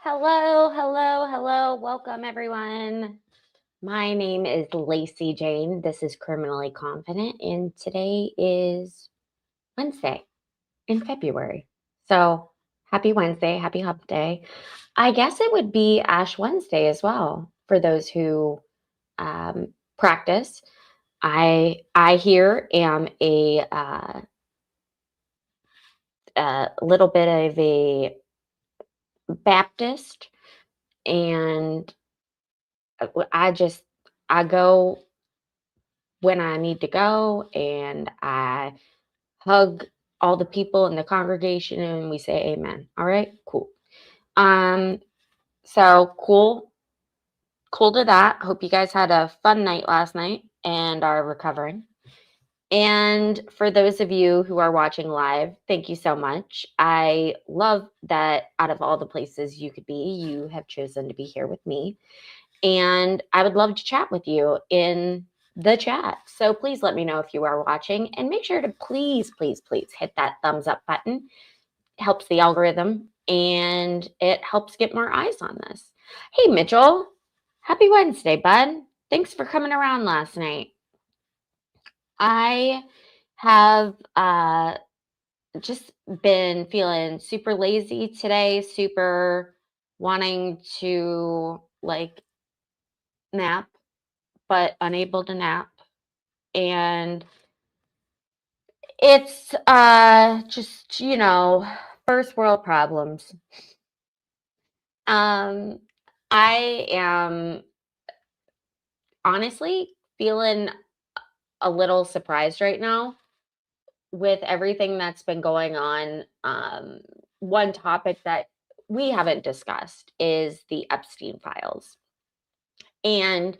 Hello, hello, hello. Welcome, everyone. My name is Lacey Jane. This is Criminally Confident, and today is Wednesday in February. So, happy Wednesday, happy hump day. I guess it would be Ash Wednesday as well for those who practice. I here am a little bit of a Baptist, and I go when I need to go, and I hug all the people in the congregation and we say amen. All right, cool. Um, so cool to that. Hope you guys had a fun night last night and are recovering. And for those of you who are watching live, thank you so much. I love that out of all the places you could be, you have chosen to be here with me. And I would love to chat with you in the chat. So please let me know if you are watching, and make sure to please hit that thumbs up button. It helps the algorithm and it helps get more eyes on this. Hey, Mitchell, happy Wednesday, bud. Thanks for coming around last night. I have just been feeling super lazy today, super wanting to nap, but unable to nap. And it's just, first world problems. Um I am honestly feeling a little surprised right now with everything that's been going on. One topic that we haven't discussed is the Epstein files. And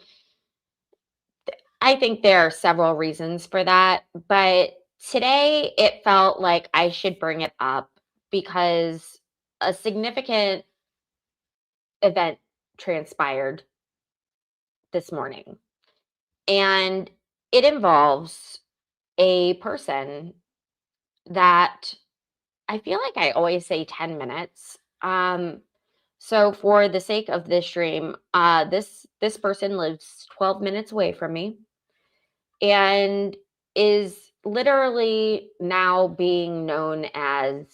I think there are several reasons for that, but today it felt like I should bring it up because a significant event transpired this morning. And it involves a person that I feel like I always say 10 minutes. So for the sake of this stream, this person lives 12 minutes away from me and is literally now being known as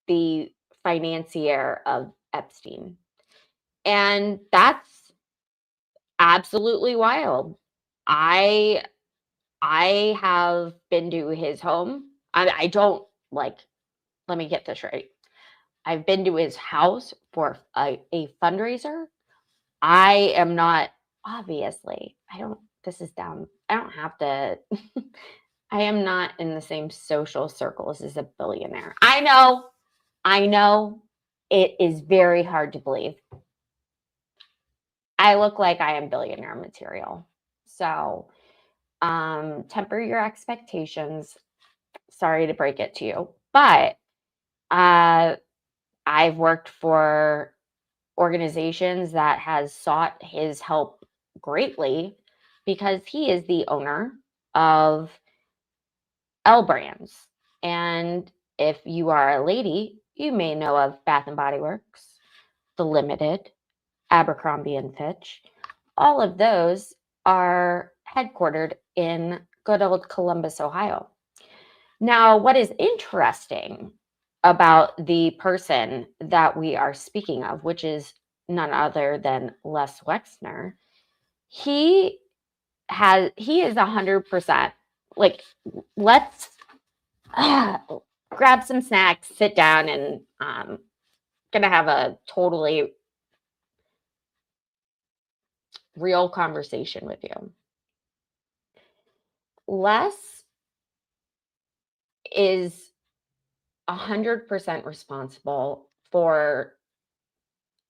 the financier of Epstein. And that's absolutely wild. I I have been to his home. I don't like, let me get this right. I've been to his house for a fundraiser. I am not, obviously, I don't, this is dumb. I don't have to, I am not in the same social circles as a billionaire. I know it is very hard to believe. I look like I am billionaire material. So, temper your expectations. Sorry to break it to you, but uh, I've worked for organizations that has sought his help greatly because he is the owner of L Brands. And if you are a lady, you may know of Bath and Body Works, The Limited, Abercrombie and Fitch. All of those are headquartered in good old Columbus, Ohio. Now, what is interesting about the person that we are speaking of, which is none other than Les Wexner, he he is 100%, like, let's grab some snacks, sit down, and gonna have a totally real conversation with you. Les is 100% responsible for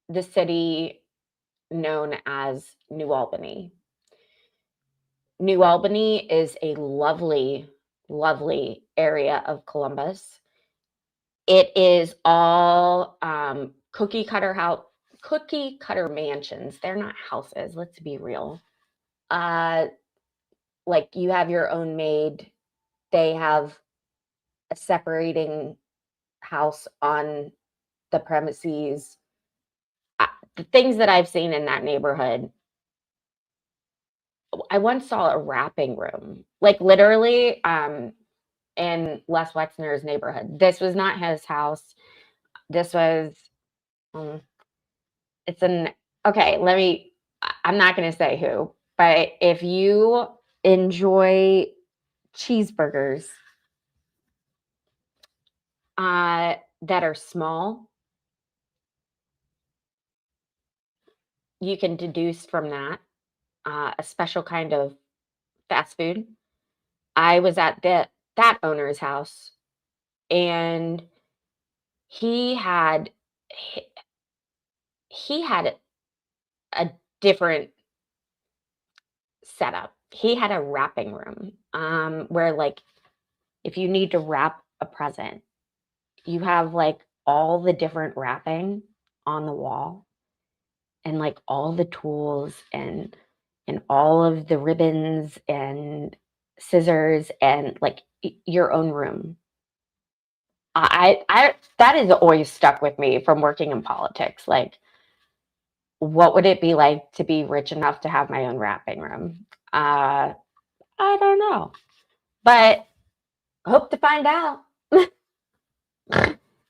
the city known as New Albany. New Albany is a lovely, lovely area of Columbus. It is all cookie cutter mansions. They're not houses. Let's be real. Like, you have your own maid. They have a separating house on the premises. the things that I've seen in that neighborhood. I once saw a wrapping room, like literally, in Les Wexner's neighborhood. This was not his house. This was, um, it's an, okay, I'm not going to say who, but if you enjoy cheeseburgers that are small, you can deduce from that a special kind of fast food. I was at that owner's house, and he had he, he had a different setup. He had a wrapping room, where, like, if you need to wrap a present, you have like all the different wrapping on the wall, and like all the tools, and all of the ribbons and scissors, and like your own room. I that has always stuck with me from working in politics. Like, what would it be like to be rich enough to have my own wrapping room? I don't know, but hope to find out.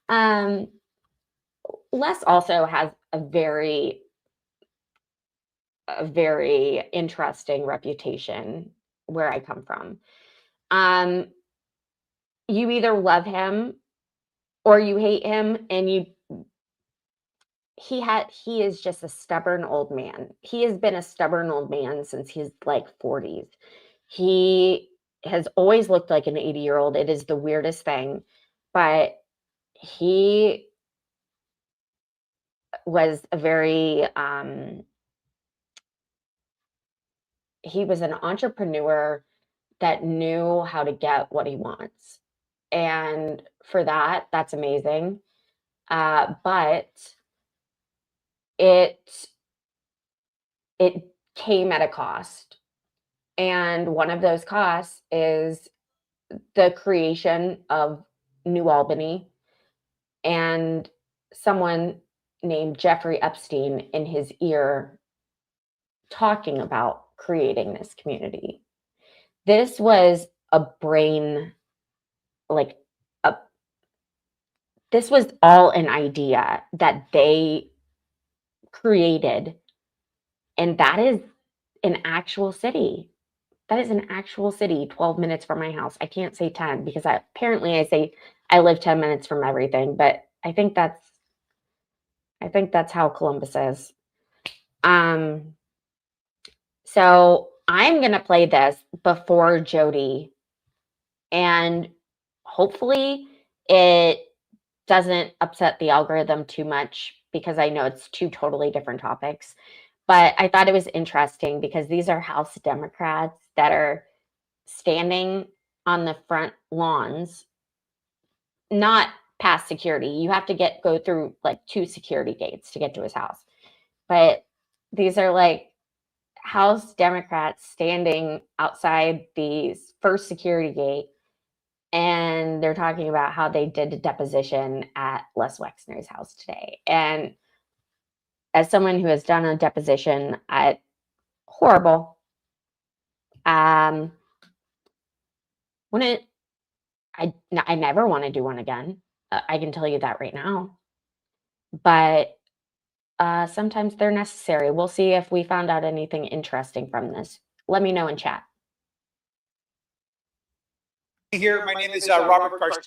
um, Les also has a very interesting reputation where I come from. Um, you either love him or you hate him, and he is just a stubborn old man. He has been a stubborn old man since his like 40s. He has always looked like an 80-year-old. It is the weirdest thing, but he was a very he was an entrepreneur that knew how to get what he wants. And for that, that's amazing. But it it came at a cost. And one of those costs is the creation of New Albany, and someone named Jeffrey Epstein in his ear talking about creating this community. This was a brain, like, a, this was all an idea that they created. And that is an actual city. That is an actual city 12 minutes from my house. I can't say 10 because apparently I say I live 10 minutes from everything, but I think that's how Columbus is. So I'm going to play this before Jodi, and hopefully it doesn't upset the algorithm too much, because I know it's two totally different topics. But I thought it was interesting because these are House Democrats that are standing on the front lawns, not past security. You have to go through like 2 security gates to get to his house. But these are like House Democrats standing outside the first security gate, and they're talking about how they did a deposition at Les Wexner's house today. And as someone who has done a deposition, horrible. Wouldn't I never want to do one again. I can tell you that right now. But sometimes they're necessary. We'll see if we found out anything interesting from this. Let me know in chat. Here, my name is Robert Carson.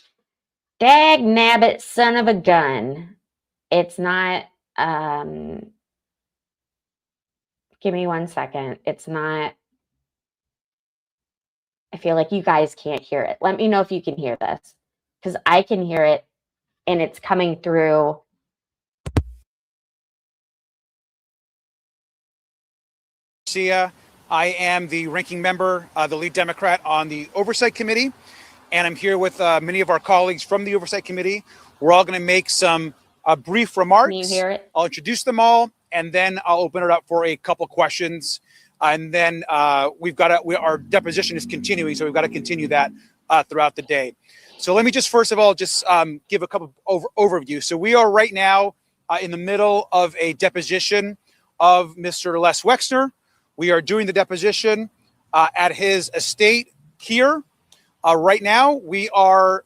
Dag nabbit, son of a gun. It's not. Give me 1 second. It's not. I feel like you guys can't hear it. Let me know if you can hear this, because I can hear it, and it's coming through. I am the ranking member, the lead Democrat on the Oversight Committee, and I'm here with many of our colleagues from the Oversight Committee. We're all going to make some brief remarks. Can you hear it? I'll introduce them all, and then I'll open it up for a couple questions. And then our deposition is continuing, so we've got to continue that throughout the day. So let me just first of all give a couple overview. So we are right now in the middle of a deposition of Mr. Les Wexner. We are doing the deposition at his estate here. Right now, we are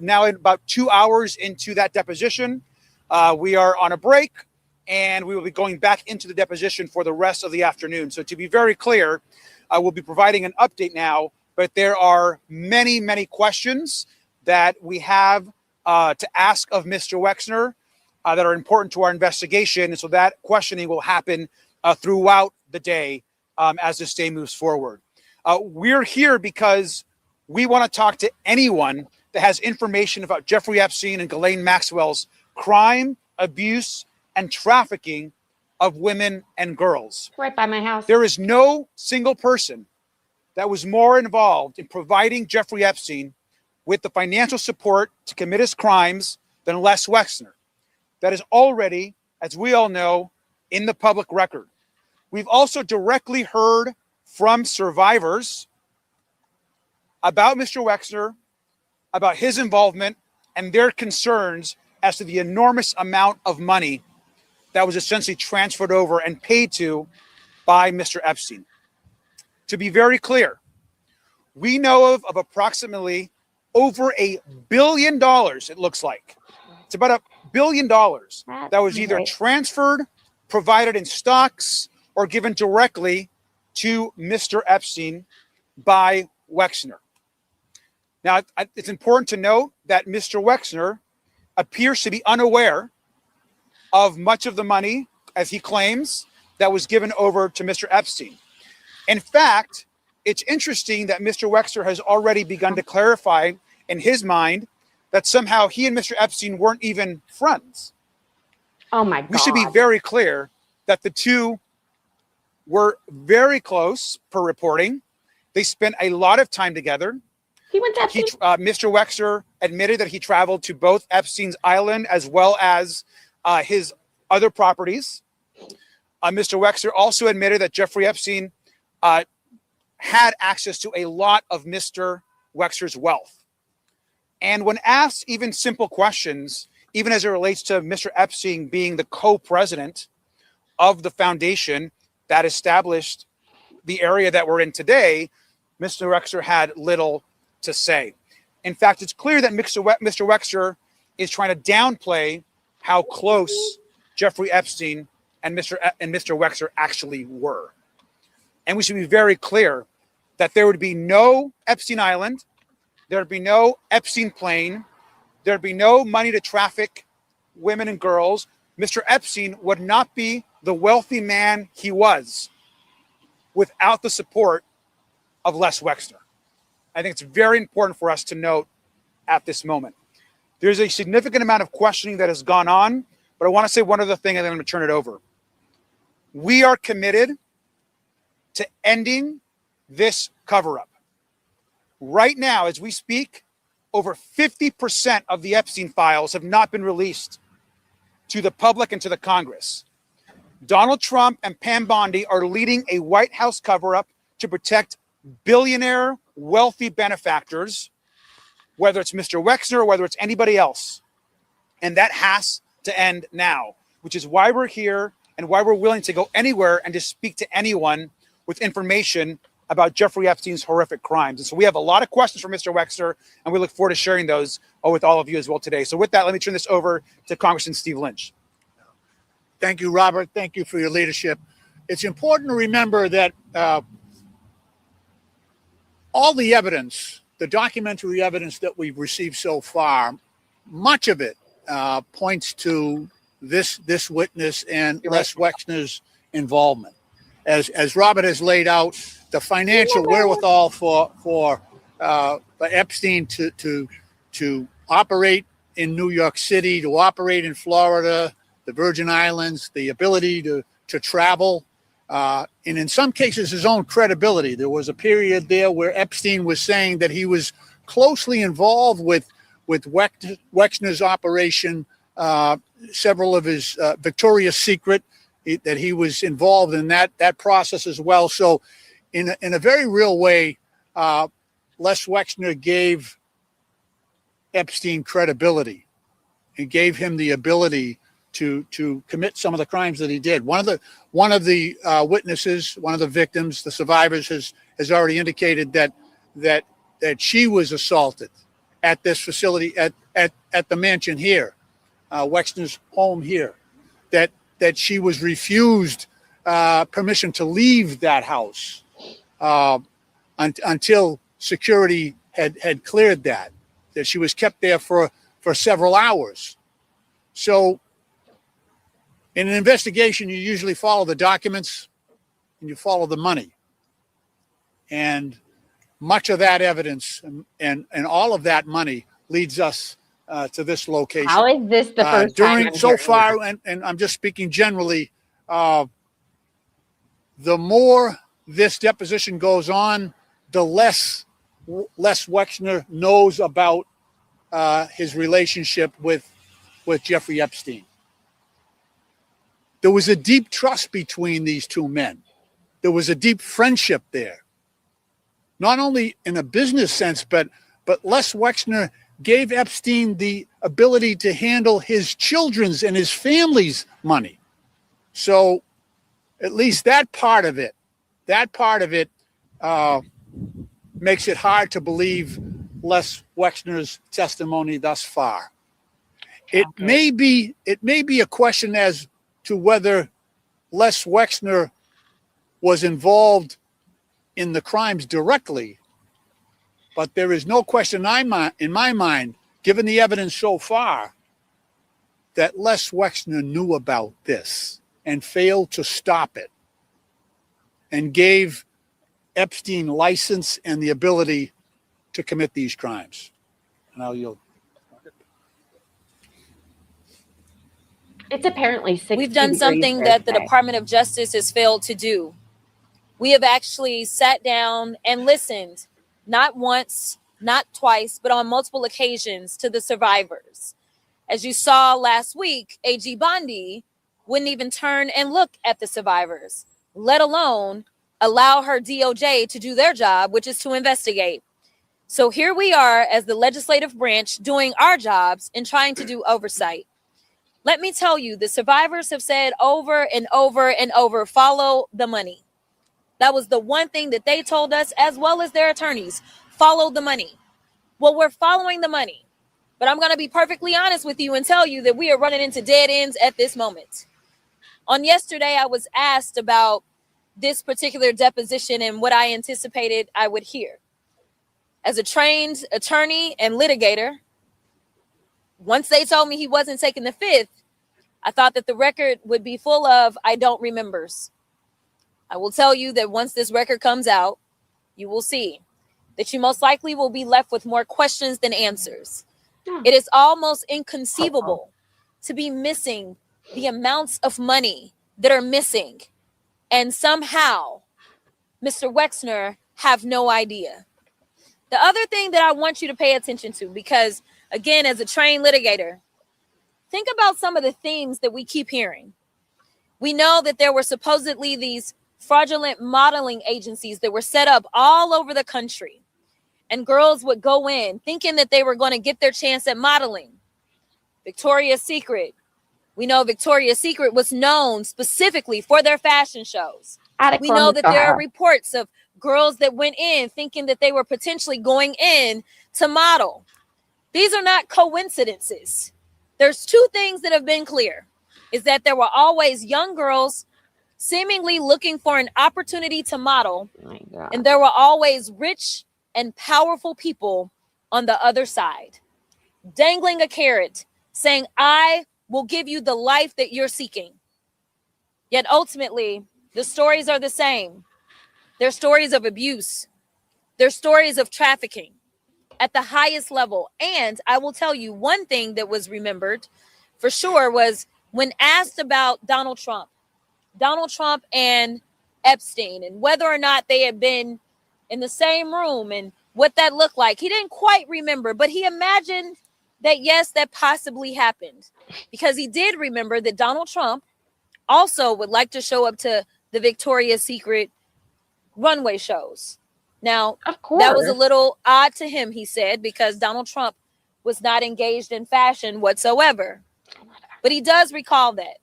now about 2 hours into that deposition. We are on a break, and we will be going back into the deposition for the rest of the afternoon. So to be very clear, I will be providing an update now, but there are many, many questions that we have to ask of Mr. Wexner that are important to our investigation. And so that questioning will happen throughout the day as this day moves forward. We're here because we want to talk to anyone that has information about Jeffrey Epstein and Ghislaine Maxwell's crime, abuse, and trafficking of women and girls. Right by my house. There is no single person that was more involved in providing Jeffrey Epstein with the financial support to commit his crimes than Les Wexner. That is already, as we all know, in the public record. We've also directly heard from survivors about Mr. Wexner, about his involvement, and their concerns as to the enormous amount of money that was essentially transferred over and paid to by Mr. Epstein. To be very clear, we know of approximately over $1 billion, it looks like. It's about $1 billion that was either transferred, provided in stocks, or given directly to Mr. Epstein by Wexner. Now, it's important to note that Mr. Wexner appears to be unaware of much of the money, as he claims, that was given over to Mr. Epstein. In fact, it's interesting that Mr. Wexner has already begun to clarify in his mind that somehow he and Mr. Epstein weren't even friends. Oh my God. We should be very clear that the two were very close per reporting. They spent a lot of time together. He went to Epstein? Mr. Wexner admitted that he traveled to both Epstein's island as well as his other properties. Mr. Wexner also admitted that Jeffrey Epstein had access to a lot of Mr. Wexner's wealth. And when asked even simple questions, even as it relates to Mr. Epstein being the co-president of the foundation that established the area that we're in today, Mr. Wexner had little to say. In fact, it's clear that Mr. Wexner is trying to downplay how close Jeffrey Epstein and Mr. Wexner actually were. And we should be very clear that there would be no Epstein Island, there would be no Epstein plane, there would be no money to traffic women and girls. Mr. Epstein would not be the wealthy man he was without the support of Les Wexner. I think it's very important for us to note at this moment. There's a significant amount of questioning that has gone on, but I want to say one other thing and then I'm going to turn it over. We are committed to ending this cover-up. Right now, as we speak, over 50% of the Epstein files have not been released to the public and to the Congress. Donald Trump and Pam Bondi are leading a White House cover-up to protect billionaire, wealthy benefactors, whether it's Mr. Wexner or whether it's anybody else. And that has to end now, which is why we're here and why we're willing to go anywhere and to speak to anyone with information about Jeffrey Epstein's horrific crimes. And so we have a lot of questions for Mr. Wexner, and we look forward to sharing those with all of you as well today. So with that, let me turn this over to Congressman Steve Lynch. Thank you, Robert. Thank you for your leadership. It's important to remember that all the evidence, the documentary evidence that we've received so far, much of it points to this witness and Les Wexner's involvement. As Robert has laid out, the financial wherewithal for Epstein to operate in New York City, to operate in Florida, the Virgin Islands, the ability to travel, and in some cases his own credibility. There was a period there where Epstein was saying that he was closely involved with Wexner's operation, several of his Victoria's Secret, that he was involved in that process as well. So in a very real way, Les Wexner gave Epstein credibility and gave him the ability to commit some of the crimes that he did. One of the witnesses, one of the victims, the survivors, has already indicated that she was assaulted at this facility, at the mansion here, Wexner's home here, that she was refused permission to leave that house until security had cleared that she was kept there for several hours. So in an investigation, you usually follow the documents and you follow the money. And much of that evidence and all of that money leads us to this location. How is this the first time I'm so hearing far, that? and I'm just speaking generally, the more this deposition goes on, the less Wexner knows about his relationship with Jeffrey Epstein. There was a deep trust between these two men. There was a deep friendship there. Not only in a business sense, but Les Wexner gave Epstein the ability to handle his children's and his family's money. So at least that part of it makes it hard to believe Les Wexner's testimony thus far. It may be a question as to whether Les Wexner was involved in the crimes directly, but there is no question in my mind, given the evidence so far, that Les Wexner knew about this and failed to stop it and gave Epstein license and the ability to commit these crimes. And I'll yield. It's apparently 60 We've done degrees something there that the today. Department of Justice has failed to do. We have actually sat down and listened, not once, not twice, but on multiple occasions to the survivors. As you saw last week, AG Bondi wouldn't even turn and look at the survivors, let alone allow her DOJ to do their job, which is to investigate. So here we are as the legislative branch doing our jobs and trying to do oversight. Let me tell you, the survivors have said over and over and over, follow the money. That was the one thing that they told us, as well as their attorneys, follow the money. Well, we're following the money, but I'm going to be perfectly honest with you and tell you that we are running into dead ends at this moment. On yesterday, I was asked about this particular deposition and what I anticipated I would hear. As a trained attorney and litigator, once they told me he wasn't taking the fifth, I thought that the record would be full of I don't remembers. I will tell you that once this record comes out, you will see that you most likely will be left with more questions than answers. It is almost inconceivable to be missing the amounts of money that are missing, and somehow Mr. Wexner have no idea. The other thing that I want you to pay attention to, because again, as a trained litigator, think about some of the themes that we keep hearing. We know that there were supposedly these fraudulent modeling agencies that were set up all over the country, and girls would go in thinking that they were going to get their chance at modeling. Victoria's Secret. We know Victoria's Secret was known specifically for their fashion shows. We know that there are reports of girls that went in thinking that they were potentially going in to model. These are not coincidences. There's two things that have been clear, is that there were always young girls seemingly looking for an opportunity to model, and there were always rich and powerful people on the other side, dangling a carrot, saying, I will give you the life that you're seeking. Yet ultimately, the stories are the same. They're stories of abuse. They're stories of trafficking at the highest level. And I will tell you one thing that was remembered for sure was when asked about Donald Trump and Epstein and whether or not they had been in the same room and what that looked like. He didn't quite remember, but he imagined that, yes, that possibly happened, because he did remember that Donald Trump also would like to show up to the Victoria's Secret runway shows. Now, of course, that was a little odd to him, he said, because Donald Trump was not engaged in fashion whatsoever. But he does recall that.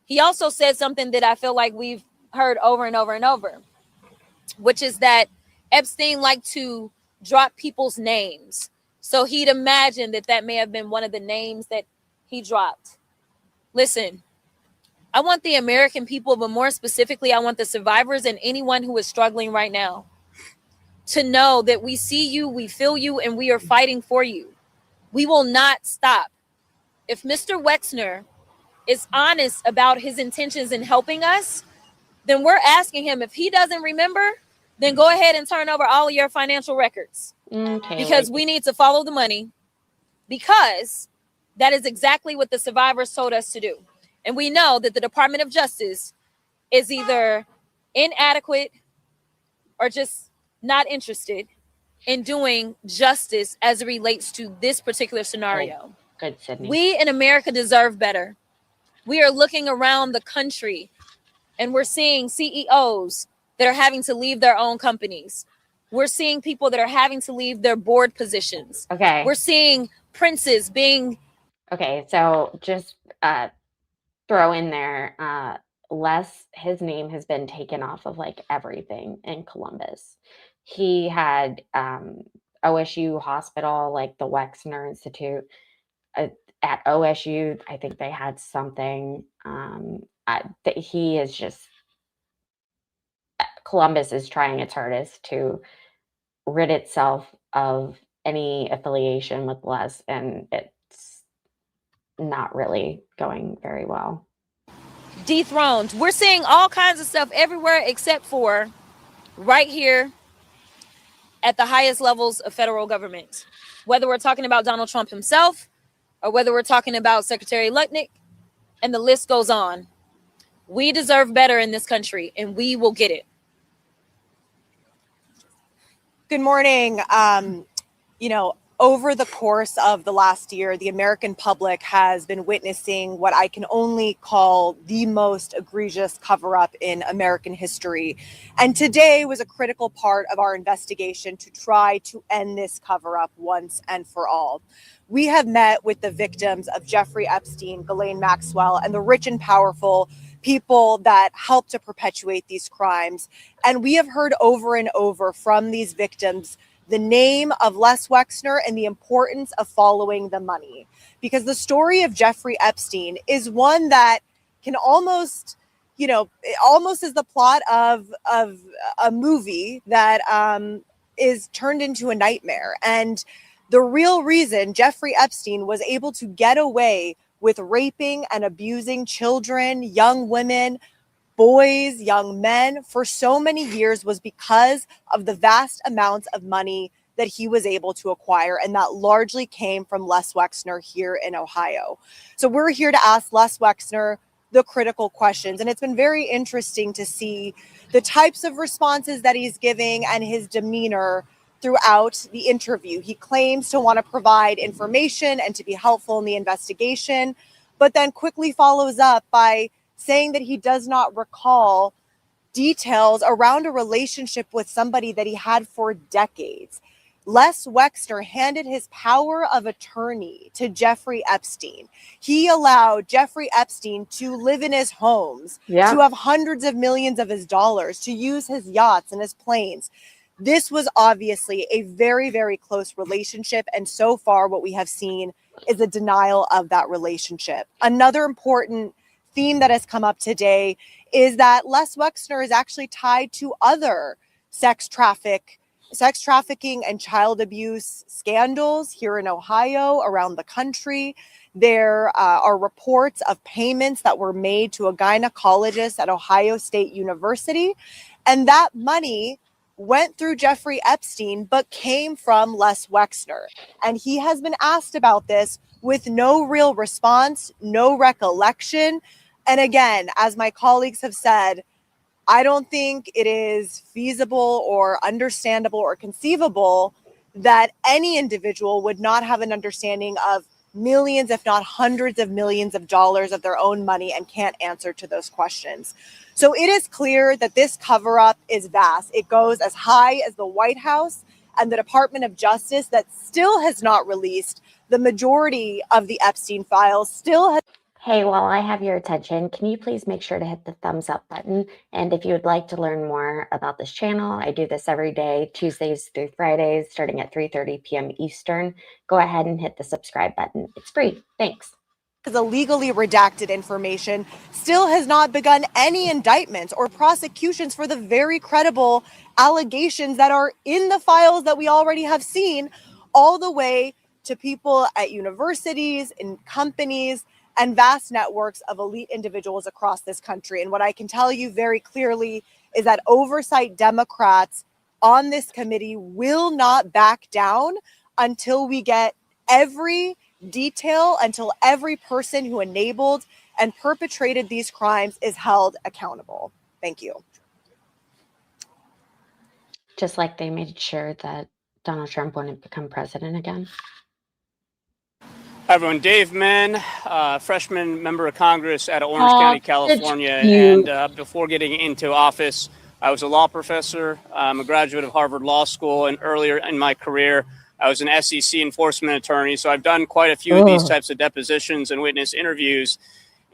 He also said something that I feel like we've heard over and over and over, which is that Epstein liked to drop people's names. So he'd imagine that that may have been one of the names that he dropped. Listen, I want the American people, but more specifically, I want the survivors and anyone who is struggling right now to know that we see you, we feel you, and we are fighting for you. We will not stop. If Mr. Wexner is honest about his intentions in helping us, then we're asking him, if he doesn't remember, then go ahead and turn over all of your financial records. Okay, because we need to follow the money, because that is exactly what the survivors told us to do. And we know that the Department of Justice is either inadequate or just not interested in doing justice as it relates to this particular scenario. Good, Sydney. We in America deserve better. We are looking around the country and we're seeing CEOs that are having to leave their own companies. We're seeing people that are having to leave their board positions. Okay. We're seeing princes being... Okay, so just throw in there, his name has been taken off of like everything in Columbus. He had OSU Hospital, like the Wexner Institute. At OSU, I think they had something. He is just... Columbus is trying its hardest to rid itself of any affiliation with Les, and it's not really going very well. Dethroned. We're seeing all kinds of stuff everywhere except for right here at the highest levels of federal government. Whether we're talking about Donald Trump himself or whether we're talking about Secretary Lutnick, and the list goes on. We deserve better in this country, and we will get it. Good morning. Over the course of the last year, the American public has been witnessing what I can only call the most egregious cover-up in American history. And today was a critical part of our investigation to try to end this cover-up once and for all. We have met with the victims of Jeffrey Epstein, Ghislaine Maxwell, and the rich and powerful people that helped to perpetuate these crimes. And we have heard over and over from these victims the name of Les Wexner and the importance of following the money. Because the story of Jeffrey Epstein is one that can almost, it almost is the plot of a movie that is turned into a nightmare. And the real reason Jeffrey Epstein was able to get away with raping and abusing children, young women, boys, young men for so many years was because of the vast amounts of money that he was able to acquire. And that largely came from Les Wexner here in Ohio. So we're here to ask Les Wexner the critical questions. And it's been very interesting to see the types of responses that he's giving and his demeanor throughout the interview. He claims to want to provide information and to be helpful in the investigation, but then quickly follows up by saying that he does not recall details around a relationship with somebody that he had for decades. Les Wexner handed his power of attorney to Jeffrey Epstein. He allowed Jeffrey Epstein to live in his homes, to have hundreds of millions of his dollars, to use his yachts and his planes. This was obviously a very, very close relationship. And so far, what we have seen is a denial of that relationship. Another important theme that has come up today is that Les Wexner is actually tied to other sex trafficking and child abuse scandals here in Ohio, around the country. There are reports of payments that were made to a gynecologist at Ohio State University. And that money went through Jeffrey Epstein, but came from Les Wexner. And he has been asked about this with no real response, no recollection. And again, as my colleagues have said, I don't think it is feasible or understandable or conceivable that any individual would not have an understanding of millions, if not hundreds of millions of dollars of their own money and can't answer to those questions. So it is clear that this cover-up is vast. It goes as high as the White House and the Department of Justice that still has not released the majority of the Epstein files, still has... Hey, while I have your attention, can you please make sure to hit the thumbs up button? And if you would like to learn more about this channel, I do this every day, Tuesdays through Fridays, starting at 3:30 p.m. Eastern. Go ahead and hit the subscribe button. It's free. Thanks. The legally redacted information still has not begun any indictments or prosecutions for the very credible allegations that are in the files that we already have seen, all the way to people at universities, in companies, and vast networks of elite individuals across this country. And what I can tell you very clearly is that oversight Democrats on this committee will not back down until we get every detail, until every person who enabled and perpetrated these crimes is held accountable. Thank you. Just like they made sure that Donald Trump wouldn't become president again. Hi, everyone. Dave Menn, freshman member of Congress out of Orange County, California. And before getting into office, I was a law professor. I'm a graduate of Harvard Law School. And earlier in my career, I was an SEC enforcement attorney. So I've done quite a few of these types of depositions and witness interviews.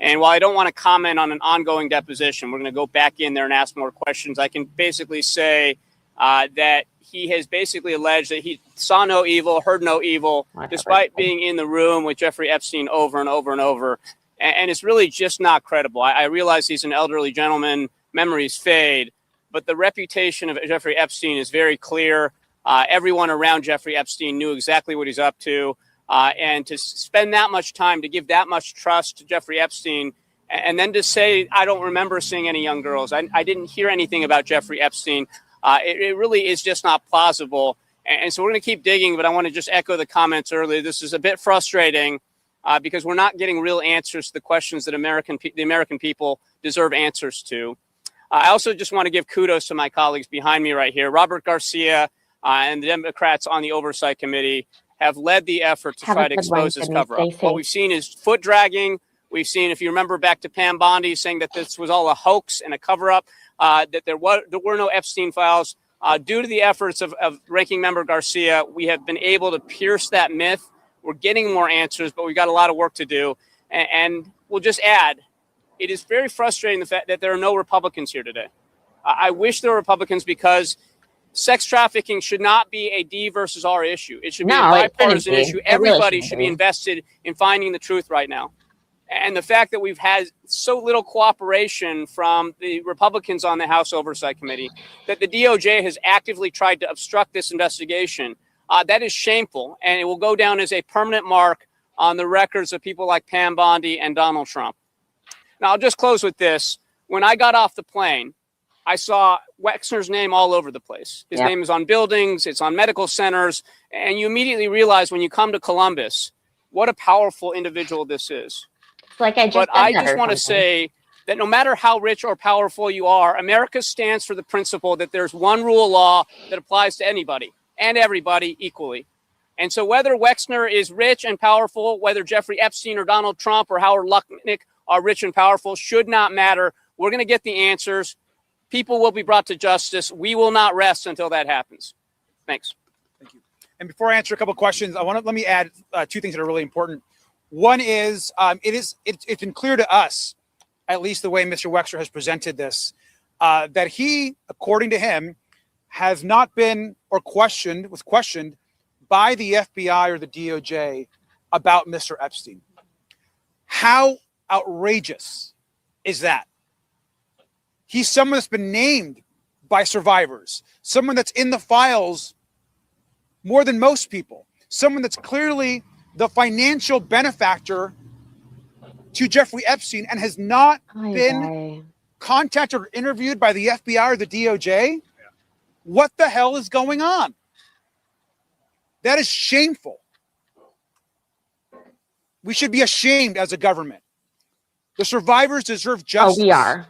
And while I don't want to comment on an ongoing deposition, we're going to go back in there and ask more questions. I can basically say that he has basically alleged that he saw no evil, heard no evil, despite being in the room with Jeffrey Epstein over and over and over. And it's really just not credible. I realize he's an elderly gentleman, memories fade, but the reputation of Jeffrey Epstein is very clear. Everyone around Jeffrey Epstein knew exactly what he's up to. And to spend that much time, to give that much trust to Jeffrey Epstein, and then to say, I don't remember seeing any young girls. I didn't hear anything about Jeffrey Epstein. It really is just not plausible. And so we're going to keep digging, but I want to just echo the comments earlier. This is a bit frustrating because we're not getting real answers to the questions that the American people deserve answers to. I also just want to give kudos to my colleagues behind me right here. Robert Garcia and the Democrats on the Oversight Committee have led the effort to try to expose this cover-up. What we've seen is foot dragging. We've seen, if you remember back to Pam Bondi saying that this was all a hoax and a cover-up, that there were no Epstein files. Due to the efforts of Ranking Member Garcia, we have been able to pierce that myth. We're getting more answers, but we've got a lot of work to do. And we'll just add, it is very frustrating the fact that there are no Republicans here today. I wish there were Republicans because sex trafficking should not be a D versus R issue. It should be a bipartisan issue. Everybody should be invested in finding the truth right now. And the fact that we've had so little cooperation from the Republicans on the House Oversight Committee, that the DOJ has actively tried to obstruct this investigation, that is shameful. And it will go down as a permanent mark on the records of people like Pam Bondi and Donald Trump. Now, I'll just close with this. When I got off the plane, I saw Wexner's name all over the place. His name is on buildings, it's on medical centers, and you immediately realize when you come to Columbus, what a powerful individual this is. Like I just want to say that no matter how rich or powerful you are, America stands for the principle that there's one rule of law that applies to anybody and everybody equally. And so whether Wexner is rich and powerful, whether Jeffrey Epstein or Donald Trump or Howard Lutnick are rich and powerful should not matter. We're going to get the answers. People will be brought to justice. We will not rest until that happens. Thanks. Thank you. And before I answer a couple of questions, let me add two things that are really important. One is, it's been clear to us, at least the way Mr. Wexner has presented this, that he, according to him, has not been was questioned by the FBI or the DOJ about Mr. Epstein. How outrageous is that? He's someone that's been named by survivors, someone that's in the files more than most people, someone that's clearly the financial benefactor to Jeffrey Epstein and has not been contacted or interviewed by the FBI or the DOJ. What the hell is going on? That is shameful. We should be ashamed as a government. The survivors deserve justice. Oh, we are.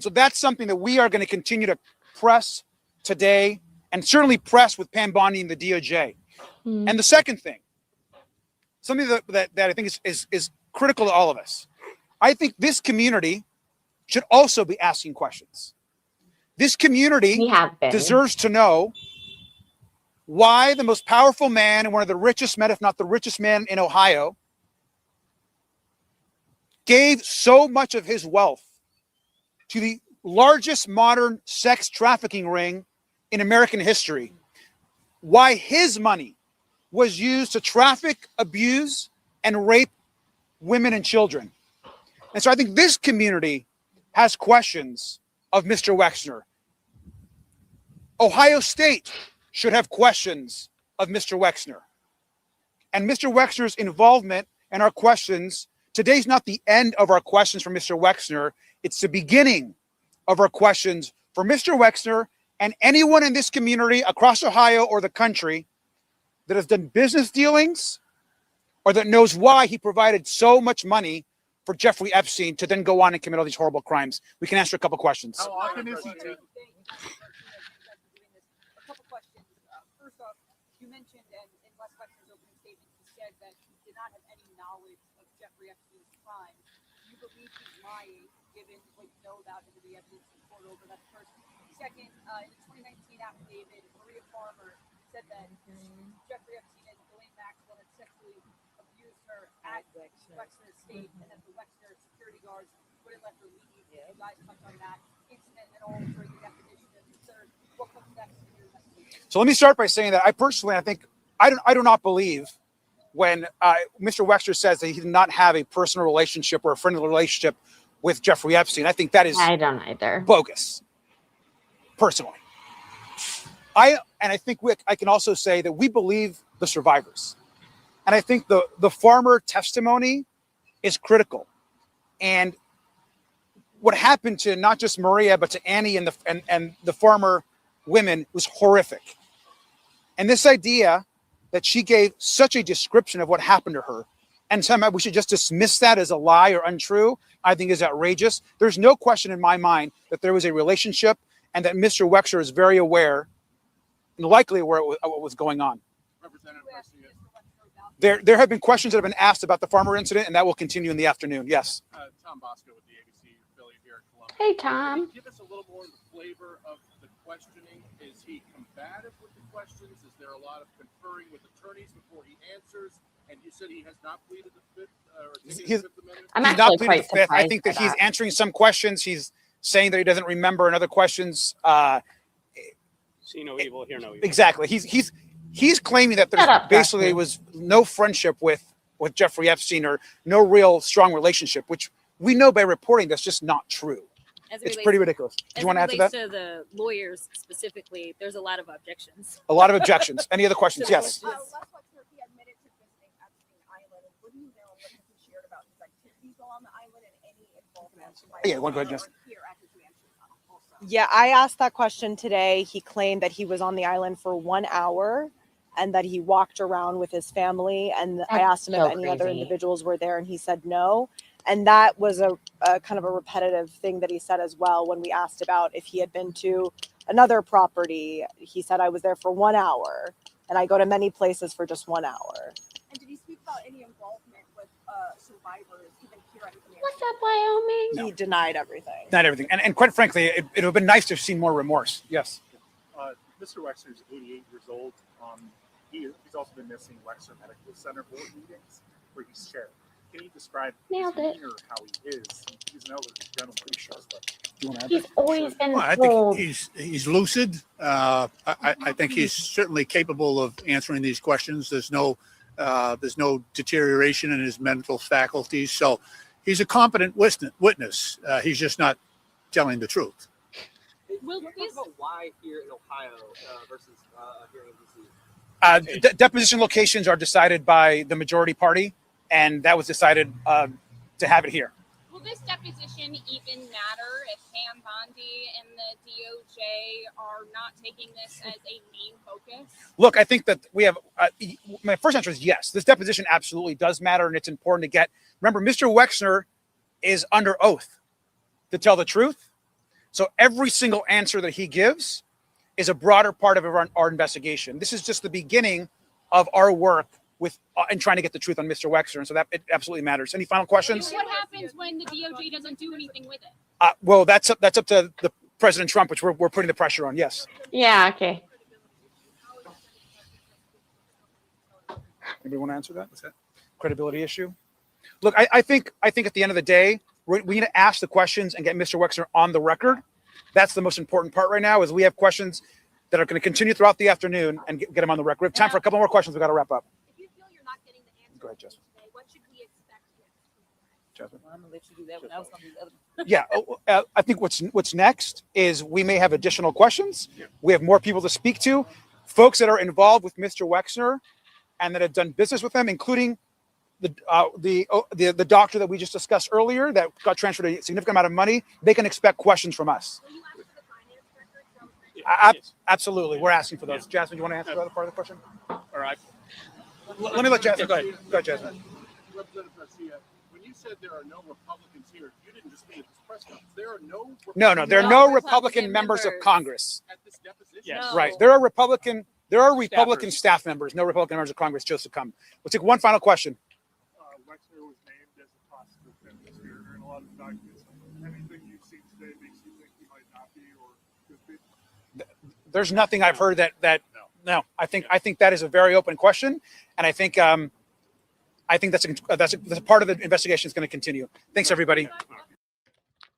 So that's something that we are going to continue to press today and certainly press with Pam Bondi and the DOJ. And the second thing, something that I think is critical to all of us. I think this community should also be asking questions. This community deserves to know why the most powerful man and one of the richest men, if not the richest man in Ohio, gave so much of his wealth to the largest modern sex trafficking ring in American history, why his money was used to traffic, abuse, and rape women and children. And so I think this community has questions of Mr. Wexner. Ohio State should have questions of Mr. Wexner. And Mr. Wexner's involvement and our questions, today's not the end of our questions for Mr. Wexner, it's the beginning of our questions for Mr. Wexner and anyone in this community across Ohio or the country that has done business dealings or that knows why he provided so much money for Jeffrey Epstein to then go on and commit all these horrible crimes. We can answer a couple questions. How often is he taking? A couple questions. First off, you mentioned in Les Wexner's opening statement, he said that he did not have any knowledge of Jeffrey Epstein's crime. Do you believe he's lying, given what you know about him and the evidence in court over? That's first. Second, in the 2019 affidavit, Maria Farmer said that Jeffrey Epstein and Ghislaine Maxwell had sexually abused her at Wexner's estate, and that the Wexner security guards wouldn't let her leave. You guys touched on that incident and all during the deposition. And third, what comes next in your investigation? So let me start by saying that I think I do not believe when Mr. Wexner says that he did not have a personal relationship or a friendly relationship with Jeffrey Epstein. I think that is I don't either. bogus, personally. I think I can also say that we believe the survivors. And I think the Farmer testimony is critical. And what happened to not just Maria, but to Annie and the Farmer women was horrific. And this idea that she gave such a description of what happened to her, and somehow we should just dismiss that as a lie or untrue, I think is outrageous. There's no question in my mind that there was a relationship and that Mr. Wexner is very aware and likely aware of what was going on. There have been questions that have been asked about the Farmer incident, and that will continue in the afternoon. Yes. Tom Bosco with the ABC affiliate here at Columbia. Hey, Tom. Can you give us a little more of the flavor of the questioning? Is he combative with the questions? Is there a lot of conferring with attorneys before he answers? And you said he has not pleaded the fifth or taken the Fifth Amendment? I'm He's actually not pleading quite the fifth. I surprised think by that he's answering some questions. He's saying that he doesn't remember, and other questions. See no evil, hear no evil. Exactly. He's claiming that there basically was no friendship with Jeffrey Epstein or no real strong relationship, which we know by reporting that's just not true. It's pretty ridiculous. Do you want to add to that? To the lawyers specifically, there's a lot of objections. A lot of objections. Any other questions? Yes. Les Wexner, he admitted to visiting Epstein Island. What do you know what he shared about his activities while on the island and any involvement? Yeah, go ahead, Jess. Yeah, I asked that question today. He claimed that he was on the island for 1 hour and that he walked around with his family. And I asked him if any other individuals were there, and he said no. And that was a kind of a repetitive thing that he said as well when we asked about if he had been to another property. He said, I was there for 1 hour, and I go to many places for just 1 hour. And did he speak about any involvement with survivors, even here at the What's up, Wyoming? He denied everything. Not everything. And quite frankly, it would have been nice to have seen more remorse. Yes. Mr. Wexner's 88 years old. He's also been missing Wexner Medical Center board meetings where he's shared. Can you describe his demeanor, how he is? He's an elderly gentleman. Pretty sure. He's always been Well, I told. think he's lucid. I think he's certainly capable of answering these questions. There's no deterioration in his mental faculties. So he's a competent witness. He's just not telling the truth. Will you talk about why here in Ohio versus here in DC? Deposition locations are decided by the majority party, and that was decided to have it here. Will this deposition even matter if Pam Bondi and the DOJ are not taking this as a main focus? Look, I think that we have, my first answer is yes. This deposition absolutely does matter, and it's important to get. Remember, Mr. Wexner is under oath to tell the truth. So every single answer that he gives is a broader part of our investigation. This is just the beginning of our work with and trying to get the truth on Mr. Wexner, and so that it absolutely matters. Any final questions? What happens when the DOJ doesn't do anything with it? Well, that's up to the President Trump, which we're putting the pressure on. Yes. Yeah, okay. Anybody want to answer that? What's that? Credibility issue? Look, I think at the end of the day, we need to ask the questions and get Mr. Wexner on the record. That's the most important part right now. Is we have questions that are going to continue throughout the afternoon and get them on the record. We have time for a couple more questions. We got to wrap up. If you feel you're not getting the answer Go ahead, Jasmine. today, what should we expect next? Jasmine. Well, I'm gonna let you do that one. I was gonna do the other one. Yeah, I think what's next is we may have additional questions. We have more people to speak to, folks that are involved with Mr. Wexner and that have done business with him, including the doctor that we just discussed earlier that got transferred a significant amount of money. They can expect questions from us. Will you ask for the finance records? Absolutely, we're asking for those. Jasmine, you want to answer the other part of the question? All right. Let me let Jasmine. Go ahead. Go ahead, Jasmine. Representative Garcia, when you said there are no Republicans here, you didn't just mean at this press conference. There are no No, there are no Republican members of Congress. at this deposition. Yes. No. Right. There are Republican staff members, no Republican members of Congress chose to come. We'll take one final question. Wexner was named as a possible conspirator in a lot of documents. Anything you've seen today makes you think he might not be or could be? There's nothing I've heard that no. I think that is a very open question, and I think that's a part of the investigation is going to continue. Thanks, everybody.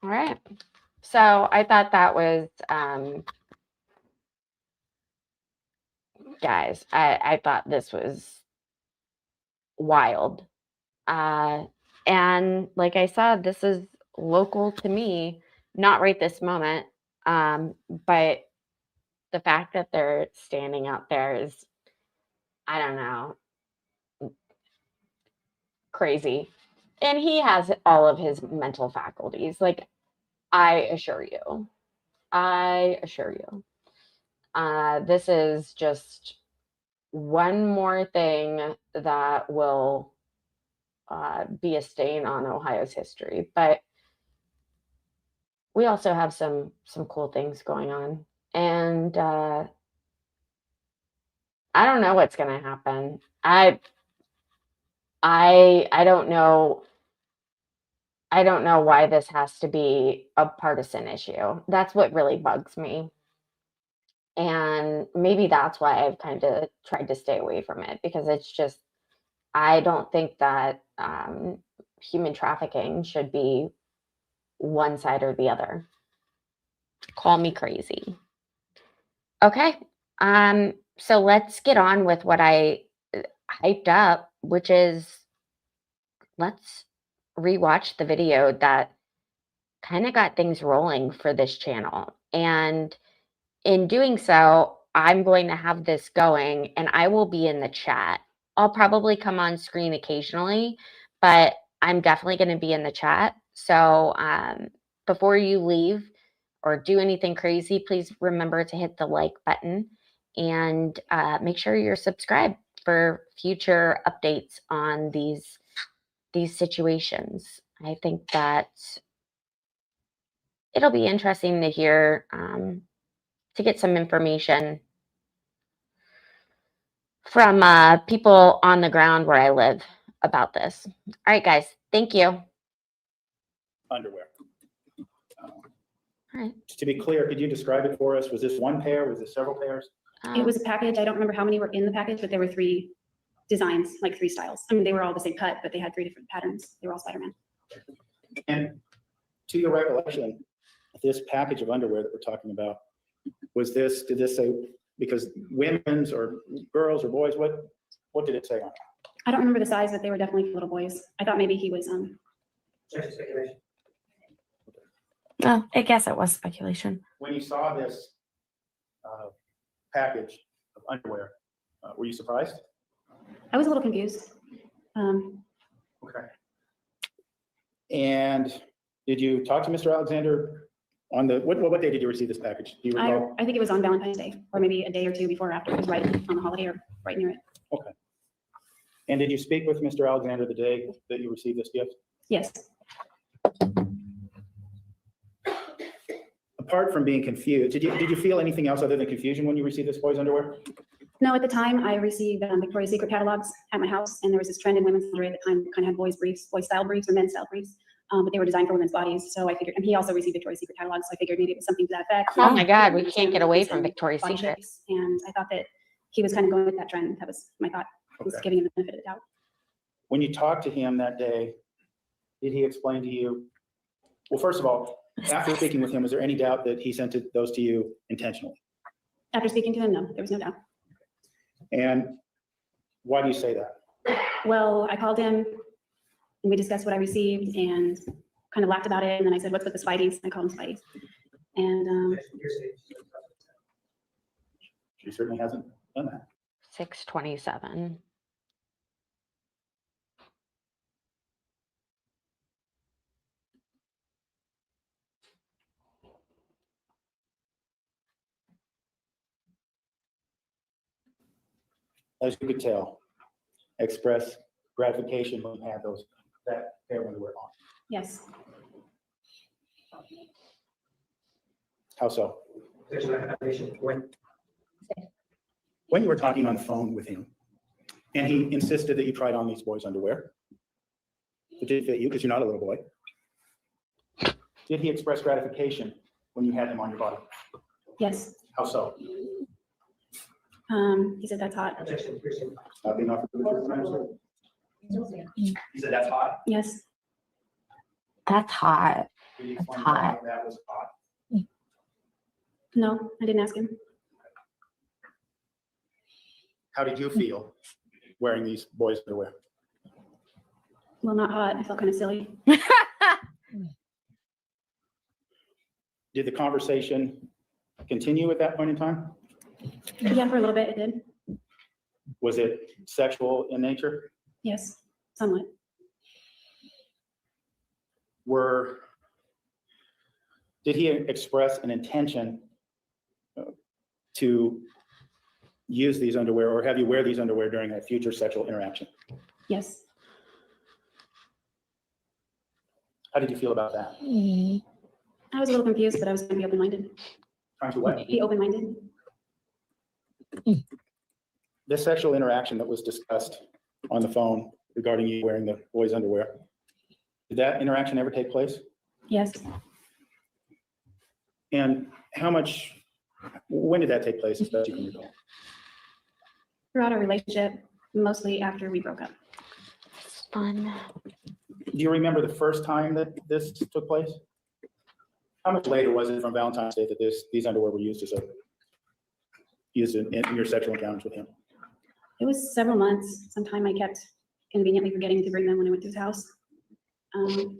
All right. So I thought that was, guys, I thought this was wild. And like I said, this is local to me, not right this moment. But the fact that they're standing out there is, I don't know, crazy. And he has all of his mental faculties. Like, I assure you, this is just one more thing that will be a stain on Ohio's history. But we also have some cool things going on. And I don't know what's going to happen. I don't know. I don't know why this has to be a partisan issue. That's what really bugs me. And maybe that's why I've kind of tried to stay away from it, because it's just, I don't think that human trafficking should be one side or the other. Call me crazy. Okay. So let's get on with what I hyped up, which is let's rewatch the video that kind of got things rolling for this channel. And in doing so, I'm going to have this going and I will be in the chat. I'll probably come on screen occasionally, but I'm definitely going to be in the chat. So before you leave or do anything crazy, please remember to hit the like button and make sure you're subscribed for future updates on these situations. I think that it'll be interesting to hear, to get some information from people on the ground where I live about this. All right, guys, thank you. Underwear. All right. To be clear, could you describe it for us? Was this one pair? Was this several pairs? It was a package. I don't remember how many were in the package, but there were 3 designs, like 3 styles. I mean, they were all the same cut, but they had 3 different patterns. They were all Spider-Man. And to your recollection, this package of underwear that we're talking about, did this say, because women's or girls or boys, what did it say on it? I don't remember the size, but they were definitely little boys. I thought maybe he was Oh, I guess it was speculation. When you saw this package of underwear, were you surprised? I was a little confused. Okay. And did you talk to Mr. Alexander on what day did you receive this package? Do you recall? I think it was on Valentine's Day, or maybe a day or 2 before or after. It was right on the holiday or right near it. Okay. And did you speak with Mr. Alexander the day that you received this gift? Yes. Apart from being confused, did you feel anything else other than confusion when you received this boy's underwear? No, at the time I received Victoria's Secret catalogs at my house, and there was this trend in women's lingerie at the time that kind of had boys style briefs or men's style briefs, but they were designed for women's bodies. So I figured, and he also received Victoria's Secret catalogs, so I figured maybe it was something to that effect. Oh my God, we can't get away from Victoria's Body Secret. shapes, and I thought that he was kind of going with that trend. That was my thought. I was giving him the benefit of the doubt. When you talked to him that day, Did he explain to you? Well, first of all, after speaking with him, was there any doubt that he sent those to you intentionally? After speaking to him, no, there was no doubt. And why do you say that? Well, I called him and we discussed what I received and kind of laughed about it. And then I said, what's with the Spideys? I called them Spideys. And She certainly hasn't done that. 627. As you could tell, express gratification when you had that pair when they were on. yes, How so? When you were talking on the phone with him, and he insisted that you tried on these boys' underwear, it didn't fit you because you're not a little boy. Did he express gratification when you had them on your body? yes. How so? He said that's hot. Not being offered the truth, answer? He said that's hot. Yes, That's hot. Did he That's explain hot. why that was hot? no, I didn't ask him. How did you feel wearing these boys' underwear? Well, not hot. I felt kind of silly. Did the conversation continue at that point in time? Yeah, for a little bit it did. Was it sexual in nature? Yes, somewhat. Did he express an intention to use these underwear or have you wear these underwear during a future sexual interaction? Yes. How did you feel about that? I was a little confused, but I was going to be open-minded. Trying to what? Be open-minded. This sexual interaction that was discussed on the phone regarding you wearing the boys' underwear, did that interaction ever take place? Yes. And when did that take place, as best you can recall? Throughout our relationship, mostly after we broke up. Fun. Do you remember the first time that this took place? How much later was it from Valentine's Day that these underwear were used in your sexual encounters with him? It was several months. Sometime I kept conveniently forgetting to bring them when I went to his house. It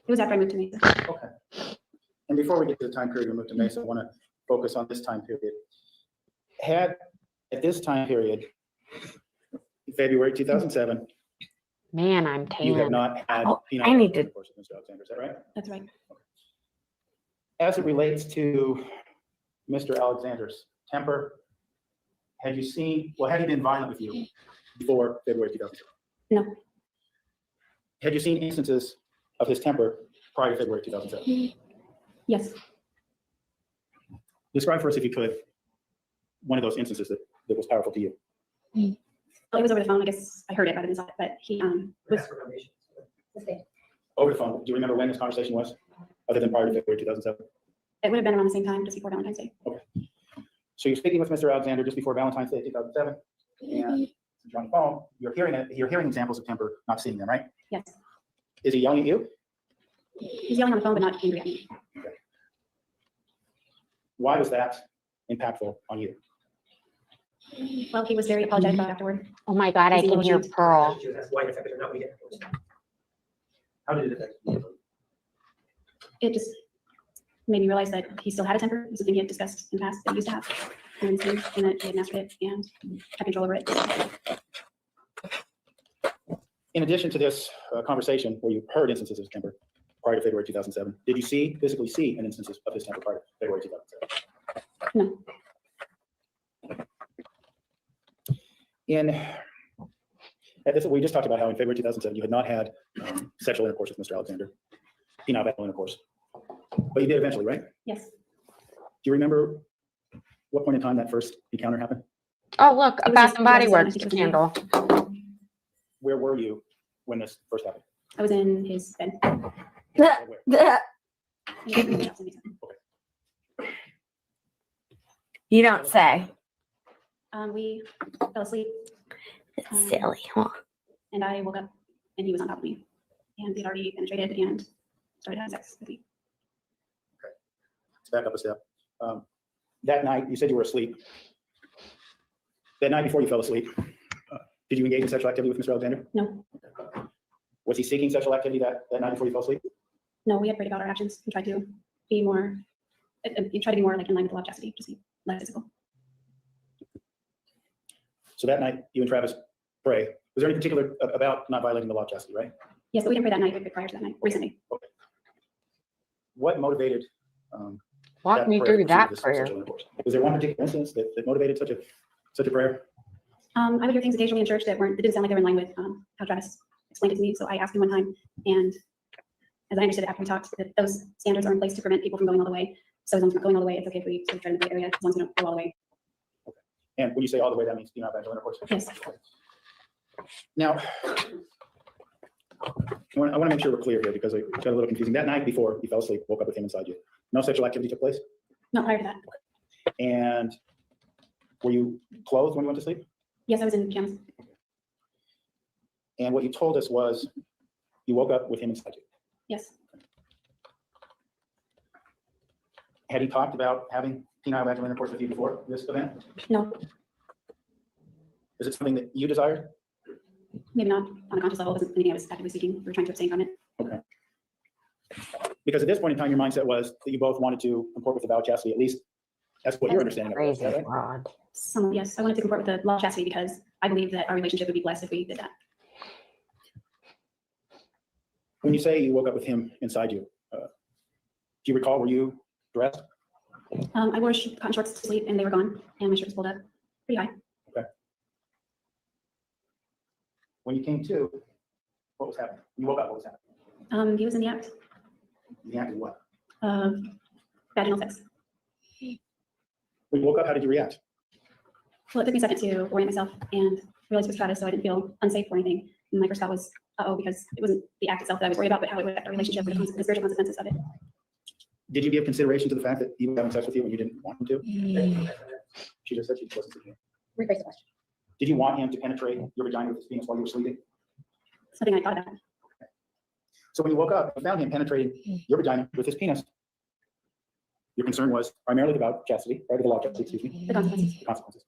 was after I moved to Mesa. Okay. And before we get to the time period we moved to Mesa, I want to focus on this time period. At this time period, February 2007, Man, I'm tan. you have not had Oh, penile I need to- intercourse with Mr. Alexander, is that right? That's right. As it relates to Mr. Alexander's temper, had he been violent with you before February 2007? No. Had you seen instances of his temper prior to February 2007? Yes. Describe for us, if you could, one of those instances that was powerful to you. Well, it was over the phone. I guess I heard it, but I didn't saw it. But he was. Over the phone, do you remember when this conversation was, other than prior to February 2007? It would have been around the same time, just before Valentine's Day. Okay. So you're speaking with Mr. Alexander just before Valentine's Day 2007, and since you're on the phone, you're hearing examples of temper, not seeing them, right? Yes. Is he yelling at you? He's yelling on the phone, but not angry at me. Okay. Why was that impactful on you? Well, he was very apologetic about it afterward. Oh my God, I can hear Pearl. How did it affect you? It just made me realize that he still had a temper. It was something he had discussed in the past that he used to have. And that he had mastered it and had control over it. In addition to this conversation where you heard instances of temper prior to February 2007, did you physically see an instance of his temper prior to February 2007? No. We just talked about how in February 2007 you had not had sexual intercourse with Mr. Alexander, penile intercourse, but you did eventually, right? Yes. Do you remember what point in time that first encounter happened? Oh, look, a was Bath just- and Body it was, Works I think it was candle. Where were you when this first happened? I was in his bed. Where? You don't say. We fell asleep. It's silly, huh? And I woke up and he was on top of me. and he had already penetrated and started having sex with me. Let's back up a step. That night, you said you were asleep. That night before you fell asleep, did you engage in sexual activity with Mr. Alexander? No, Was he seeking sexual activity that night before you fell asleep? no, we had prayed about our actions and tried to be more, try to be more like in line with the law of chastity, just be less physical. So that night, you and Travis pray. Was there anything particular about not violating the law of chastity, right? Yes, but we didn't pray that night, we prayed prior to that night, recently. Okay. What motivated? Walk me prayer through to that this prayer. sexual intercourse? Was there one particular instance that motivated such a prayer? I would hear things occasionally in church that didn't sound like they were in line with how Travis explained it to me. So I asked him one time, and as I understood it after we talked, that those standards are in place to prevent people from going all the way. So as long as we're not going all the way, it's okay if we sort of try to the area, as long as we don't go all the way. Okay. And when you say all the way, that means you know vaginal intercourse? Yes. Now, I want to make sure we're clear here because it got a little confusing. That night before you fell asleep, woke up with him inside you. No sexual activity took place? No, prior to that. And were you clothed when you went to sleep? Yes, I was in pajamas. And what you told us was you woke up with him inside you. Yes. Had he talked about having penile vaginal intercourse with you before this event? No, Is it something that you desired? maybe not on a conscious level. It wasn't anything I was actively seeking. We were trying to abstain from it. Okay. Because at this point in time, your mindset was that you both wanted to comport with the vow of chastity, at least that's what your understanding of it was, Crazy, right? Rod. Yes, I wanted to comport with the law of chastity because I believe that our relationship would be blessed if we did that. When you say you woke up with him inside you, do you recall, were you dressed? I wore cotton shorts to sleep and they were gone, and my shirt was pulled up pretty high. Okay. When you came to, what was happening? When you woke up, what was happening? He was in the act The act of what? of vaginal sex. When you woke up, how did you react? Well, it took me a second to orient myself and realize it was Travis, so I didn't feel unsafe or anything. And my first thought was, uh-oh, because it wasn't the act itself that I was worried about, but how it would affect our relationship or the spiritual consequences of it. Did you give consideration to the fact that he was having sex with you when you didn't want him to? She just said she wasn't sleeping. Rephrase the question. Did you want him to penetrate your vagina with his penis while you were sleeping? Something I thought about. So when you woke up, you found him penetrating your vagina with his penis. Your concern was primarily about chastity, right? The law of chastity, excuse me. The consequences. The consequences.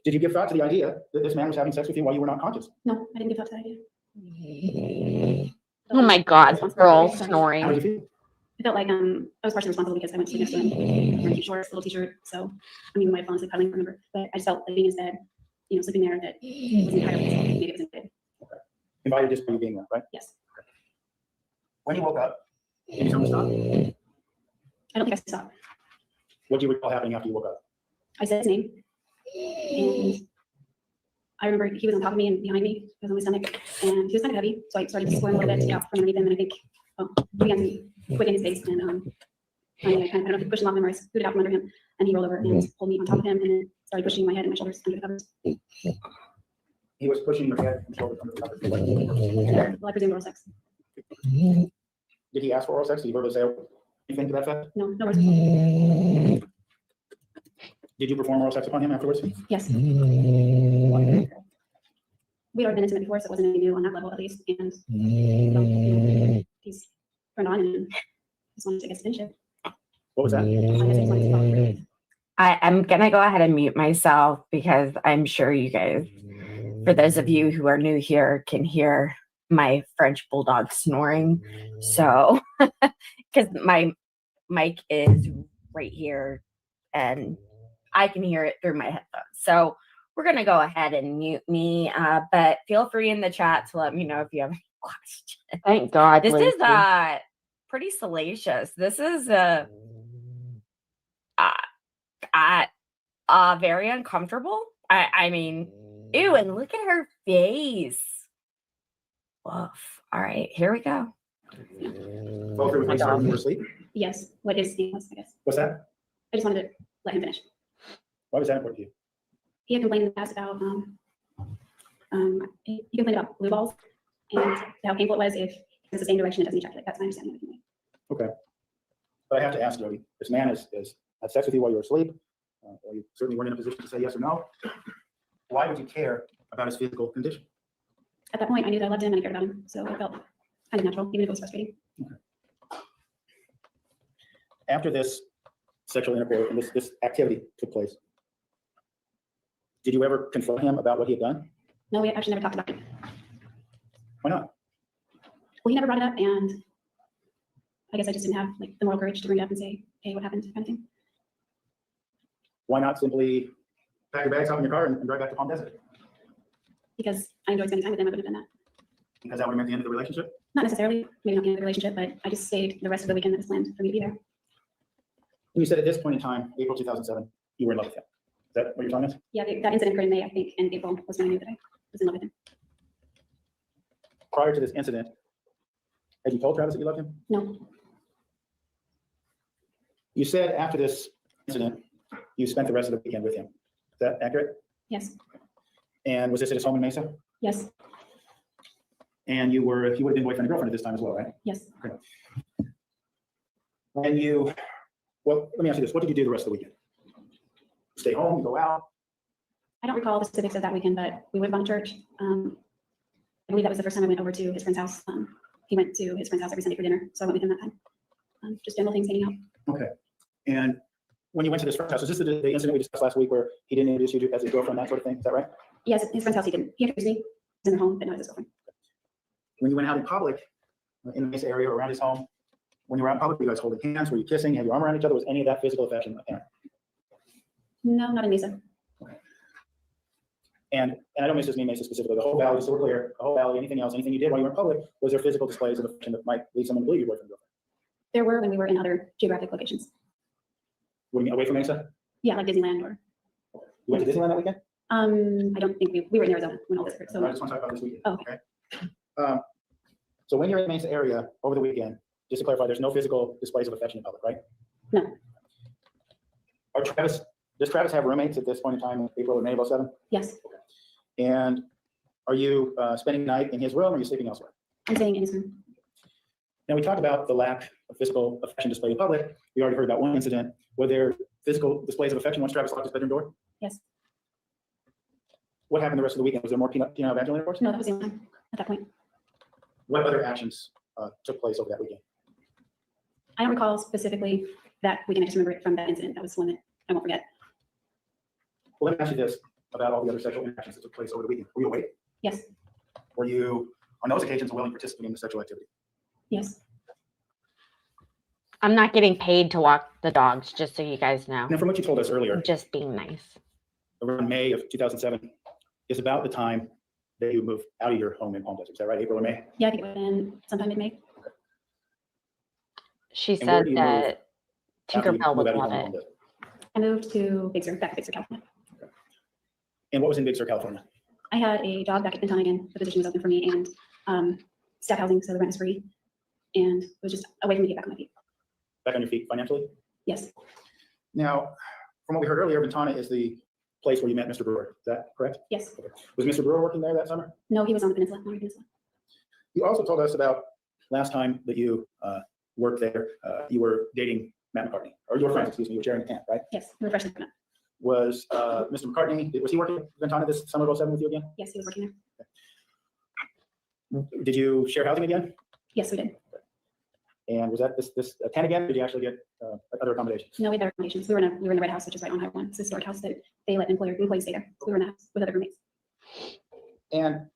Did you give thought to the idea that this man was having sex with you while you were not conscious? No, I didn't give thought to that idea. Oh my God, girl How snoring. did you feel? I felt like I was partially responsible because I went to sleep next to him, wearing shorts, little t-shirt. So I mean, my phone was cuddling, I remember, but I just felt like being in his bed, sleeping there, that it wasn't entirely his fault. Maybe it was invited. Okay. Invited just for you being there, right? Yes. When you woke up, did you tell him to stop? I don't think I saw. What do you recall happening after you woke up? I said his name, and I remember he was on top of me and behind me. He was on my stomach, and he was kind of heavy, so I started to squirm a little bit to get out from underneath him, and I think he began to quit in his face, and finally I don't know if he pushed him off him or I scooted out from under him, and he rolled over and pulled me on top of him, and then started pushing my head and my shoulders under the covers. He was pushing your head and shoulders under the covers. Well, I presume oral sex. Did he ask for oral sex? Did you verbally say anything to that effect? No, no words. Did you perform oral sex upon him afterwards? Yes. We'd already been intimate before, so it wasn't anything new on that level, at least. And he's turned on and just wanted to get finish it. What was that? I'm gonna go ahead and mute myself because I'm sure you guys, for those of you who are new here, can hear my French bulldog snoring. So, because my mic is right here and I can hear it through my headphones. So we're going to go ahead and mute me, but feel free in the chat to let me know if you have any questions. Thank God. This is pretty salacious. This is very uncomfortable. I mean, ew, and look at her face. Woof. All right, here we go. Both of you started when you were asleep? Yes. What is seamless, I guess. What's that? I just wanted to let him finish. Why was that important to you? He had complained in the past about he complained about blue balls and how painful it was if it's the same direction it doesn't ejaculate. That's my understanding of it. Okay. But I have to ask, Jodi, this man has had sex with you while you were asleep. You certainly weren't in a position to say yes or no. Why would you care about his physical condition? At that point, I knew that I loved him and I cared about him, so I felt kind of natural, even if it was frustrating. After this sexual intercourse and this activity took place, did you ever confront him about what he had done? No, we actually never talked about it. Why not? Well, he never brought it up, and I guess I just didn't have like the moral courage to bring it up and say, hey, what happened, kind of thing. Why not simply pack your bags, hop in your car, and drive back to Palm Desert? Because I enjoyed spending time with him, I would have done that. Because that would have meant the end of the relationship? Not necessarily, maybe not the end of the relationship, but I just stayed the rest of the weekend that was planned for me to be there. And you said at this point in time, April 2007, you were in love with him. Is that what you're telling us? Yeah, that incident occurred in May, I think, and April was when I knew that I was in love with him. Prior to this incident, had you told Travis that you loved him? No, You said after this incident, you spent the rest of the weekend with him. Is that accurate? yes, And was this at his home in Mesa? yes, And you would have been boyfriend and girlfriend at this time as well, right? yes. When you, well, let me ask you this. What did you do the rest of the weekend? Stay home, go out? I don't recall the specifics of that weekend, but we went on church. I believe that was the first time I went over to his friend's house. He went to his friend's house every Sunday for dinner, so I went with him that time. Just general things, hanging out. Okay. And when you went to this friend's house, is this the incident we discussed last week where he didn't introduce you as his girlfriend, that sort of thing? Is that right? Yes, his friend's house, he didn't. He introduced me. He was in their home, but not as his girlfriend. When you went out in public, in this area or around his home, when you were out in public, were you guys holding hands? Were you kissing? Had your arm around each other? Was any of that physical affection apparent? No, not in Mesa. And I don't mean Mesa specifically, the whole valley, so we're clear, the whole valley, anything else, anything you did while you were in public, was there physical displays of affection that might lead someone to believe your boyfriend or girlfriend? There were when we were in other geographic locations. When you away from Mesa? Yeah, like Disneyland or, You went to Disneyland that weekend? I don't think we were in Arizona when all this occurred, so. I just want to talk about this weekend. Oh, okay. So when you're in the Mesa area over the weekend, just to clarify, there's no physical displays of affection in public, right? No. Does Travis have roommates at this point in time, in April or May of 2007? Yes, And are you spending the night in his room or are you sleeping elsewhere? I'm staying in his room. Now, we talked about the lack of physical affection displayed in public. We already heard about one incident. Were there physical displays of affection once Travis locked his bedroom door? Yes. What happened the rest of the weekend? Was there more penile vaginal intercourse? No, that was the only time at that point. What other actions took place over that weekend? I don't recall specifically that weekend. I just remember it from that incident. That was one that I won't forget. Well, let me ask you this about all the other sexual interactions that took place over the weekend. Were you awake? Yes, Were you, on those occasions, willing to participate in the sexual activity? yes. I'm not getting paid to walk the dogs, just so you guys know. Now, from what you told us earlier, I'm just being nice. around May of 2007 is about the time that you moved out of your home in Palm Desert. Is that right, April or May? Yeah, I think it would have been sometime in May. She And where said do you that after you Tinkerbell moved would out of your love home in it. Palm Desert? I moved to Big Sur, back to Big Sur, California. And what was in Big Sur, California? I had a job back at Benton again. The position was open for me, and staff housing, so the rent was free. And it was just a way for me to get back on my feet. Back on your feet financially? Yes, Now, from what we heard earlier, Ventana is the place where you met Mr. Brewer. Is that correct? yes. Was Mr. Brewer working there that summer? No, he was on the peninsula, on the peninsula. You also told us about last time that you worked there, you were dating Matt McCartney, or you were friends, excuse me, you were sharing a tent, right? Yes, we were freshly met. Was Mr. McCartney, was he working at Ventana this summer of 07 with you again? Yes, he was working there. Did you share housing again? Yes, we did. And was that this a tent again? Or did you actually get other accommodations? No, we had other accommodations. We were in the Red House, which is right on Highway 1. It's a historic house that they let employees stay there. So we were in the house with other roommates. And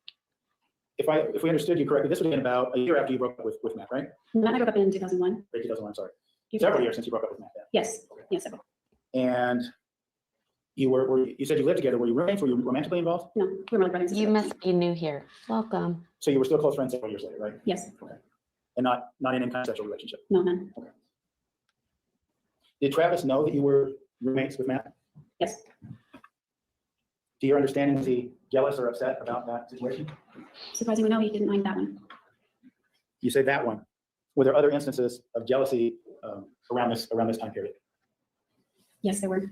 if we understood you correctly, this would have been about a year after you broke up with Matt, right? Matt and I broke up in 2001. 2001, sorry. Several years since you broke up with Matt. Yeah. Yes, yes, several. And you said you lived together. Were you roommates? Were you romantically involved? No, we were like brothers and You sisters. must be new here. Welcome. So you were still close friends several years later, right? Yes, And not in any kind of sexual relationship. no, none. Did Travis know that you were roommates with Matt? Yes, To your understanding, was he jealous or upset about that situation? surprisingly, no, he didn't mind that one. You say that one. Were there other instances of jealousy around this time period? Yes, there were.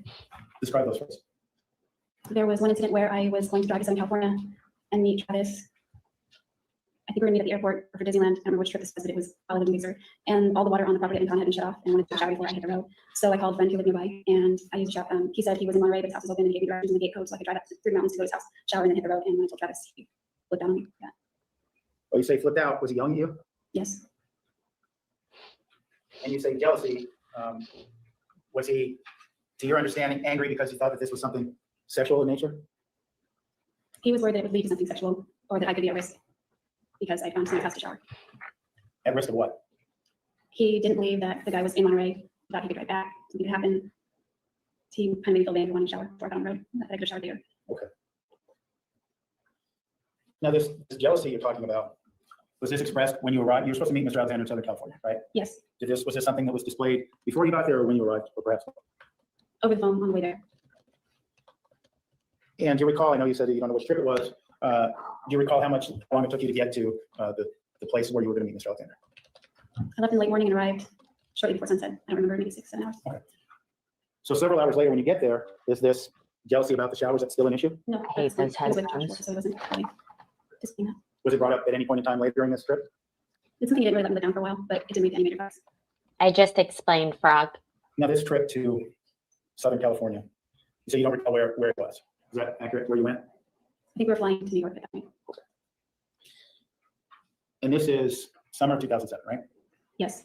Describe those first. There was one incident where I was going to drive to Southern California and meet Travis. I think we were gonna meet at the airport or for Disneyland. I don't remember which trip this was, but it was all living Big Sur. And all the water on the property at Benton had been shut off and wanted to shower before I hit the road. So I called a friend who lived nearby and I used to shower. He said he was in Monterey, but his house was open and gave me directions and the gate code so I could drive up through the mountains to go to his house, shower, and then hit the road. And when I told Travis, he flipped down on me. Yeah. Oh, you say flipped out. Was he yelling at you? Yes. And you say jealousy. Was he, to your understanding, angry because he thought that this was something sexual in nature? He was worried that it would lead to something sexual or that I could be at risk because I found someone's house to shower. At risk of what? He didn't believe that the guy was in Monterey, thought he could drive back, something could happen. He kind of made me feel bad for wanting to shower before I got on the road, that I could have showered there. Okay. Now, this jealousy you're talking about, was this expressed when you arrived? You were supposed to meet Mr. Alexander in Southern California, right? Yes, Was this something that was displayed before you got there or when you arrived, or perhaps? over the phone on the way there. And do you recall, I know you said that you don't know which trip it was, do you recall how long it took you to get to the place where you were going to meet Mr. Alexander? I left in late morning and arrived shortly before sunset. I don't remember, maybe 6-7 hours. Okay. So several hours later when you get there, is this jealousy about the showers, that's still an issue? No, I hate those it was with Josh, headphones. so it wasn't really disputing that. Was it brought up at any point in time later during this trip? It's something he didn't really let me live down for a while, but it didn't make any major fuss. I just explained, Frog. Now, this trip to Southern California, you say you don't recall where it was. Is that accurate, where you went? I think we were flying to New York at that point. And this is summer of 2007, right? Yes,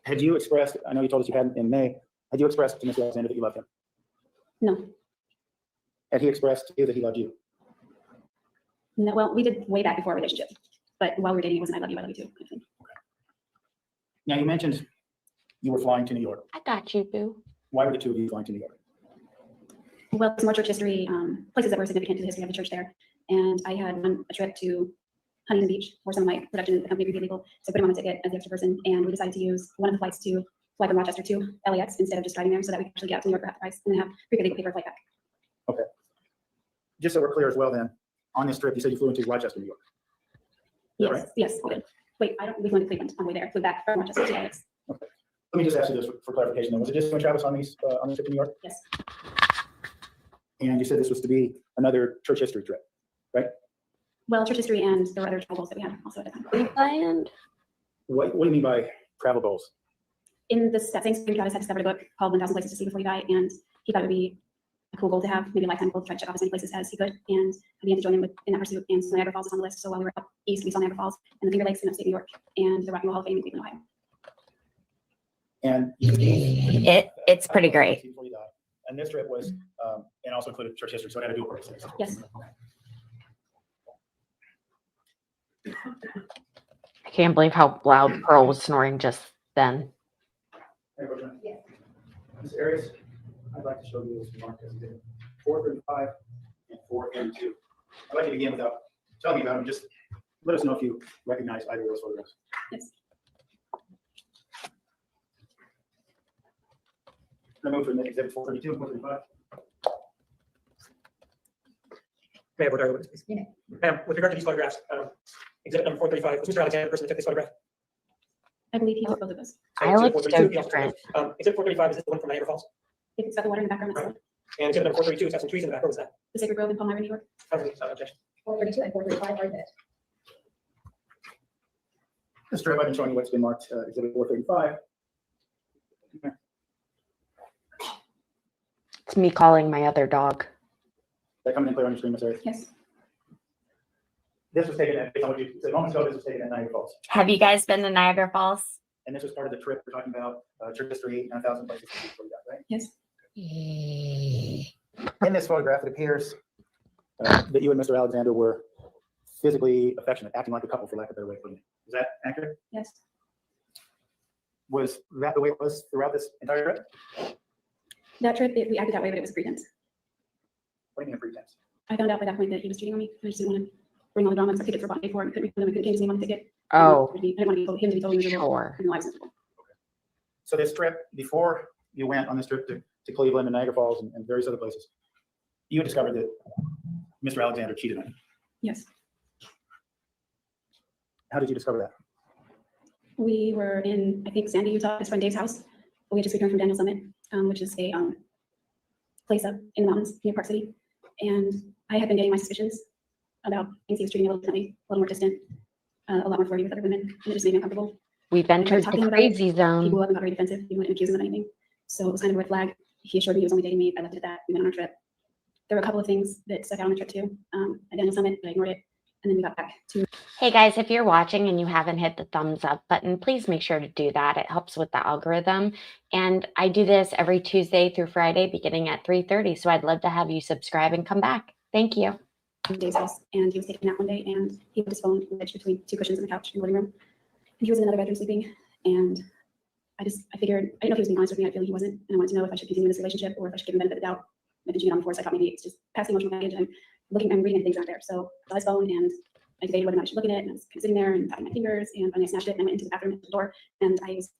Had you expressed, I know you told us you had in May, had you expressed to Mr. Alexander that you loved him? no, Had he expressed to you that he loved you? no, well, we did way back before our relationship, but while we were dating, it wasn't I love you too, kind of thing. Now, you mentioned you were flying to New York. I got you, boo. Why were the two of you flying to New York? Well, some more church history, places that were significant to the history of the church there. And I had won a trip to Huntington Beach where some of my production at the company would be illegal. So I put him on a ticket as the extra person. And we decided to use one of the flights to fly from Rochester to LAX instead of just driving there so that we could actually get out to New York for half the price and then have prepaid legal paper flight back. Okay. Just so we're clear as well then, on this trip, you said you flew into Rochester, New York. Is that Yes, right? yes, we did. Wait, we flew into Cleveland on the way there, flew back from Rochester to LAX. Okay. Let me just ask you this for clarification then. Was it just you and Travis on this trip to New York? Yes, And you said this was to be another church history trip, right? well, church history and there were other travel goals that we had also at the time. And What do you mean by travel goals? In this that same spring, Travis had discovered a book called 1,000 Places to See Before You Die, and he thought it would be a cool goal to have, maybe a lifetime goal to try to check off as many places as he could. And I began to join him in that pursuit. And so Niagara Falls was on the list. So while we were up east, we saw Niagara Falls and the Finger Lakes in upstate New York and the Rock and Roll Hall of Fame in Cleveland, Ohio. And it's pretty great. Before you die. And this trip was, and also included church history, so it had a dual purpose. Yes. I can't believe how loud Pearl was snoring just then. Hey, Ms. Arias, I'd like to show you this mark as exhibit 435 and 432. I'd like to begin without telling you about them. Just let us know if you recognize either of those photographs. Yes. I'm going to move to exhibit 432 and 435. May I have witness, please? Ma'am, with regard to these photographs, exhibit number 435, was Mr. Alexander the person that took this photograph? I believe he took both of us. I look so 432, he also different. took- Exhibit 435, is this the one from Niagara Falls? If it's got the water in the background, that's Right. And exhibit number 432, it's got some trees in the back, what was that? the Sacred Grove in Palmyra, New York. Objection. 432 and 435 are that. This trip, I've been showing you what's been marked exhibit 435. It's me calling my other dog. That coming in clear on your screen, Ms. Arias? Yes. This was taken at, based on what you said moments ago, this was taken at Niagara Falls. Have you guys been to Niagara Falls? And this was part of the trip we're talking about, church history and 1,000 places to see before you die, right? Yes. In this photograph, it appears that you and Mr. Alexander were physically affectionate, acting like a couple, for lack of a better way of putting it. Is that accurate? Yes. Was that the way it was throughout this entire trip? That trip, we acted that way, but it was a pretense. What do you mean a pretense? I found out by that point that he was cheating on me. I just didn't want to bring all the drama. Because our tickets were bought before. We couldn't refund them. I couldn't change his name on the ticket. Oh, I didn't want him to be totally miserable. sure. And I was miserable. So this trip, before you went on this trip to Cleveland and Niagara Falls and various other places, you discovered that Mr. Alexander cheated on you. Yes. How did you discover that? We were in, I think, Sandy, Utah, his friend Dave's house. We had just returned from Daniel Summit, which is a place up in the mountains near Park City. And I had been getting my suspicions about things he was treating a little differently, a little more distant, a lot more flirty with other women, and it just made me uncomfortable. We've entered the crazy He zone. blew up and got very defensive. He wouldn't accuse him of anything. So it was kind of a red flag. He assured me he was only dating me. I left it at that. We went on our trip. There were a couple of things that stuck out on the trip too. At Daniel Summit, but I ignored it. And then we got back to. Hey guys, if you're watching and you haven't hit the thumbs up button, please make sure to do that. It helps with the algorithm. And I do this every Tuesday through Friday beginning at 3:30. So I'd love to have you subscribe and come back. Thank you. Dave's house, and he was taking a nap one day, and he put his phone wedged between two cushions in the couch in the living room, and he was in another bedroom sleeping. And I figured, I didn't know if he was being honest with me. I feel like he wasn't, and I wanted to know if I should continue this relationship or if I should give him the benefit of the doubt. I've been cheating on him before, so I thought maybe it's just past the emotional baggage. I'm reading and things aren't there. So I saw his phone, and I debated whether or not I should look at it, and I was kind of sitting there and tapping my fingers, and finally I snatched it, and I went into the bathroom at the door, and I was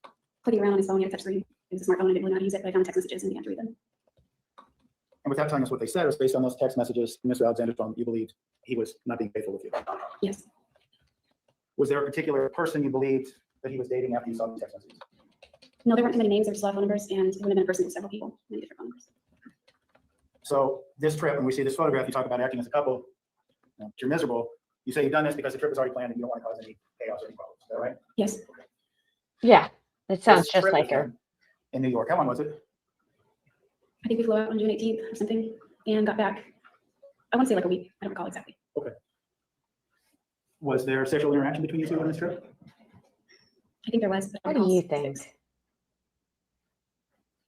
clicking around on his phone. He had a touch screen. It was a smartphone. I didn't really know how to use it, but I found text messages and began to read them. And without telling us what they said, it was based on those text messages, Mr. Alexander's phone, you believed he was not being faithful with you. Yes. Was there a particular person you believed that he was dating after you saw the text messages? No, there weren't many names. There were just a lot of phone numbers, and it would have been a person with several people, many different phone numbers. So this trip, when we see this photograph, you talk about acting as a couple, you're miserable. You say you've done this because the trip was already planned and you don't want to cause any chaos or any problems. Is that right? Yes. Yeah, it sounds This just trip like was her. done in New York. How long was it? I think we flew out on June 18th or something and got back, I want to say like a week. I don't recall exactly. Okay. Was there sexual interaction between you two on this trip? I think there was. But I What don't do you recall think? specifics,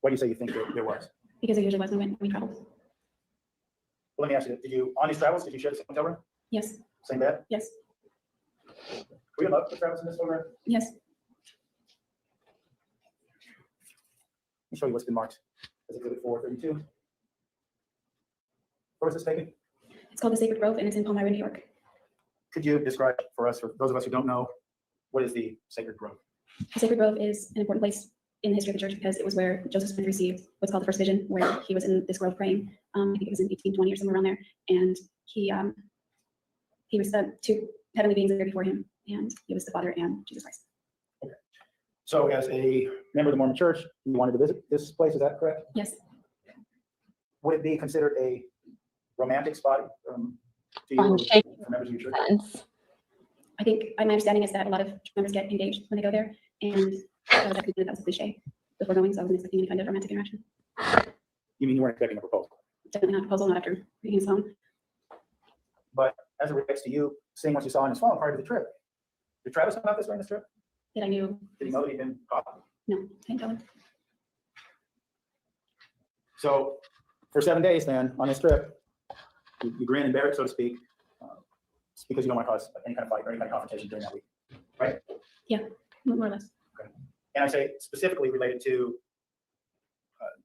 Why do you say you think there was? because there usually was when we traveled. Well, let me ask you, did you, on these travels, did you share the same hotel room? Yes. Same bed? Yes. Were you allowed to travels in this photograph? Yes. Let me show you what's been marked as Exhibit 432. Where was this taken? It's called the Sacred Grove, and it's in Palmyra, New York. Could you describe for us, for those of us who don't know, what is the Sacred Grove? The Sacred Grove is an important place in the history of the church because it was where Joseph Smith received what's called the first vision, where he was in this grove praying. I think it was in 1820 or somewhere around there, and he was two heavenly beings there before him, and he was the Father and Jesus Christ. Okay. So as a member of the Mormon Church, you wanted to visit this place, is that correct? Yes. Would it be considered a romantic spot to you On or shaky for members of your church? fence. I think my understanding is that a lot of church members get engaged when they go there, and that was a cliche before going, so I wasn't expecting any kind of romantic interaction. You mean you weren't expecting a proposal? Definitely not a proposal, not after reading his phone. But as it relates to you seeing what you saw on his phone prior to the trip, did Travis know about this during this trip? That I knew. Did he know that he'd been caught? No, I didn't tell him. So for 7 days then, on this trip, you grin and bear it, so to speak, it's because you don't want to cause any kind of fight or any kind of confrontation during that week, right? Yeah, more or less. Okay. And I say specifically related to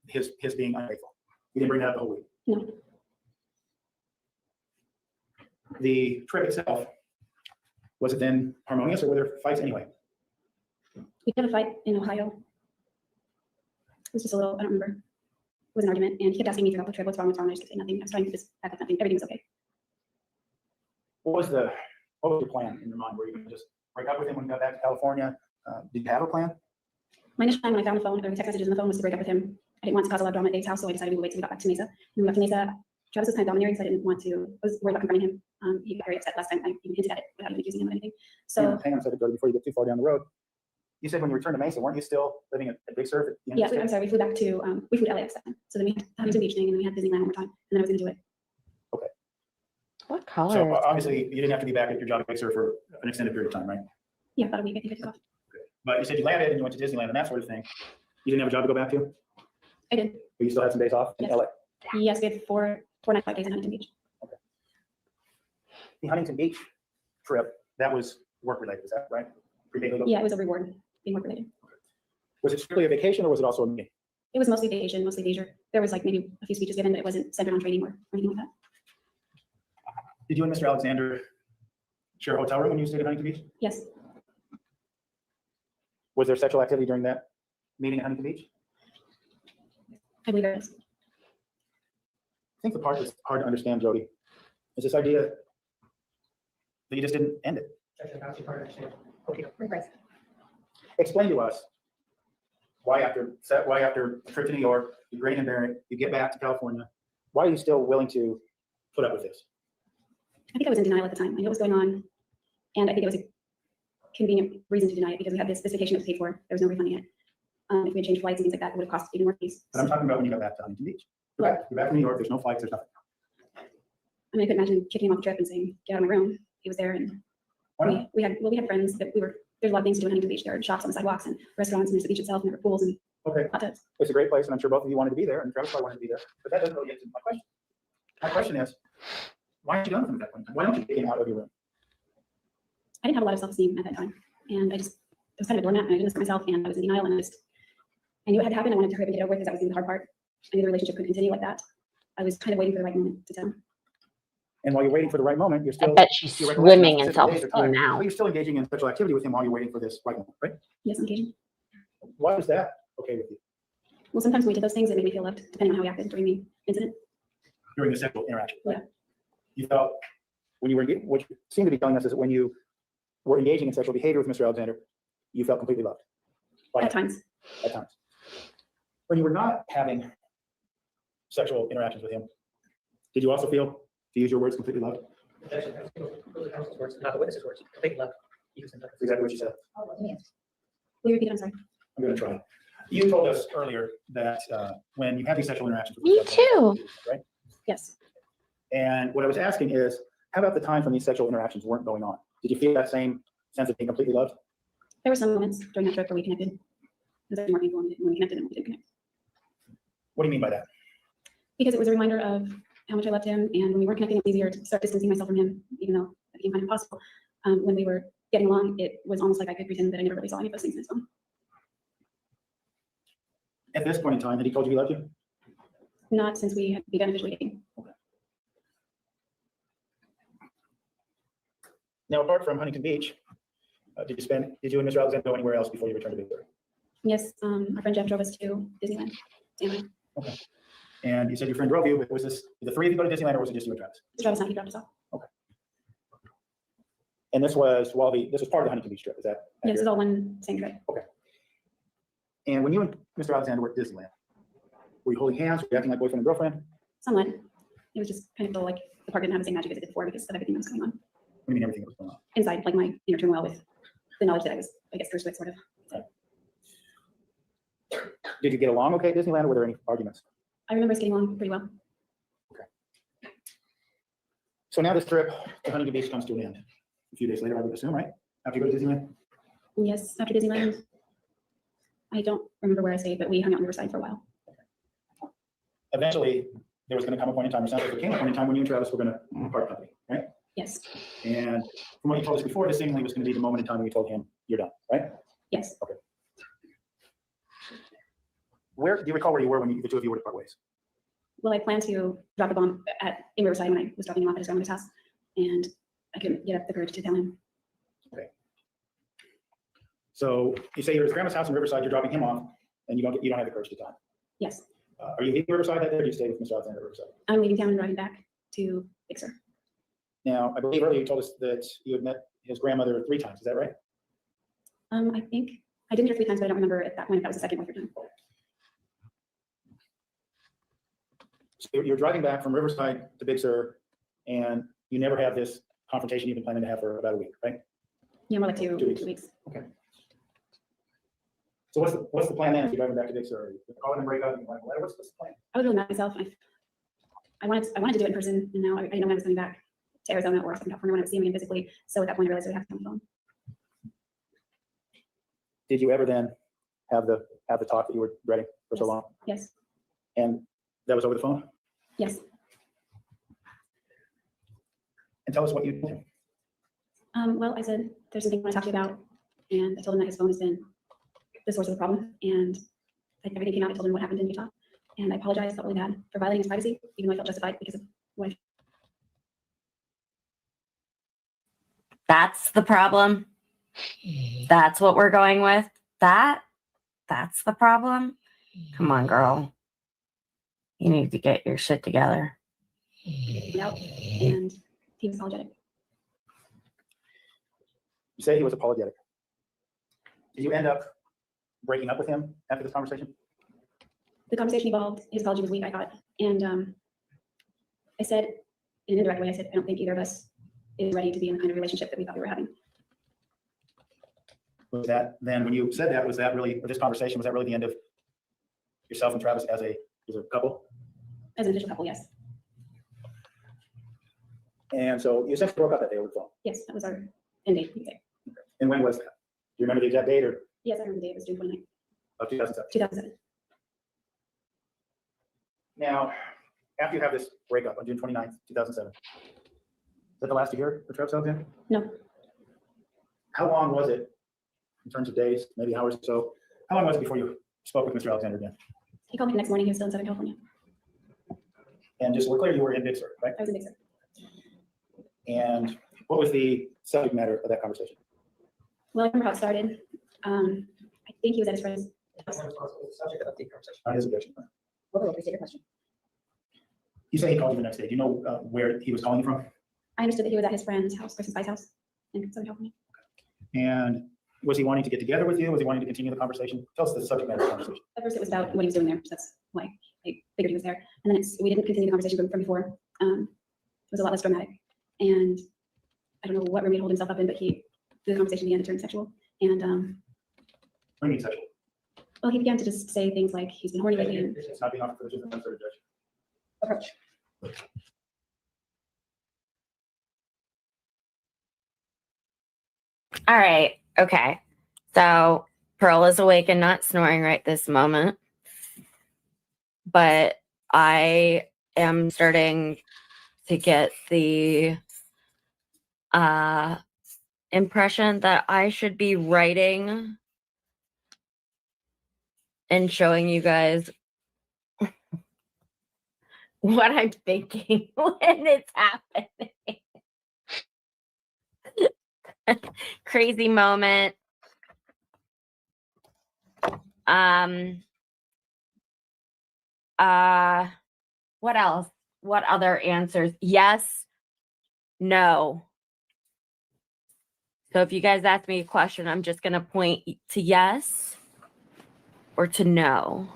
his being unfaithful. You didn't bring that up the whole week. No. The trip itself, was it then harmonious or were there fights anyway? We had a fight in Ohio. It was just a little, I don't remember. It was an argument, and he kept asking me throughout the trip, what's wrong, I just kept saying nothing. I was trying to just act like nothing. Everything was okay. What was your plan in your mind? Were you going to just break up with him when you got back to California? Did you have a plan? My initial plan when I found the phone, or the text messages on the phone, was to break up with him. I didn't want to cause a lot of drama at Dave's house, so I decided we would wait till we got back to Mesa. And when we got to Mesa, Travis was kind of domineering, so I didn't want to, I was worried about confronting him. He got very upset last time I even hinted at it without even accusing him of anything. So Hang on a second, Jodi, before you get too far down the road. You said when you returned to Mesa, weren't you still living at Big Sur? At the end yeah, of the I'm trip? sorry, we flew to LAX that time. So then we had Huntington Beach thing, and then we had Disneyland one more time, and then I was gonna do it. Okay. What color? So obviously you didn't have to be back at your job at Big Sur for an extended period of time, right? Yeah, about a week, I think I took off. But you said you landed and you went to Disneyland and that sort of thing. You didn't have a job to go back to? I did. But you still had some days off in Yes. LA? Yes, we had four nights, 5 days in Huntington Beach. The Huntington Beach trip, that was work related, is that right? Prepaid legal? Yeah, it was a reward, being work related. Was it strictly a vacation or was it also a meeting? It was mostly vacation, mostly leisure. There was like maybe a few speeches given, but it wasn't centered on training or anything like that. Did you and Mr. Alexander share a hotel room when you stayed at Huntington Beach? Yes. Was there sexual activity during that meeting at Huntington Beach? I believe there is. I think the part that's hard to understand, Jodi, is this idea that you just didn't end it. Okay. Explain to us why after a trip to New York, you grin and bear it, you get back to California, why are you still willing to put up with this? I think I was in denial at the time. I knew what was going on, and I think it was a convenient reason to deny it because we had this vacation that was paid for. There was no refunding it. If we had changed flights and things like that, it would have cost even more fees. But I'm talking about when you got back to Huntington Beach. You're back in New York, there's no flights, there's nothing. I mean, I couldn't imagine kicking him off the trip and saying, get out of my room. he was there, and Why not? we had friends that there's a lot of things to do in Huntington Beach. There are shops on the sidewalks and restaurants, and there's the beach itself, and there were pools and Okay, hot tubs. it's a great place, and I'm sure both of you wanted to be there, and Travis probably wanted to be there, but that doesn't really get to my question. My question is, why aren't you done with him at that point? Why don't you take him out of your room? I didn't have a lot of self-esteem at that time, and I was kind of a doormat, and I didn't support myself, and I was in denial, and I knew it had to happen. I wanted to hurry up and get over it because that was the hard part. I knew the relationship couldn't continue like that. I was kind of waiting for the right moment to tell him. And while you're waiting for the right moment, you're still. I bet she's your recollection swimming of in specific days or self-esteem time, now. but you're still engaging in sexual activity with him while you're waiting for this right moment, right? Yes, on occasion. Why is that okay with you? Well, sometimes when we did those things, it made me feel loved, depending on how we acted during the incident. During the sexual interaction, right? Yeah. You felt when you were, what you seem to be telling us is that when you were engaging in sexual behavior with Mr. Alexander, you felt completely loved. At times. At times. When you were not having sexual interactions with him, did you also feel, to use your words, completely loved? Actually, those are counsel's words, not the witness's words. Complete love. That's exactly what you said. Will you repeat it? I'm sorry. I'm going to try. You told us earlier that when you have these sexual interactions with Me Mr. Alexander, too. right? Yes. And what I was asking is, how about the times when these sexual interactions weren't going on? Did you feel that same sense of being completely loved? There were some moments during that trip where we connected. It was actually more painful when we connected and we didn't connect. What do you mean by that? Because it was a reminder of how much I loved him, and when we weren't connecting, it was easier to start distancing myself from him, even though that became kind of impossible. When we were getting along, it was almost like I could pretend that I never really saw any of those things in his phone. At this point in time, had he told you he loved you? Not since we had begun officially dating. Now, apart from Huntington Beach, did you and Mr. Alexander go anywhere else before you returned to Big Sur? Yes, our friend Jeff drove us to Disneyland. Disneyland. Okay. And you said your friend drove you, but was this, did the three of you go to Disneyland, or was it just you and Travis? Travis and I, he dropped us off. Okay. And this was this was part of the Huntington Beach trip, is that? Yes, it's all one same trip. Okay. And when you and Mr. Alexander were at Disneyland, were you holding hands? Were you acting like boyfriend and girlfriend? Somewhat. It was just kind of like the park didn't have the same magic as it did before because of everything that was going on. What do you mean everything that was going on? Inside, like my inner turmoil with the knowledge that I was, I guess, cursed with, sort of. So Did you get along okay at Disneyland, or were there any arguments? I remember us getting along pretty well. So now this trip to Huntington Beach comes to an end. A few days later, I would assume, right? After you go to Disneyland? Yes, after Disneyland, I don't remember where I stayed, but we hung out in Riverside for a while. Eventually, there was going to come a point in time, or sounds like there came a point in time when you and Travis were going to part company, right? Yes. And from what you told us before, this seemingly was going to be the moment in time when you told him you're done, right? Yes. Okay. Where do you recall where you were when the two of you were to part ways? Well, I planned to drop the bomb in Riverside when I was dropping him off at his grandmother's house, and I couldn't get up the courage to tell him. Okay. So you say you're at his grandma's house in Riverside, you're dropping him off, and you don't have the courage to tell him. Yes. Are you leaving Riverside that day, or do you stay with Mr. Alexander at Riverside? I'm leaving town and driving back to Big Sur. Now, I believe earlier you told us that you had met his grandmother 3 times. Is that right? I think I did meet her 3 times, but I don't remember at that point if that was the second or third time. So you're driving back from Riverside to Big Sur, and you never have this confrontation you've been planning to have for about a week, right? Yeah, more like 2 2 weeks. Okay. So what's the plan then? If you're driving back to Big Sur, you call and break up, and you write a letter. What's the plan? I was really mad at myself. I wanted to do it in person, and now I didn't know when I was coming back to Arizona or Southern California when I was seeing him physically. So at that point, I realized I would have to come home. Did you ever then have the talk that you were dreading for so long? Yes. And that was over the phone? Yes. And tell us what you did. Well, I said, there's something I want to talk to you about. And I told him that his phone has been the source of the problem. And like everything came out, I told him what happened in Utah. And I apologized, felt really bad for violating his privacy, even though I felt justified because of what. That's the problem. That's what we're going with. That's the problem. Come on, girl. You need to get your shit together. Out, and he was apologetic. You say he was apologetic. Did you end up breaking up with him after this conversation? The conversation evolved. His apology was weak, I thought. And I said, in an indirect way, I said, I don't think either of us is ready to be in the kind of relationship that we thought we were having. Was that then, when you said that, was that really, or this conversation, was that really the end of yourself and Travis as a couple? As an official couple, yes. And so you essentially broke up that day over the phone. Yes, that was our end date. You could say. And when was that? Do you remember the exact date or Yes, I remember the date. It was June 29th, of 2007? 2007. Now, after you have this breakup on June 29th, 2007, is that the last you hear of Travis Alexander? No. How long was it, in terms of days, maybe hours or so, how long was it before you spoke with Mr. Alexander again? He called me the next morning. He was still in Southern California. And just so we're clear, you were in Big Sur, right? I was in Big Sur. And what was the subject matter of that conversation? Well, I remember how it started. I think he was at his friend's house. On his objection. What was your question? You say he called you the next day. Do you know where he was calling you from? I understood that he was at his friend's house, Christmas Spice house in Southern California. And was he wanting to get together with you? Was he wanting to continue the conversation? Tell us the subject matter of the conversation. At first, it was about what he was doing there. So that's why I figured he was there. And then we didn't continue the conversation from before. It was a lot less dramatic. And I don't know what room he hold himself up in, but the conversation began to turn sexual. And What do you mean sexual? well, he began to just say things like he's been horny lately. And It's not being offered for the judge, it's for the judge. approach. All right. Okay. So Pearl is awake and not snoring right this moment. But I am starting to get the impression that I should be writing and showing you guys what I'm thinking when it's happening. Crazy moment. What else? What other answers? Yes, no. So if you guys ask me a question, I'm just going to point to yes or to no.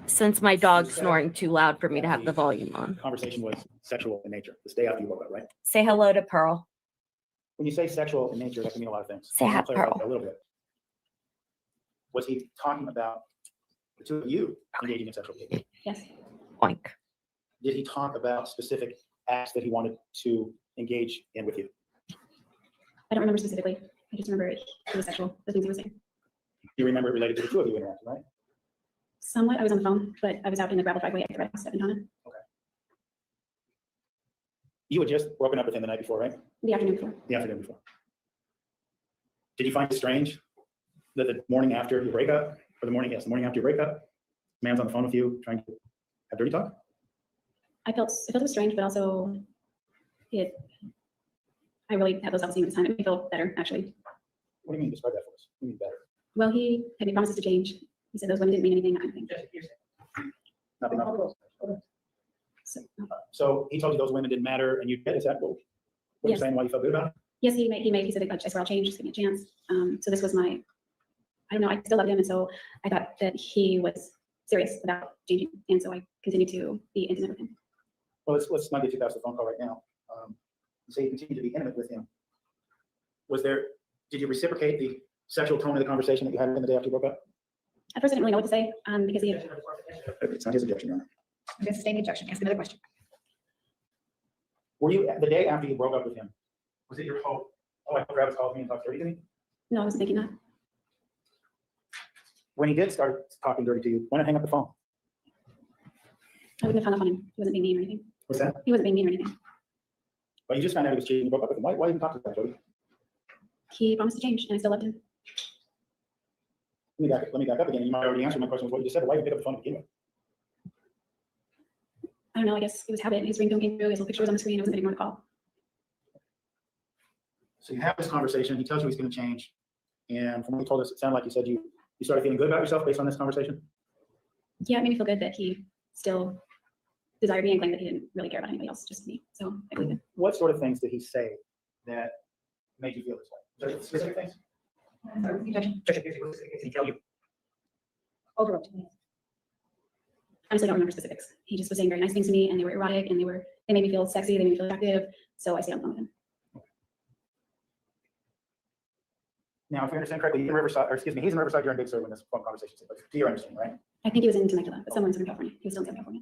Since my dog's snoring too loud for me to have the volume on. Conversation was sexual in nature, this day after you woke up, right? Say hello to Pearl. When you say sexual in nature, that can mean a lot of things. Say I hi, wanna clarify Pearl. that a little bit. Was he talking about the two of you engaging in sexual behavior? Yes. Oink. Did he talk about specific acts that he wanted to engage in with you? I don't remember specifically. I just remember it was sexual, the things he was saying. You remember it related to the two of you interacting, right? Somewhat. I was on the phone, but I was out in the gravel driveway at the red house in Donna. You had just broken up with him the night before, right? The afternoon before. The afternoon before. Did you find it strange that the morning after your breakup, or the morning after your breakup, man's on the phone with you trying to have dirty talk? I felt it was strange, but also I really had those thoughts even at the time. It made me feel better, actually. What do you mean? Describe that for us. What do you mean better? Well, he had made promises to change. He said those women didn't mean anything. I think. Nothing else. So he told you those women didn't matter, and you did. Is that what you're Yes. saying? Why you felt good about it? Yes, he said, I swear I'll change, just give me a chance. So this was I don't know, I still loved him. And so I thought that he was serious about changing. And so I continued to be intimate with him. Well, let's not get you past the phone call right now. You say you continue to be intimate with him. Did you reciprocate the sexual tone of the conversation that you had with him the day after you broke up? At first I didn't really know what to say, because he had. It's not his objection, Your Honor. I'm going to sustain the objection. Ask another question. Were you, the day after you broke up with him, was it your hope, oh, I hope Travis calls me and talks dirty to me? No, I wasn't thinking that. When he did start talking dirty to you, why not hang up the phone? I wouldn't have hung up on him. He wasn't being mean or anything. What's that? He wasn't being mean or anything. But you just found out he was cheating, you broke up with him. Why even talk to that, Jodi? He promised to change, and I still loved him. Let me back up again. You might already answer my question with what you just said, but why even pick up the phone to begin with? I don't know, I guess it was habit. His ringtone came through, his little picture was on the screen. I wasn't getting more to call. So you have this conversation, he tells you he's going to change. And from what you told us, it sounded like you said you started feeling good about yourself based on this conversation? Yeah, it made me feel good that he still desired me and claimed that he didn't really care about anybody else, just me. So I believe it. What sort of things did he say that made you feel this way? Is there specific things? Did he tell you? Overall, I honestly don't remember specifics. He just was saying very nice things to me, and they were erotic, and they made me feel sexy, they made me feel attractive. So I stayed on the phone with him. Now, if we understand correctly, he's in Riverside during Big Sur when this phone conversation took place. To your understanding, right? I think he was in Temecula, but somewhere in Southern California. He was still in Southern California.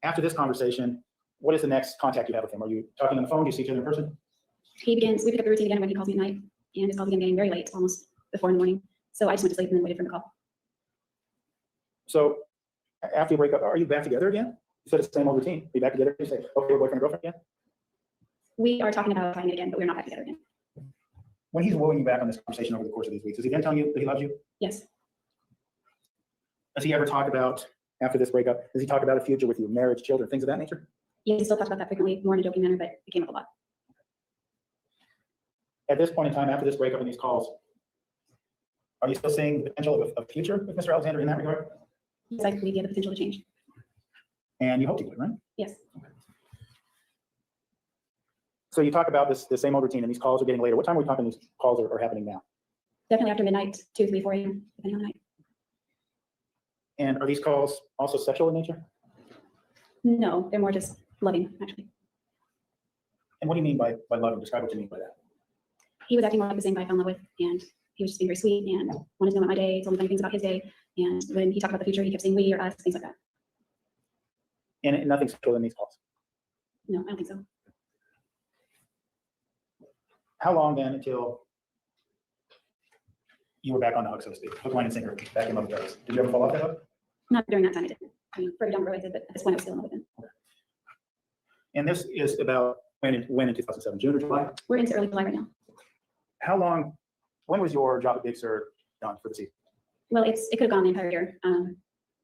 After this conversation, what is the next contact you have with him? Are you talking on the phone? Do you see each other in person? We pick up the routine again when he calls me at night, and his calls began getting very late, almost 4 in the morning. So I just went to sleep and then waited for him to call. So after you break up, are you back together again? You said it's the same old routine. Are you back together? You say, okay, we're boyfriend and girlfriend again? We are talking about trying it again, but we're not back together again. When he's wooing you back on this conversation over the course of these weeks, is he then telling you that he loves you? Yes. Does he ever talk about, after this breakup, does he talk about a future with you, marriage, children, things of that nature? Yeah, he still talks about that frequently, more in a joking manner, but it came up a lot. At this point in time, after this breakup and these calls, are you still seeing the potential of a future with Mr. Alexander in that regard? Yes, I believe he had the potential to change. And you hoped he would, right? Yes. So you talk about this same old routine, and these calls are getting later. What time are we talking these calls are happening now? Definitely after midnight, 2, 3, 4 a.m., depending on the night. And are these calls also sexual in nature? No, they're more just loving, actually. And what do you mean by loving? Describe what you mean by that. He was acting more like the same guy I fell in love with, and he was just being very sweet and wanted to know about my day, told me funny things about his day. And when he talked about the future, he kept saying we or us, things like that. And nothing sexual in these calls? No, I don't think so. How long then until you were back on the hook, so to speak? Hook, line, and sinker, back in love with Travis. Did you ever fall off that hook? Not during that time, I didn't. I mean, further down the road, I did, but at this point, I was still in love with him. And this is about when in 2007, June or July? We're into early July right now. How long, when was your job at Big Sur done for the season? Well, it could have gone the entire year.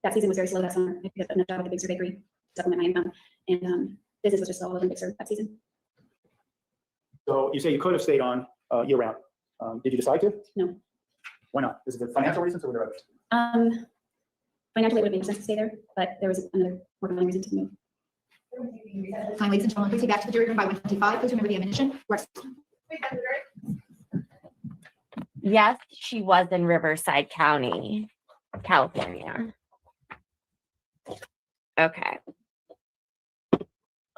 That season was very slow that summer. I picked up another job at the Big Sur Bakery, supplement my income, and business was just all over Big Sur that season. So you say you could have stayed on year round. Did you decide to? No. Why not? Is it the financial reasons or were there others? Financially, it would have made sense to stay there, but there was another more compelling reason to move. Fine, ladies and gentlemen, please get back to the jury room by 125. Please remember the admonition. Yes, she was in Riverside County, California. Okay.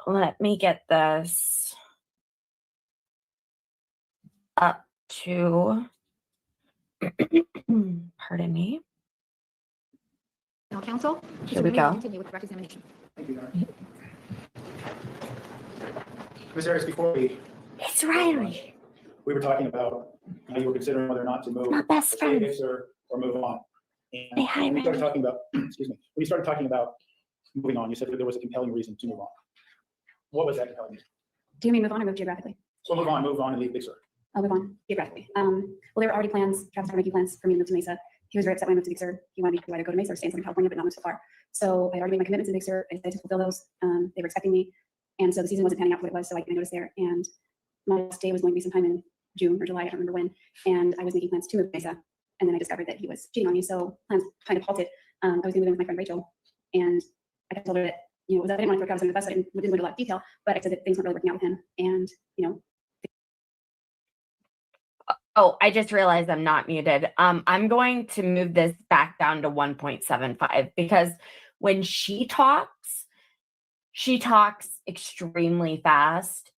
Let me get this up to, pardon me. Now, counsel, Here we go. continue with direct examination. Thank you, Ms. Arias, before It's Riley. we were talking about how you were considering whether or not to move My best to friend. Big Sur or move on. And Say hi, when we started Riley. talking about, excuse me, when you started talking about moving on, you said that there was a compelling reason to move on. What was that compelling reason? Do you mean move on or move geographically? So move on and leave Big Sur. I'll move on geographically. Well, there were already plans, Travis started making plans for me to move to Mesa. He was very upset when I moved to Big Sur. He wanted me to either go to Mesa or stay in Southern California, but not move so far. So I already made my commitments in Big Sur. I decided to fulfill those. They were expecting me. And so the season wasn't panning out for what it was, so I noticed there. And my last day was going to be sometime in June or July, I don't remember when. And I was making plans to move to Mesa. And then I discovered that he was cheating on me, so plans kind of halted. I was going to move in with my friend Rachel. And I told her that, I didn't want to throw Travis under the bus, so I didn't go into a lot of detail, but I said that things weren't really working out with him. And, Oh, I just realized I'm not muted. I'm going to move this back down to 1.75 because when she talks extremely fast.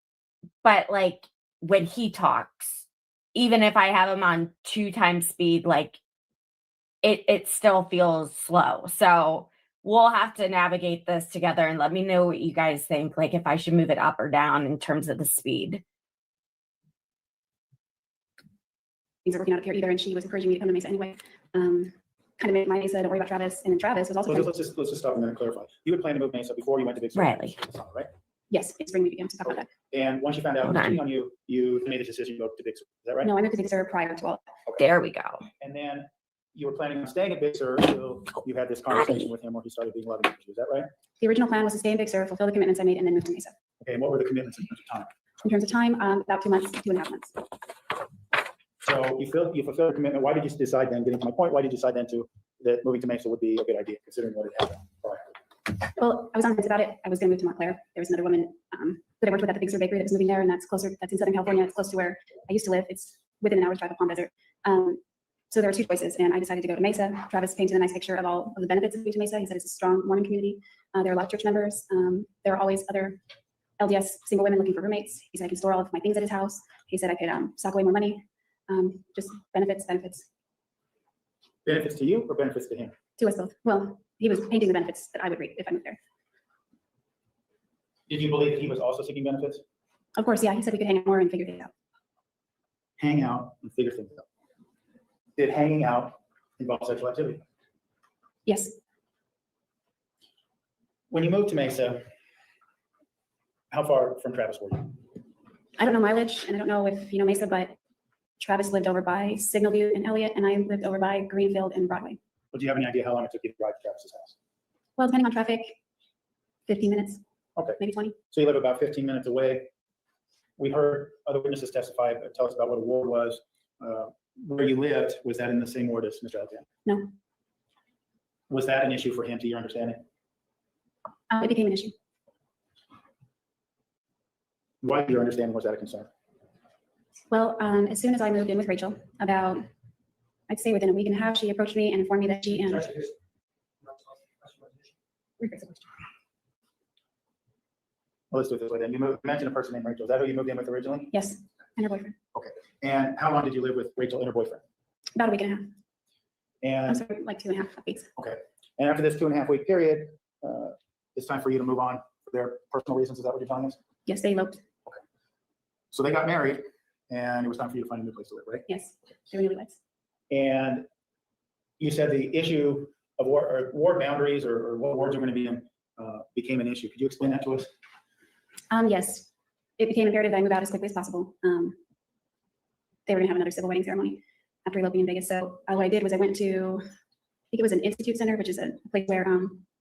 But like when he talks, even if I have him on 2 times speed, like it still feels slow. So we'll have to navigate this together and let me know what you guys think, like if I should move it up or down in terms of the speed. things are working out up here either, and she was encouraging me to come to Mesa anyway. Kind of made my Mesa, don't worry about Travis, and then Travis was also. Well, let's just stop and then clarify. You had planned to move Mesa before you went to Big Sur. Riley. Right? Yes, it's bringing me began to talk about that. And once you found out Hold he was on. cheating on you, you made the decision to go to Big Sur. Is that right? No, I moved to Big Sur prior to all. There we go. And then you were planning on staying at Big Sur until you had this conversation with him where he started being loving with you. Is that right? The original plan was to stay in Big Sur, fulfill the commitments I made, and then move to Mesa. Okay, and what were the commitments in terms of time? In terms of time, about 2 months, 2.5 months. So you fulfilled the commitment. Why did you decide then, getting to my point, why did you decide then that moving to Mesa would be a good idea, considering what had happened prior? Well, I was on the fence about it. I was going to move to Montclair. There was another woman that I worked with at the Big Sur Bakery that was moving there, and that's closer. That's in Southern California. It's close to where I used to live. It's within an hour's drive of Palm Desert. So there were 2 choices, and I decided to go to Mesa. Travis painted a nice picture of all of the benefits of moving to Mesa. He said it's a strong Mormon community. There are a lot of church members. There are always other LDS single women looking for roommates. He said I can store all of my things at his house. He said I could sock away more money. Just benefits. Benefits to you or benefits to him? To us both. Well, he was painting the benefits that I would reap if I moved there. Did you believe that he was also seeking benefits? Of course, yeah, he said we could hang out more and figure things out. Hang out and figure things out. Did hanging out involve sexual activity? Yes. When you moved to Mesa, how far from Travis were you? I don't know mileage, and I don't know if you know Mesa, but Travis lived over by Signal View and Elliott, and I lived over by Greenfield and Broadway. But do you have any idea how long it took you to drive to Travis's house? Well, depending on traffic, 15 minutes. Okay. Maybe 20. So you live about 15 minutes away. We heard other witnesses testify, tell us about what a ward was. Where you lived, was that in the same ward as Mr. Alexander? No. Was that an issue for him, to your understanding? It became an issue. Why, to your understanding, was that a concern? Well, as soon as I moved in with Rachel, about, I'd say within a week and a half, she approached me and informed me that she and Well, let's do it this way then. You mentioned a person named Rachel. Is that who you moved in with originally? yes, and her boyfriend. Okay. And how long did you live with Rachel and her boyfriend? About a week and a half. I'm And sorry, like 2.5 weeks. okay. And after this 2.5 week period, it's time for you to move on for their personal reasons. Is that what you're telling us? Yes, they eloped. So they got married, and it was time for you to find a new place to live, right? Yes, they were newlyweds. And you said the issue of ward boundaries or what wards are going to be in became an issue. Could you explain that to us? Yes, it became imperative that I move out as quickly as possible. They were gonna have another civil wedding ceremony after eloping in Vegas. So what I did was I went to, I think it was an institute center, which is a place where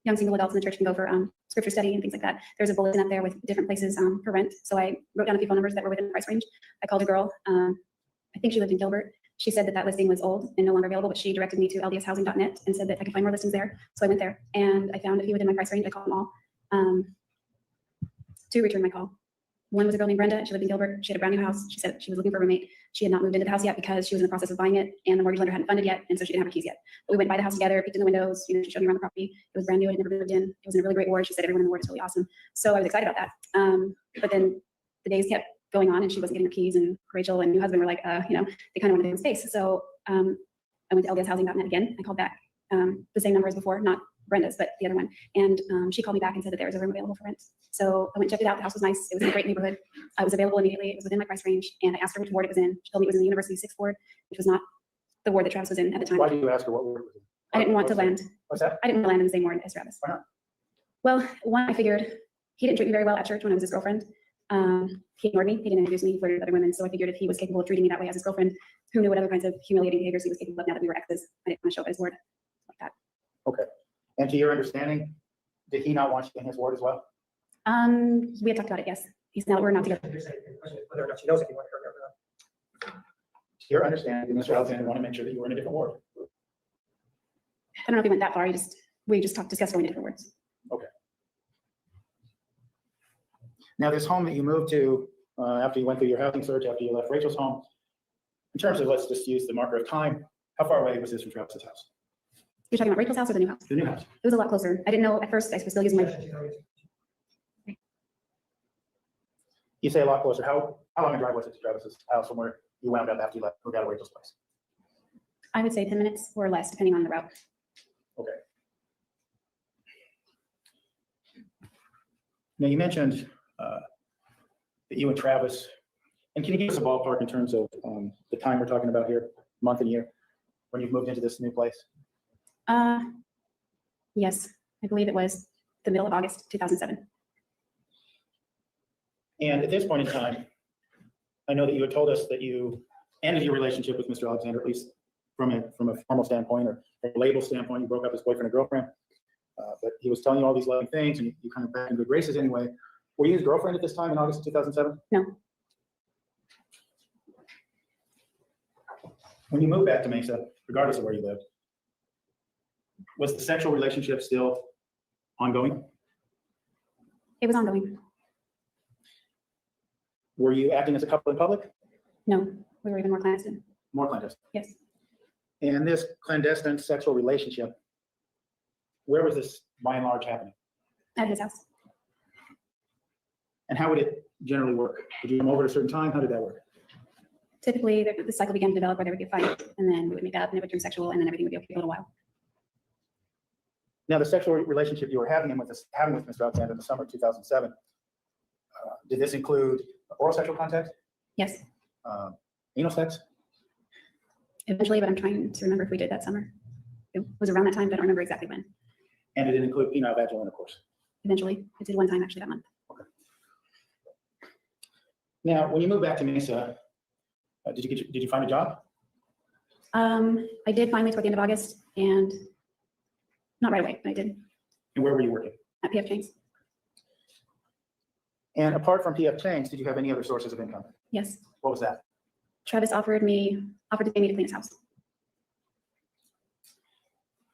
young single adults in the church can go for scripture study and things like that. There's a bulletin up there with different places for rent. So I wrote down a few phone numbers that were within the price range. I called a girl. I think she lived in Gilbert. She said that that listing was old and no longer available, but she directed me to ldshousing.net and said that I could find more listings there. So I went there and I found a few within my price range. I called them all. 2 returned my call. One was a girl named Brenda. She lived in Gilbert. She had a brand new house. She said she was looking for a roommate. She had not moved into the house yet because she was in the process of buying it and the mortgage lender hadn't funded yet. And so she didn't have her keys yet. But we went by the house together, peeked in the windows, she showed me around the property. It was brand new. It had never been lived in. It was in a really great ward. She said everyone in the ward is really awesome. So I was excited about that. But then the days kept going on and she wasn't getting her keys, and Rachel and new husband were like, they kind of wanted their own space. So I went to ldshousing.net again. I called back the same number as before, not Brenda's, but the other one. And she called me back and said that there was a room available for rent. So I went and checked it out. The house was nice. It was in a great neighborhood. It was available immediately. It was within my price range. And I asked her which ward it was in. She told me it was in the University 6th ward, which was not the ward that Travis was in at the time. Why did you ask her what ward it was in? I didn't want to land. What's that? I didn't want to land in the same ward as Travis. Why not? Well, one, I figured he didn't treat me very well at church when I was his girlfriend. He ignored me. He didn't introduce me. He flirted with other women. So I figured if he was capable of treating me that way as his girlfriend, who knew what other kinds of humiliating behaviors he was capable of now that we were exes. I didn't want to show up at his ward like that. Okay. And to your understanding, did he not want you in his ward as well? We had talked about it, yes. He's now, we're not together. Whether or not she knows if you want her or not. To your understanding, Mr. Alexander wanted to make sure that you were in a different ward. I don't know if he went that far. We just discussed going to different wards. Okay. Now, this home that you moved to after you went through your housing search, after you left Rachel's home, in terms of, let's just use the marker of time, how far away was this from Travis's house? You're talking about Rachel's house or the new house? The new house. It was a lot closer. I didn't know at first. I was still using my. You say a lot closer. How long a drive was it to Travis's house from where you wound up after you left, moved out of Rachel's place? I would say 10 minutes or less, depending on the route. Okay. Now, you mentioned that you and Travis, and can you give us a ballpark in terms of the time we're talking about here, month and year, when you've moved into this new place? Yes, I believe it was the middle of August, 2007. And at this point in time, I know that you had told us that you ended your relationship with Mr. Alexander, at least from a formal standpoint or from a label standpoint. You broke up as boyfriend and girlfriend, but he was telling you all these loving things, and you kind of back in good graces anyway. Were you his girlfriend at this time in August of 2007? No. When you moved back to Mesa, regardless of where you lived, was the sexual relationship still ongoing? It was ongoing. Were you acting as a couple in public? No, we were even more clandestine. More clandestine. Yes. And this clandestine sexual relationship, where was this by and large happening? At his house. And how would it generally work? Would you come over at a certain time? How did that work? Typically, the cycle began to develop where there would be a fight, and then we would make up, and it would turn sexual, and then everything would be okay for a little while. Now, the sexual relationship you were having with Mr. Alexander in the summer of 2007, Did this include oral sexual contact? Yes, Anal sex? eventually, but I'm trying to remember if we did that summer. It was around that time, but I don't remember exactly when. And did it include penile vaginal intercourse? Eventually, I did one time actually that month. Now, when you moved back to Mesa, did you find a job? I did finally toward the end of August, and not right away, but I did And where were you working? at PF Chang's. And apart from PF Chang's, did you have any other sources of income? Yes, What was that? Travis offered to pay me to clean his house.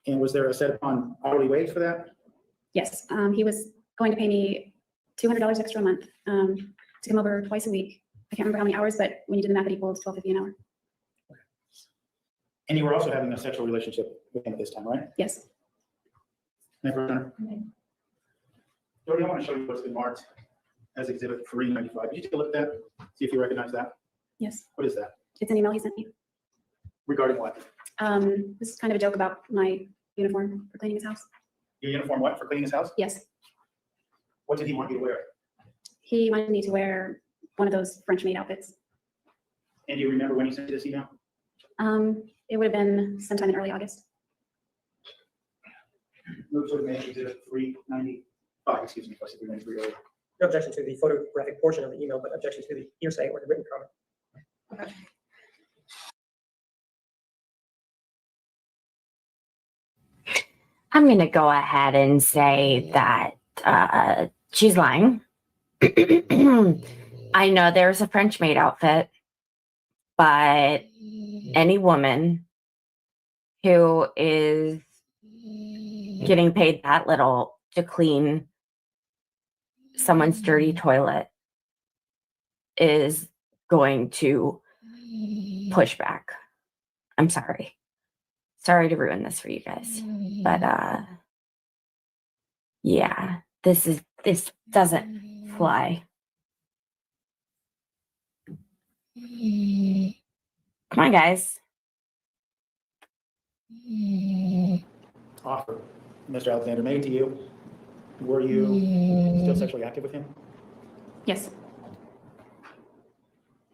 And was there a set upon hourly wage for that? Yes, he was going to pay me $200 extra a month to come over twice a week. I can't remember how many hours, but when you do the math, it equals $12.50 an hour. And you were also having a sexual relationship with him at this time, right? Yes. Jodi, I want to show you what's been marked as Exhibit 395. Did you take a look at that? See if you recognize that? Yes. What is that? It's an email he sent me. Regarding what? This is kind of a joke about my uniform for cleaning his house. Your uniform what, for cleaning his house? Yes. What did he want you to wear? He wanted me to wear one of those French maid outfits. And do you remember when he sent you this email? It would have been sometime in early August. Move to amend Exhibit 395, excuse me, if I said 393 earlier. No objection to the photographic portion of the email, but objection to the hearsay or the written comment. I'm going to go ahead and say that she's lying. I know there's a French maid outfit, but any woman who is getting paid that little to clean someone's dirty toilet is going to push back. I'm sorry. Sorry to ruin this for you guys. But yeah, this doesn't fly. Come on, guys. Offer, Mr. Alexander, made to you. Were you still sexually active with him? Yes.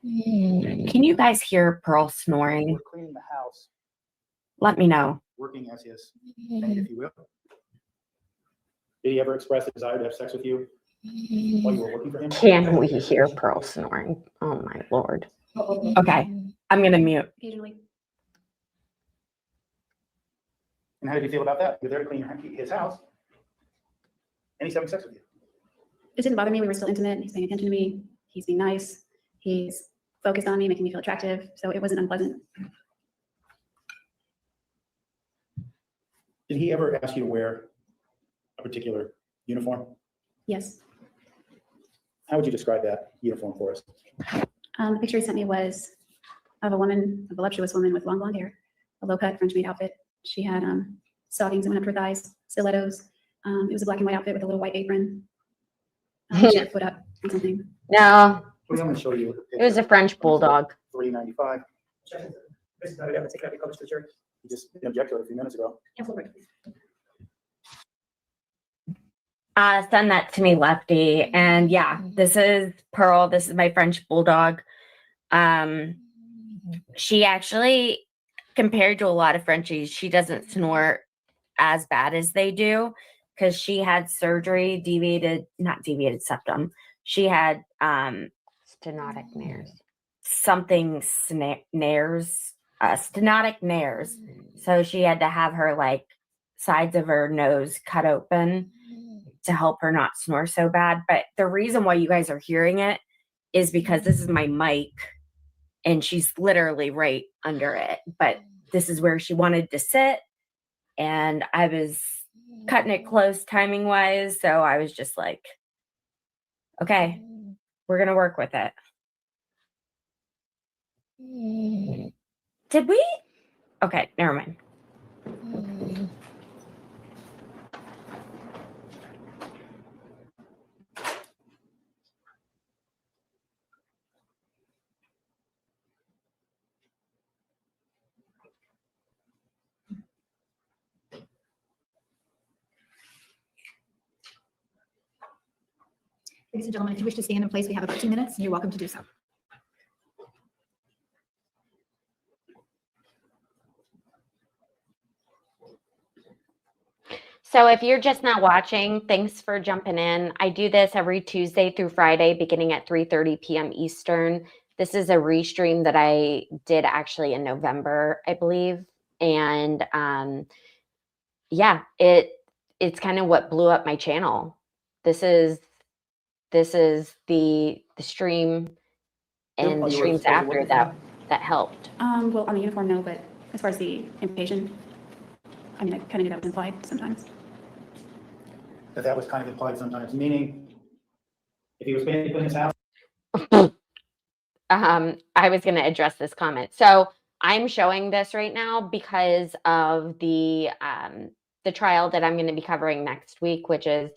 Can you guys hear Pearl snoring? Were cleaning the house, Let me know. working as his maid, if you will. Did he ever express a desire to have sex with you while you were working for him? Can we hear Pearl snoring? Oh my Lord. Okay, I'm gonna mute. Occasionally. And how did you feel about that? You're there to clean his house, and he's having sex with you. It didn't bother me. We were still intimate. He's paying attention to me. He's being nice. He's focused on me, making me feel attractive. So it wasn't unpleasant. Did he ever ask you to wear a particular uniform? Yes. How would you describe that uniform for us? The picture he sent me was of a woman, a voluptuous woman with long blonde hair, a low-cut French maid outfit. She had stockings that went up to her thighs, stilettos. It was a black and white outfit with a little white apron. She had her foot up or something. No, I'm going to show you. it was a French bulldog. 395. This is not an evidence that cannot be published to the jury. You just objected to it a few minutes ago. Send that to me, Lefty. And yeah, this is Pearl. This is my French bulldog. She actually, compared to a lot of Frenchies, she doesn't snore as bad as they do because she had surgery, not deviated septum. She had stenotic nares. Stenotic nares. So she had to have her like sides of her nose cut open to help her not snore so bad. But the reason why you guys are hearing it is because this is my mic and she's literally right under it. But this is where she wanted to sit and I was cutting it close timing wise. So I was just like, okay, we're going to work with it. Did we? Okay, never mind. Ladies and gentlemen, if you wish to stand in place, we have about 2 minutes, and you're welcome to do so. So if you're just not watching, thanks for jumping in. I do this every Tuesday through Friday, beginning at 3:30 p.m. Eastern. This is a restream that I did actually in November, I believe. And yeah, it's kind of what blew up my channel. This is the stream and the streams after that helped. Well, on the uniform, no, but as far as the implication, I mean, I kind of knew that was implied sometimes. That was kind of implied sometimes, meaning if he was paying to clean his house. I was going to address this comment. So I'm showing this right now because of the trial that I'm going to be covering next week, which is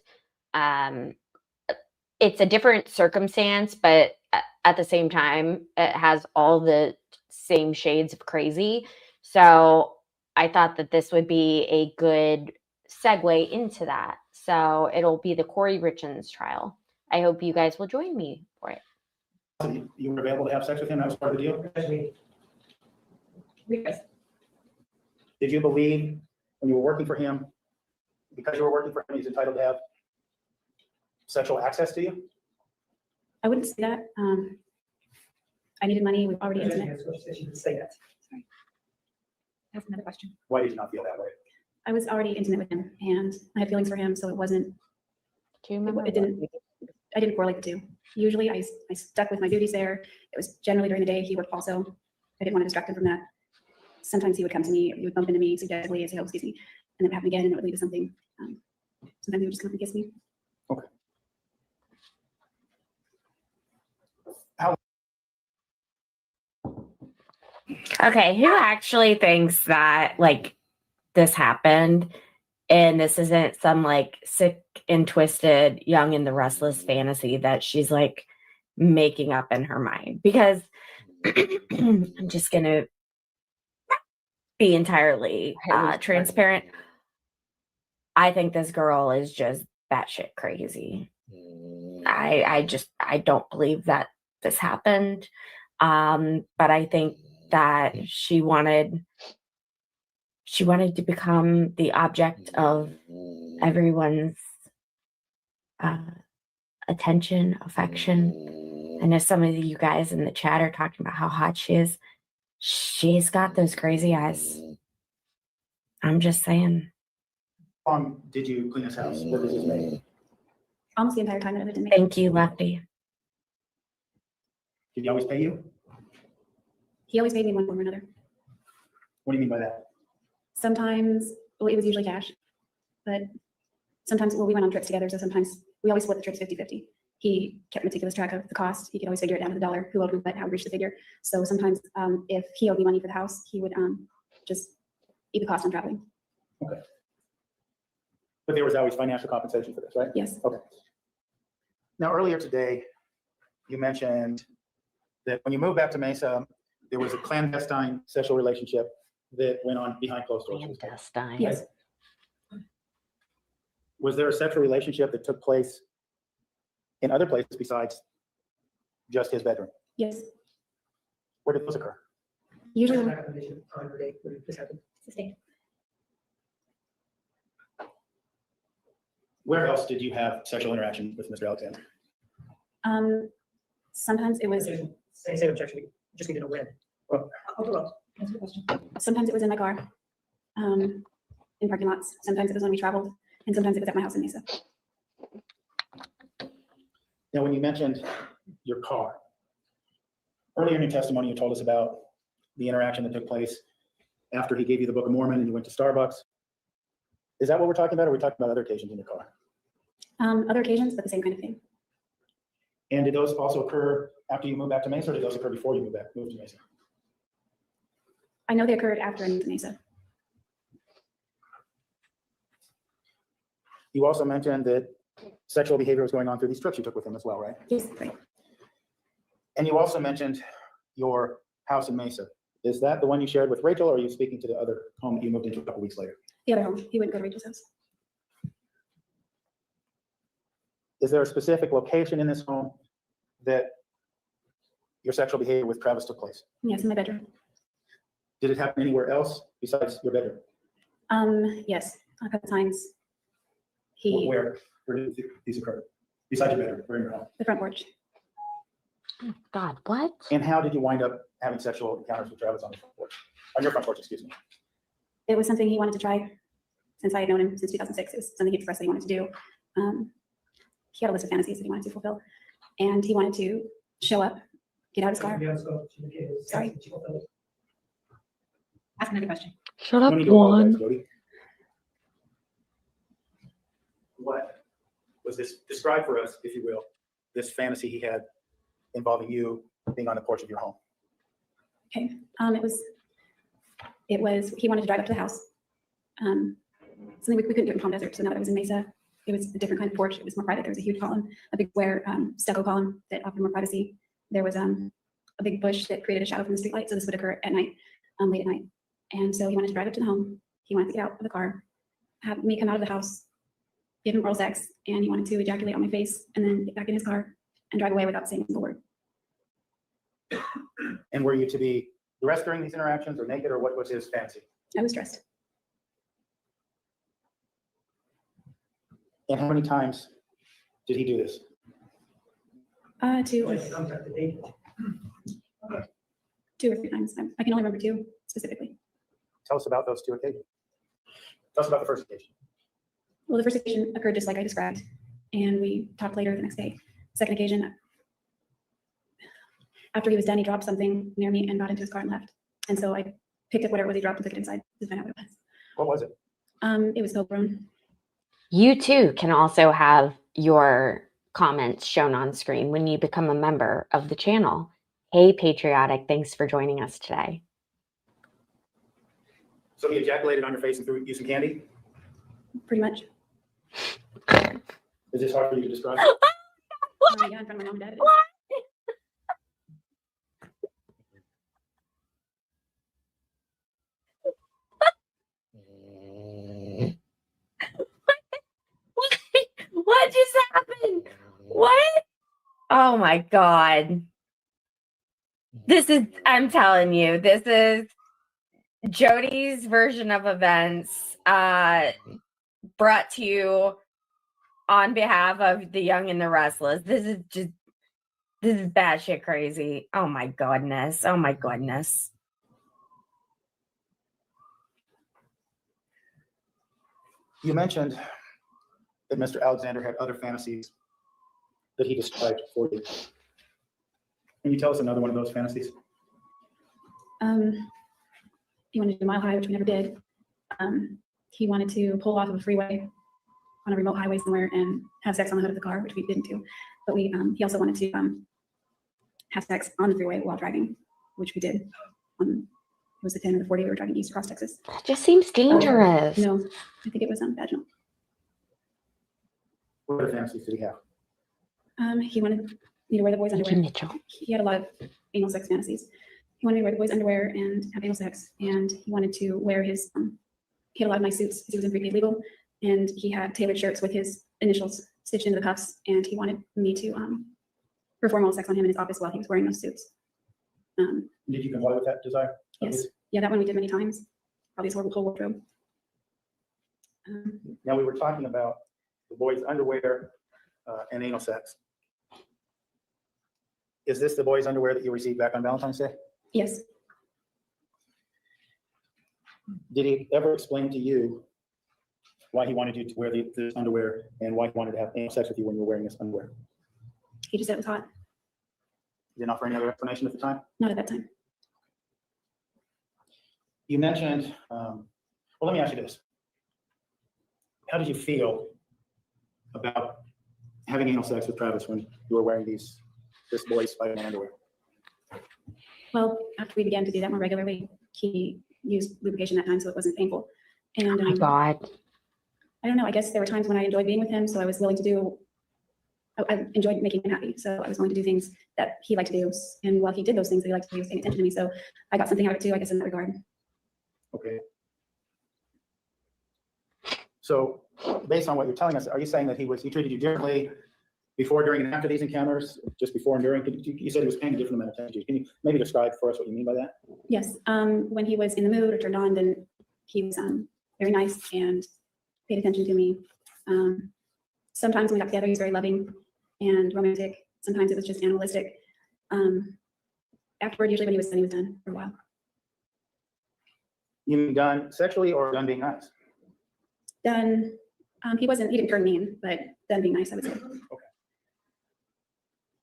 it's a different circumstance, but at the same time, it has all the same shades of crazy. So I thought that this would be a good segue into that. So it'll be the Kouri Richins trial. I hope you guys will join me for it. You were able to have sex with him? That was part of the deal? Did you believe when you were working for him, because you were working for him, he's entitled to have sexual access to you? I wouldn't say that. I needed money. We've already intimate. Say that. Sorry. That's another question. Why did you not feel that way? I was already intimate with him, and I had feelings for him, so it wasn't. Do you remember? I didn't correlate the two. Usually, I stuck with my duties there. It was generally during the day. He worked also. I didn't want to distract him from that. Sometimes he would come to me, he would bump into me suggestively and say, "Oh, excuse me," and then it would happen again, and it would lead to something. Sometimes he would just come up and kiss me. Okay. Okay, who actually thinks that like this happened and this isn't some like sick and twisted Young and the Restless fantasy that she's like making up in her mind? Because I'm just gonna be entirely transparent. I think this girl is just batshit crazy. I don't believe that this happened. But I think that she wanted to become the object of everyone's attention, affection. I know some of you guys in the chat are talking about how hot she is. She's got those crazy eyes. I'm just saying. How long did you clean his house? What was his name? Almost the entire time that I lived in. Thank you, Lefty. Did he always pay you? He always paid me in one form or another. What do you mean by that? Sometimes, well, it was usually cash, but sometimes, well, we went on trips together, so sometimes we always split the trips 50-50. He kept meticulous track of the cost. He could always figure it down to the dollar, who owed who what, how we reached the figure. So sometimes if he owed me money for the house, he would just eat the cost on traveling. Okay. But there was always financial compensation for this, right? Yes. Okay. Now, earlier today, you mentioned that when you moved back to Mesa, there was a clandestine sexual relationship that went on behind closed doors. Clandestine. Yes. Was there a sexual relationship that took place in other places besides just his bedroom? Yes. Where did those occur? Usually. On the day when this happened. Sustained. Where else did you have sexual interaction with Mr. Alexander? Sometimes it was. Same objection. Just need to know when. Well, Answer the question. Sometimes it was in my car, in parking lots. Sometimes it was when we traveled, and sometimes it was at my house in Mesa. now, when you mentioned your car, earlier in your testimony, you told us about the interaction that took place after he gave you the Book of Mormon and you went to Starbucks. Is that what we're talking about, or are we talking about other occasions in your car? Other occasions, but the same kind of thing. And did those also occur after you moved back to Mesa, or did those occur before you moved to Mesa? I know they occurred after I moved to Mesa. You also mentioned that sexual behavior was going on through these trips you took with him as well, right? Yes, right. And you also mentioned your house in Mesa. Is that the one you shared with Rachel, or are you speaking to the other home that you moved into a couple weeks later? The other home. He wouldn't go to Rachel's house. is there a specific location in this home that your sexual behavior with Travis took place? Yes, in my bedroom. Did it happen anywhere else besides your bedroom? Yes, a couple times. Where did these occur? Besides your bedroom, where in your home? The front porch. Oh, God, what? And how did you wind up having sexual encounters with Travis on the front porch? On your front porch, excuse me. It was something he wanted to try since I had known him since 2006. It was something he expressed that he wanted to do. He had a list of fantasies that he wanted to fulfill. And he wanted to show up, get out of his car. Sorry. Ask another question. Shut up, No need to apologize, Juan. Jodi. What was this? Describe for us, if you will, this fantasy he had involving you being on the porch of your home. Okay. It was he wanted to drive up to the house. Something we couldn't do in Palm Desert. So now that I was in Mesa, it was a different kind of porch. It was more private. There was a huge column, a big square stucco column that offered more privacy. There was a big bush that created a shadow from the street light. So this would occur at night, late at night. And so he wanted to drive up to the home. He wanted to get out of the car, have me come out of the house, give him oral sex, and he wanted to ejaculate on my face and then get back in his car and drive away without saying a single word. And were you to be dressed during these interactions or naked, or what was his fantasy? I was dressed. And how many times did he do this? 2 or 3 times. I can only remember 2 specifically. Tell us about those 2 occasions. Tell us about the first occasion. Well, the first occasion occurred just like I described, and we talked later the next day. Second occasion, after he was done, he dropped something near me and got into his car and left. And so I picked up whatever it was he dropped and took it inside to find out what it was. What was it? It was Pilgrim. You too can also have your comments shown on screen when you become a member of the channel. Hey, Patriotic, thanks for joining us today. So he ejaculated on your face and threw you some candy? Pretty much. Is this hard for you to describe? Yeah, in front of my mom and dad. What just happened? What? Oh my God. I'm telling you, this is Jodi's version of events brought to you on behalf of the young and the restless. This is batshit crazy. Oh my goodness. Oh my goodness. You mentioned that Mr. Alexander had other fantasies that he described for you. Can you tell us another one of those fantasies? He wanted to do Mile High, which we never did. He wanted to pull off of a freeway on a remote highway somewhere and have sex on the hood of the car, which we didn't do. But he also wanted to have sex on the freeway while driving, which we did. It was the 10 or the 40 we were driving east across Texas. That just seems dangerous. No, I think it was vaginal. What other fantasies did he have? He wanted me to wear the boys' underwear. Mitchell. He had a lot of anal sex fantasies. He wanted me to wear the boys' underwear and have anal sex, and he wanted to wear his. He had a lot of my suits because he was in prepaid legal, and he had tailored shirts with his initials stitched into the cuffs, and he wanted me to perform oral sex on him in his office while he was wearing those suits. Did you comply with that desire? Yes. Yeah, that one we did many times. Probably his whole wardrobe. Now we were talking about the boys' underwear and anal sex. Is this the boys' underwear that you received back on Valentine's Day? Yes. Did he ever explain to you why he wanted you to wear this underwear and why he wanted to have anal sex with you when you were wearing this underwear? He just said it was hot. He didn't offer any other explanation at the time? Not at that time. You mentioned, well, let me ask you this. How did you feel about having anal sex with Travis when you were wearing this boy's Spider-Man underwear? Well, after we began to do that more regularly, he used lubrication that time, so it wasn't painful. And Oh my God. I don't know. I guess there were times when I enjoyed being with him, so I was willing to do. I enjoyed making him happy, so I was willing to do things that he liked to do. And while he did those things that he liked to do, he was paying attention to me. So I got something out of it too, I guess, in that regard. Okay. So based on what you're telling us, are you saying that he treated you differently Before, during, and after these encounters, just before and during, you said he was paying a different amount of attention to you. Can you maybe describe for us what you mean by that? Yes, when he was in the mood or turned on, then he was very nice and paid attention to me. Sometimes when we got together, he was very loving and romantic. Sometimes it was just animalistic. Afterward, usually when he was done for a while. You mean done sexually or done being nice? Done, he didn't turn mean, but done being nice, I would say. Okay.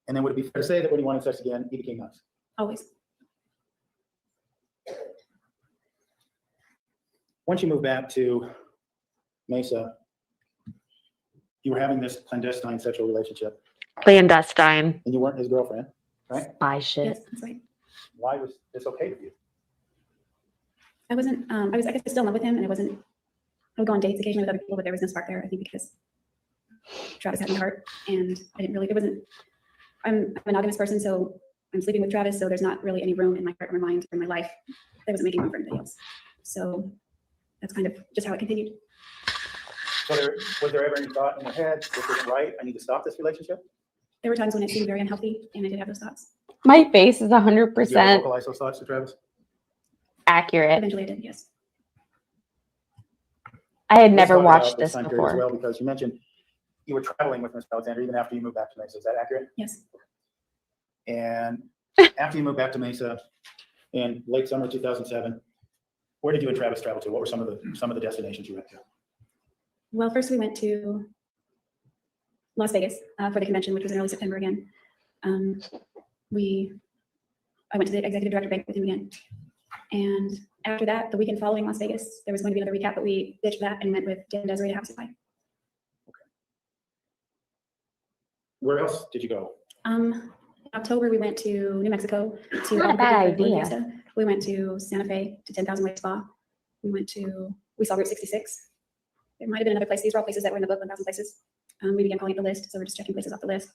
And then would it be fair to say that when he wanted sex again, he became nice? Always. Once you moved back to Mesa, you were having this clandestine sexual relationship. Clandestine. And you weren't his girlfriend, right? Spy shit. Yes, that's right. Why was this okay with you? I wasn't, I guess I was still in love with him, and I would go on dates occasionally with other people, but there was no spark there, I think, because Travis had my heart, and I'm a monogamous person, so I'm sleeping with Travis, so there's not really any room in my heart or my mind or my life that wasn't making room for anybody else. So that's kind of just how it continued. So was there ever any thought in your head, this isn't right, I need to stop this relationship? There were times when it seemed very unhealthy, and I did have those thoughts. My face is Did you ever 100% vocalize those thoughts to Travis? accurate. Eventually I did, yes. I had Let's never talk about watched this time period as before. well, because you mentioned you were traveling with Mr. Alexander even after you moved back to Mesa. Is that accurate? Yes. And after you moved back to Mesa in late summer 2007, where did you and Travis travel to? What were some of the destinations you went to? Well, first we went to Las Vegas for the convention, which was in early September again. I went to the executive director banquet with him again. And after that, the weekend following Las Vegas, there was going to be another recap, but we ditched that and went with Dan and Desiree to House of Pie. Where else did you go? October, we went to New Mexico to Not a bad Albuquerque for idea. Fiesta. We went to Santa Fe to 10,000 Lake Spa. We saw Route 66. There might have been another place. These were all places that were in the book, 1,000 places. We began calling it the list, so we're just checking places off the list.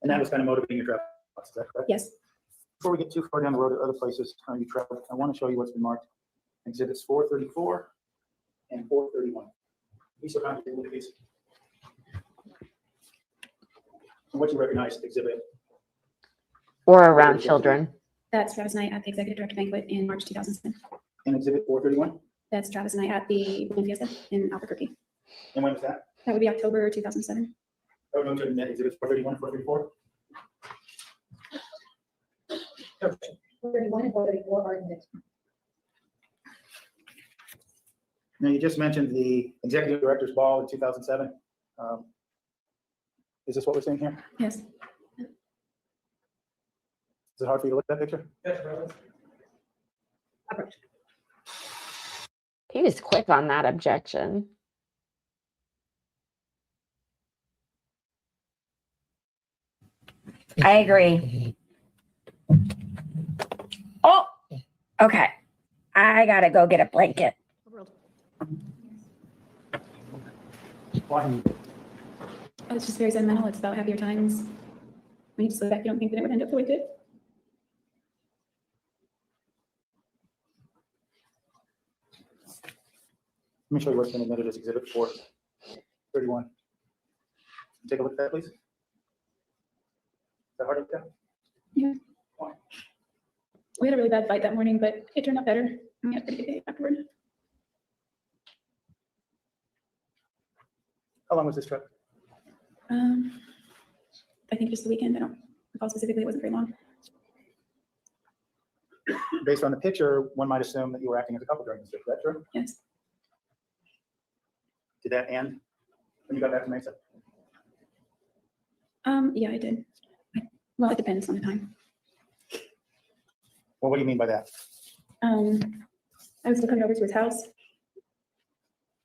And that was kind of motivating your travel. Is that correct? Yes. Before we get too far down the road to other places you traveled, I want to show you what's been marked. Exhibits 434 and 431. These are kind of look at these. And what you recognize exhibit. Or around children. That's Travis and I at the executive director banquet in March 2007. And exhibit 431. That's Travis and I at the Women Fiesta in Albuquerque. And when was that? That would be October 2007. Oh, no, to exhibits 431, 434. 431 and 434 are in it. Now, you just mentioned the executive director's ball in 2007. Is this what we're seeing here? Yes. Is it hard for you to look at that picture? He was quick on that objection. I agree. Oh, okay. I gotta go get a blanket. Why? It's just very sentimental. It's about happier times. When you just look back, you don't think that it would end up the way it did. Let me show you what's been admitted as exhibit 431. Take a look at that, please. Is that hard to look at? Yeah. We had a really bad fight that morning, but it turned out better. And we had a pretty good day afterward. How long was this trip? I think just the weekend. I don't recall specifically. It wasn't very long. Based on the picture, one might assume that you were acting as a couple during this trip. Is that true? Yes. Did that end when you got back to Mesa? Yeah, I did. Well, it depends on the time. Well, what do you mean by that? I was still coming over to his house.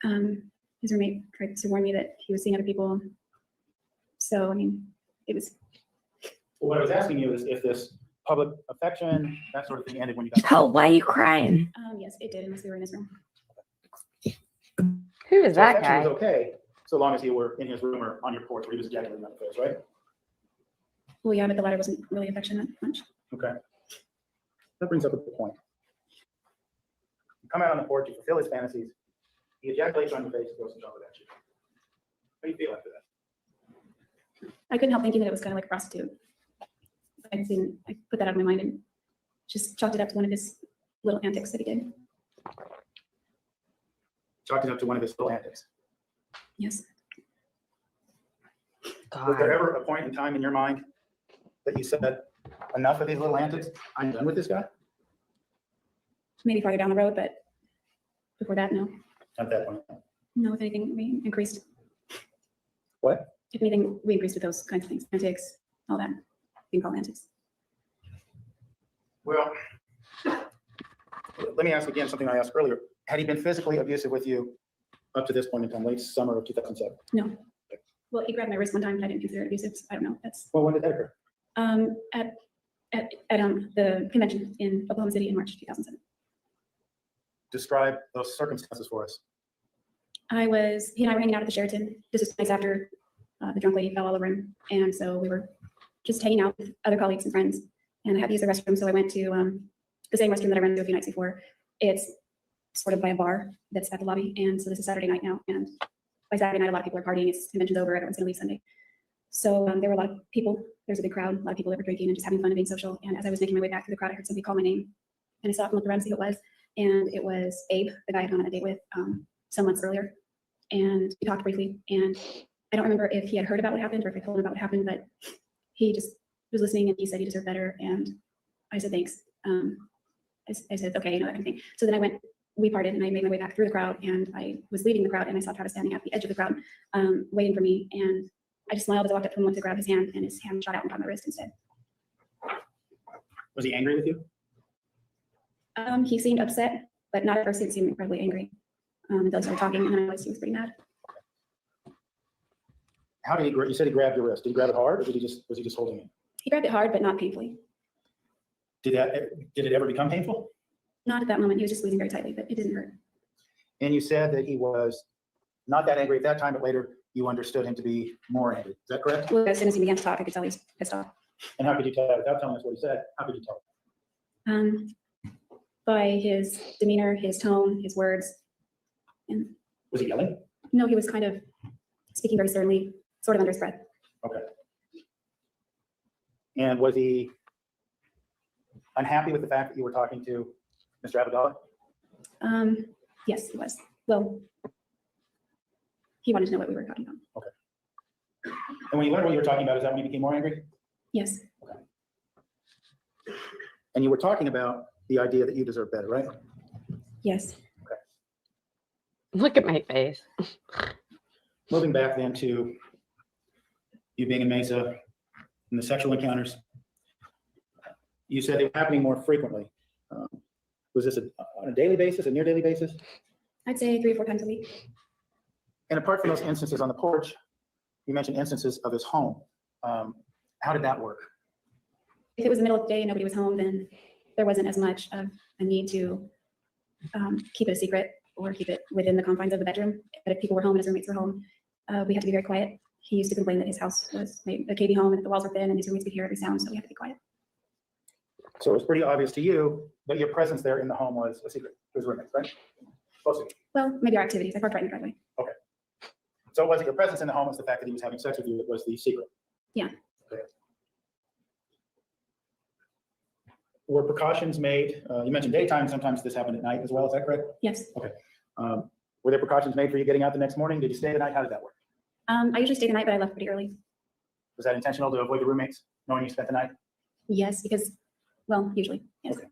His roommate tried to warn me that he was seeing other people. So, I mean, it was. Well, what I was asking you is if this public affection, that sort of thing ended when you got. Oh, why are you crying? Yes, it did, unless we were in his room. Who is that Affection guy? was okay, so long as you were in his room or on your porch where he was ejaculating on the face, right? Well, yeah, but the latter wasn't really affectionate much. Okay. That brings up a good point. You come out on the porch, you fulfill his fantasies, he ejaculates on your face, and goes and jumps at you. How do you feel after that? I couldn't help thinking that it was kind of like a prostitute. I put that out of my mind and just chalked it up to one of his little antics that he did. Chalked it up to one of his little antics. Yes. Was there ever a point in time in your mind that you said, enough of these little antics, I'm done with this guy? Maybe farther down the road, but before that, no. At that point. No, if anything, we increased. What? If anything, we increased with those kinds of things, antics, all that, being called antics. Well, let me ask again something I asked earlier. Had he been physically abusive with you up to this point in time, late summer of 2007? No. Well, he grabbed my wrist one time, but I didn't consider it abusive. So I don't know. That's Well, when did that occur? At the convention in Oklahoma City in March 2007. Describe those circumstances for us. He and I were hanging out at the Sheraton. This was nights after the drunk lady fell all over him. And so we were just hanging out with other colleagues and friends. And I had to use the restroom. So I went to the same restroom that I went to a few nights before. It's sort of by a bar that's at the lobby. And so this is Saturday night now. And by Saturday night, a lot of people are partying. It's convention's over. Everyone's going to leave Sunday. So there were a lot of people. There's a big crowd. A lot of people that were drinking and just having fun and being social. And as I was making my way back through the crowd, I heard somebody call my name. And I stopped and looked around to see who it was. And it was Abe, the guy I'd gone on a date with some months earlier. And we talked briefly. And I don't remember if he had heard about what happened or if I told him about what happened, but he just was listening and he said he deserved better. And I said, thanks. I said, okay, that kind of thing. So then we parted and I made my way back through the crowd and I was leaving the crowd and I saw Travis standing at the edge of the crowd waiting for me. And I just smiled as I walked up to him, went to grab his hand, and his hand shot out and got my wrist instead. Was he angry with you? He seemed upset, but not at first. He seemed incredibly angry until he started talking, and I realized he was pretty mad. How did you said he grabbed your wrist. Did he grab it hard, or was he just holding it? He grabbed it hard, but not painfully. Did it ever become painful? Not at that moment. He was just squeezing very tightly, but it didn't hurt. And you said that he was not that angry at that time, but later you understood him to be more angry. Is that correct? Well, as soon as he began to talk, I could tell he was pissed off. And how could you tell that without telling us what he said? How could you tell? By his demeanor, his tone, his words. And was he yelling? No, he was kind of speaking very sternly, sort of under his breath. Okay. And was he unhappy with the fact that you were talking to Mr. Abdallah? Yes, he was. Well, he wanted to know what we were talking about. Okay. And when you learned what you were talking about, is that when you became more angry? Yes. Okay. And you were talking about the idea that you deserve better, right? Yes. Okay. Look at my face. Moving back then to you being in Mesa and the sexual encounters, you said they were happening more frequently. Was this on a daily basis, a near daily basis? I'd say 3 or 4 times a week. And apart from those instances on the porch, you mentioned instances of his home. How did that work? If it was the middle of the day and nobody was home, then there wasn't as much of a need to keep it a secret or keep it within the confines of the bedroom. But if people were home and his roommates were home, we had to be very quiet. He used to complain that his house was a KB home and that the walls were thin and his roommates could hear every sound, so we had to be quiet. So it was pretty obvious to you that your presence there in the home was a secret to his roommates, right? Supposed to be. Well, maybe our activities. I parked right in the driveway. Okay. So it wasn't your presence in the home, it's the fact that he was having sex with you that was the secret. Yeah. Okay. Were precautions made? You mentioned daytime. Sometimes this happened at night as well. Is that correct? Yes. Okay. Were there precautions made for you getting out the next morning? Did you stay the night? How did that work? I usually stayed the night, but I left pretty early. Was that intentional to avoid the roommates knowing you spent the night? Yes, because, well, usually, yes. Okay.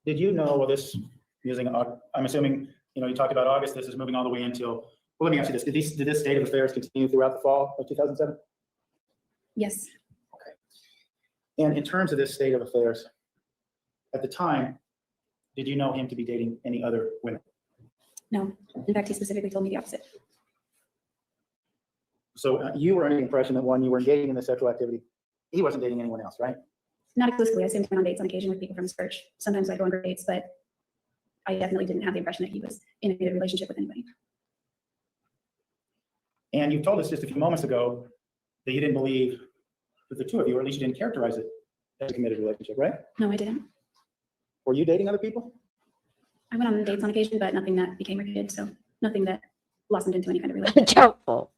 Did you know, well, this using, I'm assuming, you talked about August, this is moving all the way until, well, let me ask you this. Did this state of affairs continue throughout the fall of 2007? Yes. Okay. And in terms of this state of affairs, at the time, did you know him to be dating any other women? No. In fact, he specifically told me the opposite. So you were under the impression that when you were engaging in the sexual activity, he wasn't dating anyone else, right? Not exclusively. I seemed to go on dates on occasion with people from his church. Sometimes I'd go on group dates, but I definitely didn't have the impression that he was in a committed relationship with anybody. And you told us just a few moments ago that you didn't believe that the two of you, or at least you didn't characterize it as a committed relationship, right? No, I didn't. Were you dating other people? I went on dates on occasion, but nothing that became repeated. So nothing that blossomed into any kind of relationship. Doubtful.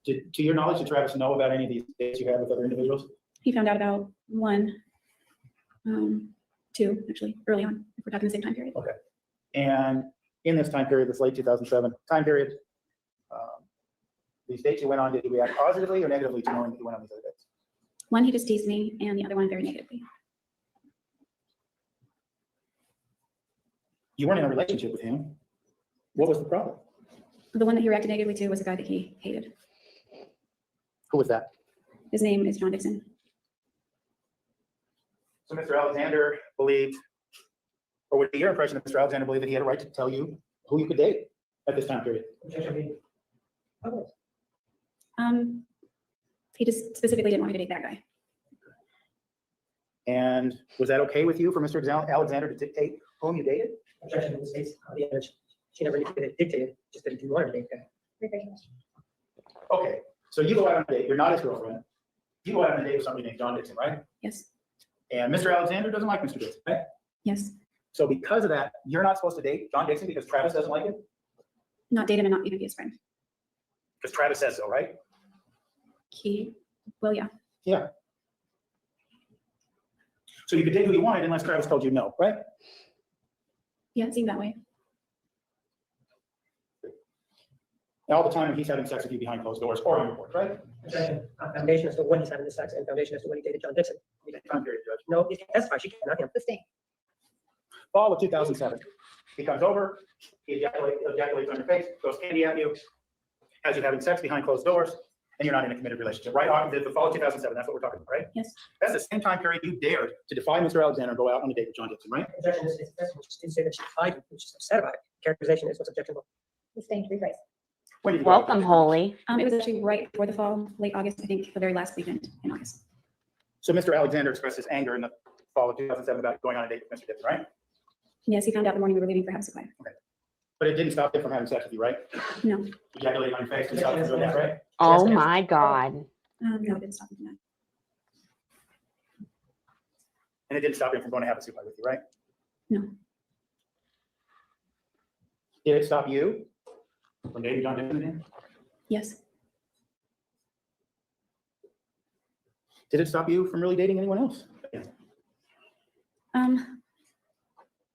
To your knowledge, did Travis know about any of these dates you had with other individuals? He found out about one, two, actually, early on, if we're talking the same time period. Okay. And in this time period, this late 2007 time period, these dates you went on, did he react positively or negatively to knowing that you went on these other dates? One, he just teased me, and the other one very negatively. You weren't in a relationship with him. What was the problem? The one that he reacted negatively to was a guy that he hated. Who was that? His name is John Dixon. So Mr. Alexander believed, or would be your impression that Mr. Alexander believed that he had a right to tell you who you could date at this time period? He just specifically didn't want me to date that guy. And was that okay with you for Mr. Alexander to dictate whom you dated? Objection in this case. The evidence, she never dictated, just that he didn't want to date that guy. Okay, so you go out on a date, you're not his girlfriend. You go out on a date with somebody named John Dixon, right? Yes. And Mr. Alexander doesn't like Mr. Dixon, right? Yes. So because of that, you're not supposed to date John Dixon because Travis doesn't like him? Not date him and not even be his friend. Because Travis says so, right? Well, yeah. Yeah. So you could date who you wanted unless Travis told you no, right? Yeah, it seemed that way. All the time when he's having sex with you behind closed doors or on your porch, right? Foundation as to when he's having the sex and foundation as to when he dated John Dixon. Time period, Judge. No, he can testify. She cannot him. Sustain. Fall of 2007. He comes over, he ejaculates on your face, throws candy at you, has you having sex behind closed doors, and you're not in a committed relationship, right? The fall of 2007, that's what we're talking about, right? Yes. That's the same time period you dared to defy Mr. Alexander and go out on a date with John Dixon, right? Objection is just didn't say that she defied him. She's upset about it. Characterization is what's objectionable. Sustained, rephrase. When did you go Welcome, Holy. It was actually right before the fall, late August, I think, the very last weekend in August. So Mr. Alexander expressed his anger in the fall of 2007 about going on a date with Mr. Dixon, right? Yes, he found out the morning we were leaving for House of Life. Okay. But it didn't stop him from having sex with you, right? No. Ejaculating on your face and stop him doing that, right? Oh my God. No, it didn't stop him from that. And it didn't stop him from going to have a soup with you, right? No. Did it stop you from dating John Dixon again? Yes. Did it stop you from really dating anyone else?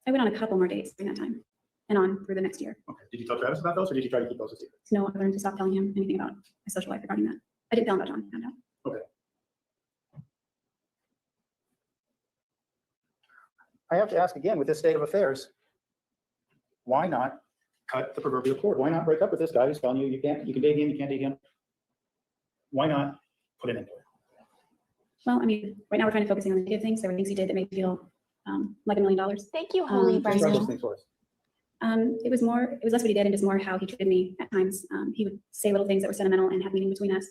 I went on a couple more dates during that time and on through the next year. Okay. Did you tell Travis about those or did you try to keep those a secret? No, I learned to stop telling him anything about my social life regarding that. I didn't tell him about John. I found out. Okay. I have to ask again, with this state of affairs, why not cut the proverbial cord? Why not break up with this guy who's telling you you can date him, you can't date him? Why not put an end to it? Well, I mean, right now we're kind of focusing on the negative things. There were things he did that made me feel like $1 million. Thank you, Holy Describe Brandon. those things for us. It was less what he did and just more how he treated me at times. He would say little things that were sentimental and have meaning between us.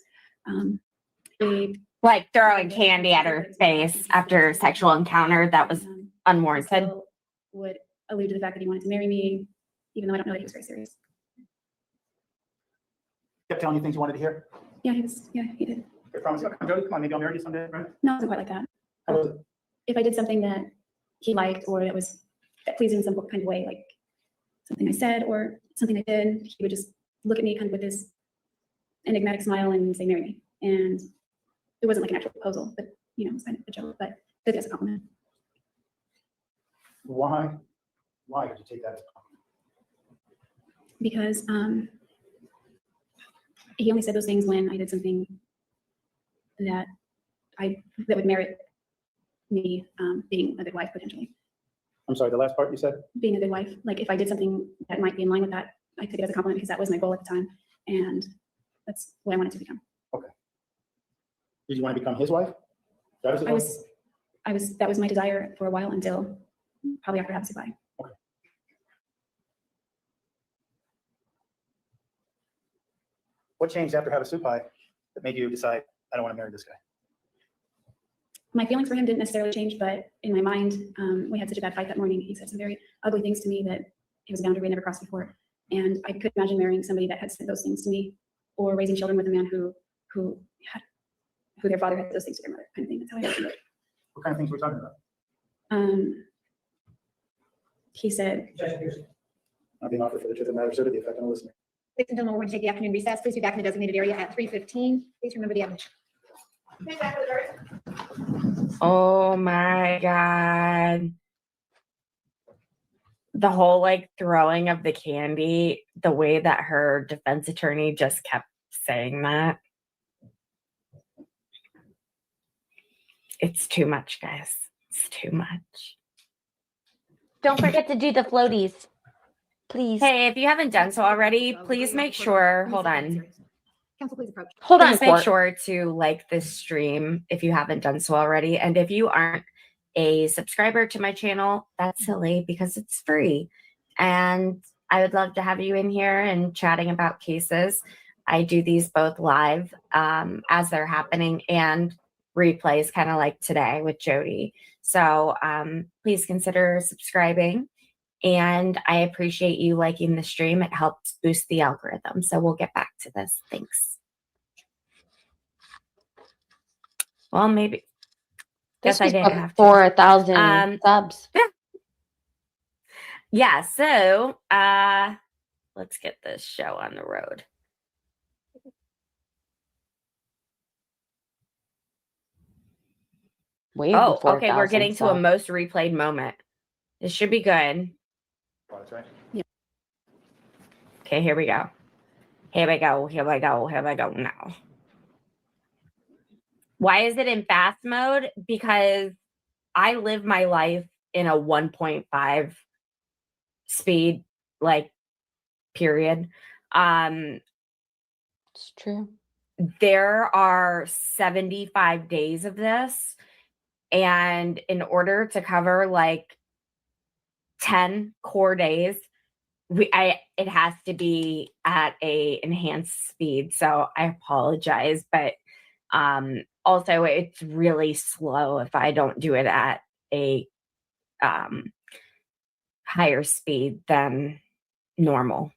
Like throwing candy at her face after sexual encounter that was unwarranted. Also would allude to the fact that he wanted to marry me, even though I don't know that he was very serious. Kept telling you things you wanted to hear? Yeah, he did. I promise you, Jodi, come on, maybe I'll marry you someday, right? No, it wasn't quite like that. How was it? If I did something that he liked or that pleased him in some kind of way, like something I said or something I did, he would just look at me kind of with this enigmatic smile and say, marry me. And it wasn't like an actual proposal, but it was kind of a joke, but it was a compliment. Why did you take that as a compliment? Because he only said those things when I did something that would merit me being a good wife, potentially. I'm sorry, the last part you said? Being a good wife. Like if I did something that might be in line with that, I took it as a compliment because that was my goal at the time. And that's what I wanted to become. Okay. Did you want to become his wife? That was my desire for a while until probably after House of Life. Okay. What changed after Have a Soup Pie that made you decide, I don't want to marry this guy? My feelings for him didn't necessarily change, but in my mind, we had such a bad fight that morning. He said some very ugly things to me that it was a boundary we had never crossed before. And I couldn't imagine marrying somebody that had said those things to me or raising children with a man who their father had said those things to their mother, kind of thing. That's how I understood it. What kind of things were we talking about? He said, not being offered for the truth of the matter, so to the effect on the listener. Ladies and gentlemen, we're going to take the afternoon recess. Please be back in the designated area at 3:15. Please remember the admonition. Oh my God. The whole like throwing of the candy, the way that her defense attorney just kept saying that. It's too much, guys. It's too much. Don't forget to do the floaties, please. Hey, if you haven't done so already, please make sure, hold on. Council, please approach. Hold on, Please make Court. sure to like this stream if you haven't done so already. And if you aren't a subscriber to my channel, that's silly because it's free. And I would love to have you in here and chatting about cases. I do these both live as they're happening and replays, kind of like today with Jodi. So please consider subscribing. And I appreciate you liking the stream. It helps boost the algorithm. So we'll get back to this. Thanks. Well, maybe. Guess I didn't have to. For 1,000 subs. Yeah. So let's get this show on the road. Way oh, before okay. We're 1,000 getting to a subs. most replayed moment. This should be good. That's right. Okay, here we go. Here we go. Here we go. Here we go now. Why is it in fast mode? Because I live my life in a 1.5 speed, like, period. It's true. There are 75 days of this. And in order to cover like 10 core days, it has to be at a enhanced speed. So I apologize, but also it's really slow if I don't do it at a higher speed than normal.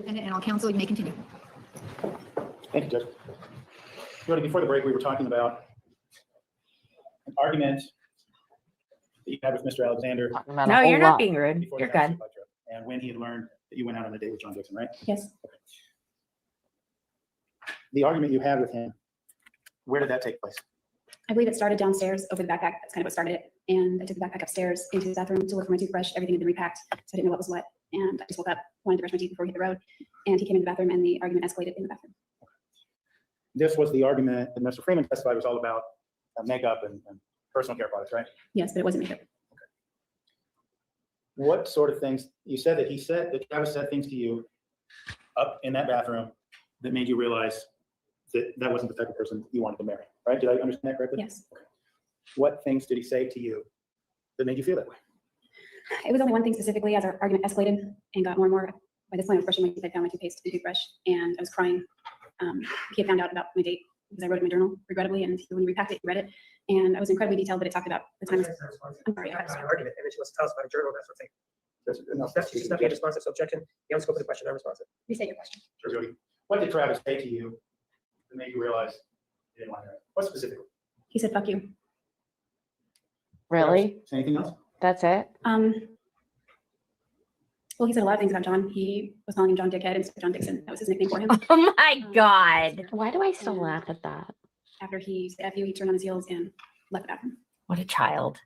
And all counsel, you may continue. Thank you, Judge. Jodi, before the break, we were talking about an argument that you had with Mr. Alexander. No, you're not being rude. You're good. And when he had learned that you went out on a date with John Dixon, right? Yes. Okay. The argument you had with him, where did that take place? I believe it started downstairs over the backpack. That's kind of what started it. And I took the backpack upstairs into the bathroom to look for my toothbrush. Everything had been repacked, so I didn't know what was what. And I just woke up, wanted to brush my teeth before we hit the road. And he came in the bathroom, and the argument escalated in the bathroom. This was the argument that Mr. Freeman testified was all about makeup and personal care products, right? Yes, but it wasn't makeup. What sort of things, you said that Travis said things to you up in that bathroom that made you realize that that wasn't the type of person you wanted to marry, right? Did I understand that correctly? Yes. Okay. What things did he say to you that made you feel that way? It was only one thing specifically. As our argument escalated and got more and more, by this point I was brushing my teeth. I found my toothpaste and toothbrush, and I was crying. He had found out about my date because I wrote it in my journal, regrettably, and when we repacked it, he read it, and I was incredibly detailed, but it talked about the time. I'm sorry. Argument, and then she wants to tell us about a journal, that sort of thing. That's she's not being responsive. So objection. You don't scope of the question. I'm responsive. Restate your question. Sure, Jodi. What did Travis say to you that made you realize you didn't want to marry? What specifically? He said, "Fuck you." Really? Say anything else? That's it? Well, he said a lot of things about John. He was calling him John Dickhead instead of John Dixon. That was his nickname for him. Oh my God. Why do I still laugh at that? After he said F you, he turned on his heels and left the bathroom. What a child.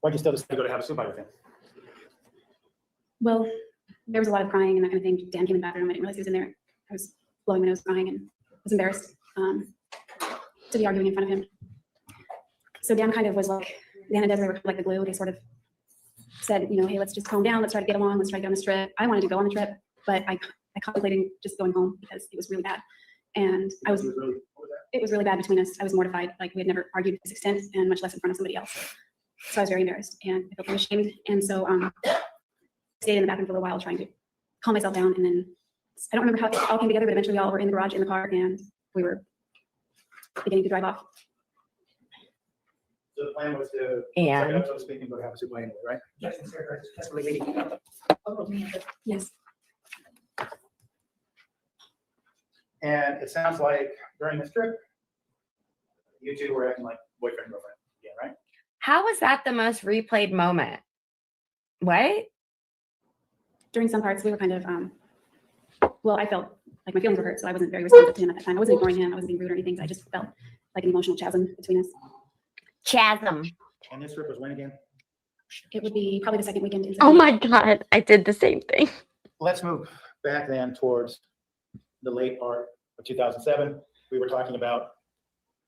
Why'd you still decide to go to have a soup fight with him? Well, there was a lot of crying and that kind of thing. Dan came in the bathroom. I didn't realize he was in there. I was blowing my nose crying and was embarrassed to be arguing in front of him. So Dan kind of was like, Dan and Desiree were like the glue. They sort of said, you know, hey, let's just calm down. Let's try to get along. Let's try to get on this trip. I wanted to go on the trip, but I contemplated just going home because it was really bad. And it was really bad between us. I was mortified. Like we had never argued to this extent and much less in front of somebody else. So I was very embarrassed and I felt very ashamed. And so I stayed in the bathroom for a little while trying to calm myself down. And then I don't remember how it all came together, but eventually we all were in the garage in the car and we were beginning to drive off. So the plan was to, and so to speak, and go to have a soup fight anyway, right? Yes. Yes. And it sounds like during this trip, you two were acting like boyfriend and girlfriend. Yeah, right? How was that the most replayed moment? What? During some parts, we were kind of, well, I felt like my feelings were hurt, so I wasn't very responsive to him at that time. I wasn't ignoring him. I wasn't being rude or anything. I just felt like an emotional chasm between us. Chasm. And this trip was when again? It would be probably the second weekend. In Oh September. my God, I did the same thing. Let's move back then towards the late part of 2007. We were talking about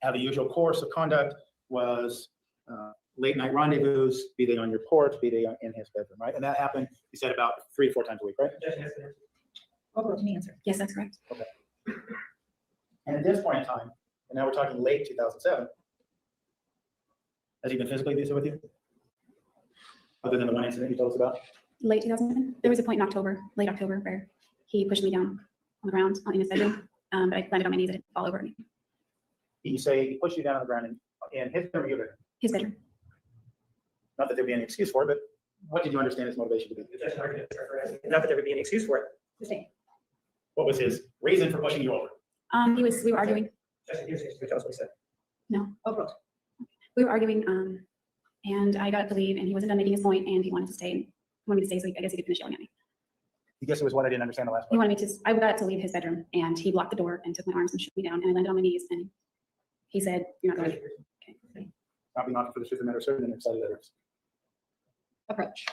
how the usual course of conduct was late night rendezvous, be they on your porch, be they in his bedroom, right? And that happened, you said, about 3 to 4 times a week, right? Yes, that's correct. Okay. And at this point in time, and now we're talking late 2007, has he been physically abusive with you? Other than the one incident you told us about? Late 2007. There was a point in October, late October, where he pushed me down on the ground in his bedroom, but I landed on my knees. I didn't fall over. You say he pushed you down on the ground in his bedroom or your bedroom? His bedroom. Not that there'd be any excuse for it, but what did you understand his motivation to be? Not that there would be any excuse for it. What was his reason for pushing you over? We were arguing. Tell us what he said. No. We were arguing, and I got up to leave, and he wasn't done making his point, and he wanted to stay. And wanted me to stay, so I guess he could finish yelling at me. I guess it was what I didn't understand the last He part. wanted me to. I got up to leave his bedroom, and he blocked the door and took my arms and shook me down, and I landed on my knees, and he said, "You're not going." Okay. Not being offered for the truth of the matter, certain and excited others. Approach.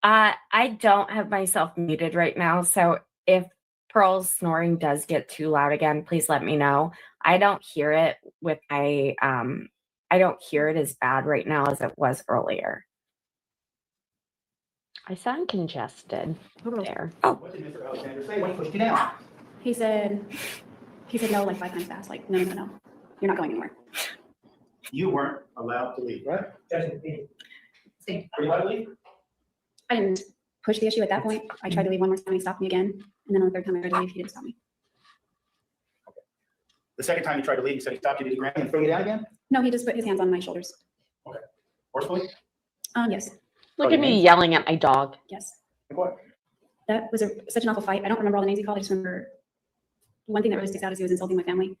I don't have myself muted right now, so if Pearl's snoring does get too loud again, please let me know. I don't hear it with my I don't hear it as bad right now as it was earlier. I sound congested there. Oh. What did Mr. Alexander say when he pushed you down? He said no like 5 times fast. Like, no, you're not going anywhere. You weren't allowed to leave, right? Were you allowed to leave? I didn't push the issue at that point. I tried to leave one more time. He stopped me again, and then on the third time I tried to leave, he didn't stop me. The second time you tried to leave, you said he stopped you. Did he grab you and throw you down again? No, he just put his hands on my shoulders. Okay. Forcefully? Yes. Look at me yelling at my dog. Yes. Like what? That was such an awful fight. I don't remember all the names he called. I just remember one thing that really sticks out is he was insulting my family.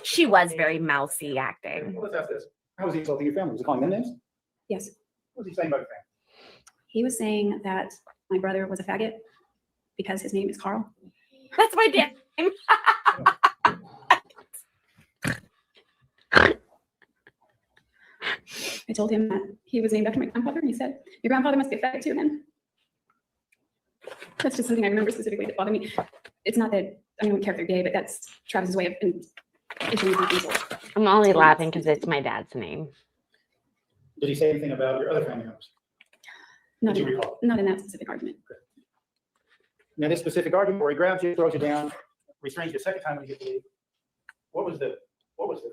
She was very mousy acting. Let's ask this. How was he insulting your family? Was he calling them names? Yes. What was he saying about your family? He was saying that my brother was a faggot because his name is Carl. That's my damn name. I told him that he was named after my grandfather, and he said, "Your grandfather must be a faggot too, then." That's just something I remember specifically that bothered me. It's not that I don't care if they're gay, but that's Travis's way of issuing these insults. I'm only laughing because it's my dad's name. Did he say anything about your other family members? Not Did you recall? Not in that specific argument. Now, this specific argument where he grabs you, throws you down, restrains you a second time when you get to leave. What was the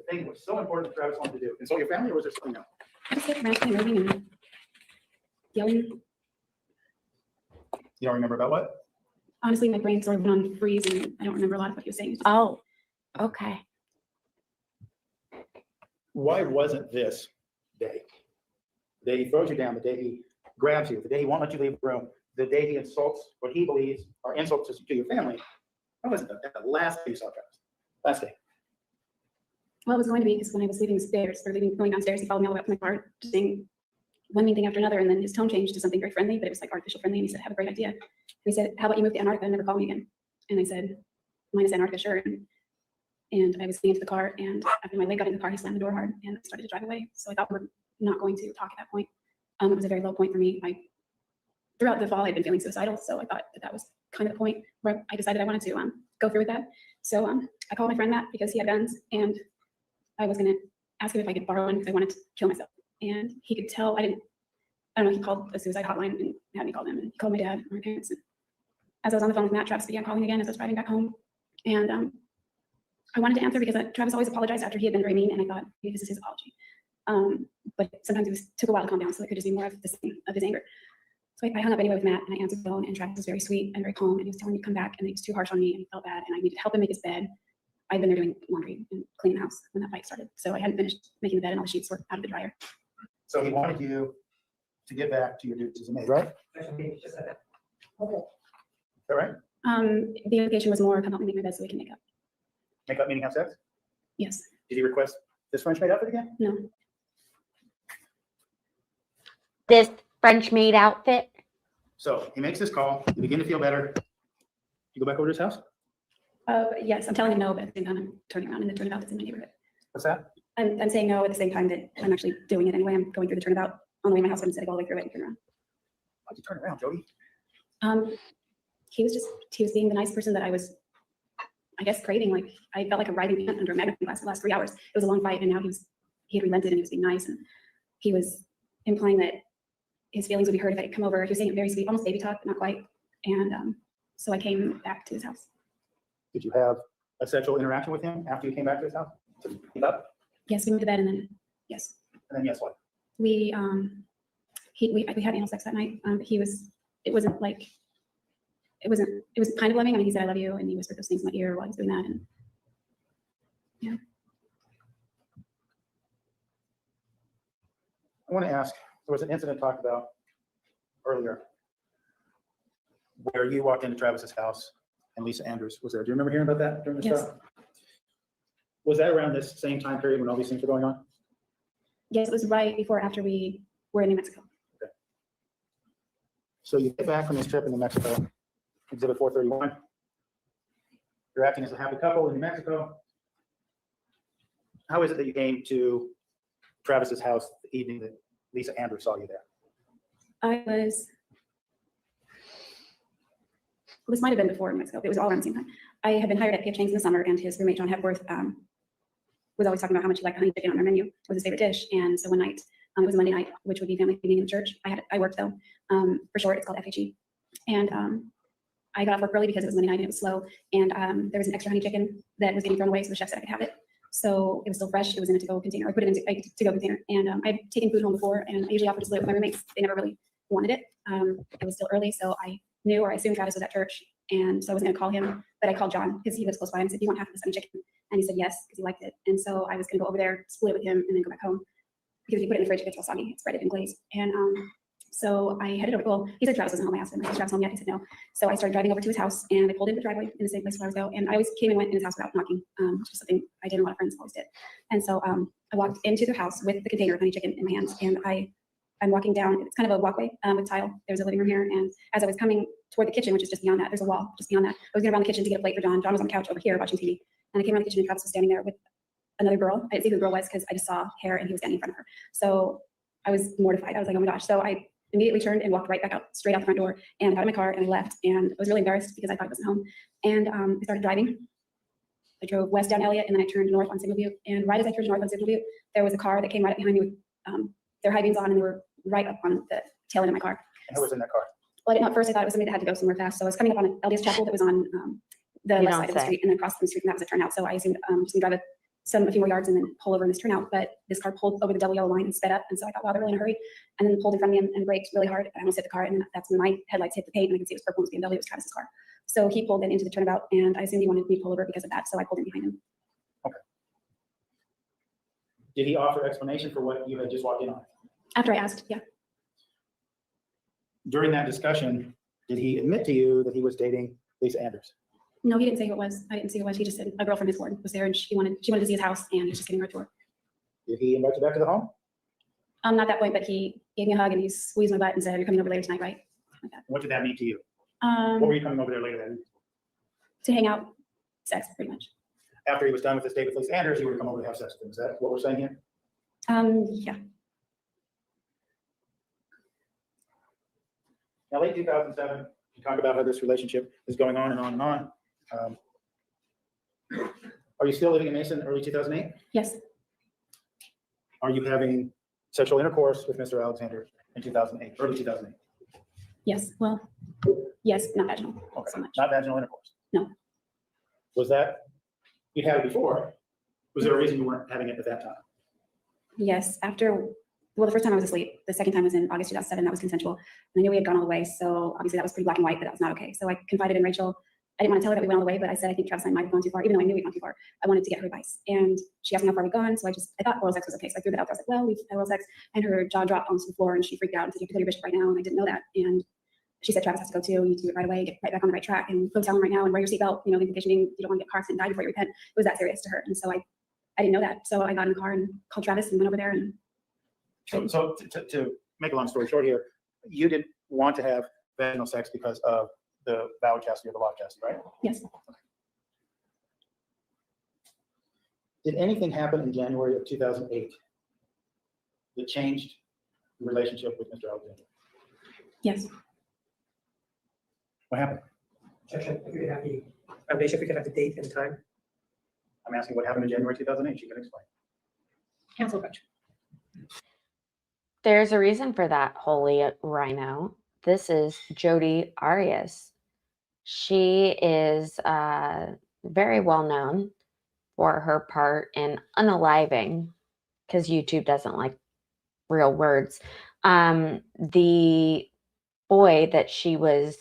thing that was so important that Travis wanted to do? Insult your family, or was there something else? I just kept ranting and moving and yelling. You don't remember about what? Honestly, my brain sort of went on freeze, and I don't remember a lot of what he was saying. Oh, okay. Why wasn't this day, the day he throws you down, the day he grabs you, the day he won't let you leave the room, the day he insults what he believes are insults to your family? Why wasn't that the last day you saw Travis? Last day. Well, it was going to be because when I was leaving the stairs, or going downstairs, he followed me all the way up to my car, just saying one mean thing after another, and then his tone changed to something very friendly, but it was like artificial friendly, and he said, "Have a great idea." And he said, "How about you move to Antarctica and never call me again?" And I said, "Mine is Antarctica, sure." And I was getting into the car, and after my leg got in the car, he slammed the door hard and started to drive away. So I thought we were not going to talk at that point. It was a very low point for me. Throughout the fall, I'd been feeling suicidal, so I thought that was kind of the point where I decided I wanted to go through with that. So I called my friend Matt because he had guns, and I was going to ask him if I could borrow one because I wanted to kill myself. And he could tell I don't know, he called a suicide hotline and had me call them, and he called my dad and my parents. And as I was on the phone with Matt, Travis began calling again as I was driving back home. And I wanted to answer because Travis always apologized after he had been very mean, and I thought maybe this is his apology. But sometimes it took a while to calm down, so it could just be more of his anger. So I hung up anyway with Matt, and I answered the phone, and Travis was very sweet and very calm, and he was telling me to come back, and he was too harsh on me, and he felt bad, and I needed to help him make his bed. I'd been there doing laundry and cleaning the house when that fight started, so I hadn't finished making the bed, and all the sheets were out of the dryer. So he wanted you to get back to your duties as a maid, right? He just said that. Okay. All right. The implication was more, come help me make my bed so we can make up. Make up meaning have sex? Yes. Did he request this French maid outfit again? No. This French maid outfit. So he makes this call. You begin to feel better. You go back over to his house? Yes, I'm telling him no, but at the same time, I'm turning around in the turnabout that's in my neighborhood. What's that? I'm saying no at the same time that I'm actually doing it anyway. I'm going through the turnabout on the way to my house, but instead of all the way through it and turn around. Why'd you turn around, Jodi? He was being the nice person that I was, I guess, craving. Like, I felt like a writhing ant under a magnifying glass for the last 3 hours. It was a long fight, and now he had relented and he was being nice, and he was implying that his feelings would be hurt if I could come over. He was saying it very sweet, almost baby talk, but not quite. And so I came back to his house. Did you have a sexual interaction with him after you came back to his house? To keep up? Yes, we moved to bed, and then yes. And then yes, what? We had anal sex that night. It was kind of loving. I mean, he said, "I love you," and he whispered those things in my ear while he was doing that. And yeah. I want to ask, there was an incident talked about earlier where you walked into Travis's house and Lisa Andrews was there. Do you remember hearing about that during the Yes. trial? Was that around this same time period when all these things were going on? Yes, it was right before after we were in New Mexico. Okay. So you get back from this trip in New Mexico, Exhibit 431. You're acting as a happy couple in New Mexico. How is it that you came to Travis's house the evening that Lisa Andrews saw you there? This might have been before New Mexico. It was all around the same time. I had been hired at P.F. Chang's in the summer, and his roommate, John Hepworth, was always talking about how much he liked honey chicken on their menu. It was his favorite dish. And so one night, it was a Monday night, which would be family evening in the church. I worked though. For short, it's called FHE. And I got off work early because it was Monday night and it was slow. And there was an extra honey chicken that was getting thrown away, so the chef said I could have it. So it was still fresh. It was in a to-go container. I put it in a to-go container. And I've taken food home before, and I usually offer to split it with my roommates. They never really wanted it. It was still early, so I knew, or I assumed Travis was at church. And so I wasn't going to call him, but I called John because he lives close by, and I said, "Do you want half of this honey chicken?" And he said yes, because he liked it. And so I was going to go over there, split it with him, and then go back home. Because if you put it in the fridge, it gets all soggy. It's breaded and glazed. And so I headed over. Well, he said Travis wasn't home. I asked him, "Is Travis home yet?" He said no. So I started driving over to his house, and I pulled into the driveway in the same place where I was going. And I always came and went in his house without knocking, which is something I did and a lot of friends always did. And so I walked into their house with the container of honey chicken in my hands, and I'm walking down. It's kind of a walkway with tile. There's a living room here, and as I was coming toward the kitchen, which is just beyond that, there's a wall just beyond that. I was going around the kitchen to get a plate for John. John was on the couch over here watching TV, and I came around the kitchen, and Travis was standing there with another girl. I didn't see who the girl was because I just saw hair, and he was standing in front of her. So I was mortified. I was like, "Oh my gosh!" So I immediately turned and walked right back out, straight out the front door, and got in my car and I left. And I was really embarrassed because I thought I wasn't home. And I started driving. I drove west down Elliott, and then I turned north on Signal View. And right as I turned north on Signal View, there was a car that came right up behind me with their high beams on, and they were right up on the tail end of my car. And who was in that car? Well, I didn't know at first. I thought it was somebody that had to go somewhere fast. So I was coming up on an LDS chapel that was on the left side of the street, and then across the street, and that was a turnout. So I assumed just gonna drive a few more yards and then pull over in this turnout. But this car pulled over the double yellow line and sped up, and so I thought, wow, they're really in a hurry. And then pulled in front of me and braked really hard. I almost hit the car, and then that's when my headlights hit the paint, and I could see it was purple. It was BMW. It was Travis's car. So he pulled in into the turnabout, and I assumed he wanted me to pull over because of that. So I pulled in behind him. Okay. Did he offer explanation for what you had just walked in on? After I asked, yeah. During that discussion, did he admit to you that he was dating Lisa Andrews? No, he didn't say who it was. I didn't see who it was. He just said a girl from his ward was there, and she wanted to see his house, and he was just giving her a tour. Did he invite you back to the home? Not that point, but he gave me a hug and he squeezed my butt and said, "You're coming over later tonight, right?" Like that. What did that mean to you? What were you coming over there later that evening? To hang out, sex, pretty much. After he was done with his date with Lisa Andrews, you were to come over to have sex with him. Is that what we're saying here? Yeah. Now, late 2007, you talk about how this relationship is going on and on and on. Are you still living in Mason early 2008? Yes. Are you having sexual intercourse with Mr. Alexander in 2008, early 2008? Yes. Well, yes, not vaginal. Okay. So much. Not vaginal intercourse? No. Was that, you had it before, was there a reason you weren't having it at that time? Yes. Well, the first time I was asleep. The second time was in August 2007. That was consensual. And I knew we had gone all the way. So obviously that was pretty black and white, but that was not okay. So I confided in Rachel. I didn't want to tell her that we went all the way, but I said, I think Travis and I might have gone too far, even though I knew we'd gone too far. I wanted to get her advice. And she asked me how far we'd gone. So I thought oral sex was okay. So I threw that out there. I was like, well, we've had oral sex. And her jaw dropped onto the floor and she freaked out and said, "You have to go to your bishop right now." And I didn't know that. And she said, Travis has to go too. You need to do it right away, get right back on the right track, and go tell him right now and wear your seatbelt. You know, the implication being you don't want to get a car accident and die before you repent. It was that serious to her. And so I didn't know that. So I got in the car and called Travis and went over there. And So to make a long story short here, you didn't want to have vaginal sex because of the vow chastity or the law chastity, right? Yes. Did anything happen in January of 2008 that changed the relationship with Mr. Alexander? Yes. What happened? Objection. If you have the foundation, if we could have the date and time. I'm asking what happened in January 2008. She can explain. Counsel approach. There's a reason for that, holy rhino. This is Jodi Arias. She is very well known for her part in unaliving, because YouTube doesn't like real words, the boy that she was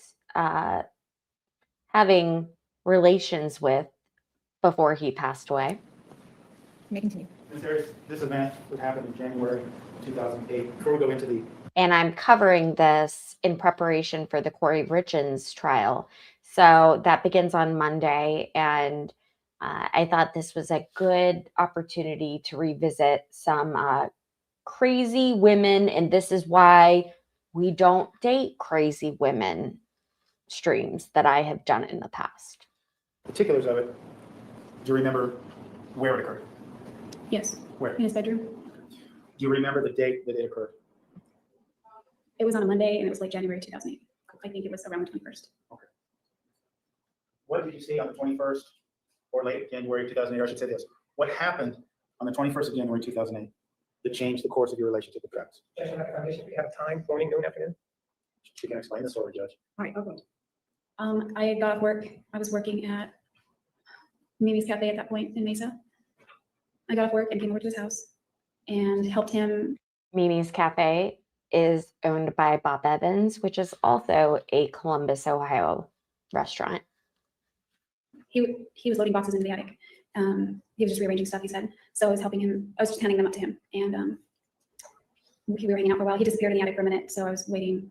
having relations with before he passed away. May continue. This event that happened in January 2008. Before we go into the And I'm covering this in preparation for the Kouri Richins trial. So that begins on Monday, and I thought this was a good opportunity to revisit some crazy women, and this is why we don't date crazy women streams that I have done in the past. particulars of it, do you remember where it occurred? Yes. Where? In his bedroom. Do you remember the date that it occurred? It was on a Monday and it was like January 2008. I think it was around the 21st. Okay. What did you see on the 21st or late January 2008? Or I should say this. What happened on the 21st of January 2008 that changed the course of your relationship with Travis? Objection. At the foundation, if we have time, morning, noon, afternoon. She can explain the story, Judge. All right, I'll go. I got off work. I was working at Mimi's Cafe at that point in Mesa. I got off work and came over to his house and helped him. Mimi's Cafe is owned by Bob Evans, which is also a Columbus, Ohio restaurant. He was loading boxes into the attic. He was just rearranging stuff, he said. So I was helping him. I was just handing them up to him. And we were hanging out for a while. He disappeared in the attic for a minute. So I was waiting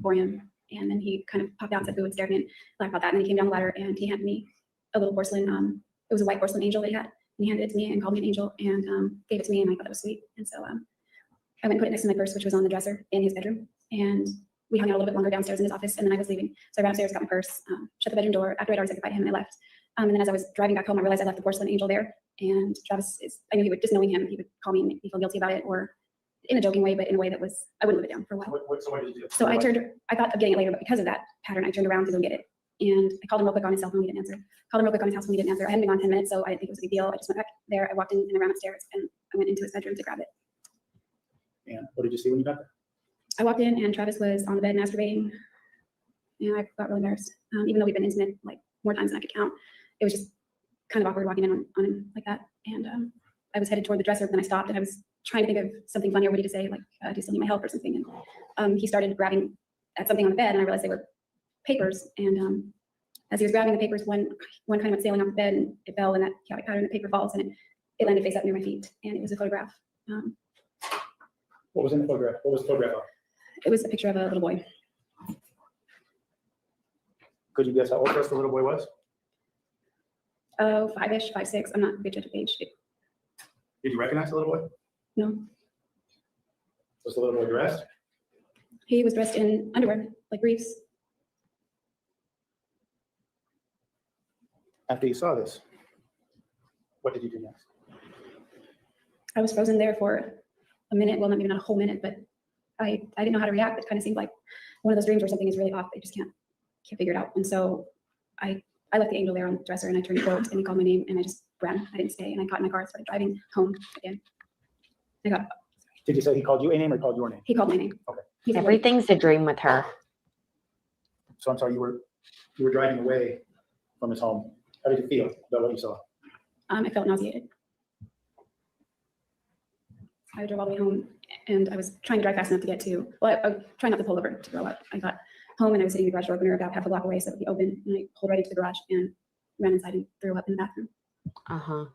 for him. And then he kind of popped out, said boo, and stared at me and laughed about that. And then he came down the ladder and he handed me a little porcelain. It was a white porcelain angel that he had. And he handed it to me and called me an angel and gave it to me. And I thought it was sweet. And so I went and put it next to my purse, which was on the dresser in his bedroom. And we hung out a little bit longer downstairs in his office. And then I was leaving. So I ran upstairs, got my purse, shut the bedroom door after I'd already said goodbye to him, and I left. And then as I was driving back home, I realized I left the porcelain angel there. And Travis I knew he would, just knowing him, he would call me and make me feel guilty about it, or in a joking way, but in a way that was, I wouldn't live it down for a while. So what did you do? So I thought of getting it later, but because of that pattern, I turned around to go get it. And I called him real quick on his cell phone, he didn't answer. Called him real quick on his house phone, he didn't answer. I hadn't been gone 10 minutes, so I didn't think it was a big deal. I just went back there, I walked in and I ran upstairs, and I went into his bedroom to grab it. And what did you see when you got there? I walked in and Travis was on the bed masturbating, and I got really embarrassed. Even though we've been intimate like more times than I could count, it was just kind of awkward walking in on him like that. And I was headed toward the dresser, but then I stopped and I was trying to think of something funny or witty to say, like, do you still need my help or something? And he started grabbing at something on the bed, and I realized they were papers. And as he was grabbing the papers, one kind of went sailing off the bed, and it fell in that chaotic pattern. The paper falls, and it landed face up near my feet, and it was a photograph. What was in the photograph? What was the photograph of? It was a picture of a little boy. Could you guess how old the little boy was? Oh, 5-ish, 5, 6. I'm not a good judge of age. Did you recognize the little boy? No. Was the little boy dressed? He was dressed in underwear, like briefs. After you saw this, what did you do next? I was frozen there for a minute. Well, maybe not a whole minute, but I didn't know how to react. It kind of seemed like one of those dreams where something is really off. I just can't figure it out. And so I left the angel there on the dresser, and I turned to go, and he called my name, and I just ran. I didn't stay, and I got in my car and started driving home again. Did you say he called you a name or called your name? He called my name. Okay. Everything's a dream with her. So I'm sorry, you were driving away from his home. How did you feel about what you saw? I felt nauseated. I drove all the way home, and I was trying to drive fast enough to get to, well, I was trying not to pull over to throw up. I got home, and I was sitting in the garage door opener about half a block away, so it would be open, and I pulled right into the garage and ran inside and threw up in the bathroom. Uh-huh.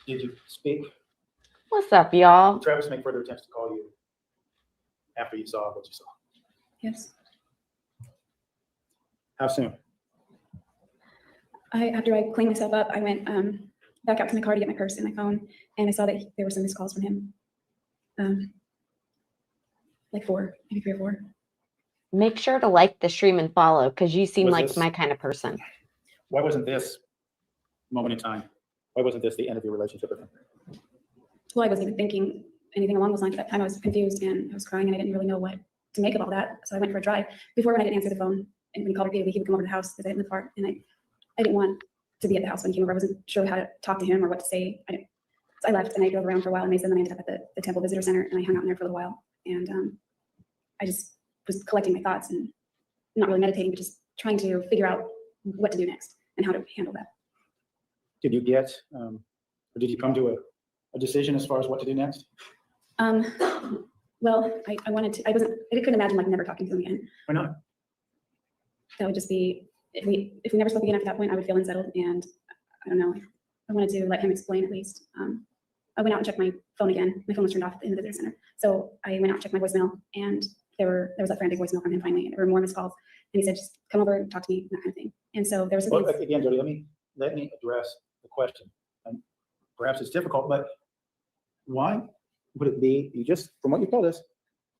Did you speak What's up, y'all? Did Travis make further attempts to call you after you saw what you saw? Yes. How soon? After I cleaned myself up, I went back out to my car to get my purse and my phone, and I saw that there were some missed calls from him. Like 4, maybe 3 or 4. Make sure to like the stream and follow because you seem Was like this- my kind of person. Why wasn't this moment in time? Why wasn't this the end of your relationship with him? Well, I wasn't even thinking anything along those lines at that time. I was confused and I was crying and I didn't really know what to make of all that. So I went for a drive. Before, when I didn't answer the phone, and when he called repeatedly, he would come over to the house because I didn't live far, and I didn't want to be at the house when he came over. I wasn't sure how to talk to him or what to say. So I left and I drove around for a while in Mason, and I ended up at the Temple Visitor Center, and I hung out in there for a little while. And I just was collecting my thoughts and not really meditating, but just trying to figure out what to do next and how to handle that. Did you get, or did you come to a decision as far as what to do next? Well, I wanted to, I couldn't imagine like never talking to him again. Why not? That would just be, if we never spoke again after that point, I would feel unsettled, and I don't know. I wanted to let him explain at least. I went out and checked my phone again. My phone was turned off in the visitor center. So I went out and checked my voicemail, and there was that frantic voicemail from him finally, and there were more missed calls. And he said, just come over and talk to me, that kind of thing. And so there was Well, again, Jodi, let me address the question. And perhaps it's difficult, but why would it be, you just, from what you told us,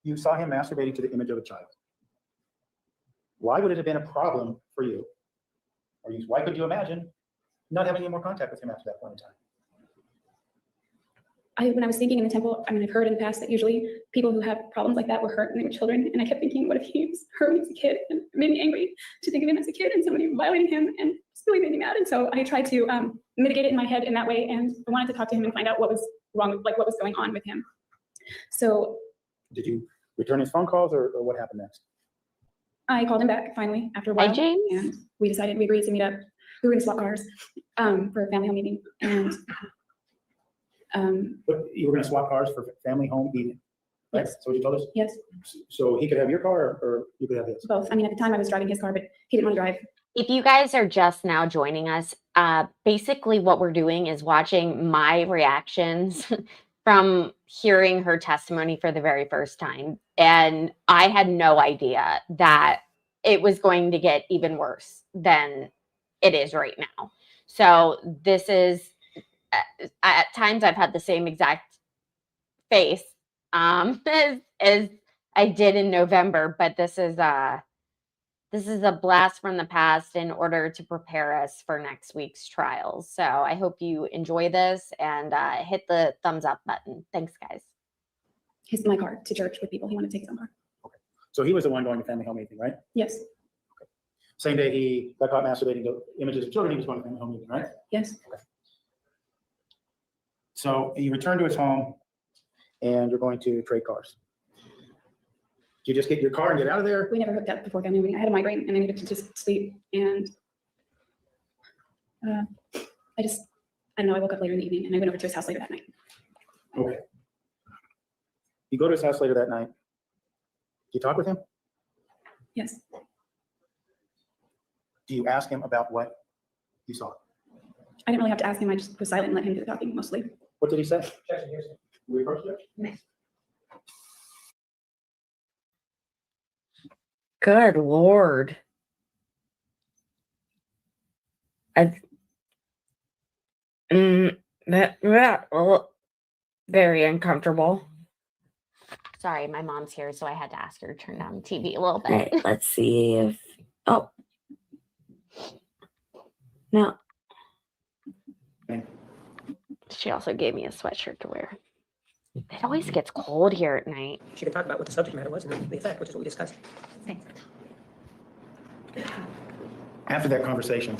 you saw him masturbating to the image of a child. Why would it have been a problem for you? Or why could you imagine not having any more contact with him after that point in time? When I was thinking in the temple, I mean, I've heard in the past that usually people who have problems like that were hurt when they were children. And I kept thinking, what if he was hurt when he was a kid? And it made me angry to think of him as a kid and somebody violating him, and just really made me mad. And so I tried to mitigate it in my head in that way. And I wanted to talk to him and find out what was wrong, like what was going on with him. So. Did you return his phone calls, or what happened next? I called him back finally after a while. Hi, James. And we agreed to meet up. We were gonna swap cars for a family home meeting. And But you were going to swap cars for family home evening, right? Yes. So what you told us? Yes. So he could have your car, or you could have his? Both. I mean, at the time I was driving his car, but he didn't want to drive. If you guys are just now joining us, basically what we're doing is watching my reactions from hearing her testimony for the very first time. And I had no idea that it was going to get even worse than it is right now. So this is, at times I've had the same exact face as I did in November, but this is a blast from the past in order to prepare us for next week's trials. So I hope you enjoy this, and hit the thumbs up button. Thanks, guys. My car to church with people. He wanted to take his own car. Okay. So he was the one going to family home meeting, right? Yes. Okay. Same day he got caught masturbating to images of children, he was going to family home meeting, right? Yes. Okay. So you return to his home, and you're going to trade cars. You just get your car and get out of there? We never hooked up before family meeting. I had a migraine and I needed to just sleep. And I don't know, I woke up later in the evening and I went over to his house later that night. Okay. You go to his house later that night. Do you talk with him? Yes. Do you ask him about what you saw? I didn't really have to ask him. I just was silent and let him do the talking mostly. What did he say? We approached it? Good Lord. Very uncomfortable. Sorry, my mom's here, so I had to ask her to turn down the TV a little bit. Right, let's see if, oh. No. She also gave me a sweatshirt to wear. It always gets cold here at night. She can talk about what the subject matter was and the effect, which is what we discussed. Thanks. After that conversation,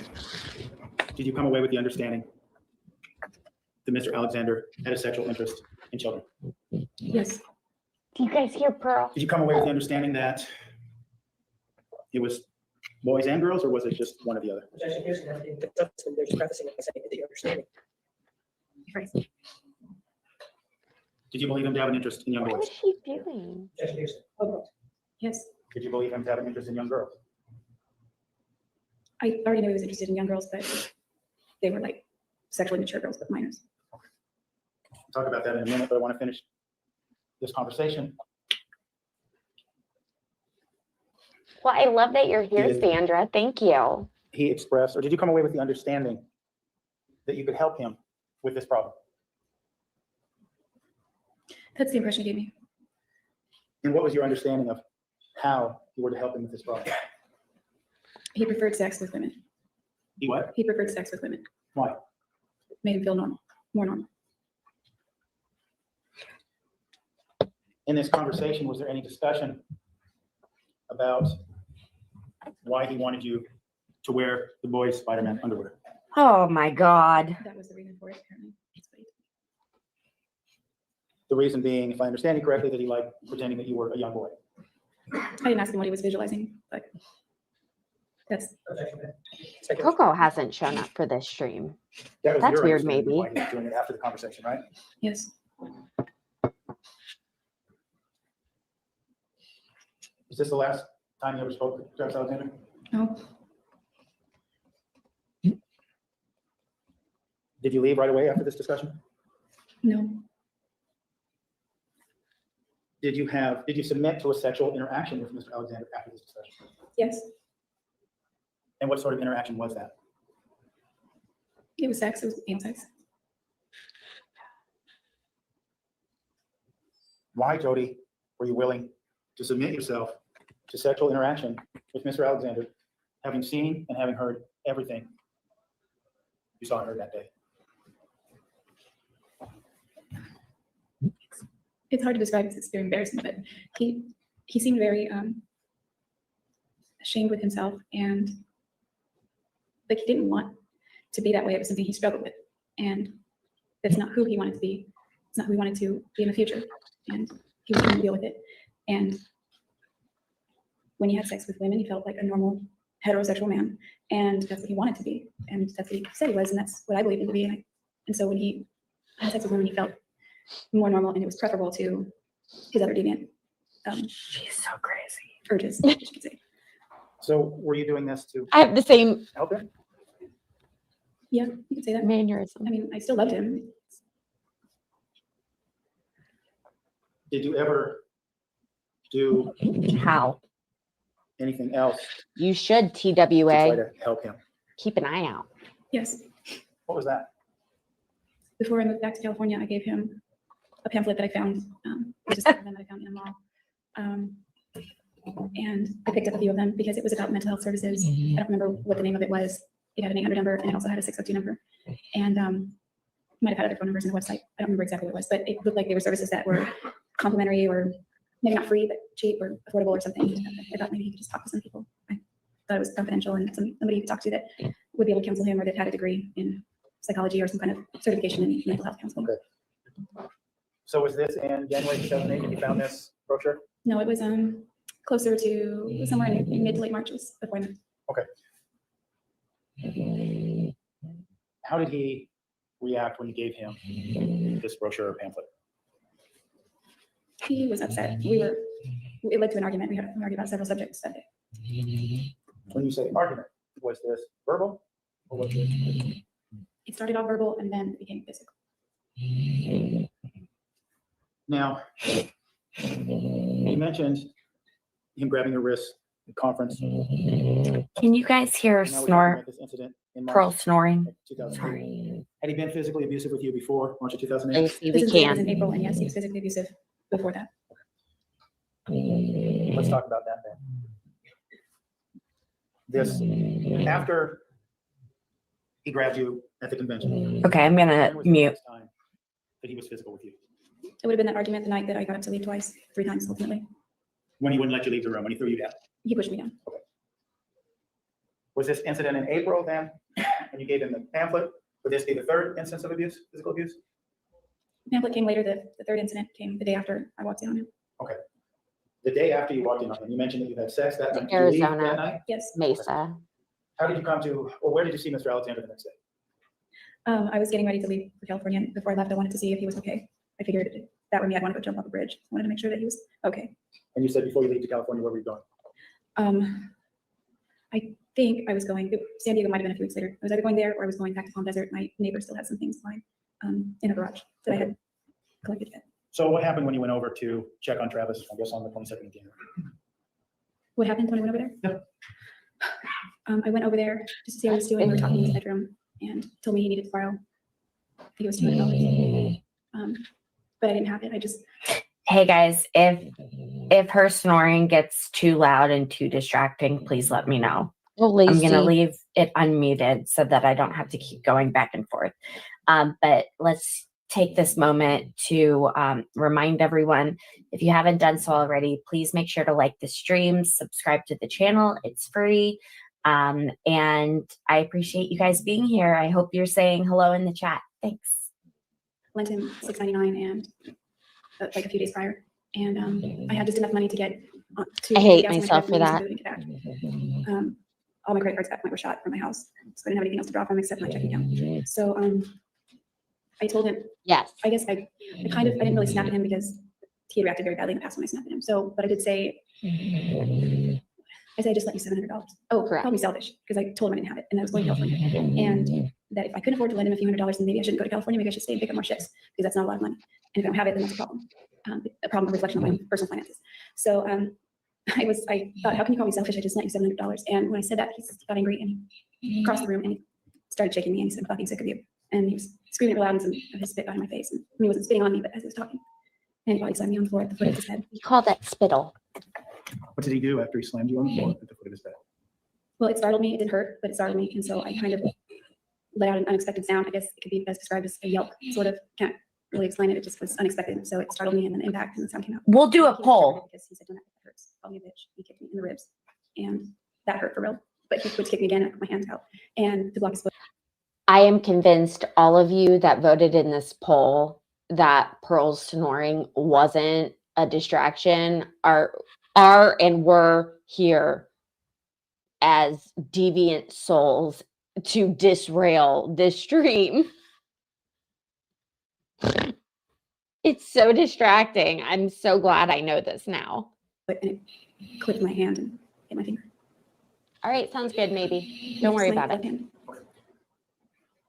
did you come away with the understanding that Mr. Alexander had a sexual interest in children? Yes. Do you guys hear Pearl? Did you come away with the understanding that it was boys and girls, or was it just one or the other? There's prefacing it by saying that you understand. Did you believe him to have an interest in young What boys? is she doing? Yes. Did you believe him to have an interest in young girls? I already knew he was interested in young girls, but they were like sexually mature girls, but minors. I'll talk about that in a minute, but I want to finish this conversation. Well, I love that you're here, Did- Sandra. Thank you. He expressed, or did you come away with the understanding that you could help him with this problem? That's the impression he gave me. And what was your understanding of how you were to help him with this problem? He preferred sex with women. He what? He preferred sex with women. Why? Made him feel normal, more normal. In this conversation, was there any discussion about why he wanted you to wear the boys' Spider-Man underwear? Oh my God. That was the reason for it, apparently. The reason being, if I understand you correctly, that he liked pretending that you were a young boy. I didn't ask him what he was visualizing, but that's. Coco hasn't shown up for this stream. That was That's your weird, understanding of maybe. why he was doing it after the conversation, right? Yes. Is this the last time you ever spoke to Travis Alexander? No. Did you leave right away after this discussion? No. Did you submit to a sexual interaction with Mr. Alexander after this discussion? Yes. And what sort of interaction was that? It was sex. It was anal sex. Why, Jodi, were you willing to submit yourself to sexual interaction with Mr. Alexander, having seen and having heard everything you saw and heard that day? It's hard to describe because it's very embarrassing, but he seemed very ashamed with himself, and like he didn't want to be that way. It was something he struggled with, and that's not who he wanted to be. It's not who he wanted to be in the future, and he was trying to deal with it. And when he had sex with women, he felt like a normal heterosexual man, and that's what he wanted to be, and that's what he said he was, and that's what I believe him to be. And so when he had sex with women, he felt more normal, and it was preferable to his other deviant She's so crazy. urges, I should say. So were you doing this to I have the same help him? Yeah, you could say that. mannerism. I mean, I still loved him. Did you ever do How? anything else You should, to try TWA. to help him? Keep an eye out. Yes. What was that? Before I moved back to California, I gave him a pamphlet that I found, which is that I found in a mall. And I picked up a few of them because it was about mental health services. I don't remember what the name of it was. It had an 800 number, and it also had a 602 number. And might have had other phone numbers in the website. I don't remember exactly what it was, but it looked like they were services that were complimentary, or maybe not free, but cheap or affordable or something. I thought maybe he could just talk to some people. I thought it was confidential, and somebody you could talk to that would be able to counsel him, or that had a degree in psychology or some kind of certification in mental health counseling. Okay. So was this in January 2008 when you found this brochure? No, it was closer to somewhere in mid to late March. It was before that. Okay. How did he react when you gave him this brochure or pamphlet? He was upset. It led to an argument. We had an argument about several subjects that day. When you say argument, was this verbal or was this? It started off verbal and then it became physical. Now, you mentioned him grabbing your wrist at conference. Can you guys hear Now we're talking snore? about this incident in March Pearl snoring. of 2008. Sorry. Had he been physically abusive with you before March of 2008? This This is was in can. April, and yes, he was physically abusive before that. Let's talk about that then. This, after he grabbed you at the convention. Okay, I'm when gonna was the mute. last time that he was physical with you? It would have been that argument the night that I got to leave twice, 3 times ultimately. When he wouldn't let you leave the room, when he threw you down? He pushed me down. Was this incident in April then, when you gave him the pamphlet? Would this be the third instance of abuse, physical abuse? Pamphlet came later. The third incident came the day after I walked in on him. Okay. The day after you walked in on him, you mentioned that you had sex that night. Did you leave that Arizona, night? Yes. Mesa. How did you come to, or where did you see Mr. Alexander the next day? I was getting ready to leave for California. Before I left, I wanted to see if he was okay. I figured if that were me, I'd want to go jump off a bridge. I wanted to make sure that he was okay. And you said before you leave to California, where were you going? I think I was going, San Diego might have been a few weeks later. I was either going there or I was going back to Palm Desert. My neighbor still had some things lying in a garage that I had collected yet. So what happened when you went over to check on Travis, I guess on the 22nd of January? What happened when I went over there? I went over there just to see how he was doing. We were talking in his bedroom and told me he needed to borrow. I think it was $200. But I didn't have it. I just. Hey guys, if her snoring gets too loud and too distracting, please let me know. Oh, I'm gonna leave it unmuted so that I don't have to keep going back and forth. But let's take this moment to remind everyone, if you haven't done so already, please make sure to like the stream, subscribe to the channel. It's free. And I appreciate you guys being here. I hope you're saying hello in the chat. Thanks. Lent him $6.99 and like a few days prior. And I had just enough money to get to. I hate myself for that. All my credit cards at that point were shot from my house. So I didn't have anything else to draw from except my checking account. So I told him, yes. I guess I didn't really snap at him because he had reacted very badly in the past when I snapped at him. So, but I did say, I said, I just lent you $700. Oh, correct. Called me selfish because I told him I didn't have it and I was going to California. And that if I couldn't afford to lend him a few $100s, then maybe I shouldn't go to California. Maybe I should stay and pick up more shifts because that's not a lot of money. And if I don't have it, then that's a problem. A reflection of my personal finances. So I thought, how can you call me selfish? I just lent you $700. And when I said that, he got angry and he crossed the room and he started shaking me and he said, I'm fucking sick of you. And he was screaming really loud and some of his spit got in my face. And he wasn't spitting on me, but as he was talking. And he probably slammed me on the floor at the foot of his bed. We call that spittle. What did he do after he slammed you on the floor at the foot of his bed? Well, it startled me. It didn't hurt, but it startled me. And so I kind of let out an unexpected sound. I guess it could be best described as a yelp, sort of. Can't really explain it. It just was unexpected. So it startled me and then impact and the sound came out. We'll do a poll. Because he said, don't act like that hurts. Call me a bitch. He kicked me in the ribs. And that hurt for real. But he would kick me again. I put my hands out. And to block his foot. I am convinced all of you that voted in this poll that Pearl's snoring wasn't a distraction are and were here as deviant souls to disrail this stream. It's so distracting. I'm so glad I know this now. And it clipped my hand and hit my finger. All right, sounds good, maybe. Don't worry about it.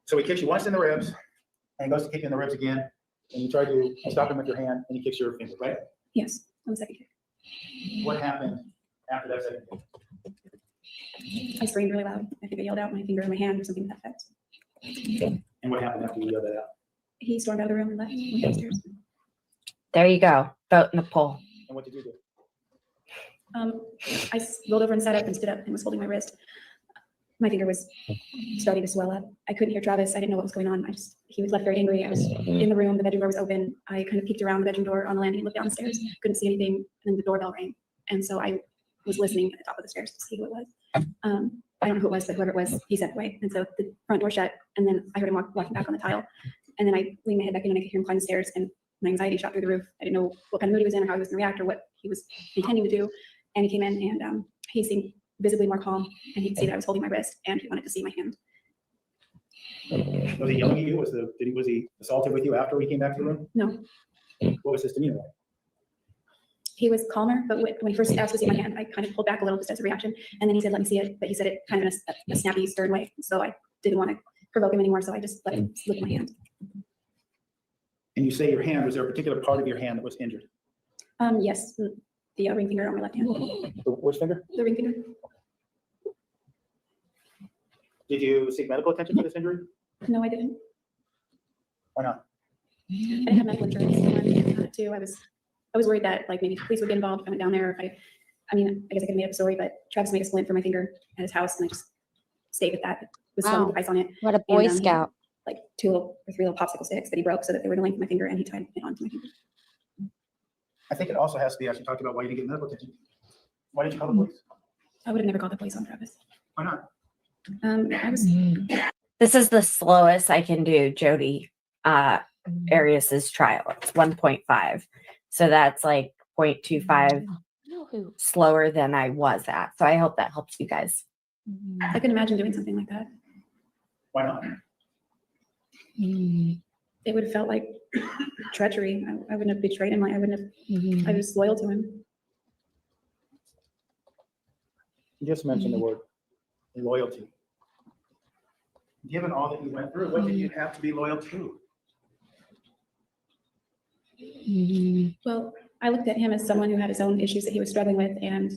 So he kicks you once in the ribs, and he goes to kick you in the ribs again, and you try to stop him with your hand, and he kicks your finger, right? Yes, on the second kick. What happened after that second kick? I screamed really loud. I think I yelled out my finger in my hand or something to that effect. And what happened after you yelled that out? He stormed out of the room and left, went downstairs. There you go. Vote in the poll. And what did you do? I rolled over and sat up and stood up and was holding my wrist. My finger was starting to swell up. I couldn't hear Travis. I didn't know what was going on. He was left very angry. I was in the room. The bedroom door was open. I kind of peeked around the bedroom door on the landing, looked downstairs, couldn't see anything. And then the doorbell rang. And so I was listening at the top of the stairs to see who it was. I don't know who it was, but whoever it was, he stepped away. And so the front door shut. And then I heard him walking back on the tile. And then I leaned my head back in and I could hear him climb the stairs. And my anxiety shot through the roof. I didn't know what kind of mood he was in or how he was going to react or what he was intending to do. And he came in and he seemed visibly more calm, and he could see that I was holding my wrist, and he wanted to see my hand. Was he yelling at you? Was he assaultive with you after we came back to the room? No. What was his demeanor like? He was calmer, but when he first asked to see my hand, I kind of pulled back a little just as a reaction, and then he said, "Let me see it," but he said it kind of in a snappy, stern way. So I didn't want to provoke him anymore, so I just let him look at my hand. And you say your hand, was there a particular part of your hand that was injured? Yes, the ring finger on my left hand. Which finger? The ring finger. Did you seek medical attention for this injury? No, I didn't. Why not? I didn't have medical insurance too. I was worried that like maybe police would get involved if I went down there. I mean, I guess I could have made up a story, but Travis made a splint for my finger at his house, and I just stayed with that. It was Wow. with ice on it. What a Boy And, Scout. Like 2 or 3 little popsicle sticks that he broke so that they were the length of my finger, and he tied it onto my finger. I think it also has to be, as you talked about, why you didn't get medical attention. Why did you call the police? I would have never called the police on Travis. Why not? This is the slowest I can do Jodi Arias's trial. It's 1.5. So that's like 0.25 slower than I was at. So I hope that helps you guys. I couldn't imagine doing something like that. Why not? It would have felt like treachery. I wouldn't have betrayed him. I wouldn't have. I was loyal to him. You just mentioned the word loyalty. Given all that you went through, what did you have to be loyal to? Well, I looked at him as someone who had his own issues that he was struggling with, and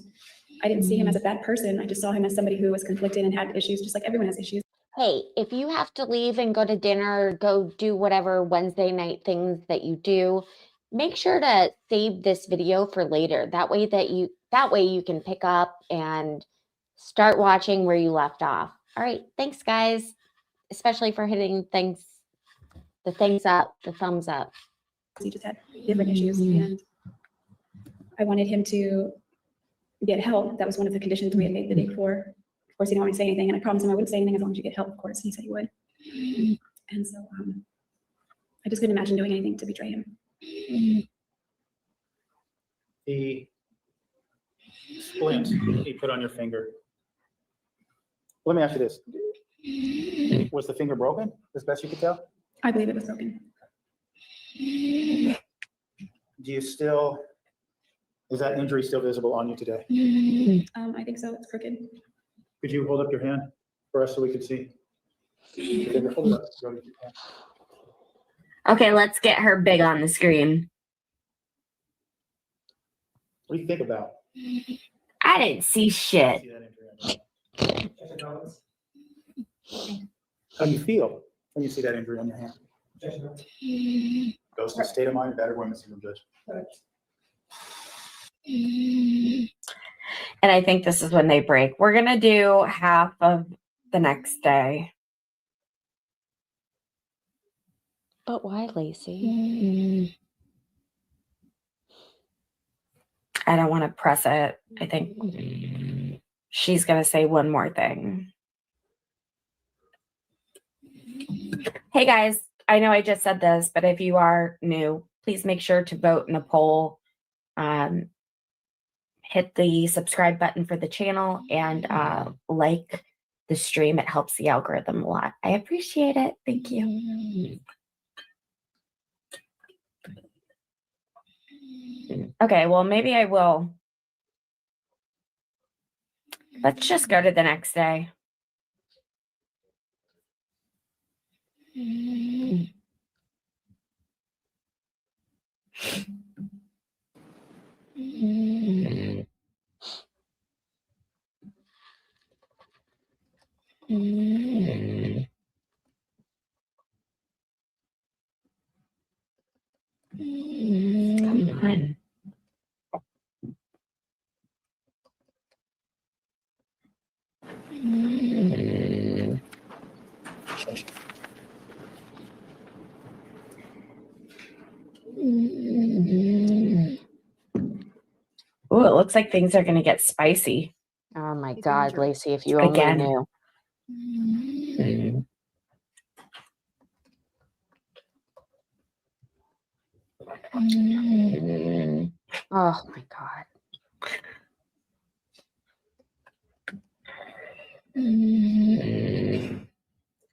I didn't see him as a bad person. I just saw him as somebody who was conflicted and had issues, just like everyone has issues. Hey, if you have to leave and go to dinner, go do whatever Wednesday night things that you do, make sure to save this video for later. That way you can pick up and start watching where you left off. All right, thanks guys, especially for hitting the thumbs up. He just had different issues, and I wanted him to get help. That was one of the conditions we had made the day before. Of course, he didn't want me to say anything, and I promised him I wouldn't say anything as long as you get help, of course. And he said he would. And so I just couldn't imagine doing anything to betray him. The splint he put on your finger. Let me ask you this. Was the finger broken, as best you could tell? I believe it was broken. Do you still, is that injury still visible on you today? I think so. It's crooked. Could you hold up your hand for us so we could see? Hold it up. Okay, let's get her big on the screen. What do you think about? I didn't see shit. How do you feel when you see that injury on your hand? Goes to the state of mind, battered women's syndrome, Judge. And I think this is when they break. We're going to do half of the next day. But why, Lacey? I don't want to press it. I think she's going to say one more thing. Hey guys, I know I just said this, but if you are new, please make sure to vote in the poll. Hit the subscribe button for the channel and like the stream. It helps the algorithm a lot. I appreciate it. Thank you. Okay, well, maybe I will. Let's just go to the next day. Come on. Oh, it looks like things are going to get spicy. Oh my God, Lacey, if you only Again. knew. Oh my God.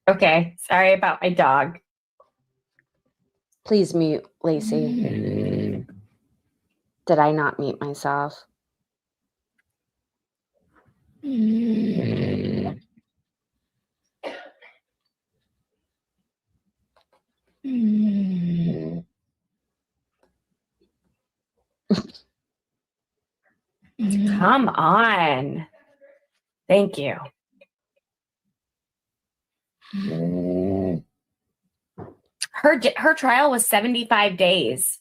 Okay, sorry about my dog. Please mute, Lacey. Did I not mute myself? Come on. Thank you. Her trial was 75 days.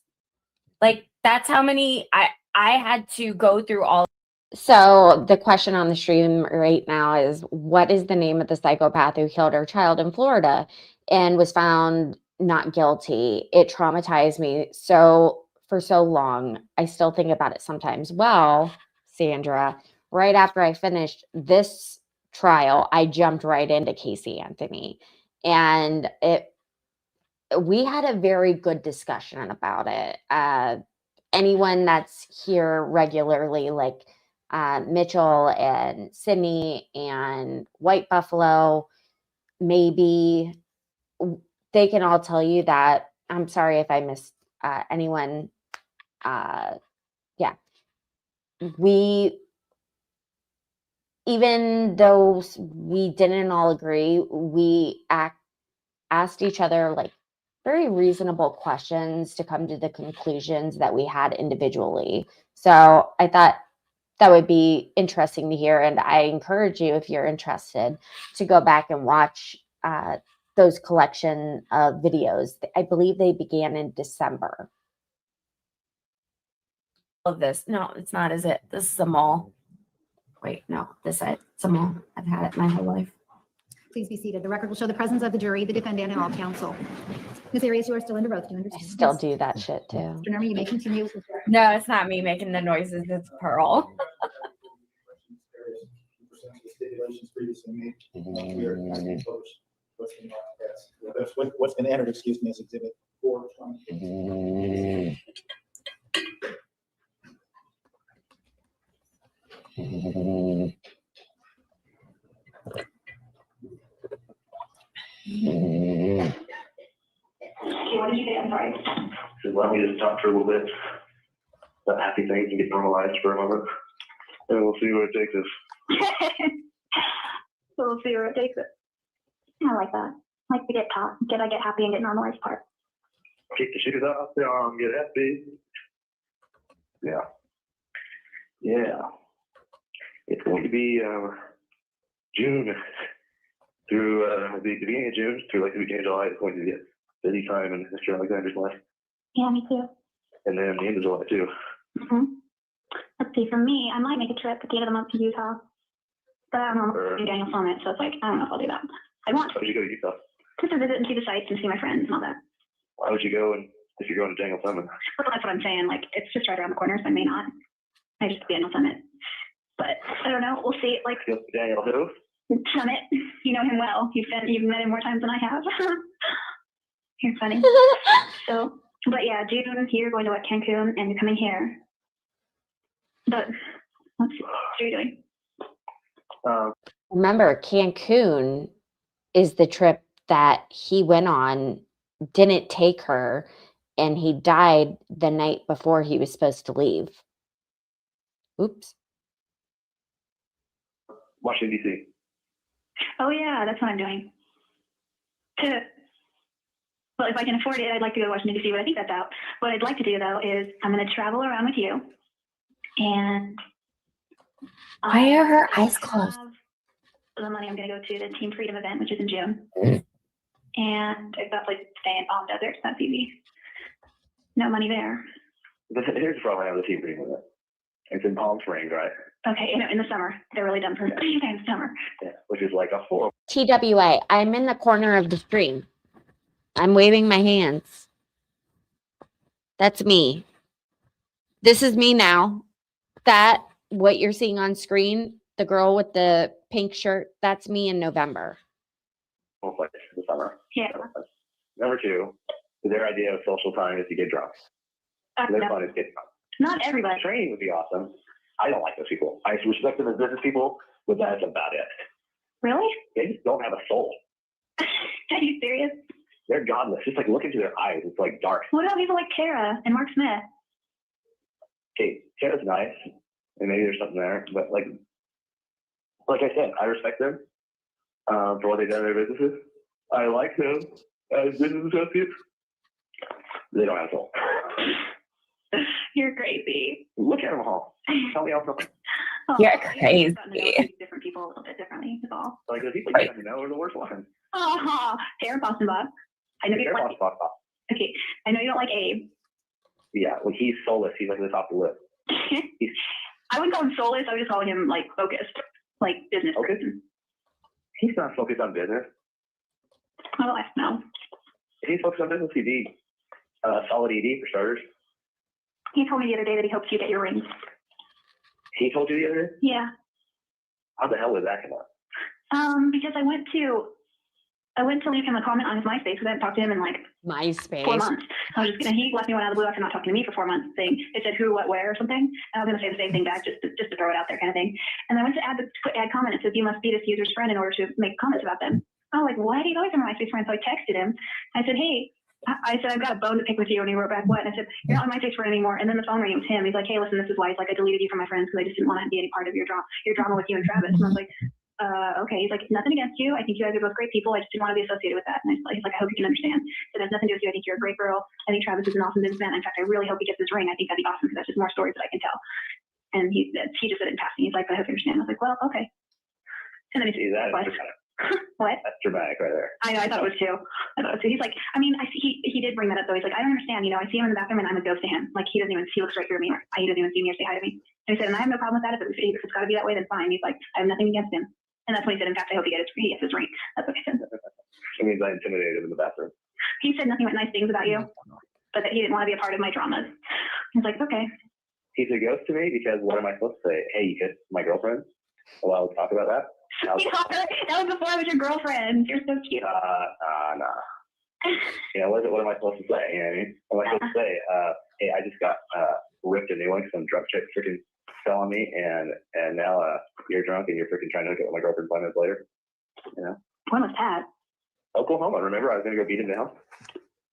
Like, that's how many I had to go through all. So the question on the stream right now is, what is the name of the psychopath who killed her child in Florida and was found not guilty? It traumatized me for so long. I still think about it sometimes. Well, Sandra, right after I finished this trial, I jumped right into Casey Anthony, and we had a very good discussion about it. Anyone that's here regularly, like Mitchell and Sydney and White Buffalo, maybe they can all tell you that. I'm sorry if I missed anyone. Yeah, even though we didn't all agree, we asked each other like very reasonable questions to come to the conclusions that we had individually. So I thought that would be interesting to hear. And I encourage you, if you're interested, to go back and watch those collection of videos. I believe they began in December. Of this. No, it's not, is it? This is a mall. Wait, no, it's a mall. I've had it my whole life. Please be seated. The record will show the presence of the jury, the defendant, and all counsel. Ms. Arias, you are still under oath. Do you I understand? still do that shit too. Mr. Norman, you may continue. No, it's not me making the noises. It's Pearl. Stipulations previously made. What's been entered, excuse me, as exhibit 4. What did you say? I'm sorry. So let me just talk for a little bit. That happy thing can get normalized for a moment, and we'll see where it takes us. So we'll see where it takes us. I like that. I like to get taught. I get happy and get normalized part. Kick the shoes off, get happy. Yeah. Yeah. It's going to be June through the beginning of June through like the beginning of July. It's going to be a busy time in Mr. Alexander's life. Yeah, me too. And then the end of July too. Let's see, for me, I might make a trip at the end of the month to Utah. But I don't know if I'll do Daniel Summit, so it's like, I don't know if I'll do that. I want to. Why would you go to Utah? Just to visit and see the sights and see my friends and all that. Why would you go if you're going to Daniel Summit? Well, that's what I'm saying. Like, it's just right around the corner, so I may not. I just Daniel Summit. But I don't know. We'll see. Like, Daniel who? Summit. You know him well. You've met him more times than I have. You're funny. So, but yeah, June here, going to Cancun, and coming here. But let's see. What are you doing? Remember, Cancun is the trip that he went on, didn't take her, and he died the night before he was supposed to leave. Oops. Washington, D.C. Oh, yeah, that's what I'm doing. Well, if I can afford it, I'd like to go to Washington, D.C., but I think that's out. What I'd like to do, though, is I'm going to travel around with you. And why are her eyes closed? The money I'm going to go to the Team Freedom event, which is in June. And I've got places to stay in Palm Desert, so that's easy. No money there. Here's the problem I have with the Team Freedom event. It's in Palm Springs, right? Okay, in the summer. They're really done for in the summer. Yeah, which is like a horrible. TWA, I'm in the corner of the stream. I'm waving my hands. That's me. This is me now. That, what you're seeing on screen, the girl with the pink shirt, that's me in November. Place in the summer. Yeah. Number two, their idea of social time is to get drunk. Their fun is get drunk. Not everybody. Training would be awesome. I don't like those people. I respect them as business people, but that's about it. Really? They just don't have a soul. Are you serious? They're godless. Just like look into their eyes. It's like dark. What about people like Tara and Mark Smith? Okay, Tara's nice, and maybe there's something there, but like I said, I respect them for what they've done in their businesses. I like them as business associates. They don't have a soul. You're crazy. Look at them all. Tell me how something. You're crazy. Different people a little bit differently, is all. Like the people you know are the worst ones. Tara Boston Bob. I know you don't like. Okay, I know you don't like Abe. Yeah, well, he's soulless. He's like the top of the list. I wouldn't call him soulless. I would just call him like focused, like business person. He's not focused on business. Oh, no. If he's focused on business, he'd be solid ED for starters. He told me the other day that he hopes you get your rings. He told you the other day? Yeah. How the hell did that come up? Because I went to leave him a comment on his MySpace because I hadn't talked to him in like MySpace 4 months. I was just gonna, he left me one out of the blue after not talking to me for 4 months saying, it said who, what, where or something. And I was gonna say the same thing back just to throw it out there kind of thing. And I went to add comment. It says you must be this user's friend in order to make comments about them. I was like, why do you always have my MySpace friend? So I texted him. I said, hey, I said, I've got a bone to pick with you. And he wrote back, what? And I said, you're not on my MySpace friend anymore. And then the phone rang. It was him. He's like, hey, listen, this is why. He's like, I deleted you from my friends because I just didn't want to be any part of your drama with you and Travis. And I was like, okay. He's like, nothing against you. I think you guys are both great people. I just didn't want to be associated with that. And he's like, I hope you can understand. So there's nothing to do with you. I think you're a great girl. I think Travis is an awesome businessman. In fact, I really hope he gets his ring. I think that'd be awesome because that's just more stories that I can tell. And he just said it in passing. He's like, I hope you understand. I was like, well, okay. And then he See, that is what? That's dramatic right there. I know, I thought it was too. He's like, I mean, he did bring that up though. He's like, I don't understand. You know, I see him in the bathroom and I'm a ghost to him. Like he looks right through me. He doesn't even see me or say hi to me. And he said, and I have no problem with that. If it's got to be that way, then fine. He's like, I have nothing against him. And that's when he said, in fact, I hope he gets his ring. That's what he said. It means I intimidated him in the bathroom. He said nothing but nice things about you, but that he didn't want to be a part of my dramas. He's like, okay. He's a ghost to me because what am I supposed to say? Hey, you kissed my girlfriend? Well, we'll talk about that. That was before I was your girlfriend. You're so cute. Nah. You know, what am I supposed to say? You know what I mean? Am I supposed to say, hey, I just got ripped a new one because some drunk chick freaking fell on me, and now you're drunk and you're freaking trying to hook up with my girlfriend 5 minutes later? You know? When was that? Oklahoma. Remember, I was going to go beat him down?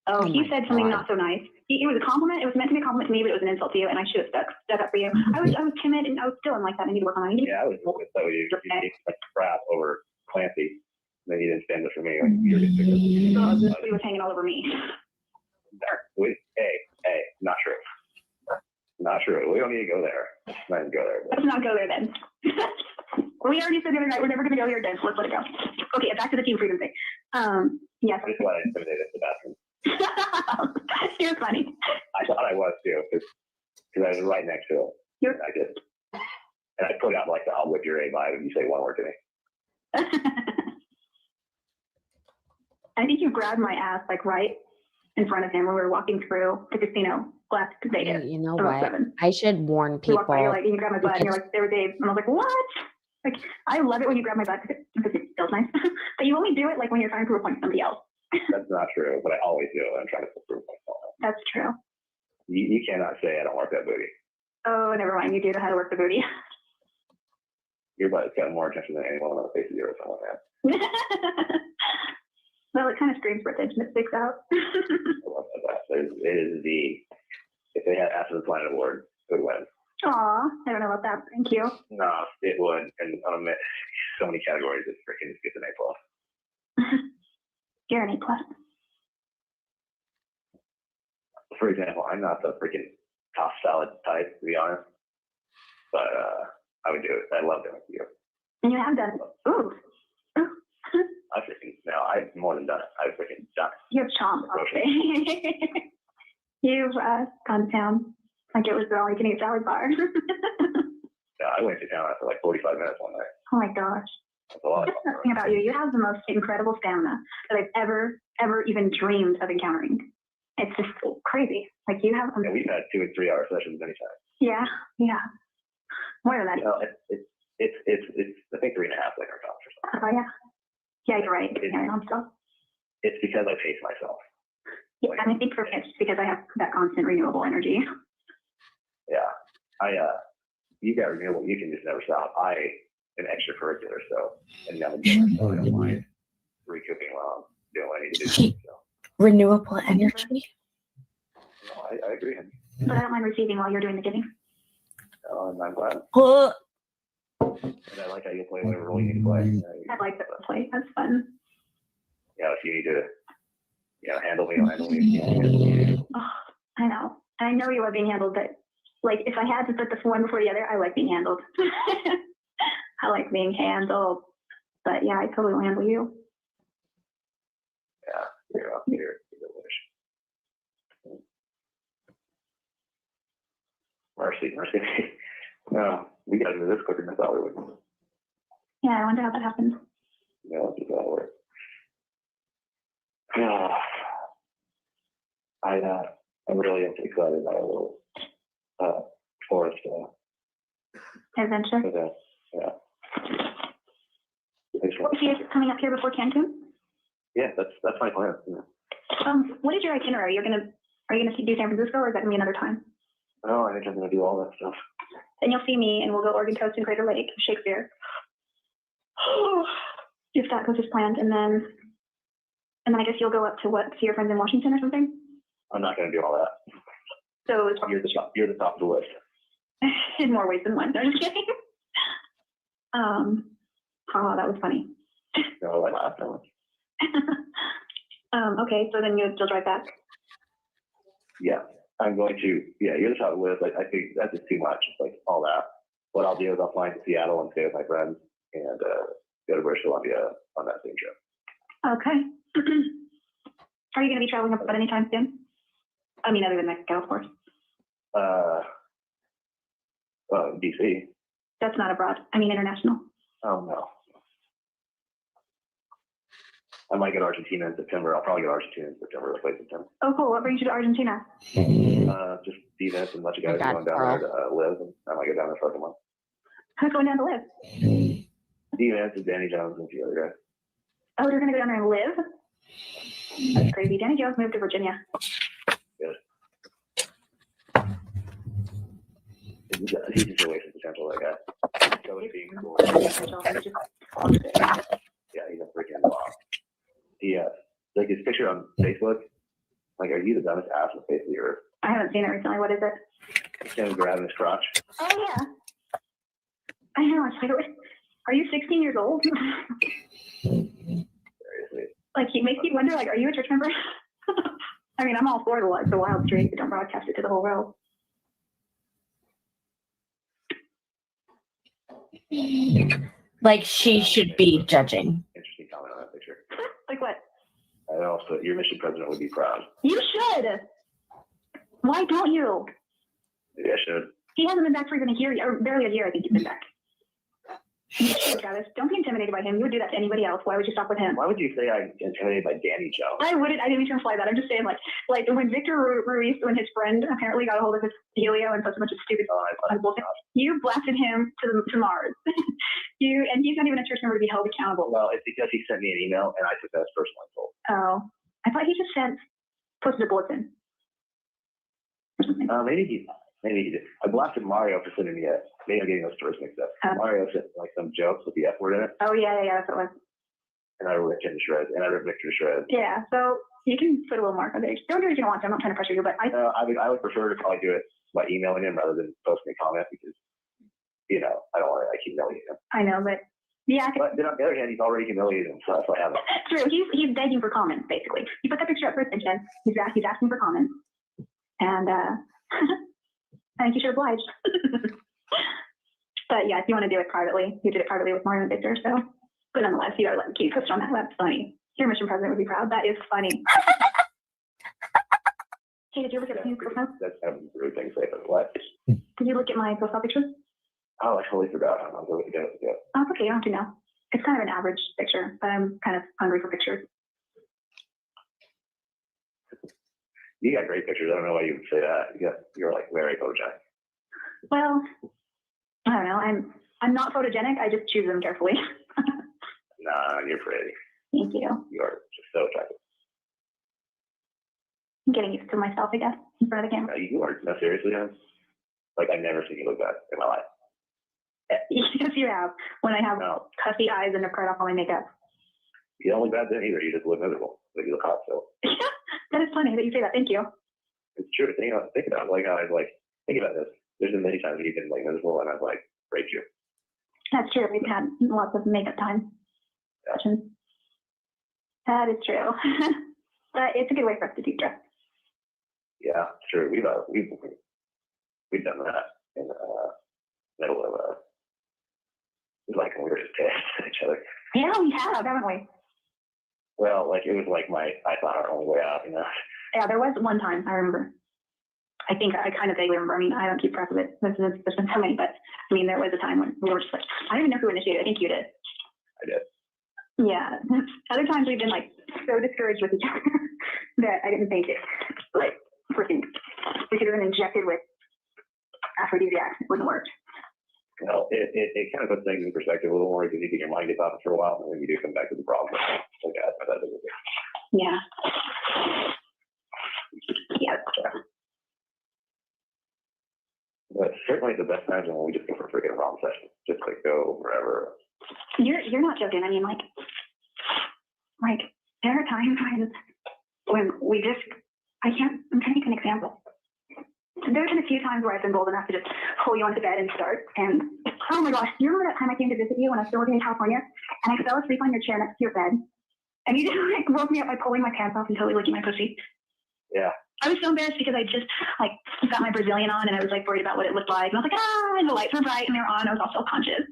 Oh, he said something not so nice. It was a compliment. It was meant to be a compliment to me, but it was an insult to you, and I should have stuck up for you. I was timid, and I was still like that. I need to work on it. Yeah, I was really upset with you. You like crap over Clancy. And then you didn't stand up for me. Like, you're just he was hanging all over me. Hey, not true. Not true. We don't need to go there. Let's not go there. Let's not go there then. We already said the other night we're never going to go here then, so let's let it go. Okay, back to the team freedom thing. Yes. That's why I intimidated the bathroom. You're funny. I thought I was too, because I was right next to him. I did. And I put out like the I'll whip your A vibe if you say one word to me. I think you grabbed my ass like right in front of him when we were walking through the casino last Vegas. You know what? I should warn people. You walk by, you're like, you grab my butt, and you're like, there was Dave. And I was like, what? Like, I love it when you grab my butt because it feels nice. But you only do it like when you're trying to prove a point to somebody else. That's not true, but I always do it when I'm trying to prove myself. That's true. You cannot say I don't work that booty. Oh, never mind. You do know how to work the booty. Your butt's got more attention than anyone on the face of the earth. Someone has. Well, it kind of screams for attention. It sticks out. It is if they had After the Planet Award, it would win. Aw, I don't know about that. Thank you. No, it would. And so many categories, it freaking just gets an A+. You're an A+. For example, I'm not the freaking tossed salad type, to be honest. But I would do it. I love doing it with you. And you have done it. Ooh. I've more than done it. I've freaking done it. You have chomp. Okay. You've gone to town like it was the all-you-can-eat salad bar. Yeah, I went to town after like 45 minutes one night. Oh my gosh. That's a lot. That's the thing about you. You have the most incredible stamina that I've ever even dreamed of encountering. It's just crazy. Like you have. Yeah, we've had 2 and 3 hour sessions anytime. Yeah. More than that. You know, it's I think 3.5 like our tops or something. Oh yeah. Yeah, you're right. It's because I pace myself. Yeah, and I think for me, it's because I have that constant renewable energy. Yeah, you got renewable. You can just never stop. I am extracurricular, so and now I don't mind recouping while I'm doing what I need to do. So. Renewable energy. No, I agree. But I don't mind receiving while you're doing the giving. Oh, and I'm glad. And I like how you play whatever role you need to play. I like that play. That's fun. Yeah, if you need to, handle me, I'll handle me. Oh, I know. I know you are being handled, but like if I had to put the one before the other, I like being handled. I like being handled. But yeah, I totally will handle you. Yeah, you're up here. Mercy. No, we got into this quicker than I thought we would. Yeah, I wonder how that happened. Yeah, that's just how it works. I'm really excited about a little forest adventure. Yeah. Is he coming up here before Cancun? Yeah, that's my plan. Yeah. What is your itinerary? Are you gonna do San Francisco, or is that gonna be another time? No, I think I'm gonna do all that stuff. Then you'll see me, and we'll go Oregon Coast and Crater Lake, Shakespeare. If that goes as planned, and then I guess you'll go up to see your friends in Washington or something. I'm not gonna do all that. So you're the top of the list. In more ways than one. No, I'm just kidding. Oh, that was funny. No, I laughed. Okay, so then you'll drive back. Yeah, I'm going to. Yeah, here's how it lives. I think that's just too much. Like all that. What I'll do is I'll fly to Seattle and stay with my friends and go to British Columbia on that same trip. Okay. Are you going to be traveling abroad anytime soon? I mean, other than Mexico, of course. DC. That's not abroad. I mean, international. Oh no. I might go to Argentina in September. I'll probably go to Argentina in September, like late September. Oh, cool. What brings you to Argentina? Just events and a bunch of guys going down there to live, and I might go down there for like a month. Who's going down to live? Events and Danny Jones and a few other guys. Oh, they're going to go down there and live? That's crazy. Danny Jones moved to Virginia. Good. He's just a waste of potential, that guy. So being cool. Yeah, he's a freaking boss. He, like his picture on Facebook, like, are you the dumbest ass on the face of the earth? I haven't seen it recently. What is it? Him grabbing his crotch. Oh, yeah. I know. It's like, are you 16 years old? Seriously. Like, it makes you wonder, like, are you a church member? I mean, I'm all for the wild streak, but don't broadcast it to the whole world. Like she should be judging. Interesting comment on that picture. Like what? I also, your mission president would be proud. You should. Why don't you? Maybe I should. He hasn't been back for even a year, or barely a year, I think he's been back. You should, Travis. Don't be intimidated by him. You would do that to anybody else. Why would you stop with him? Why would you say I'm intimidated by Danny Jones? I wouldn't. I didn't mean to imply that. I'm just saying, like when Victor Ruiz, when his friend apparently got a hold of his Helio and posted a bunch of stupid bullshit, you blasted him to Mars. And he's not even a church member to be held accountable. Well, it's because he sent me an email and I took that as personal insult. Oh, I thought he just posted a bulletin. Maybe he did. I blasted Mario for sending me a. Maybe I'm getting those stories mixed up. Mario sent like some jokes with the F word in it. Oh yeah, that's what it was. And I ripped him to shreds, and I ripped Victor to shreds. Yeah, so you can put a little mark on there. Don't do it if you don't want to. I'm not trying to pressure you, but I would prefer to probably do it by emailing him rather than posting a comment because, I don't want to humiliate him. I know, but yeah. But then on the other hand, he's already humiliated him, so that's why I haven't. True. He's begging for comments, basically. You put that picture up for attention. He's asking for comments, and I think you should oblige. But yeah, if you want to do it privately, you did it privately with Mario and Victor, so. But nonetheless, you gotta let keep posted on that. That's funny. Your mission president would be proud. That is funny. Hey, did you look at the profile? That's kind of a rude thing to say, but what? Did you look at my profile picture? Oh, I totally forgot. I'm going to go. Oh, it's okay. You don't have to know. It's kind of an average picture, but I'm kind of hungry for pictures. You got great pictures. I don't know why you would say that. You're like very photogenic. Well, I don't know. I'm not photogenic. I just choose them carefully. Nah, you're pretty. Thank you. You are just so attractive. I'm getting used to myself, I guess, in front of the camera. You are. No, seriously, huh? Like I've never seen you look bad in my life. Yes, you have. When I have puffy eyes and I've cried off all my makeup. You don't look bad then either. You just look miserable. Like you look hot still. That is funny that you say that. Thank you. It's true. Think about it. Think about this. There's been many times you've been like miserable and I've like raped you. That's true. We've had lots of makeup time. Yeah. That is true. But it's a good way for us to de-stress. Yeah, sure. We've done that in the middle of like when we were just pissed at each other. Yeah, we have, haven't we? Well, like it was like I thought our only way out, Yeah, there was one time I remember. I think I kind of vaguely remember. I mean, I don't keep track of it. There's been so many, but I mean, there was a time when we were just like, I don't even know who initiated. I think you did. I did. Yeah. Other times we've been like so discouraged with each other that I didn't think it like freaking we could have been injected with aphrodisiacs. It wouldn't work. Well, it kind of puts things in perspective a little more because you get your mind gets off it for a while and then you do come back to the problem. Okay, that's yeah. Yeah, that's true. But certainly the best times when we just go for a freaking ROM session. Just like go wherever. You're not joking. I mean, like there are times when we just I'm trying to make an example. There have been a few times where I've been bold enough to just pull you onto bed and start. And oh my gosh, you remember that time I came to visit you when I was still working in California? and I fell asleep on your chair next to your bed. And you just like woke me up by pulling my pants off and totally licking my pussy. Yeah. I was so embarrassed because I just like got my Brazilian on and I was like worried about what it looked like. And I was like, and the lights were bright and they were on. I was all self-conscious.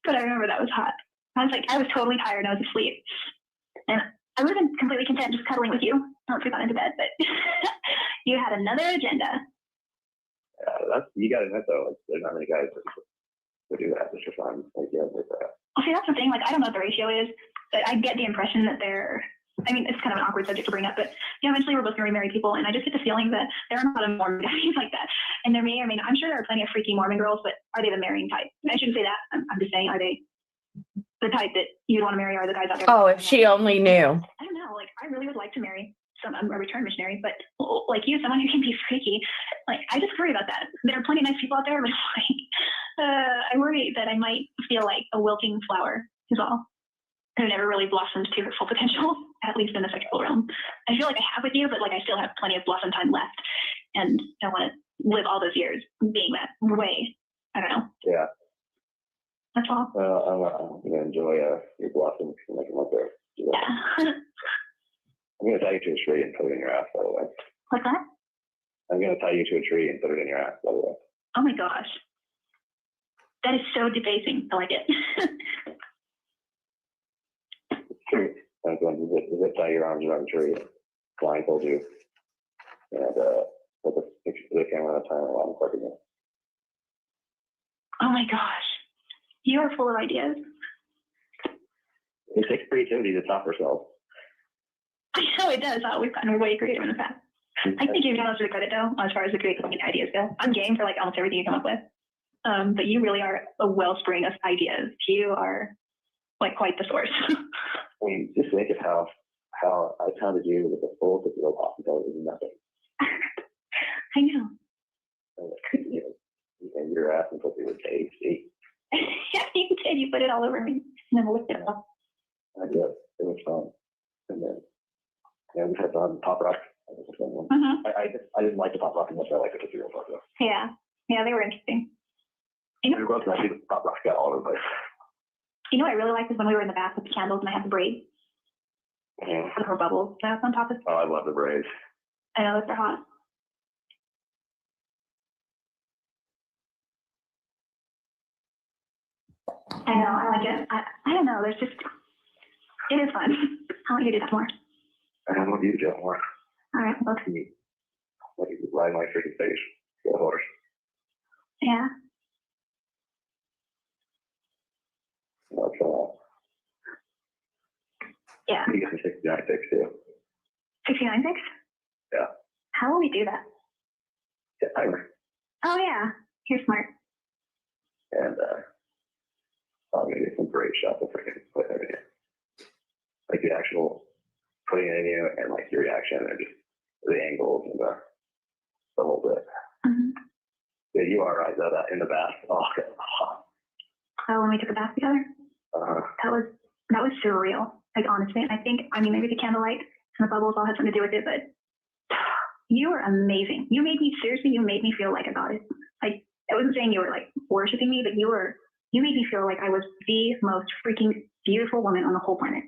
But I remember that was hot. I was totally tired and I was asleep. And I would have been completely content just cuddling with you once we got into bed, but you had another agenda. You got to admit though, like, there's not many guys that would do that just for fun. Like, yeah, like that. Well, see, that's the thing. Like, I don't know what the ratio is, but I get the impression that I mean, it's kind of an awkward subject to bring up, but eventually we're both going to be married people, and I just get the feeling that there are a lot of Mormon guys like that. And there may or may not, I'm sure there are plenty of freaky Mormon girls, but are they the marrying type? I shouldn't say that. I'm just saying, are they the type that you'd want to marry, or the guys out there? Oh, if she only knew. I don't know. Like, I really would like to marry a return missionary, but like you, someone who can be freaky. Like, I just worry about that. There are plenty of nice people out there, but like, I worry that I might feel like a wilting flower is all, who never really blossomed to her full potential, at least in the sexual realm. I feel like I have with you, but like I still have plenty of blossom time left, and I want to live all those years being that way. I don't know. Yeah. That's all. I'm gonna enjoy your blossom like there. Yeah. I'm gonna tie you to a tree and put it in your ass, by the way. What's that? I'm gonna tie you to a tree and put it in your ass, by the way. Oh my gosh. That is so debasing. I like it. True. I'm going to zip tie your arms around a tree, blindfold you, and put the picture of the camera on a timer while I'm recording it. Oh my gosh. You are full of ideas. It takes creativity to top ourselves. I know it does. We've gotten way creative in the past. I think you've done most of the credit though, as far as the creativity and ideas go. I'm game for like almost everything you come up with. But you really are a wellspring of ideas. You are like quite the source. I mean, just think of how I pounded you with a full of real hospitality and nothing. I know. And your ass and pussy were tasty. Yeah, you did. You put it all over me and then licked it off. I did. It was fun. And then we had Pop Rock. Mm-hmm. I didn't like the Pop Rock as much as I liked the Tootsie Roll though. Yeah. Yeah, they were interesting. You know, the Pop Rock got all over the place. You know what I really liked is when we were in the bath with the candles and I had the braids. Yeah. With her bubbles. That's on top of. Oh, I love the braids. I know, they're hot. I know, I like it. I don't know, there's just, it is fun. I want you to do that more. I want you to do it more. All right, well, Like you ride my freaking face. Get a horse. yeah. Yeah. You get some 69 picks too. 69 picks? Yeah. How will we do that? Yeah, timer. Oh yeah, you're smart. And I'm gonna get some great shots of freaking put it in you. Like the actual putting it in you and like your reaction and just the angles and the whole bit. Mm-hmm. Yeah, you are right though, that in the bath. Oh, Oh, when we took a bath together? That was surreal. Like honestly, I mean maybe the candlelight and the bubbles all had something to do with it, but you were amazing. You made me feel like a goddess. Like I wasn't saying you were like worshiping me, but you made me feel like I was the most freaking beautiful woman on the whole planet.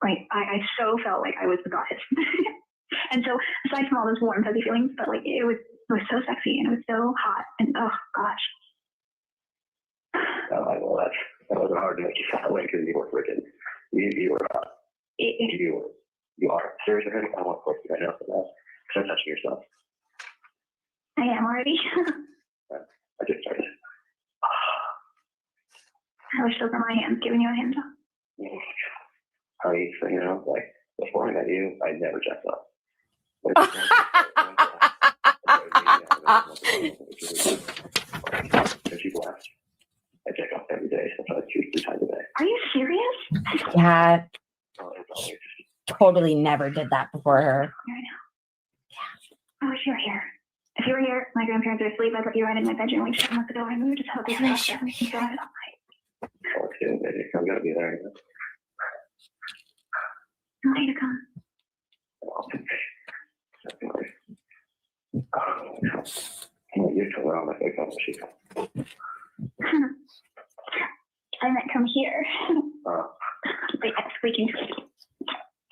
Like I so felt like I was the goddess. And so aside from all those warm fuzzy feelings, but like it was so sexy and it was so hot and oh gosh. Well, that wasn't hard to make you feel that way because you were freaking, you were you are seriously. I want to force you right now for that. Start touching yourself. I am already. I just started. I wish those were my hands giving you a hand job. How you like before I met you, I never checked up. And she laughed. I check up every day, sometimes 2-3 times a day. Are you serious? Yeah. Totally never did that before her. I know. Yeah. I wish you were here. If you were here, my grandparents are asleep. I'd let you right in my bedroom. We just unlock the door and we would just have this stuff there. We can go it all night. Oh, too, baby. I'm gonna be there. I want you to come. You're still around my face on the sheet. I meant come here. Wait, I'm squeaking.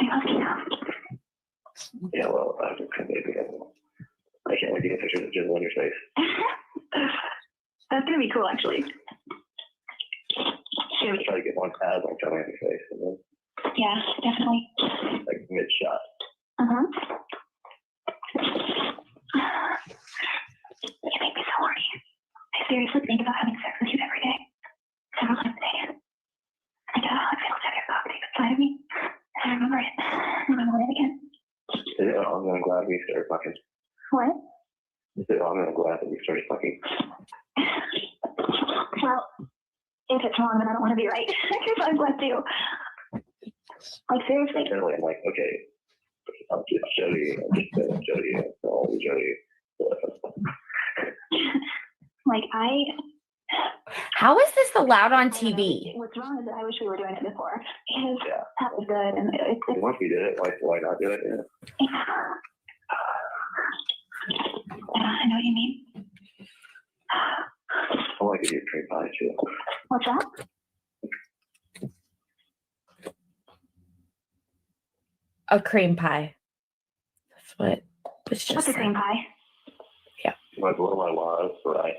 I'm okay now. Yeah, well, I can't wait to get a picture of Jill on your face. That's gonna be cool, actually. Try to get one pad like on your face, and then Yeah, definitely. like mid shot. You make me so horny. I seriously think about having sex with you every day, several times a day. I don't know how it feels to have your cock deep inside of me. I remember it, and I want it again. I'm really glad we started fucking. What? I'm really glad that we started fucking. Well, if it's wrong, then I don't want to be right. Because I'm glad too. Like, seriously. Generally, I'm like, okay, I'm just Jodi, Jodi. Like, How is this allowed on TV? what's wrong is that I wish we were doing it before. Because that was good. And Once we did it, why not do it? Yeah. I know what you mean. I want to get you a cream pie too. What's that? A cream pie. That's what was just What's a cream pie? Yeah. Like one of my laws, right?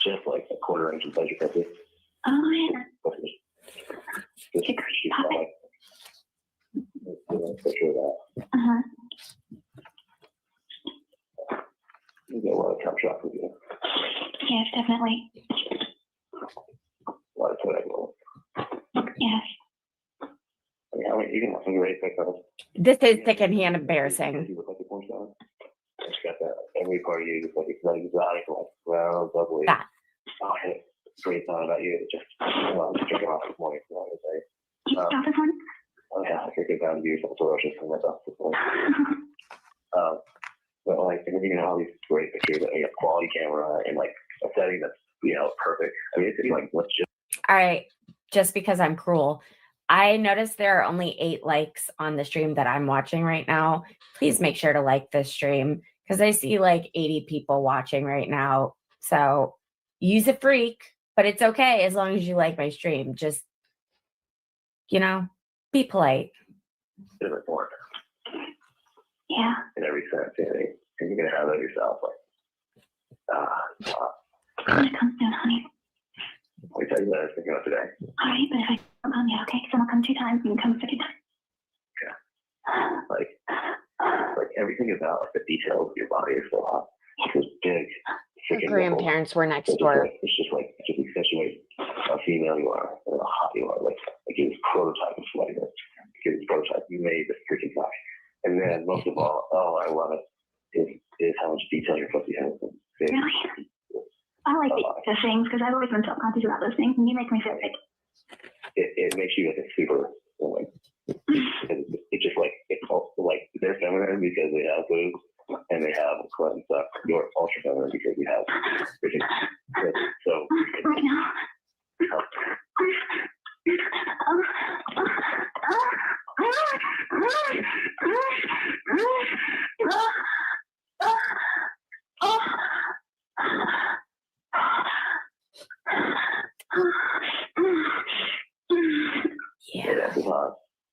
Just like a quarter inch of pleasure cookie. Oh, yeah. Just a cream pie. Picture of that. Uh-huh. You get a lot of cup shop with you. Yes, definitely. A lot of total. Yes. I mean, you can have some great pickups. This is secondhand embarrassing. You look like a porn star. It's got that every part of you is like it's not exotic, like brown, bubbly. That. Oh, I had a great thought about you. Just took it off this morning. So I would say. You stop this one? Oh yeah, I think it down to you. So ferocious and that's off this morning. But like, and then you know all these great pictures, and you have quality camera and like a setting that's perfect. I mean, it's like let's just. All right, just because I'm cruel, I noticed there are only 8 likes on the stream that I'm watching right now. Please make sure to like this stream because I see like 80 people watching right now. So use a freak, but it's okay as long as you like my stream. Just be polite. Yeah. In every sense, and you're gonna have that yourself. When it comes soon, honey. Let me tell you what I was thinking of today. All right, but if I don't come, yeah, okay? Because I'm gonna come 2 times, you can come a second time. Like everything about the details of your body is so hot. It's this big. Her grandparents were next door. It's just accentuate how female you are and how hot you are. Like it was prototype of sweatiness. It was prototype. You made the freaking guy. And then most of all, I love it, is how much detail your pussy has. Really? I like the things because I've always been self-conscious about those things, and you make me feel like it makes you like a super like it's just like it's also like they're feminine because they have boobs and they have clit and stuff. You're ultra feminine because you have everything. So right now. Yeah.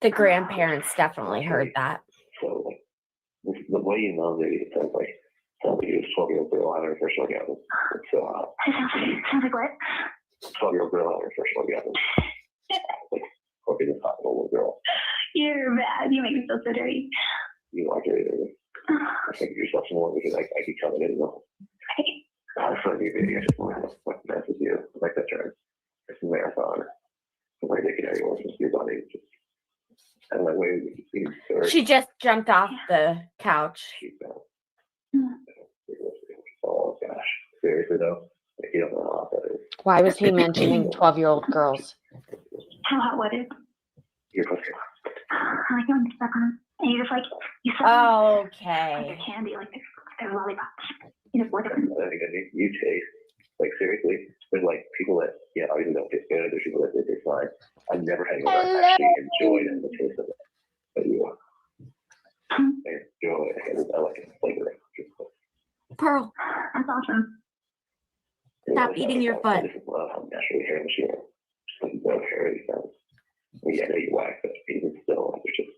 The grandparents definitely heard that. So like the way you know that it sounds like you 12-year-old girl having her first orgasm. It's so hot. Sounds like what? 12-year-old girl having her first orgasm. Like fucking this hot little girl. You're bad. You make me feel so dirty. You like it either. I think of yourself more because I keep coming in. I just like you, baby. I just want to have a fucking mess with you. I like that term. It's a marathon. I'm like taking everyone to your body. And my way we can see. She just jumped off the couch. Oh gosh. Seriously though, like, you don't know how hot that is. Why was he mentioning 12-year-old girls? How hot was it? Your pussy. I like when you suck on, and you just like you suck on Okay. like a candy, like they're lollipops. You just lick them. You taste like seriously. There's like people that obviously don't taste good. There's people that taste fine. I've never had anyone that actually enjoyed the taste of it. But you enjoy it. I like it. Flavor it. Pearl, That's awesome. stop eating your foot. I just love how naturally hairless you are. crazy sense. Yeah, I know you whack, but even still, like, there's just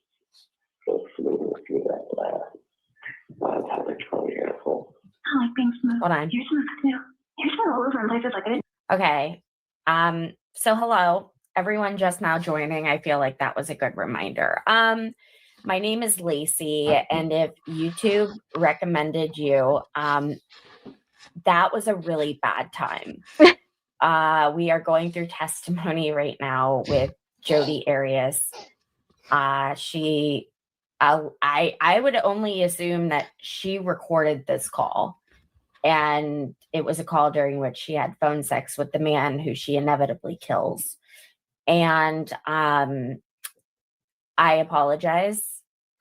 so smooth through that topic from your asshole. I like being smooth. Hold on. You're smooth too. You're smooth all over in places like I didn't. Okay. So hello, everyone just now joining. I feel like that was a good reminder. My name is Lacey, and if YouTube recommended you, that was a really bad time. We are going through testimony right now with Jodi Arias. I would only assume that she recorded this call, and it was a call during which she had phone sex with the man who she inevitably kills. And I apologize.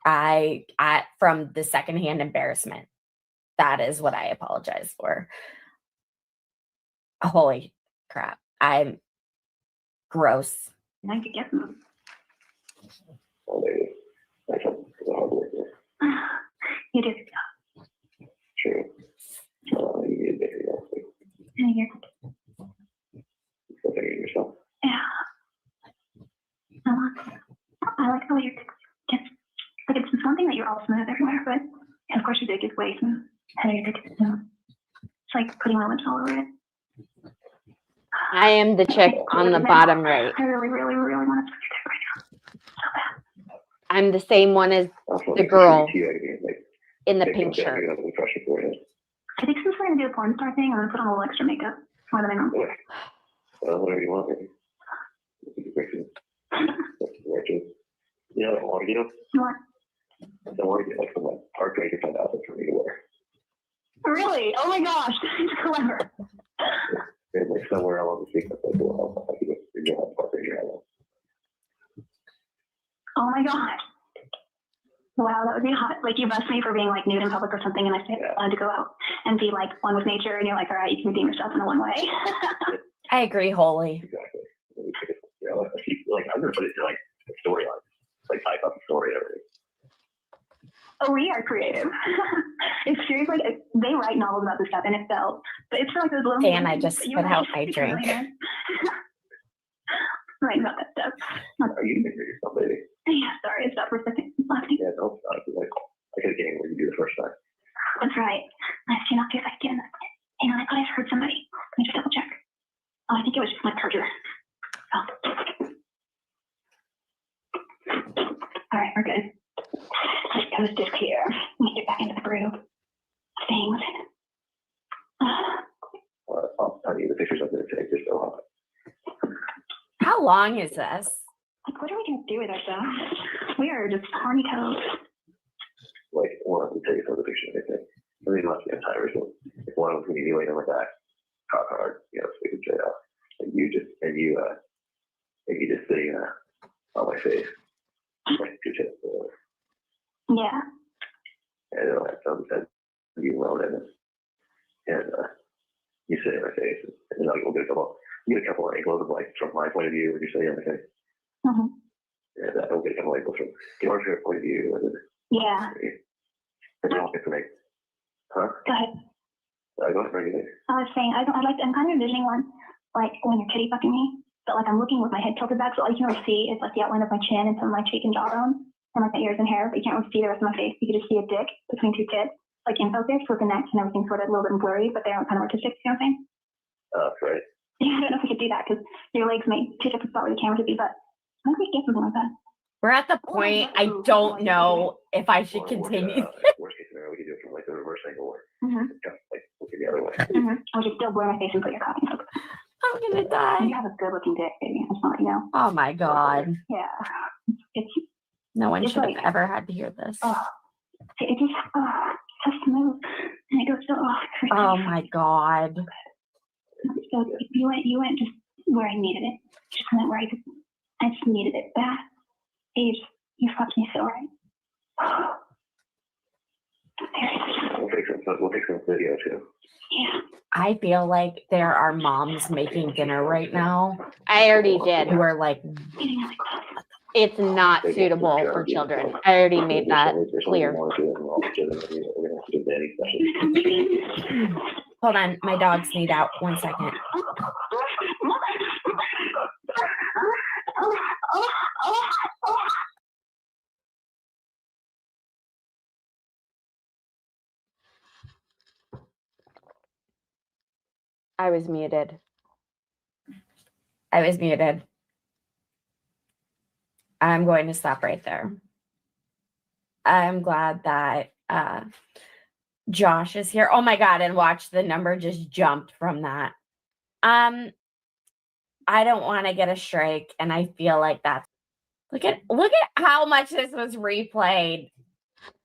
I from the secondhand embarrassment. That is what I apologize for. Holy crap. I'm gross. I could get them. Oh, maybe. I thought it was a hard worker. You did. True. You need a bigger guy. And you're Still figuring yourself. yeah. I like the way your dick gets. Like it's one thing that you're all smooth everywhere, but of course your dick is way smooth. And your dick is smooth. It's like putting my lips all over it. I am the chick on the bottom right. I really, really, really want to suck your dick right now. So bad. I'm the same one as the girl in the pink shirt. I think since we're gonna do a porn star thing, I'm gonna put on a little extra makeup. More than I know. Whatever you want, baby. You know, I don't want to get What? I don't want to get like some like park ranger kind of outfit for me to wear. Really? Oh my gosh, that's clever. And like somewhere along the street, that's like, well, I could just figure out park ranger outfit. Oh my gosh. Wow, that would be hot. Like you bust me for being like nude in public or something, and I say I wanted to go out and be like one with nature, and you're like, all right, you can redeem yourself in a one way. I agree wholly. Exactly. You know, like I'm gonna put it to like a storyline, like type up a story and everything. Oh, we are creative. It's seriously, like, they write novels about this stuff, and it felt, but it's for like those little. Dan, I just spit out my drink. Writing about that stuff. Are you gonna hear yourself, baby? Yeah, sorry, I stopped for a second. Laughing. Yeah, don't stop. Like, I got a game where you do the first time. That's right. I see not do that again. Hang on, I thought I heard somebody. Let me just double check. Oh, I think it was my charger. Oh. All right, we're good. Let's post this here. Let me get back into the groove of things. I'll tell you, the pictures I'm going to take are so hot. How long is this? Like, what are we going to do with ourselves? We are just horny toes. Like, one of them take another picture, I think. I mean, not the entire so if one of them can be laying on my back, cock hard, you know, sticking straight out. And you just sitting on my face. Like, two chips. Yeah. And then I have said, you alone in it. And you sit in my face, and then we'll get a couple of angles of like from my point of view when you're sitting on my face. Mm-hmm. And we'll get a couple of angles from your point of view. And then, yeah. And then I'll get to make. Huh? Go ahead. Go ahead, bring it in. I was saying, I'm kind of envisioning one, like when you're kitty fucking me, but like I'm looking with my head tilted back, so all you can really see is like the outline of my chin and some of my cheek and jawbone, and like my ears and hair, but you can't really see the rest of my face. You can just see a dick between two tits, like in focus with the neck and everything sort of a little bit blurry, but they're kind of artistic, you know what I'm saying? That's right. Yeah, I don't know if we could do that because your legs may take up the spot where the camera should be, but I think we could get something like that. We're at the point I don't know if I should continue. Worst case scenario, we could do it from like the reverse angle where like looking the other way. I should still blur my face and put your cock in focus. I'm gonna die. You have a good looking dick, baby. I just want to let you know. Oh my god. Yeah. It's No one it's should like, have ever had to hear this. Oh, it just so smooth, and it goes so Oh my god. So you went just where I needed it. Just went where I just needed it bad. You fucked me so right. We'll take some video too. Yeah. I feel like there are moms making dinner right now. I already did. Who are like, it's not suitable for children. I already made that clear. Hold on, my dogs need out. 1 second. I was muted. I was muted. I'm going to stop right there. I'm glad that Josh is here. Oh my God, and watch, the number just jumped from that. I don't want to get a strike, and I feel like that's look at how much this was replayed.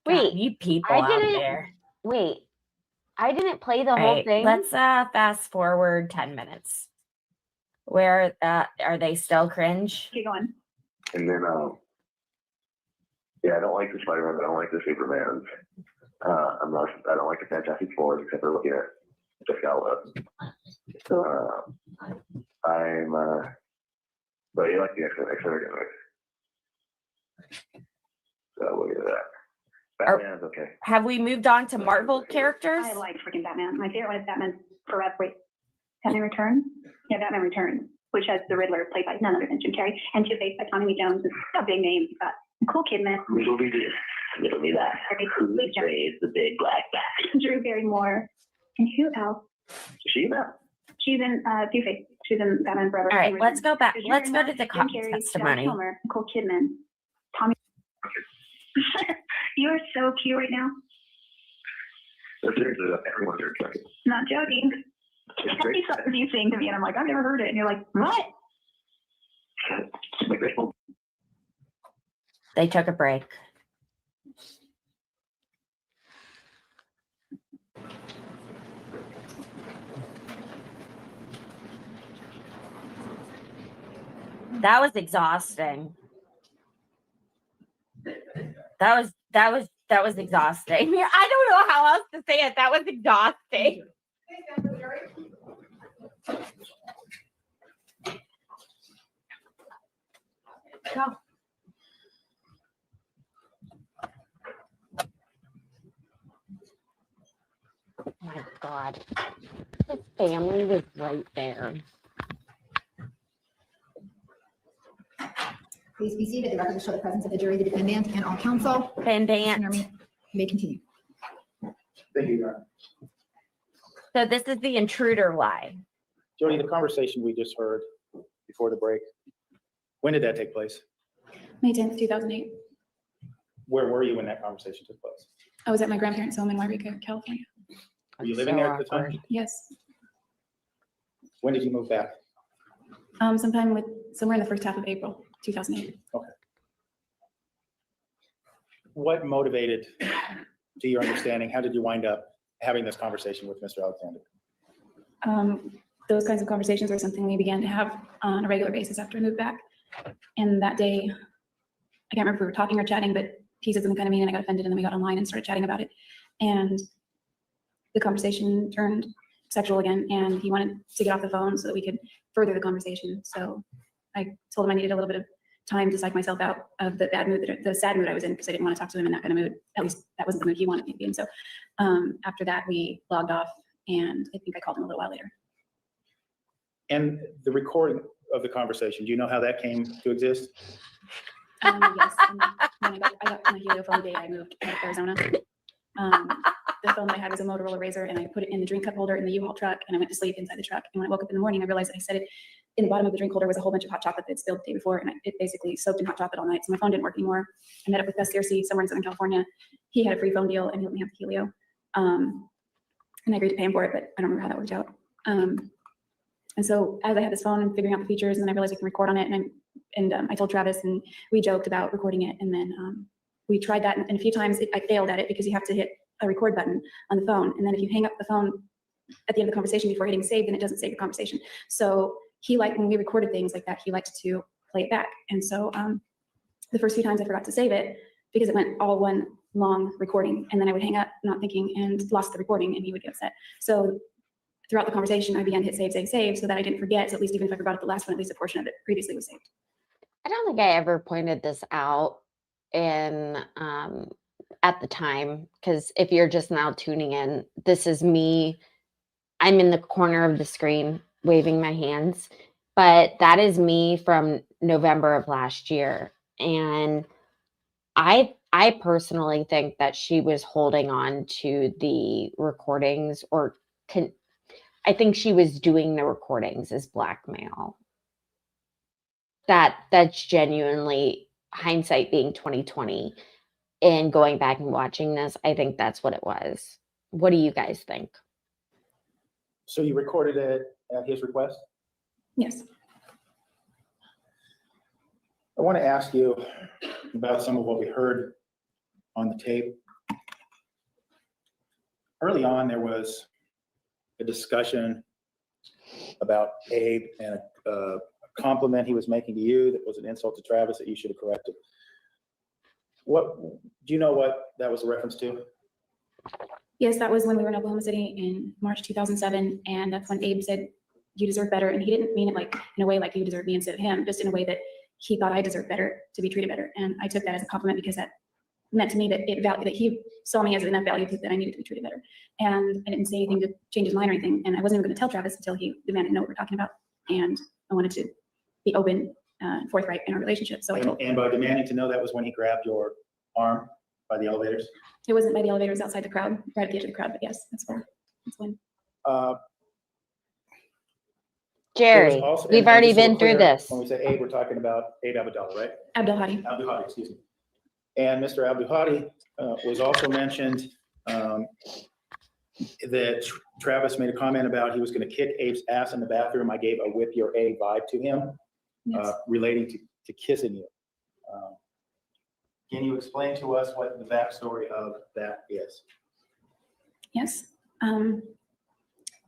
Wait, God, you people out there. Wait, I didn't play the whole thing. Let's fast forward 10 minutes. Where are they still cringe? Keep going. And then, yeah, I don't like the Spider-Man, but I don't like the Superman. I don't like the Fantastic Four, except for looking at Jessica Alba. But you like the X-Men again, right? So we'll get to that. Batman's okay. Have we moved on to Marvel characters? I like freaking Batman. My favorite one is Batman Forever. Wait, Batman Returns? Yeah, Batman Returns, which has the Riddler played by none other than Jim Carrey, and Two-Face by Tommy Lee Jones. It's got big names. You've got Nicole Kidman. It'll be this. It'll be that. Who betrays the big black bat? Drew Barrymore. And who else? Is she in that? She's in Two-Face. She's in Batman Forever. All right, let's go back. Drew Let's go Barrymore, to the Jim Carrey, testimony. Val Kilmer, Nicole Kidman, Tommy. You are so cute right now. Seriously, everyone's here checking. Not joking. He saw you saying to me, and I'm like, I've never heard it. And you're like, what? They took a break. That was exhausting. That was exhausting. I don't know how else to say it. That was exhausting. Go. Oh my God. His family was right there. Please be seated. The record will show the presence of the jury, the defendant, and all counsel. Defendant. You may continue. Thank you, Your Honor. So this is the intruder lie. Jodi, the conversation we just heard before the break, when did that take place? May 10th, 2008. Where were you when that conversation took place? I was at my grandparents' home in Wairika, California. Were you living there at the time? Yes. When did you move back? Somewhere in the first half of April, 2008. Okay. What motivated, to your understanding, how did you wind up having this conversation with Mr. Alexander? Those kinds of conversations were something we began to have on a regular basis after I moved back. And that day, I can't remember if we were talking or chatting, but he said something kind of mean and I got offended, and then we got online and started chatting about it. And the conversation turned sexual again, and he wanted to get off the phone so that we could further the conversation. So I told him I needed a little bit of time to psych myself out of the bad mood, the sad mood I was in, because I didn't want to talk to him in that kind of mood. At least that wasn't the mood he wanted me to be in. So after that, we logged off, and I think I called him a little while later. And the recording of the conversation, do you know how that came to exist? Yes, and when I got my Helio phone the day I moved to Arizona. The phone that I had was a Motorola Razr, and I put it in the drink cup holder in the U-Haul truck, and I went to sleep inside the truck. And when I woke up in the morning, I realized that I set it in the bottom of the drink holder was a whole bunch of hot chocolate that had spilled the day before, and it basically soaked in hot chocolate all night. So my phone didn't work anymore. I met up with Gus Searcy somewhere in Southern California. He had a free phone deal, and he let me have the Helio. And I agreed to pay him for it, but I don't remember how that worked out. And so as I had this phone and figuring out the features, and then I realized I can record on it, and I told Travis, and we joked about recording it, and then we tried that, and a few times I failed at it because you have to hit a record button on the phone, and then if you hang up the phone at the end of the conversation before hitting save, then it doesn't save the conversation. So he liked, when we recorded things like that, he liked to play it back. And so the first few times I forgot to save it because it went all one long recording, and then I would hang up not thinking and lost the recording, and he would get upset. So throughout the conversation, I began to hit save so that I didn't forget. So at least even if I forgot it the last one, at least a portion of it previously was saved. I don't think I ever pointed this out in at the time, because if you're just now tuning in, this is me. I'm in the corner of the screen waving my hands, but that is me from November of last year. And I personally think that she was holding on to the recordings, or I think she was doing the recordings as blackmail. That's genuinely hindsight being 2020 and going back and watching this. I think that's what it was. What do you guys think? So you recorded it at his request? Yes. I want to ask you about some of what we heard on the tape. Early on, there was a discussion about Abe and a compliment he was making to you that was an insult to Travis that you should have corrected. What do you know what that was a reference to? Yes, that was when we were in Oklahoma City in March 2007, and that's when Abe said, "You deserve better," and he didn't mean it like in a way like you deserve me instead of him, just in a way that he thought I deserved better, to be treated better, and I took that as a compliment because that meant to me that that he saw me as enough value that I needed to be treated better, and I didn't say anything to change his mind or anything, and I wasn't even going to tell Travis until he demanded to know what we're talking about, and I wanted to be open, forthright in our relationship. So I told. And by demanding to know, that was when he grabbed your arm by the elevators? It wasn't by the elevators, outside the crowd, right at the edge of the crowd, but yes, that's when. Jerry, we've already been through this. When we say Abe, we're talking about Abe Abdallah, right? Abdul Hadi. Abdul Hadi, excuse me. And Mr. Abdul Hadi was also mentioned that Travis made a comment about he was going to kick Abe's ass in the bathroom. I gave a whip your A vibe to him, Yes. relating to kissing you. Can you explain to us what the backstory of that is? Yes.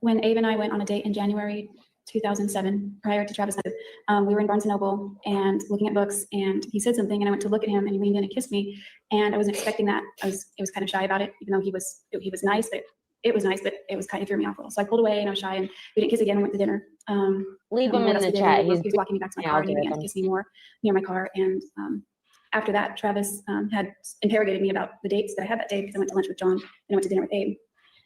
When Abe and I went on a date in January 2007, prior to Travis, we were in Barnes & Noble and looking at books, and he said something, and I went to look at him, and he leaned in and kissed me, and I wasn't expecting that. I was kind of shy about it, even though he was nice. It was nice, but it was kind of threw me off a little. So I pulled away, and I was shy, and we didn't kiss again. We went to dinner. Leave him in the chat. He was walking me back to my car, and he began to kiss me more near my car, and after that, Travis had interrogated me about the dates that I had that day, because I went to lunch with John and I went to dinner with Abe,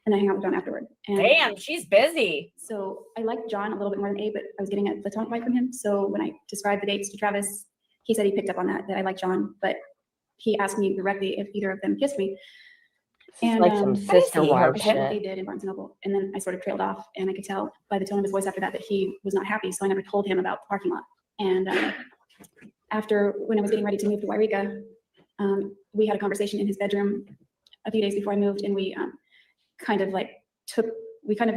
and I hung out with John afterward. And Damn, she's busy. so I liked John a little bit more than Abe, but I was getting a platonic vibe from him. So when I described the dates to Travis, he said he picked up on that I liked John, but he asked me directly if either of them kissed me. And like some sister wife I said what shit. they did in Barnes & Noble, and then I sort of trailed off, and I could tell by the tone of his voice after that he was not happy. So I never told him about the parking lot. And after, when I was getting ready to move to Wairika, we had a conversation in his bedroom a few days before I moved, and we kind of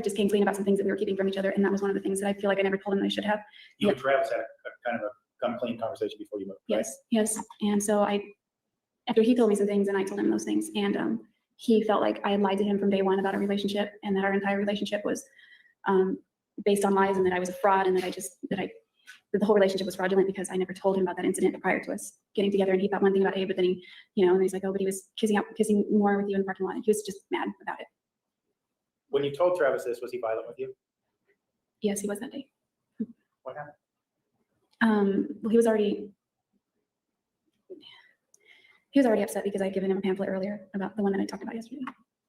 just came clean about some things that we were keeping from each other, and that was one of the things that I feel like I never told him that I should have. You and Travis had a kind of a come clean conversation before you moved, right? Yes. And so after he told me some things, and I told him those things, and he felt like I had lied to him from day one about our relationship, and that our entire relationship was based on lies, and that I was a fraud, and that the whole relationship was fraudulent because I never told him about that incident prior to us getting together. And he thought one thing about Abe, but then he, and he's like, "Oh, but he was kissing more with you in the parking lot." And he was just mad about it. When you told Travis this, was he violent with you? Yes, he was that day. What happened? Well, he was already upset because I had given him a pamphlet earlier about the one that I talked about yesterday.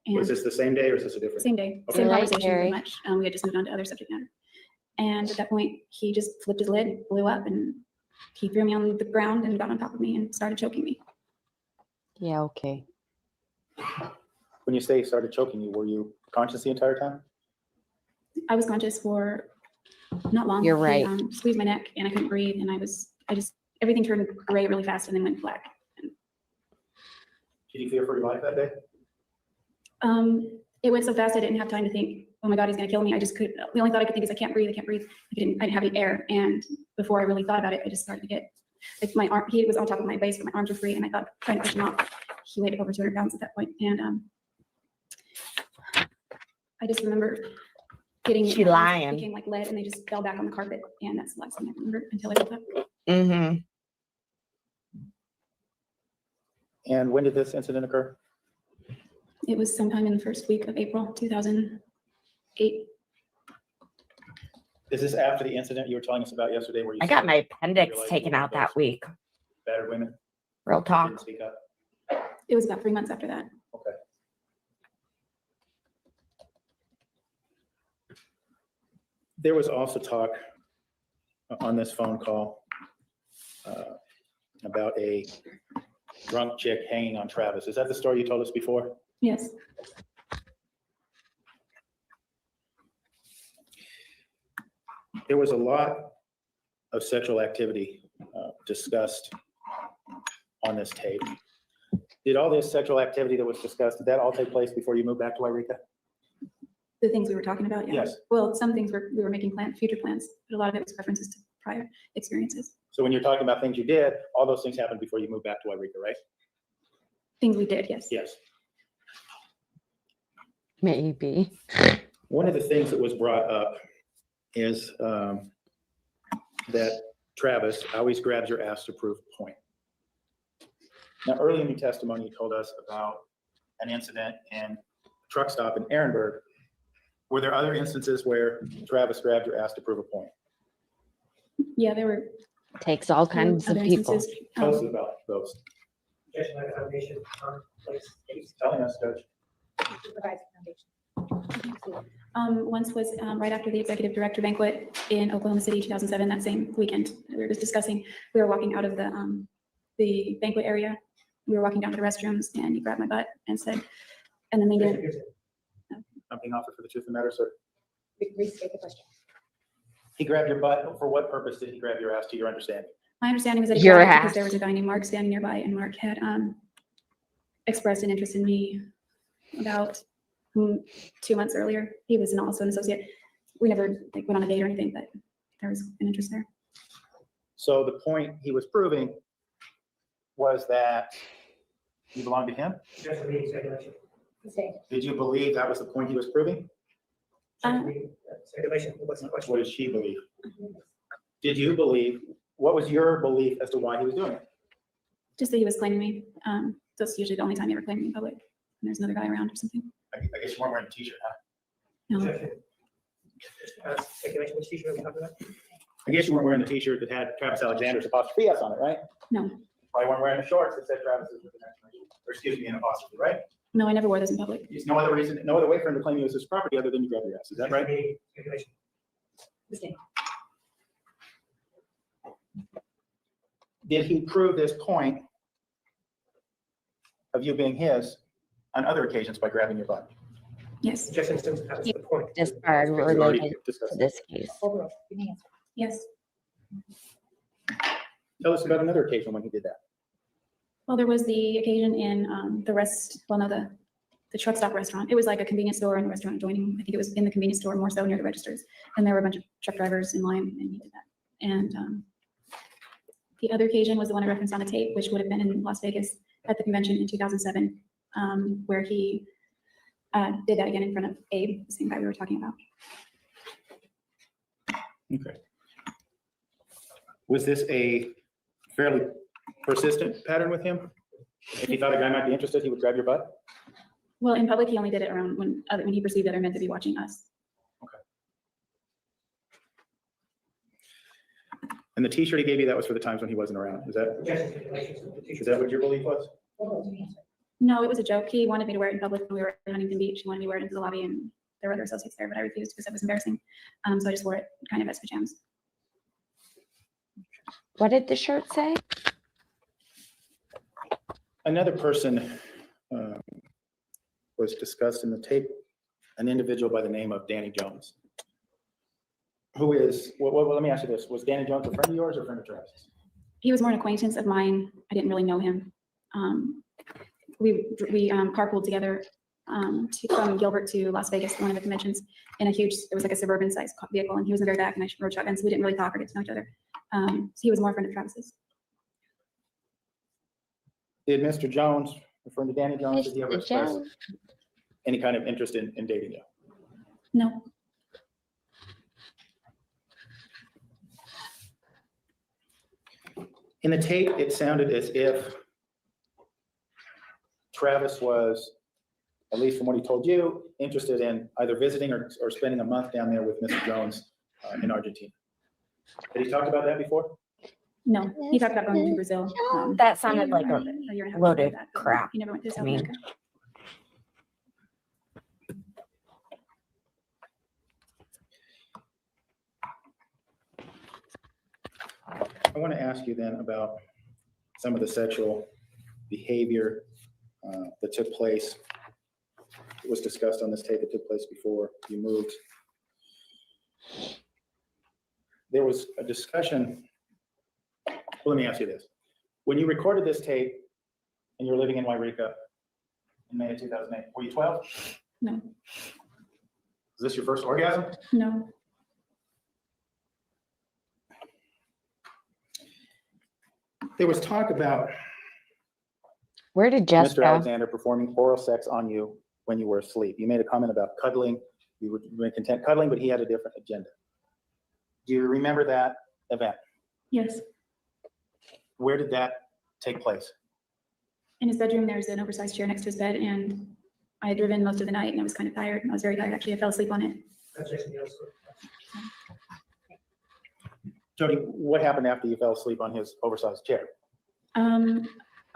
And Was this the same day or is this a different? Same day, Okay. same conversation pretty much. We had just moved on to other subject matter. And at that point, he just flipped his lid, blew up, and he threw me on the ground and got on top of me and started choking me. Yeah, okay. When you say he started choking you, were you conscious the entire time? I was conscious for not long. You're right. He squeezed my neck and I couldn't breathe, and everything turned gray really fast and then went black. Did you fear for your life that day? It went so fast I didn't have time to think, "Oh my God, he's gonna kill me." The only thought I could think is, I can't breathe. I didn't have any air. And before I really thought about it, I just started to get, like, my arm, he was on top of my base, but my arms were free, and I thought, trying to push him off. He weighed over 200 pounds at that point. And I just remember getting, She lying. became like lead, and they just fell back on the carpet. And that's the last thing I remember until I woke up. Mm-hmm. And when did this incident occur? It was sometime in the first week of April 2008. Is this after the incident you were telling us about yesterday where you I got said my you appendix realized taken you out that week. battered women? Real talk. Didn't speak up? It was about 3 months after that. Okay. There was also talk on this phone call about a drunk chick hanging on Travis. Is that the story you told us before? Yes. There was a lot of sexual activity discussed on this tape. Did all this sexual activity that was discussed, did that all take place before you moved back to Wairika? The things we were talking about, yeah. Yes. Well, some things we were making future plans, but a lot of it was references to prior experiences. So when you're talking about things you did, all those things happened before you moved back to Wairika, right? Things we did, yes. Yes. Maybe. One of the things that was brought up is that Travis always grabs your ass to prove a point. Now, early in your testimony, you told us about an incident in a truck stop in Ehrenberg. Were there other instances where Travis grabbed your ass to prove a point? Yeah, there were. Takes all kinds of other people. instances. Tell us about those. Telling us, Judge. Once was right after the executive director banquet in Oklahoma City, 2007, that same weekend. We were just discussing, we were walking out of the banquet area. We were walking down to the restrooms and he grabbed my butt and said, and then they did. I'm being offered for the truth of the matter, sir. Restate the question. He grabbed your butt. For what purpose did he grab your ass, to your understanding? My understanding was that he Your grabbed it ass. because there was a guy named Mark standing nearby and Mark had expressed an interest in me about 2 months earlier. He was also an associate. We never went on a date or anything, but there was an interest there. So the point he was proving was that you belonged to him? Did you believe that was the point he was proving? What did she believe? Did you believe, what was your belief as to why he was doing it? Just that he was claiming me. That's usually the only time he ever claimed me in public. And there's another guy around or something. I guess you weren't wearing a t-shirt, huh? No. I guess you weren't wearing the t-shirt that had Travis Alexander's apostrophe S on it, right? No. Probably weren't wearing the shorts that said Travis is with an exclamation, or excuse me, an apostrophe, right? No, I never wore those in public. There's no other reason, no other way for him to claim you as his property other than to grab your ass. Is that right? Did he prove this point of you being his on other occasions by grabbing your butt? Yes. Just are related to this case. Yes. Tell us about another occasion when he did that. Well, there was the occasion in the truck stop restaurant. It was like a convenience store and a restaurant adjoining. I think it was in the convenience store more so near the registers. And there were a bunch of truck drivers in line and he did that. And the other occasion was the one I referenced on the tape, which would have been in Las Vegas at the convention in 2007, where he did that again in front of Abe, the same guy we were talking about. Okay. Was this a fairly persistent pattern with him? If he thought a guy might be interested, he would grab your butt? Well, in public, he only did it around when he perceived other men to be watching us. Okay. And the t-shirt he gave you, that was for the times when he wasn't around. Is that what your belief was? No, it was a joke. He wanted me to wear it in public when we were at Huntington Beach. He wanted me to wear it into the lobby and there were other associates there, but I refused because it was embarrassing. So I just wore it kind of as pajamas. What did the shirt say? Another person was discussed in the tape, an individual by the name of Danny Jones. Who is, well, let me ask you this. Was Danny Jones a friend of yours or a friend of Travis's? He was more an acquaintance of mine. I didn't really know him. We carpooled together from Gilbert to Las Vegas, one of the conventions, in a huge, it was like a suburban sized vehicle, and he was in the very back and I rode shotgun, so we didn't really talk or get to know each other. So he was more a friend of Travis's. Did Mr. Jones, referring to Danny Jones, did he ever express Jones. any kind of interest in dating you? No. In the tape, it sounded as if Travis was, at least from what he told you, interested in either visiting or spending a month down there with Mr. Jones in Argentina. Had he talked about that before? No, he talked about going to Brazil. That sounded like a year and a half load before of that, but crap He never went to to South me. America. I want to ask you then about some of the sexual behavior that took place. It was discussed on this tape. It took place before you moved. there was a discussion. Well, let me ask you this. When you recorded this tape and you were living in Wairika in May of 2008, were you 12? No. Was this your first orgasm? No. There was talk about Where did Jess Mr. go? Alexander performing oral sex on you when you were asleep. You made a comment about cuddling. You were content cuddling, but he had a different agenda. Do you remember that event? Yes. Where did that take place? In his bedroom, there's an oversized chair next to his bed, and I had driven most of the night, and I was kind of tired. I was very tired, actually. I fell asleep on it. Jodi, what happened after you fell asleep on his oversized chair?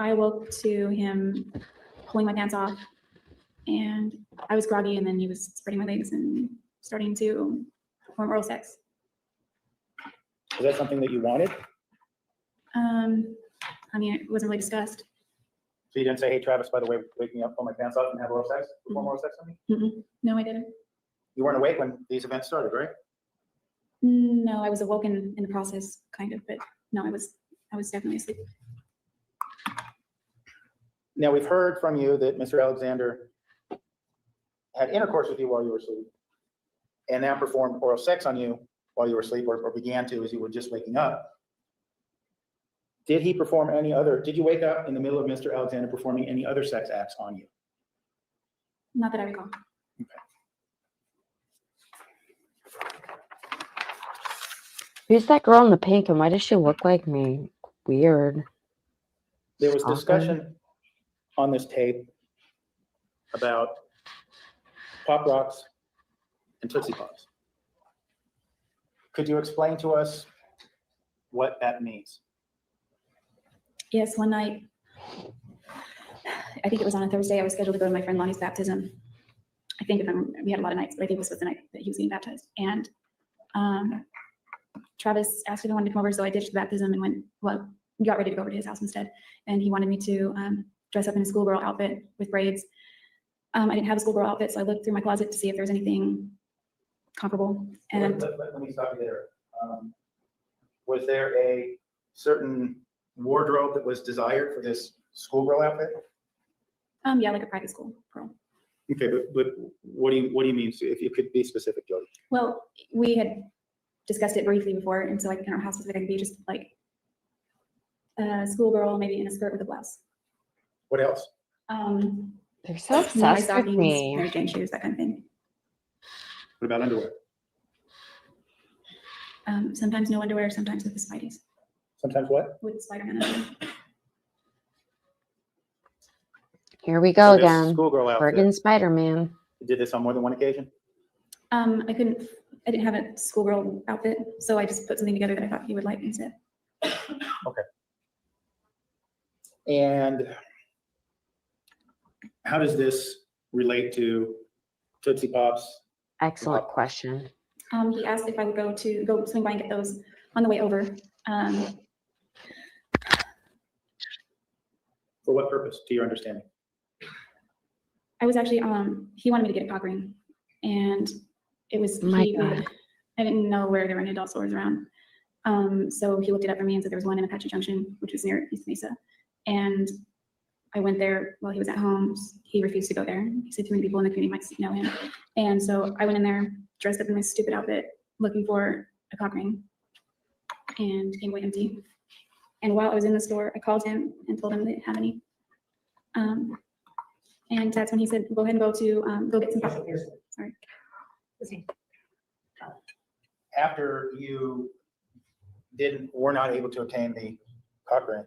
I woke to him pulling my pants off, and I was groggy, and then he was spreading my legs and starting to perform oral sex. Was that something that you wanted? I mean, it wasn't really discussed. So you didn't say, hey, Travis, by the way, wake me up, pull my pants off and have oral sex, perform oral sex on me? Mm-mm. No, I didn't. You weren't awake when these events started, right? No, I was awoken in the process, kind of, but no, I was definitely asleep. Now, we've heard from you that Mr. Alexander had intercourse with you while you were asleep and now performed oral sex on you while you were asleep, or began to as you were just waking up. Did he perform any other, did you wake up in the middle of Mr. Alexander performing any other sex acts on you? Not that I recall. Who's that girl in the pink and why does she look like me? Weird. There was discussion on this tape about Pop Rocks and Tootsie Pops. Could you explain to us what that means? Yes, one night, I think it was on a Thursday, I was scheduled to go to my friend Lonnie's baptism. I think we had a lot of nights, but I think this was the night that he was getting baptized. And Travis asked if I wanted to come over, so I ditched the baptism and got ready to go over to his house instead. And he wanted me to dress up in a schoolgirl outfit with braids. I didn't have a schoolgirl outfit, so I looked through my closet to see if there was anything comparable. And let me stop you there. Was there a certain wardrobe that was desired for this schoolgirl outfit? Yeah, like a private school girl. Okay, but what do you mean? If you could be specific, Jodi. Well, we had discussed it briefly before, and so like in our house specific, I could be just like a schoolgirl, maybe in a skirt with a blouse. What else? They're so obsessed with me. Mary Jane shoes, that kind of thing. What about underwear? Sometimes no underwear, sometimes with the Spideys. Sometimes what? With Spider-Man underwear. Here we go So this again. schoolgirl outfit. Friggin' Spider-Man. You did this on more than one occasion? I didn't have a schoolgirl outfit, so I just put something together that I thought he would like instead. Okay. And how does this relate to Tootsie Pops? Excellent question. He asked if I would go swing by and get those on the way over. For what purpose, to your understanding? I was actually, he wanted me to get a cock ring, and it was, God. I didn't know where there were any adult stores around. So he looked it up for me and said there was one in Apache Junction, which was near East Mesa. And I went there while he was at home. He refused to go there. He said too many people in the community might know him. And so I went in there, dressed up in my stupid outfit, looking for a cock ring, and came away empty. And while I was in the store, I called him and told him they didn't have any. And that's when he said, go ahead and go get some cock. Sorry. After you were not able to obtain the cock ring,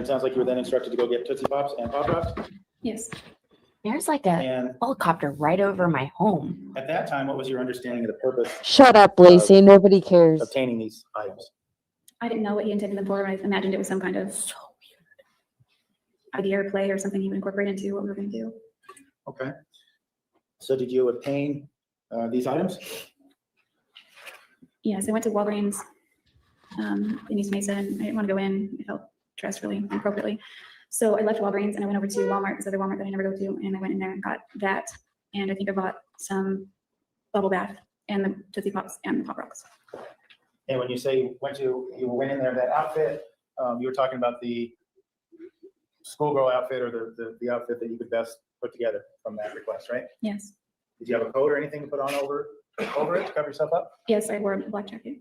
sounds like you were then instructed to go get Tootsie Pops and Pop Rocks? Yes. There's like a helicopter right over my home. At that time, what was your understanding of the purpose? Shut up, Lacey. Nobody cares. Obtaining these items. I didn't know what he intended them for. I imagined it was some kind of idea or play or something he would incorporate into what we were going to do. Okay. So did you obtain these items? Yes, I went to Walgreens in East Mesa, and I didn't want to go in. I felt dressed really inappropriately. So I left Walgreens and I went over to Walmart, this other Walmart that I never go to, and I went in there and got that. And I think I bought some bubble bath and the Tootsie Pops and the Pop Rocks. And when you say you went in there, that outfit, you were talking about the schoolgirl outfit or the outfit that you could best put together from that request, right? Yes. Did you have a coat or anything to put on over it to cover yourself up? Yes, I wore a black jacket.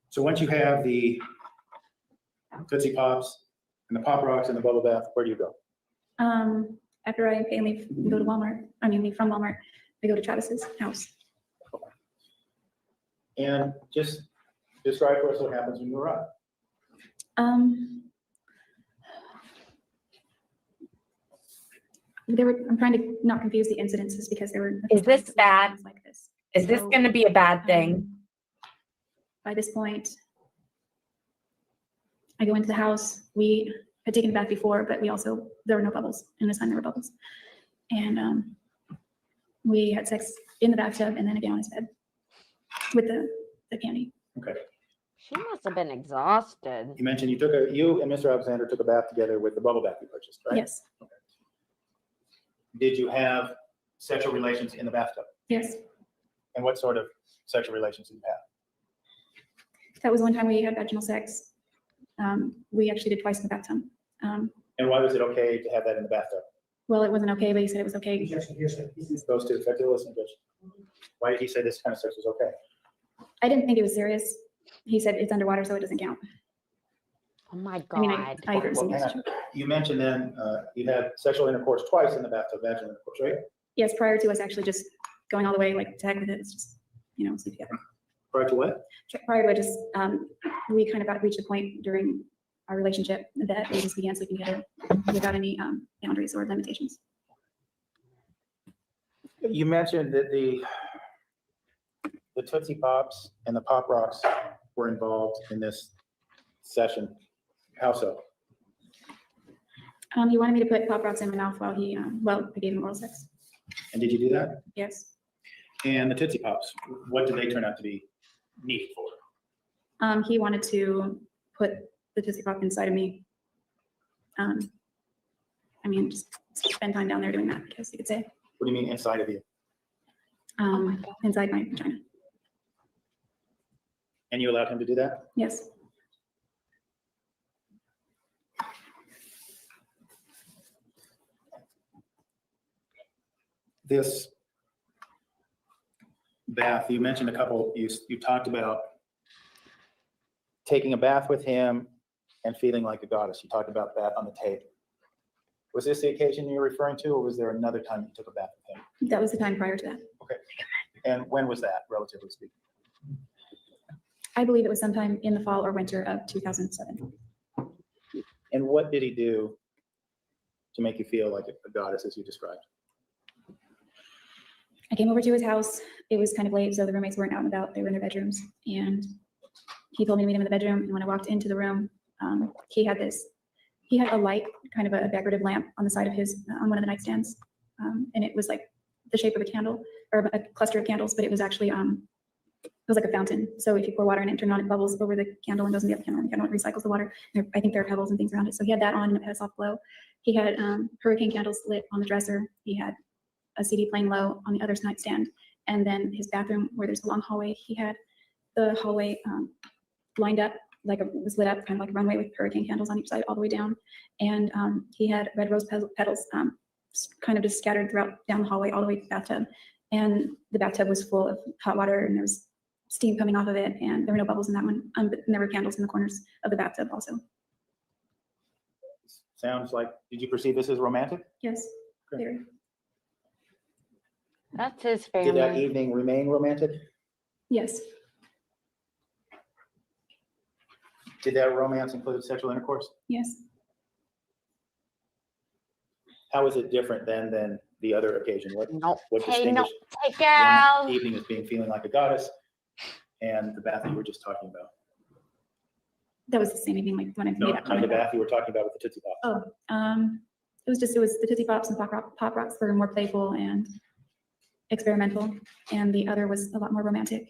So once you have the Tootsie Pops and the Pop Rocks and the bubble bath, where do you go? After I pay and leave, go to Walmart. I mean, leave from Walmart. I go to Travis's house. And just describe for us what happens when you arrive. I'm trying to not confuse the incidences because there were. Is this bad? Like this. Is this going to be a bad thing? By this point, I go into the house. We had taken a bath before, but there were no bubbles. In this time, there were bubbles. And we had sex in the bathtub and then again on his bed with the candy. Okay. She must have been exhausted. You mentioned you and Mr. Alexander took a bath together with the bubble bath you purchased, right? Yes. Okay. Did you have sexual relations in the bathtub? Yes. And what sort of sexual relations did you have? That was one time we had vaginal sex. We actually did twice in the bathtub. And why was it okay to have that in the bathtub? Well, it wasn't okay, but he said it was okay. Those two effective listening, Judge. Why did he say this kind of sex was okay? I didn't think it was serious. He said it's underwater, so it doesn't count. Oh my God. I mean, I agree with him. You mentioned then you had sexual intercourse twice in the bathtub, vaginal intercourse, right? Yes, prior to us actually just going all the way, like, to heck with it, it's just, sleep together. Prior to what? Prior to it, just, we kind of reached a point during our relationship that we just began sleeping together without any boundaries or limitations. You mentioned that the Tootsie Pops and the Pop Rocks were involved in this session. How so? He wanted me to put Pop Rocks in my mouth while I gave him oral sex. And did you do that? Yes. And the Tootsie Pops, what did they turn out to be needed for? He wanted to put the Tootsie Pop inside of me. Just spend time down there doing that, I guess you could say. What do you mean inside of you? Inside my vagina. And you allowed him to do that? Yes. This bath, you mentioned a couple, you talked about taking a bath with him and feeling like a goddess. You talked about that on the tape. Was this the occasion you're referring to, or was there another time you took a bath with him? That was the time prior to that. Okay. And when was that, relatively speaking? I believe it was sometime in the fall or winter of 2007. And what did he do to make you feel like a goddess, as you described? I came over to his house. It was kind of late, so the roommates weren't out and about. They were in their bedrooms. And he told me to meet him in the bedroom. And when I walked into the room, he had a light, kind of a decorative lamp on the side of on one of the nightstands. And it was like the shape of a candle or a cluster of candles, but it was actually, it was like a fountain. So if you pour water in it, turn on, it bubbles over the candle and goes in the other candle, and the candle recycles the water. I think there are pebbles and things around it. So he had that on and it had a soft glow. He had hurricane candles lit on the dresser. He had a CD playing low on the other nightstand. And then his bathroom, where there's a long hallway, he had the hallway lined up, like it was lit up, kind of like a runway with hurricane candles on each side all the way down. And he had red rose petals kind of just scattered down the hallway all the way to the bathtub. And the bathtub was full of hot water and there was steam coming off of it, and there were no bubbles in that one. But there were candles in the corners of the bathtub also. Sounds like, did you perceive this as romantic? Yes, Okay. very. That's his family. Did that evening remain romantic? Yes. Did that romance include sexual intercourse? Yes. How is it different than the other occasion? What Hey, no, distinguished take out. one evening as being feeling like a goddess and the bath you were just talking about? That was the same evening, like when I No, made up. not the bath you were talking about with the Tootsie Pops. Oh, it was the Tootsie Pops and Pop Rocks were more playful and experimental, and the other was a lot more romantic.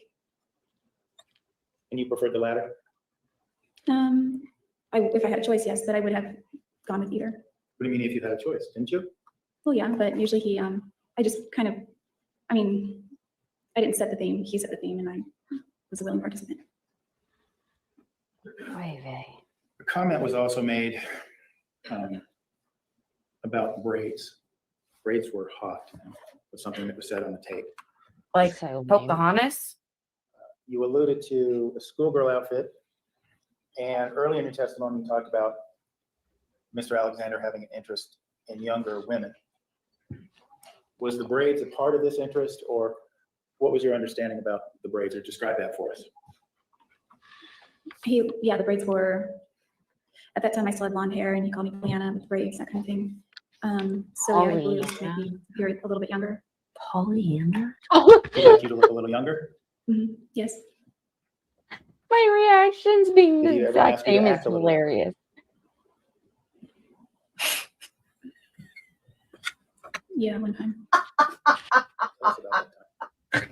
And you preferred the latter? If I had a choice, yes, but I would have gone with either. What do you mean if you had a choice, didn't you? Well, yeah, but usually I just kind of, I didn't set the theme. He set the theme, and I was a willing participant. A comment was also made about braids. Braids were hot, was something that was said on the tape. Like Pocahontas? You alluded to a schoolgirl outfit, and early in your testimony, you talked about Mr. Alexander having an interest in younger women. Was the braids a part of this interest, or what was your understanding about the braids, or describe that for us? Yeah, the braids were, at that time I still had blonde hair, and he called me Pollyanna with braids, that kind of thing. So yeah, I believe it made me appear a little bit younger. Pollyanna? He'd like you to look a little younger? Yes. My reactions being Did he the ever exact ask you to same is act a little? hilarious. Yeah, one time. Tell us about that time.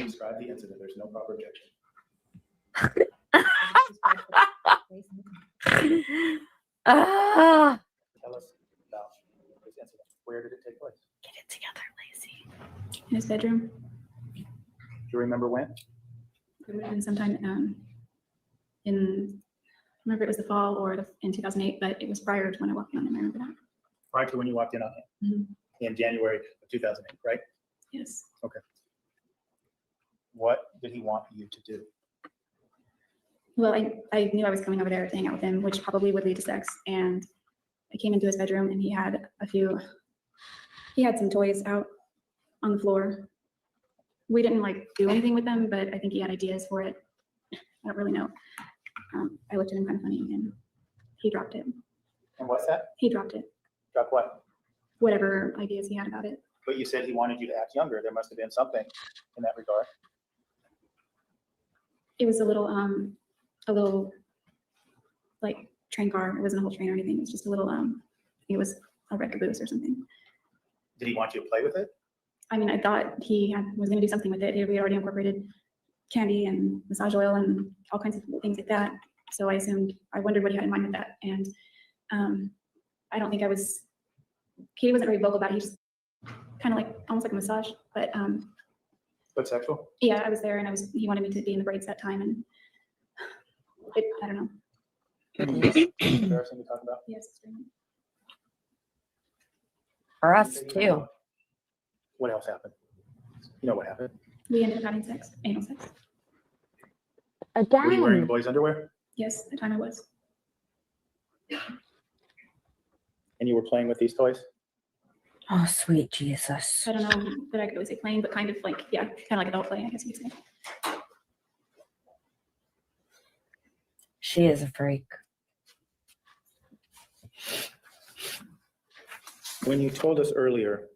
Describe the incident. There's no proper objection. Tell us about this incident. Where did it take place? Get it together, Lacey. In his bedroom. Do you remember when? It would have been sometime in, I remember it was the fall or in 2008, but it was prior to when I walked in on him. I remember that. Prior to when you walked in on him? In January of 2008, right? Yes. Okay. What did he want you to do? Well, I knew I was coming over there to hang out with him, which probably would lead to sex. And I came into his bedroom, and he had some toys out on the floor. We didn't like do anything with them, but I think he had ideas for it. I don't really know. I looked at him kind of funny, and he dropped it. And what's that? He dropped it. Drop what? Whatever ideas he had about it. But you said he wanted you to act younger. There must have been something in that regard. It was a little like train car. It wasn't a whole train or anything. It was just a little it was a red caboose or something. Did he want you to play with it? I mean, I thought he was going to do something with it. We had already incorporated candy and massage oil and all kinds of things like that. So I wondered what he had in mind with that. And I don't think he wasn't very vocal about it. He just kind of like, almost like a massage, but sexual? Yeah, I was there, and he wanted me to be in the braids that time, and I don't know. Embarrassing to talk about? Yes, extremely. For us too. What else happened? You know what happened? We ended up having sex, anal sex. Again. Were you wearing the boys' underwear? Yes, at the time I was. And you were playing with these toys? Oh, sweet Jesus. I don't know that I could always say playing, but kind of like, yeah, kind of like adult play, I guess you could say. She is a freak. When you told us earlier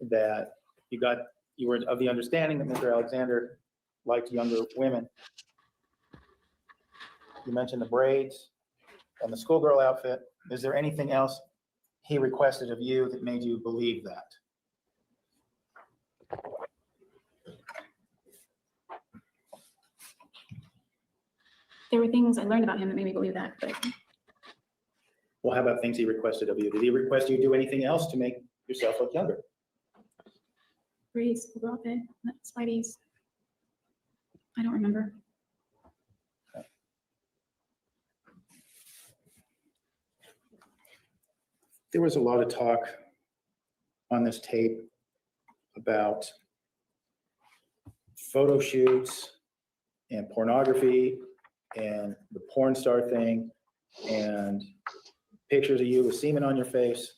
that you were of the understanding that Mr. Alexander liked younger women, you mentioned the braids and the schoolgirl outfit. Is there anything else he requested of you that made you believe that? There were things I learned about him that made me believe that, but Well, how about things he requested of you? Did he request you do anything else to make yourself look younger? braids, schoolgirl outfit, Spidey's. I don't remember. There was a lot of talk on this tape about photo shoots and pornography and the porn star thing and pictures of you with semen on your face,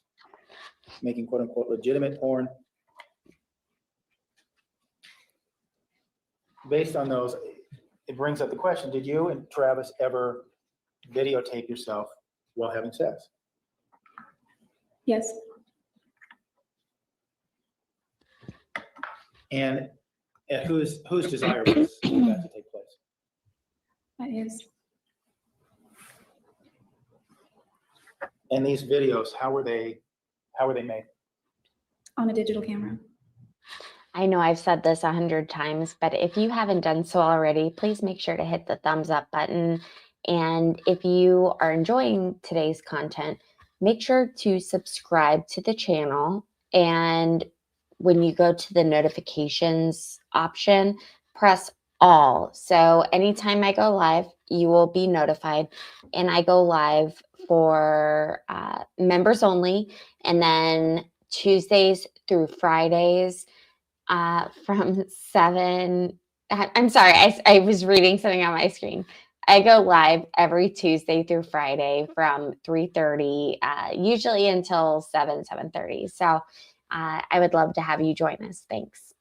making quote unquote legitimate porn. Based on those, it brings up the question, did you and Travis ever videotape yourself while having sex? Yes. And whose desire was that to take place? That is. And these videos, how were they made? On a digital camera. I know I've said this 100 times, but if you haven't done so already, please make sure to hit the thumbs up button. And if you are enjoying today's content, make sure to subscribe to the channel And when you go to the notifications option, press all. So anytime I go live, you will be notified. And I go live for members only. And then Tuesdays through Fridays from 7. I'm sorry, I was reading something on my screen. I go live every Tuesday through Friday from 3:30, usually until 7:30. So I would love to have you join us. Thanks.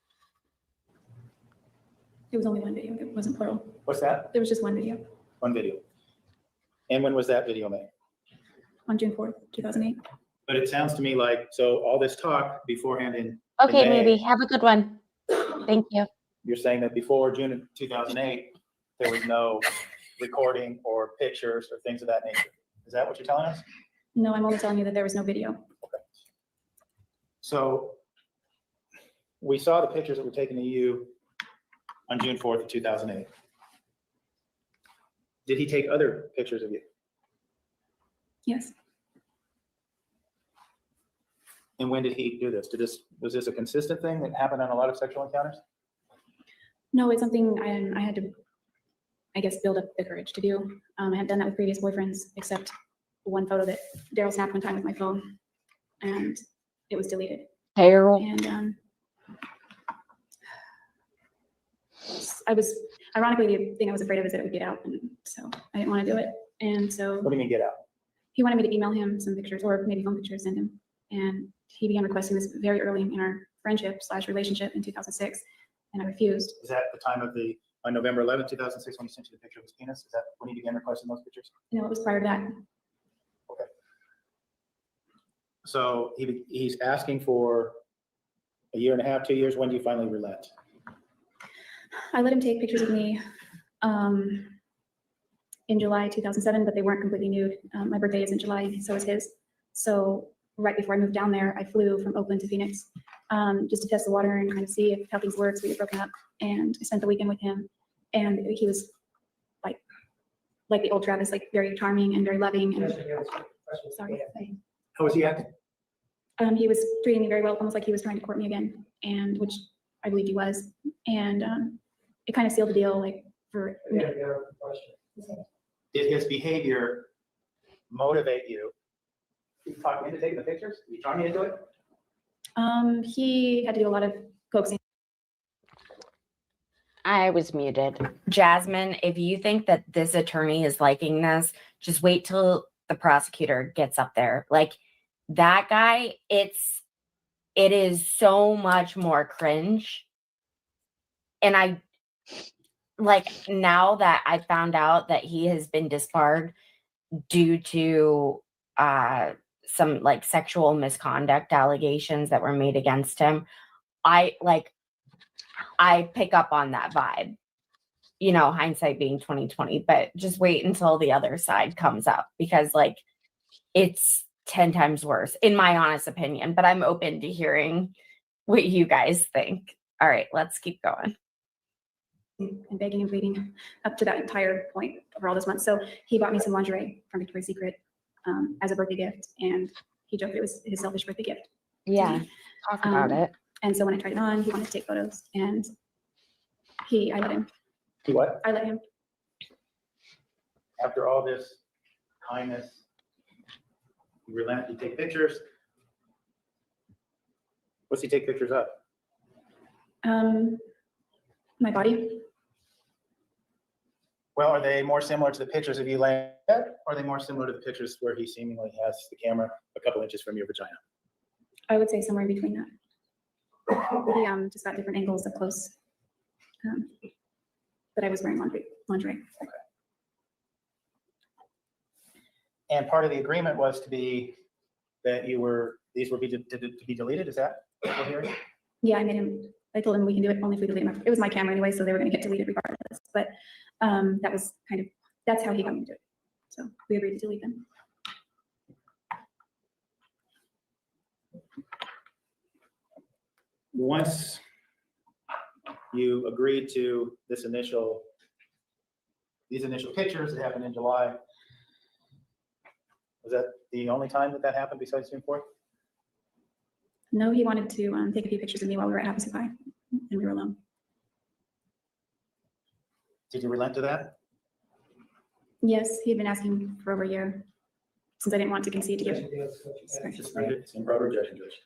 It was only one video. It wasn't plural. What's that? There was just one video. One video. And when was that video made? On June 4th, 2008. But it sounds to me like, so all this talk beforehand in Okay, May, maybe. Have a good one. Thank you. You're saying that before June of 2008, there was no recording or pictures or things of that nature. Is that what you're telling us? No, I'm only telling you that there was no video. Okay. So we saw the pictures that were taken of you on June 4th of 2008. Did he take other pictures of you? Yes. And when did he do this? Was this a consistent thing that happened on a lot of sexual encounters? No, it's something I had to, I guess, build up the courage to do. I had done that with previous boyfriends, except one photo that Daryl snapped one time with my phone, and it was deleted. Daryl. And I was, ironically, the thing I was afraid of is that it would get out, and so I didn't want to do it. And so. What do you mean get out? He wanted me to email him some pictures, or maybe phone pictures, send him. And he began requesting this very early in our friendship/relationship in 2006, and I refused. Is that the time of on November 11th, 2006, when he sent you the picture of his penis? Is that when he began requesting those pictures? No, it was prior to that. Okay. So he's asking for a year and a half, 2 years. When do you finally relent? I let him take pictures of me in July 2007, but they weren't completely nude. My birthday is in July, and so is his. So right before I moved down there, I flew from Oakland to Phoenix just to test the water and kind of see how things work. So we get broken up, and I spent the weekend with him, and he was like the old Travis, like very charming and very loving. And sorry. How was he acting? He was treating me very well, almost like he was trying to court me again, and which I believed he was. And it kind of sealed the deal, like for me. Did his behavior motivate you? Did you talk me into taking the pictures? Did you try me into it? He had to do a lot of coaxing. I was muted. Jasmine, if you think that this attorney is liking this, just wait till the prosecutor gets up there. Like that guy, it is so much more cringe. And I like now that I found out that he has been disbarred due to some like sexual misconduct allegations that were made against him. I pick up on that vibe, you know, hindsight being 2020, but just wait until the other side comes up because like it's 10 times worse in my honest opinion, but I'm open to hearing what you guys think. All right, let's keep going. And begging and pleading up to that entire point over all this month. So he bought me some lingerie from Victoria's Secret as a birthday gift, and he joked it was his selfish birthday gift. Yeah, talk about it. And so when I tried it on, he wanted to take photos, and I let him. He what? I let him. After all this kindness, you relent, you take pictures. What's he take pictures of? My body. Well, are they more similar to the pictures of you laying there, or are they more similar to the pictures where he seemingly has the camera a couple inches from your vagina? I would say somewhere in between that. He just got different angles up close. But I was wearing lingerie. Okay. And part of the agreement was to be that these were to be deleted. Is that what we're hearing? Yeah, I told him we can do it only if we delete them. It was my camera anyway, so they were going to get deleted regardless. But that was that's how he got me to do it. So we agreed to delete them. Once you agreed to these initial pictures that happened in July, was that the only time that happened besides June 4th? No, he wanted to take a few pictures of me while we were at Happy Supply, and we were alone. Did you relent to that? Yes, he had been asking for over a year since I didn't want to concede to give. Sorry. Just read it. It's in broader judging Judge.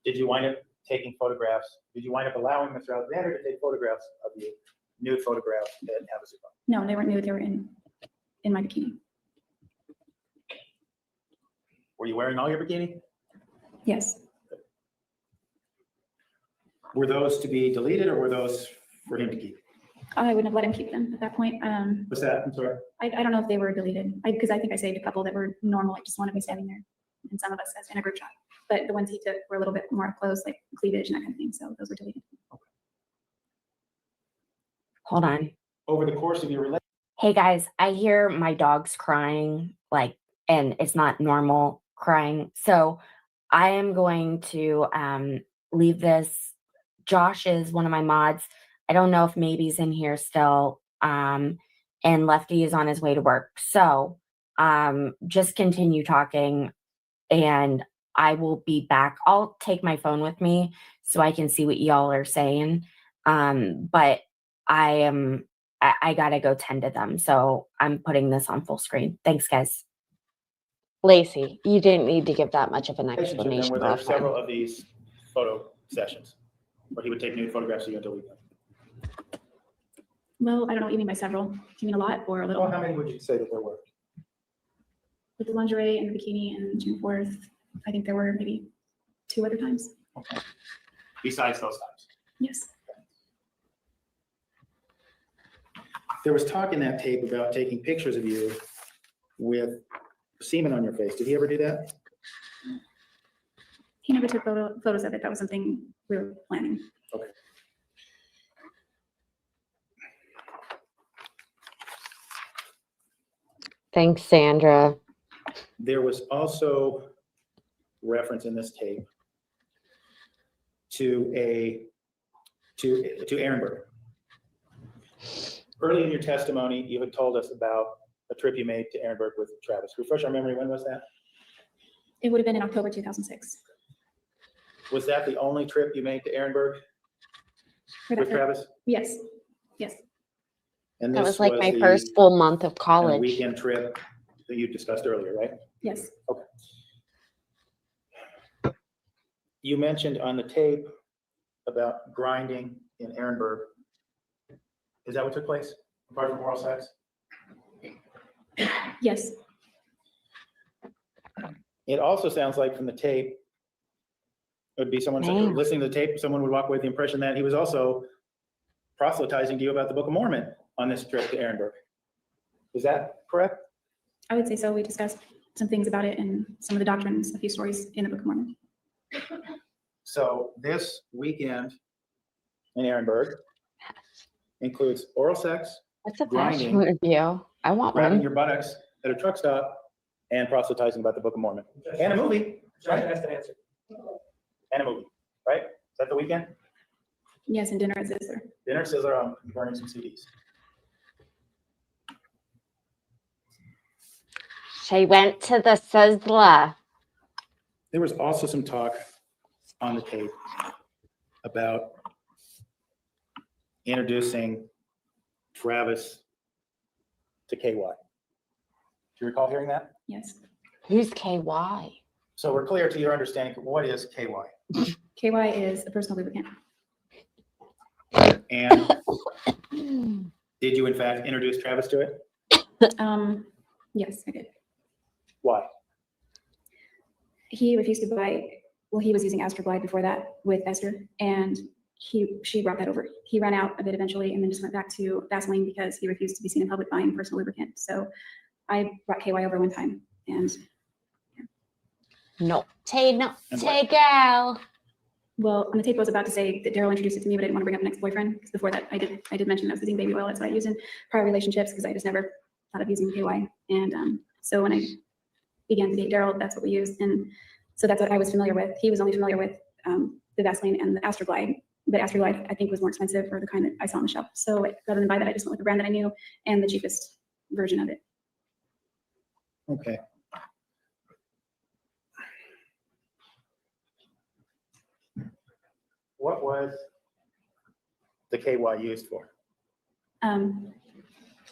Did you wind up taking photographs? Did you wind up allowing Mr. Alexander to take photographs of you, nude photographs at Happy Supply? No, they weren't nude. They were in my bikini. Were you wearing all your bikini? Yes. Were those to be deleted or were those for him to keep? I wouldn't have let him keep them at that point. What's that? I'm sorry. I don't know if they were deleted because I think I saved a couple that were normal, like just one of me standing there, and some of us as in a group shot. But the ones he took were a little bit more close, like cleavage and that kind of thing. So those were deleted. Hold on. Over the course of your relationship. Hey guys, I hear my dog's crying, like, and it's not normal crying. So I am going to leave this. Josh is one of my mods. I don't know if maybe's in here still. And Lefty is on his way to work. So just continue talking and I will be back. I'll take my phone with me so I can see what y'all are saying. But I gotta go tend to them. So I'm putting this on full screen. Thanks, guys. Lacey, you didn't need to give that much of an explanation. Were there several of these photo sessions where he would take nude photographs of you and delete them? Well, I don't know what you mean by several. Do you mean a lot or a little? Well, how many would you say that there were? With the lingerie and the bikini and June 4th, I think there were maybe 2 other times. Okay. Besides those times? Yes. There was talk in that tape about taking pictures of you with semen on your face. Did he ever do that? He never took photos of it. That was something we were planning. Okay. Thanks, Sandra. There was also reference in this tape to Ehrenberg. Early in your testimony, you had told us about a trip you made to Ehrenberg with Travis. Refresh our memory, when was that? It would have been in October 2006. Was that the only trip you made to Ehrenberg with Travis? Yes, yes. And That this was like my the first full month of kind of college. weekend trip that you discussed earlier, right? Yes. Okay. You mentioned on the tape about grinding in Ehrenberg. Is that what took place, apart from oral sex? Yes. It also sounds like from the tape, it would be someone Damn. listening to the tape, someone would walk away with the impression that he was also proselytizing to you about the Book of Mormon on this trip to Ehrenberg. Is that correct? I would say so. We discussed some things about it and some of the doctrines, a few stories in the Book of Mormon. So this weekend in Ehrenberg includes oral sex, What's a grinding, fashion review? I want grabbing one. your buttocks at a truck stop, and proselytizing about the Book of Mormon. And a movie, Josh right? asked an answer. And a movie, right? Is that the weekend? Yes, and dinner at Sizzler. Dinner at Sizzler, I'm burning some CDs. She went to the Sizzler. There was also some talk on the tape about introducing Travis to KY. Do you recall hearing that? Yes. Who's KY? So we're clear to your understanding, what is KY? KY is a personal lubricant. And did you in fact introduce Travis to it? Yes, I did. Why? He refused to buy, well, he was using Astroglide before that with Esther, and she brought that over. He ran out of it eventually and then just went back to Vaseline because he refused to be seen in public buying personal lubricant. So I brought KY over one time and no, girl. well, on the tape I was about to say that Daryl introduced it to me, but I didn't want to bring up an ex-boyfriend because before that I did mention I was using baby oil. That's what I use in prior relationships because I just never thought of using KY. And so when I began to date Daryl, that's what we used. And so that's what I was familiar with. He was only familiar with the Vaseline and the Astroglide, but Astroglide I think was more expensive for the kind that I saw on the shelf. So rather than buy that, I just went with the brand that I knew and the cheapest version of it. Okay. What was the KY used for?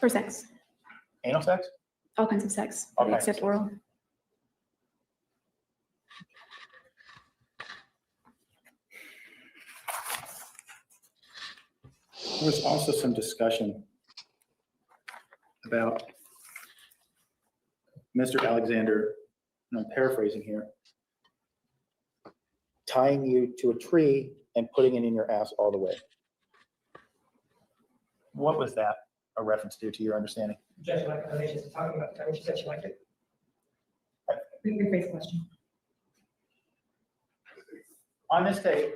For sex, Anal sex? all kinds of sex, All kinds of except sex. oral. There was also some discussion about Mr. Alexander, and I'm paraphrasing here, tying you to a tree and putting it in your ass all the way. What was that a reference to your understanding? Judge, my information is talking about the time when she said she liked it. Rephrase the question. On this tape,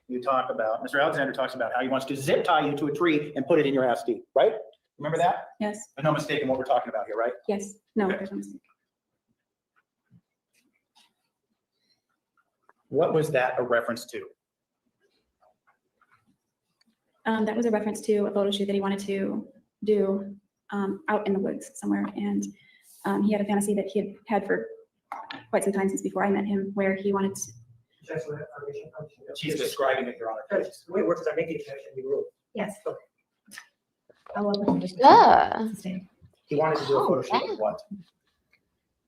you talk about, Mr. Alexander talks about how he wants to zip tie you to a tree and put it in your ass deep, right? Remember that? Yes. There's no mistake in what we're talking about here, right? Yes. No, Okay. there's no mistake. What was that a reference to? That was a reference to a photo shoot that he wanted to do out in the woods somewhere. And he had a fantasy that he had for quite some time since before I met him, where he wanted to. She's describing it, Your Honor. The way it works is I make the connection, we rule. Yes. He wanted to do a photo shoot with what?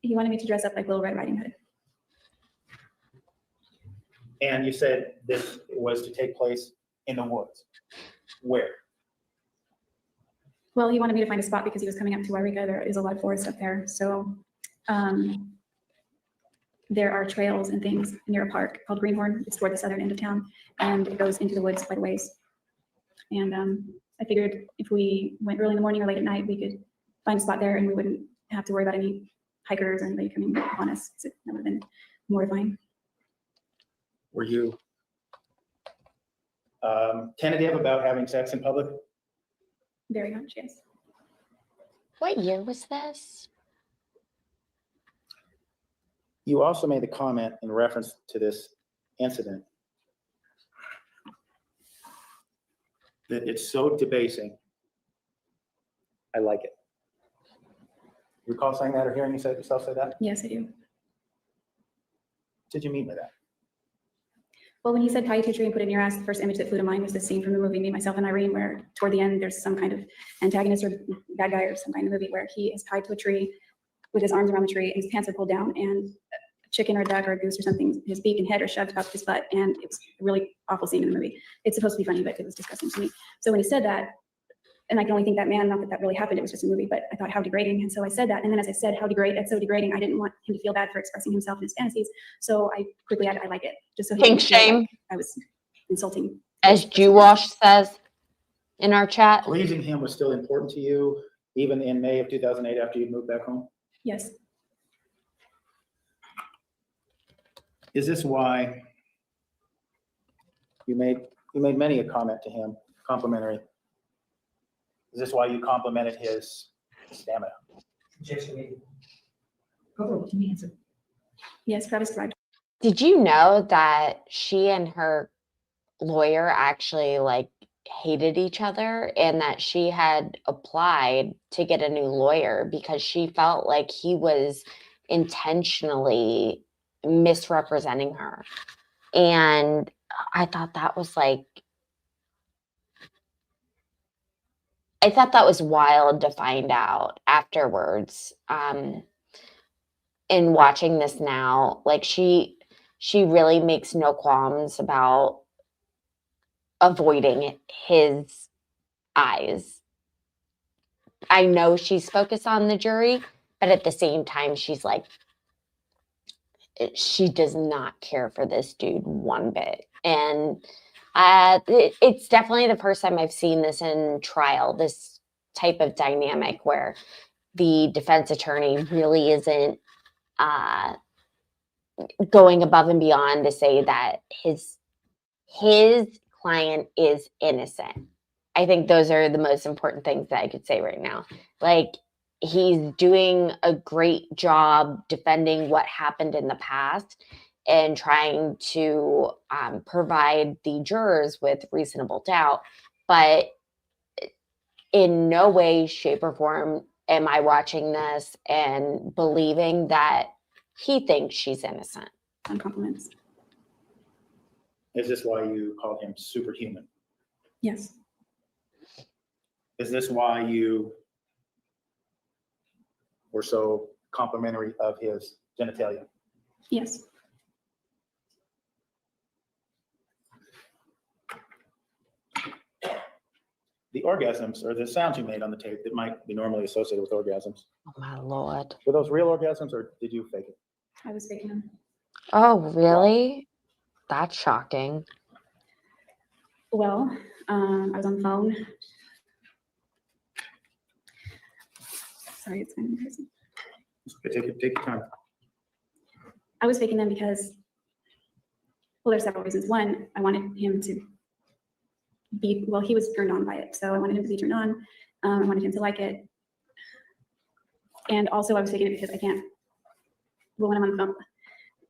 He wanted me to dress up like Little Red Riding Hood. And you said this was to take place in the woods. Where? Well, he wanted me to find a spot because he was coming up to Wairika. There is a lot of forest up there. So there are trails and things near a park called Greenhorn. It's toward the southern end of town, and it goes into the woods quite a ways. And I figured if we went early in the morning or late at night, we could find a spot there and we wouldn't have to worry about any hikers or anybody coming upon us. That would have been mortifying. Were you tentative about having sex in public? Very much, yes. What year was this? You also made the comment in reference to this incident that it's so debasing. I like it. You recall saying that or hearing yourself say that? Yes, I do. What did you mean by that? Well, when he said tie you to a tree and put it in your ass, the first image that flew to mind was the scene from the movie Me, Myself, and Irene, where toward the end, there's some kind of antagonist or bad guy or some kind of movie where he is tied to a tree with his arms around the tree and his pants are pulled down and a chicken or a duck or a goose or something, his beak and head are shoved up his butt. And it was a really awful scene in the movie. It's supposed to be funny, but it was disgusting to me. So when he said that, and I can only think that man, not that that really happened, it was just a movie, but I thought how degrading. And so I said that. And then as I said, how that's so degrading, I didn't want him to feel bad for expressing himself in his fantasies. So I quickly added, I like it. Just so he Pink didn't feel shame. like I was insulting. As Jewwash says in our chat. Pleasing him was still important to you, even in May of 2008 after you moved back home? Yes. Is this why you made many a comment to him, complimentary? Is this why you complimented his stamina? Yes, Travis tried. Did you know that she and her lawyer actually hated each other and that she had applied to get a new lawyer because she felt like he was intentionally misrepresenting her? And I thought that was wild to find out afterwards. In watching this now, she really makes no qualms about avoiding his eyes. I know she's focused on the jury, but at the same time, she's she does not care for this dude one bit. And it's definitely the first time I've seen this in trial, this type of dynamic where the defense attorney really isn't going above and beyond to say that his client is innocent. I think those are the most important things that I could say right now. He's doing a great job defending what happened in the past and trying to provide the jurors with reasonable doubt, but in no way, shape, or form am I watching this and believing that he thinks she's innocent? On compliments. Is this why you call him superhuman? Yes. Is this why you were so complimentary of his genitalia? Yes. The orgasms or the sounds you made on the tape that might be normally associated with orgasms. Oh my Lord. Were those real orgasms or did you fake it? I was faking them. Oh, really? That's shocking. Well, I was on the phone. Sorry, it's kind of embarrassing. Take your time. I was faking them because, well, there's several reasons. One, I wanted him to be, well, he was turned on by it. So I wanted him to be turned on. I wanted him to like it. And also I was faking it because I can't, well, when I'm on the phone,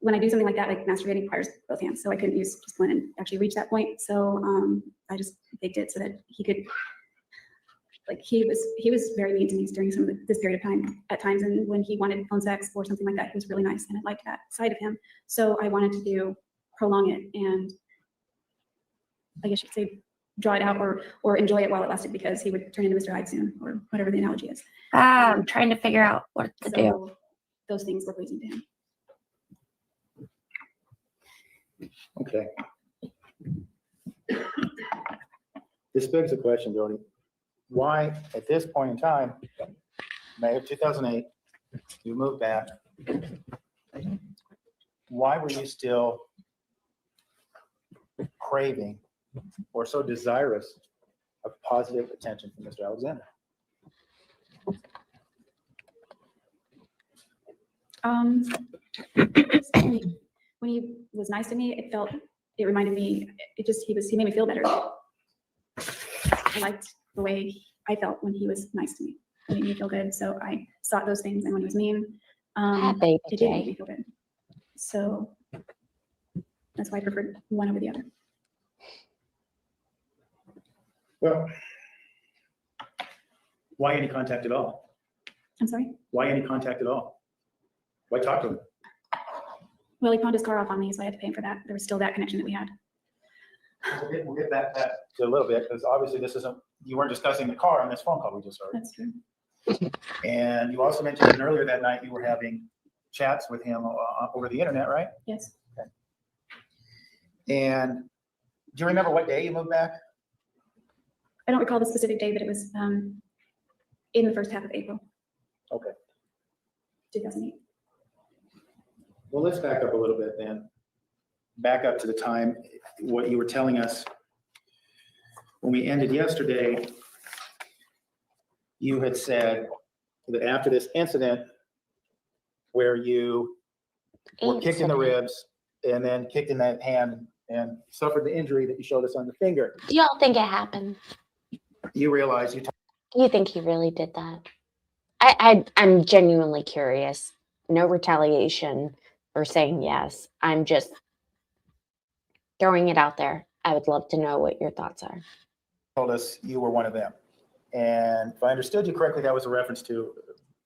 when I do something like that, like masturbating requires both hands. So I couldn't use just one and actually reach that point. So I just faked it so that he could, like he was very mean to me during some of this period of time at times. And when he wanted phone sex or something like that, he was really nice and I liked that side of him. So I wanted to prolong it and I guess you could say draw it out or enjoy it while it lasted because he would turn into Mr. Hyde soon or whatever the analogy is. I'm trying to figure out what to do. Those things were pleasing to him. Okay. This begs the question, Jodi. Why, at this point in time, May of 2008, you moved back. Why were you still craving or so desirous of positive attention from Mr. Alexander? When he was nice to me, it reminded me, he made me feel better. I liked the way I felt when he was nice to me. It made me feel good. So I sought those things. And when he was mean, it didn't make me feel good. So that's why I preferred one over the other. Well, why any contact at all? I'm sorry? Why any contact at all? Why talk to him? Well, he pawned his car off on me, so I had to pay him for that. There was still that connection that we had. We'll get back to a little bit, because obviously you weren't discussing the car on this phone call we just heard. That's true. And you also mentioned that earlier that night you were having chats with him over the internet, right? Yes. Okay. And do you remember what day you moved back? I don't recall the specific day, but it was in the first half of April. Okay. 2008. Well, let's back up a little bit then. Back up to the time, what you were telling us when we ended yesterday. You had said that after this incident where you were kicked in the ribs and then kicked in that hand and suffered the injury that you showed us on the finger. Do y'all think it happened? You realize You think he really did that? I'm genuinely curious. No retaliation for saying yes. I'm just throwing it out there. I would love to know what your thoughts are. Told us you were one of them. And if I understood you correctly, that was a reference to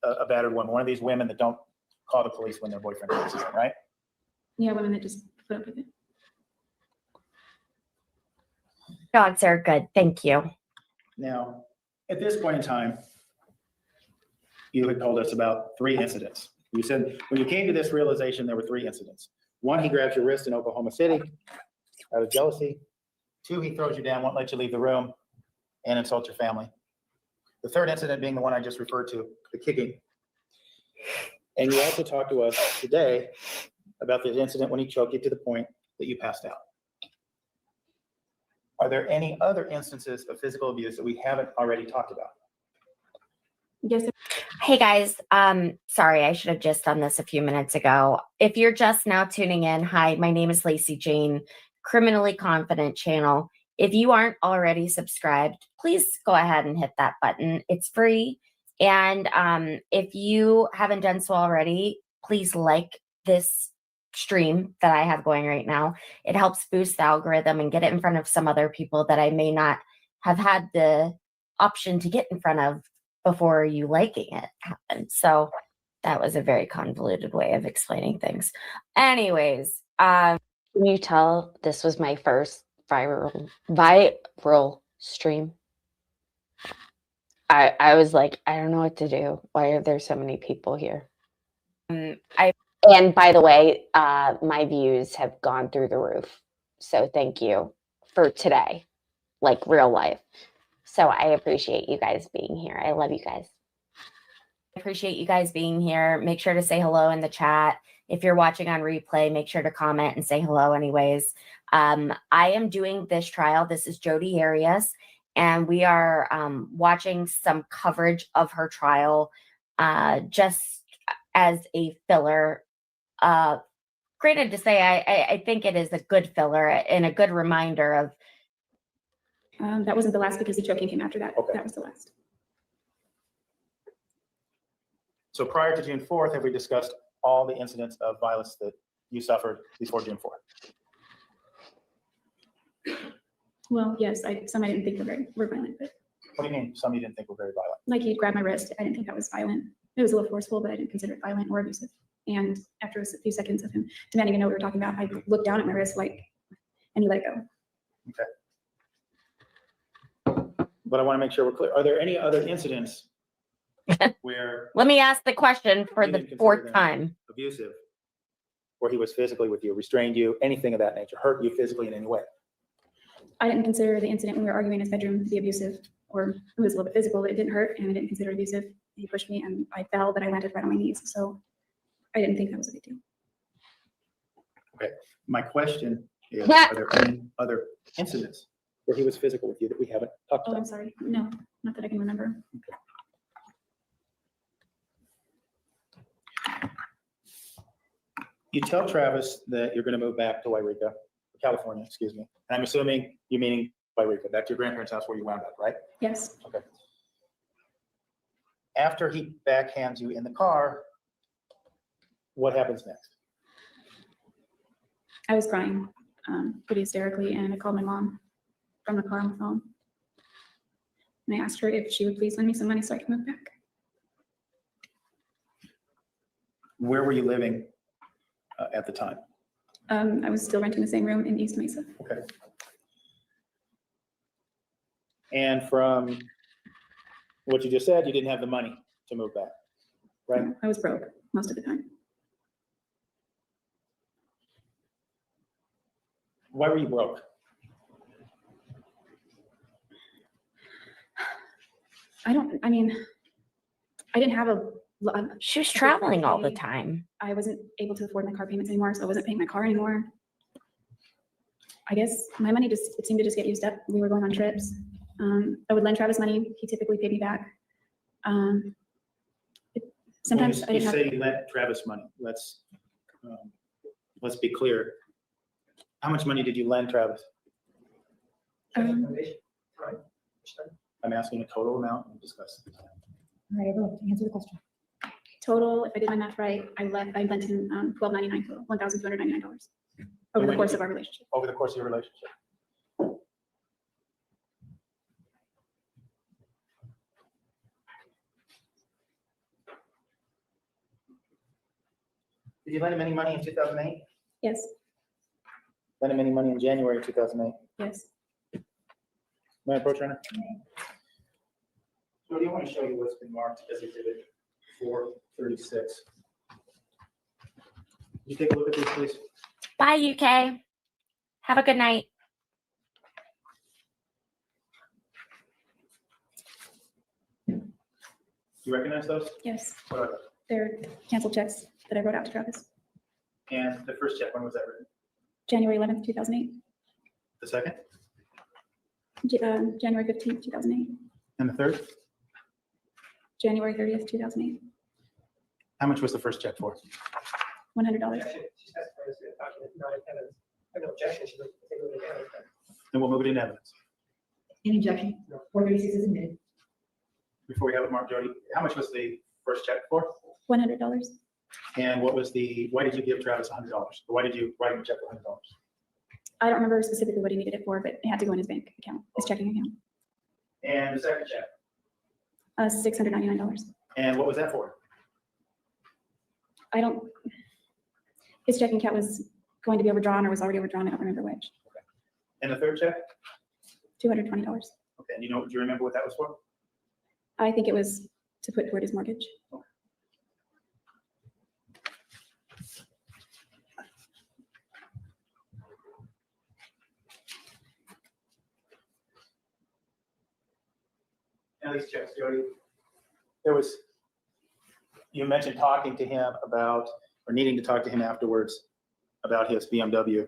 a battered woman, one of these women that don't call the police when their boyfriend chases them, right? Yeah, women that just put up with it. Dogs are good. Thank you. Now, at this point in time, you had told us about 3 incidents. You said when you came to this realization, there were 3 incidents. 1, he grabs your wrist in Oklahoma City out of jealousy. 2, he throws you down, won't let you leave the room, and insults your family. The 3rd incident being the one I just referred to, the kicking. And you also talked to us today about the incident when he choked you to the point that you passed out. Are there any other instances of physical abuse that we haven't already talked about? Yes. Hey guys, sorry, I should have just done this a few minutes ago. If you're just now tuning in, hi, my name is Lacey Jane, Criminally Confident channel. If you aren't already subscribed, please go ahead and hit that button. It's free. And if you haven't done so already, please like this stream that I have going right now. It helps boost the algorithm and get it in front of some other people that I may not have had the option to get in front of before you liking it happened. So that was a very convoluted way of explaining things. Anyways, can you tell this was my first viral stream? I was like, I don't know what to do. Why are there so many people here? And by the way, my views have gone through the roof. So thank you for today, like real life. So I appreciate you guys being here. I love you guys. I appreciate you guys being here. Make sure to say hello in the chat. If you're watching on replay, make sure to comment and say hello anyways. I am doing this trial. This is Jodi Arias, and we are watching some coverage of her trial just as a filler. Granted to say, I think it is a good filler and a good reminder of. That wasn't the last because the choking came after that. Okay. That was the last. So prior to June 4th, have we discussed all the incidents of violence that you suffered before June 4th? Well, yes, some I didn't think were violent, but. What do you mean? Some you didn't think were very violent? Like he grabbed my wrist. I didn't think that was violent. It was a little forceful, but I didn't consider it violent or abusive. And after a few seconds of him demanding to know what we were talking about, I looked down at my wrist and he let it go. Okay. But I want to make sure we're clear. Are there any other incidents where Let me ask the question for the fourth time. abusive, where he was physically with you, restrained you, anything of that nature, hurt you physically in any way? I didn't consider the incident when we were arguing in his bedroom to be abusive, or it was a little bit physical, but it didn't hurt, and I didn't consider it abusive. He pushed me and I fell, but I landed right on my knees. So I didn't think that was a big deal. Okay. My question is, are there any other incidents where he was physical with you that we haven't talked about? I'm sorry. No, not that I can remember. Okay. You tell Travis that you're going to move back to Wairika, California, excuse me. And I'm assuming you meaning Wairika, back to your grandparents' house where you wound up, right? Yes. Okay. After he backhands you in the car, what happens next? I was crying pretty hysterically, and I called my mom from the car on the phone. And I asked her if she would please lend me some money so I could move back. Where were you living at the time? I was still renting the same room in East Mesa. Okay. And from what you just said, you didn't have the money to move back, right? I was broke most of the time. Why were you broke? I didn't have she was traveling all the time. I wasn't able to afford my car payments anymore, so I wasn't paying my car anymore. I guess my money it seemed to just get used up. We were going on trips. I would lend Travis money. He typically paid me back. Sometimes I didn't you have. say you lent Travis money. Let's be clear. How much money did you lend Travis? I'm asking a total amount and discuss the time. All right, everyone, answer the question. Total, if I did my math right, I lent him $1,299 total, $1,299 over the course of our relationship. Over the course of your relationship. Did you lend him any money in 2008? Yes. Lend him any money in January of 2008? Yes. May I approach, Renner? So, do you want to show you what's been marked as Exhibit 436? Can you take a look at this, please? Bye, UK. Have a good night. You recognize those? Yes. What are those? They're canceled checks that I wrote out to Travis. And the first check, when was that written? January 11th, 2008. The second? January 15th, 2008. And the third? January 30th, 2008. How much was the first check for? $100. And we'll move it into evidence. Any objection? 436 is admitted. Before we have it marked, Jodi, how much was the first check for? $100. And what was why did you give Travis $100? Or why did you write him a check for $100? I don't remember specifically what he needed it for, but it had to go in his bank account, his checking account. And the second check? $699. And what was that for? His checking account was going to be overdrawn or was already overdrawn. I don't remember which. And the third check? $220. Okay, and do you remember what that was for? I think it was to put toward his mortgage. Now these checks, Jodi, you mentioned talking to him about, or needing to talk to him afterwards about his BMW.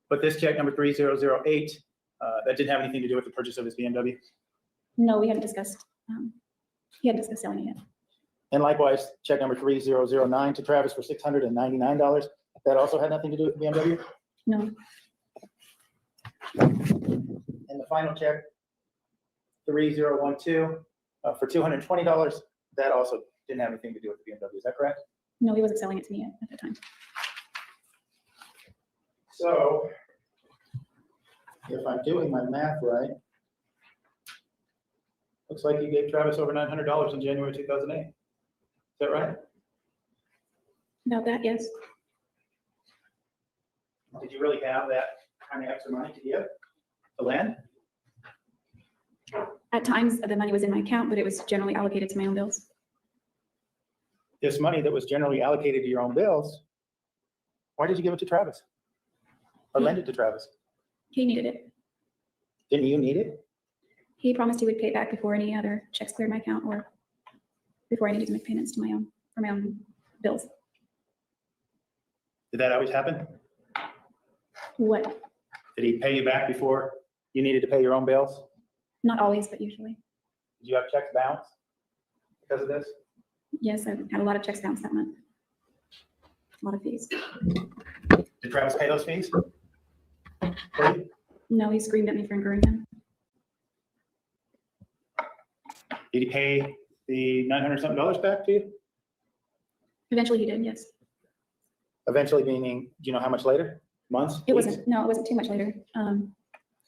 But this check number 3008, that didn't have anything to do with the purchase of his BMW? No, we hadn't discussed, he hadn't discussed selling it yet. And likewise, check number 3009 to Travis for $699. That also had nothing to do with the BMW? No. And the final check, 3012, for $220, that also didn't have anything to do with the BMW, is that correct? No, he wasn't selling it to me yet at that time. So, if I'm doing my math right, looks like you gave Travis over $900 in January 2008. Is that right? About that, yes. Did you really have that kind of extra money to give to lend? At times, the money was in my account, but it was generally allocated to my own bills. This money that was generally allocated to your own bills, why did you give it to Travis? Or lend it to Travis? He needed it. Didn't you need it? He promised he would pay it back before any other checks cleared my account or before I needed to make payments to my own bills. Did that always happen? What? Did he pay you back before you needed to pay your own bills? Not always, but usually. Did you have checks bounced because of this? Yes, I've had a lot of checks bounced that month. A lot of fees. Did Travis pay those fees? No, he screamed at me for incurring them. Did he pay the $900 something back to you? Eventually he did, yes. Eventually meaning, do you know how much later? Months? It weeks? wasn't, no, it wasn't too much later.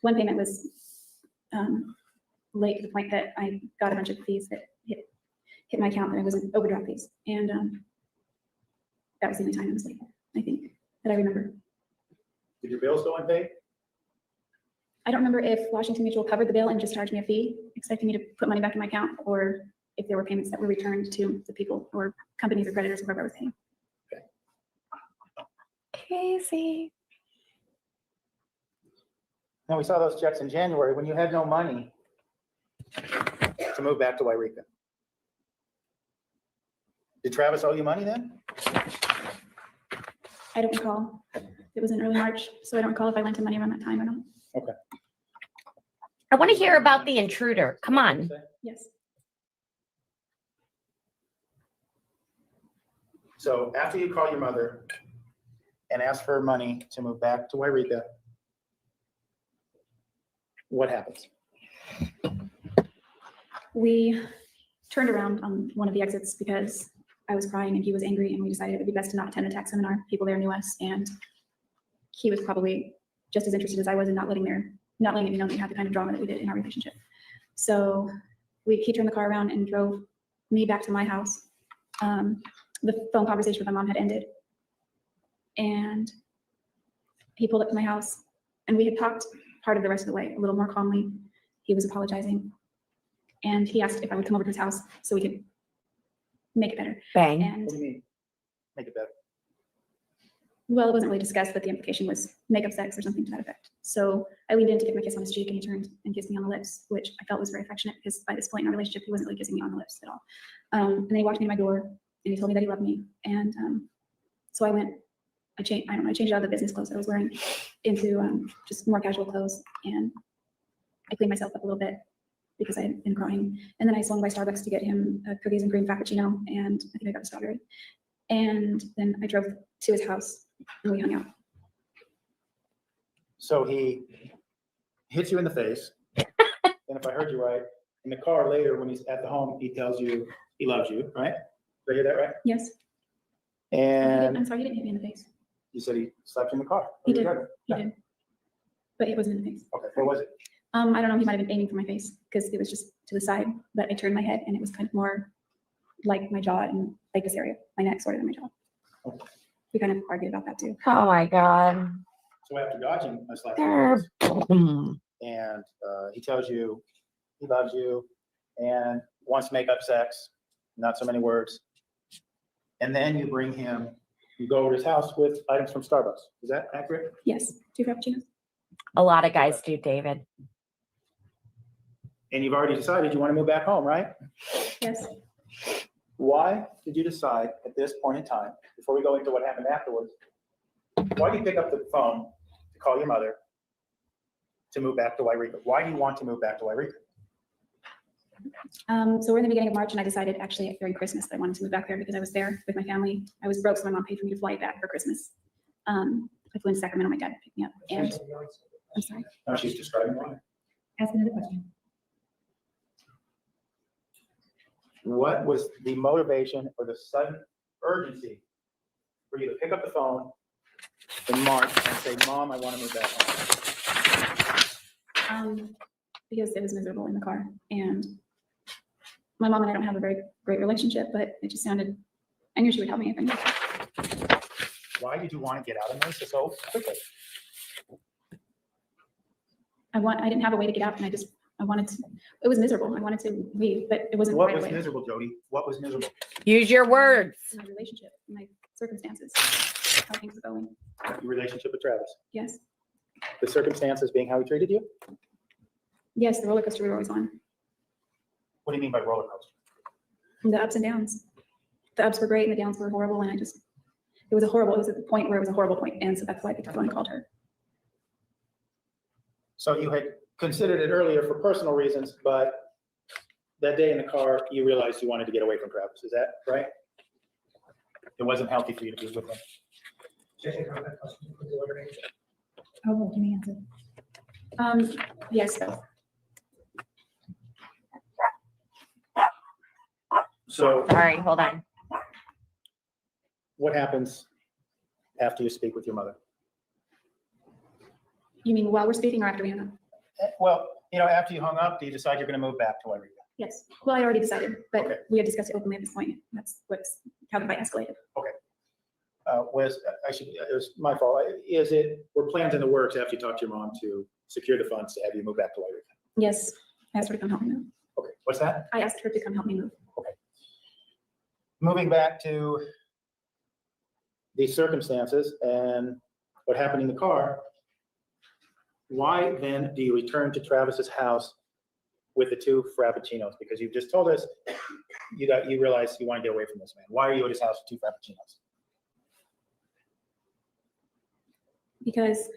One payment was late to the point that I got a bunch of fees that hit my account, and it was an overdraft fees. And that was the only time it was late, I think, that I remember. Did your bills go unpaid? I don't remember if Washington Mutual covered the bill and just charged me a fee, expecting me to put money back in my account, or if there were payments that were returned to the people or companies or creditors, whoever I was paying. Crazy. Now, we saw those checks in January when you had no money to move back to Wairika. Did Travis owe you money then? I don't recall. It was in early March, so I don't recall if I lent him money around that time or not. Okay. I want to hear about the intruder. Come on. Yes. So after you call your mother and ask for money to move back to Wairika, what happens? We turned around on one of the exits because I was crying and he was angry, and we decided it would be best to not attend the tech seminar. People there knew us, and he was probably just as interested as I was in not letting it be known that we had the kind of drama that we did in our relationship. So he turned the car around and drove me back to my house. The phone conversation with my mom had ended, and he pulled up to my house, and we had talked part of the rest of the way a little more calmly. He was apologizing, and he asked if I would come over to his house so we could make it better. Bang. And What do you mean, make it better? well, it wasn't really discussed, but the implication was makeup sex or something to that effect. So I leaned in to give him a kiss on his cheek, and he turned and kissed me on the lips, which I felt was very affectionate because by this point in our relationship, he wasn't really kissing me on the lips at all. And then he walked me to my door, and he told me that he loved me. And so I changed out of the business clothes I was wearing into just more casual clothes, and I cleaned myself up a little bit because I had been crying. And then I swung by Starbucks to get him a cookies and cream frappuccino, and I think I got a strawberry. And then I drove to his house, and we hung out. So he hits you in the face, and if I heard you right, in the car later when he's at the home, he tells you he loves you, right? Did I hear that right? Yes. And I'm sorry, he didn't hit me in the face. you said he slapped you in the car. He did. He did. But it wasn't in the face. Okay, what was it? I don't know, he might have been aiming for my face because it was just to the side, but I turned my head and it was kind of more like my jaw and like this area, my neck sort of than my jaw. We kind of argued about that too. Oh my God. So after dodging a slap, and he tells you he loves you and wants to make up sex, not so many words. And then you bring him, you go over to his house with items from Starbucks. Is that accurate? Yes, 2 frappuccinos. A lot of guys do, David. And you've already decided you want to move back home, right? Yes. Why did you decide at this point in time, before we go into what happened afterwards, why do you pick up the phone to call your mother to move back to Wairika? Why do you want to move back to Wairika? So we're in the beginning of March and I decided actually during Christmas that I wanted to move back there because I was there with my family. I was broke, so my mom paid for me to fly back for Christmas. I flew into Sacramento, my dad picked me up. And I'm sorry. No, she's describing why. Ask another question. What was the motivation or the sudden urgency for you to pick up the phone in March and say, Mom, I want to move back home? Because it was miserable in the car. And my mom and I don't have a very great relationship, but it just sounded, I knew she would help me if I needed. Why did you want to get out of Mesa so quickly? I didn't have a way to get out and I wanted to, it was miserable. I wanted to leave, but it wasn't. What right was away. miserable, Jodi? What was miserable? Use your words. My relationship, my circumstances, how things were going. Your relationship with Travis. Yes. The circumstances being how he treated you? Yes, the roller coaster we were always on. What do you mean by roller coaster? The ups and downs. The ups were great and the downs were horrible. And it was a point where it was a horrible point. And so that's why I picked up the phone and called her. So you had considered it earlier for personal reasons, but that day in the car, you realized you wanted to get away from Travis. Is that right? It wasn't healthy for you to be with him. Oh, can you answer? Yes. So. All right, hold on. What happens after you speak with your mother? You mean while we're speaking or after we hung up? Well, after you hung up, do you decide you're going to move back to Wairika? Yes. Well, I already decided, but Okay. we had discussed it openly at this point. That's how the fight escalated. Okay. It was my fault. Were plans in the works after you talked to your mom to secure the funds to have you move back to Wairika? Yes. I asked her to come help me move. Okay. What's that? I asked her to come help me move. Okay. Moving back to these circumstances and what happened in the car, why then do you return to Travis's house with the 2 frappuccinos? Because you've just told us you realized you want to get away from this man. Why are you at his house with 2 frappuccinos? Because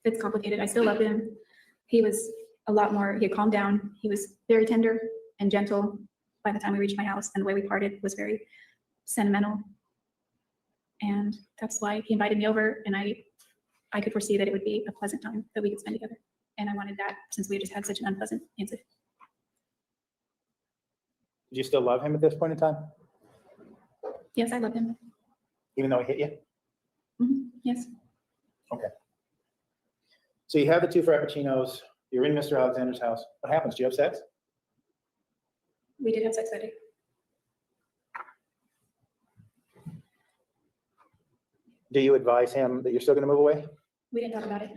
it's complicated. I still love him. He was a lot more, he had calmed down. He was very tender and gentle by the time we reached my house, and the way we parted was very sentimental. And that's why he invited me over, and I could foresee that it would be a pleasant time that we could spend together. And I wanted that since we just had such an unpleasant incident. Do you still love him at this point in time? Yes, I love him. Even though he hit you? Mhm. Yes. Okay. So you have the 2 frappuccinos. You're in Mr. Alexander's house. What happens? Do you have sex? We did have sex that day. Do you advise him that you're still going to move away? We didn't talk about it.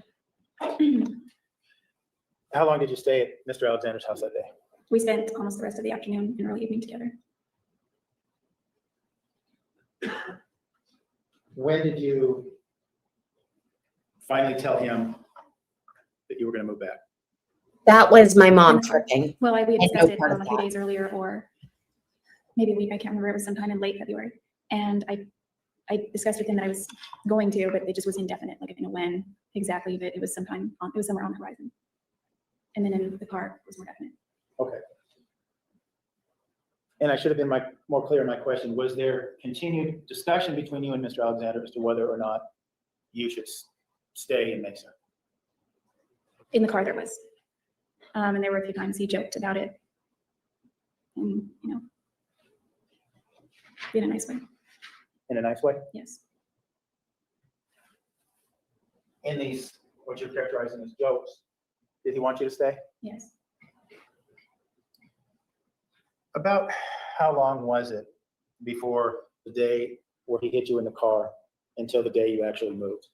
How long did you stay at Mr. Alexander's house that day? We spent almost the rest of the afternoon and early evening together. When did you finally tell him that you were going to move back? That was my mom tripping. Well, we had I know discussed it part of a few that. days earlier, or maybe a week. I can't remember. It was sometime in late February. And I discussed with him that I was going to, but it just was indefinite. Like I didn't know when exactly, but it was somewhere on the horizon. And then in the car, it was more definite. Okay. And I should have been more clear in my question. Was there continued discussion between you and Mr. Alexander as to whether or not you should stay in Mesa? In the car, there was. And there were a few times he joked about it. And, in a nice way. In a nice way? Yes. In these, what you're characterizing as jokes, Did he want you to stay? Yes. About how long was it before the day where he hit you in the car until the day you actually moved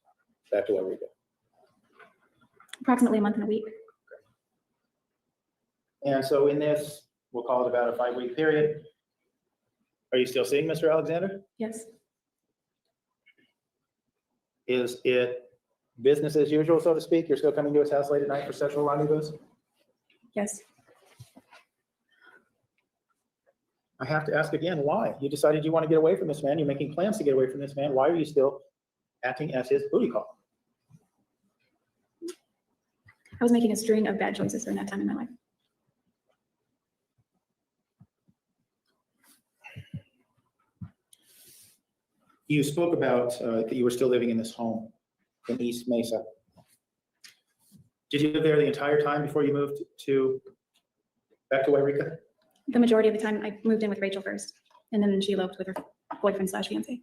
back to Eureka? Approximately a month and a week. And so in this, we'll call it about a 5-week period. Are you still seeing Mr. Alexander? Yes. Is it business as usual, so to speak? You're still coming to his house late at night for sexual rendezvous? Yes. I have to ask again, why? You decided you want to get away from this man. You're making plans to get away from this man. Why are you still acting as his booty call? I was making a string of bad choices during that time in my life. You spoke about that you were still living in this home in East Mesa. Did you live there the entire time before you moved back to Eureka? The majority of the time, I moved in with Rachel first, and then she eloped with her boyfriend / fiance.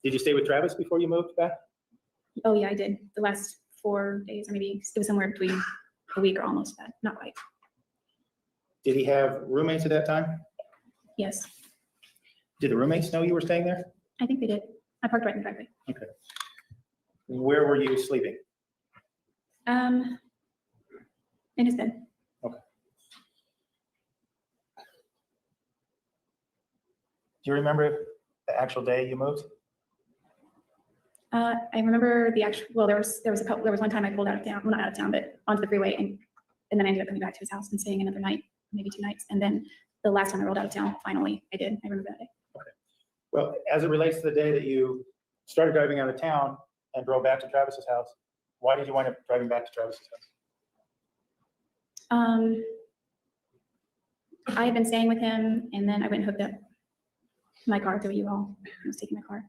Did you stay with Travis before you moved back? Oh yeah, I did. The last 4 days, or maybe it was somewhere between a week or almost that. Not quite. Did he have roommates at that time? Yes, Did the roommates know you were staying there? I think they did. I parked right in the driveway. Okay. Where were you sleeping? In his bed. Okay. Do you remember the actual day you moved? I remember the actual. Well, there was one time I pulled out of town. Well, not out of town, but onto the freeway, and then I ended up coming back to his house and staying another night, maybe 2 nights, and then the last time I rolled out of town, finally, I did. I remember that day. Well, as it relates to the day that you started driving out of town and drove back to Travis's house, why did you wind up driving back to Travis's house? I had been staying with him, and then I went and hooked up my car through U-Haul. I was taking my car.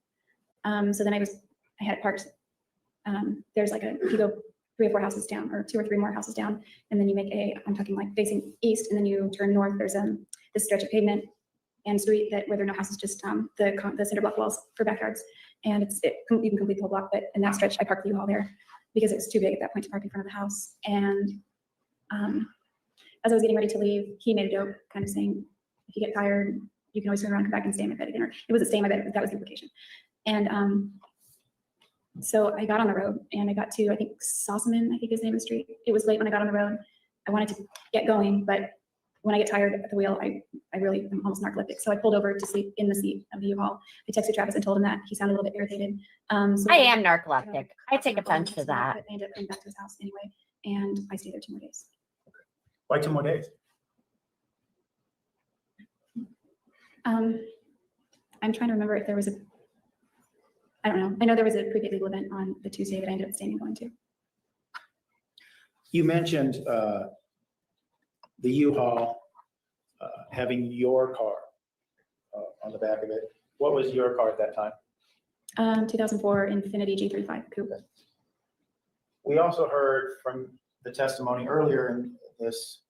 So then I had it parked. There's like you go 3 or 4 houses down, or 2 or 3 more houses down, and then you make I'm talking like facing east, and then you turn north. There's this stretch of pavement and street where there are no houses, just the cinder block walls for backyards, and you can complete the whole block. But in that stretch, I parked the U-Haul there because it was too big at that point to park in front of the house. And as I was getting ready to leave, he made a joke, kind of saying, "If you get tired, you can always turn around, come back, and stay in my bed again." Or it wasn't stay in my bed, but that was the implication. And so I got on the road, and I got to, I think, Sossaman, I think his name is street. It was late when I got on the road. I wanted to get going, but when I get tired at the wheel, I really am almost narcoleptic. So I pulled over to sleep in the seat of the U-Haul. I texted Travis and told him that. He sounded a little bit irritated. So I am narcoleptic. I take offense to that. I ended up going back to his house anyway, and I stayed there 2 more days. Why 2 more days? I'm trying to remember if there was I don't know. I know there was a prepaid legal event on the Tuesday that I ended up staying and going to. You mentioned the U-Haul having your car on the back of it. What was your car at that time? 2004 Infiniti G35 Coupe. We also heard from the testimony earlier in this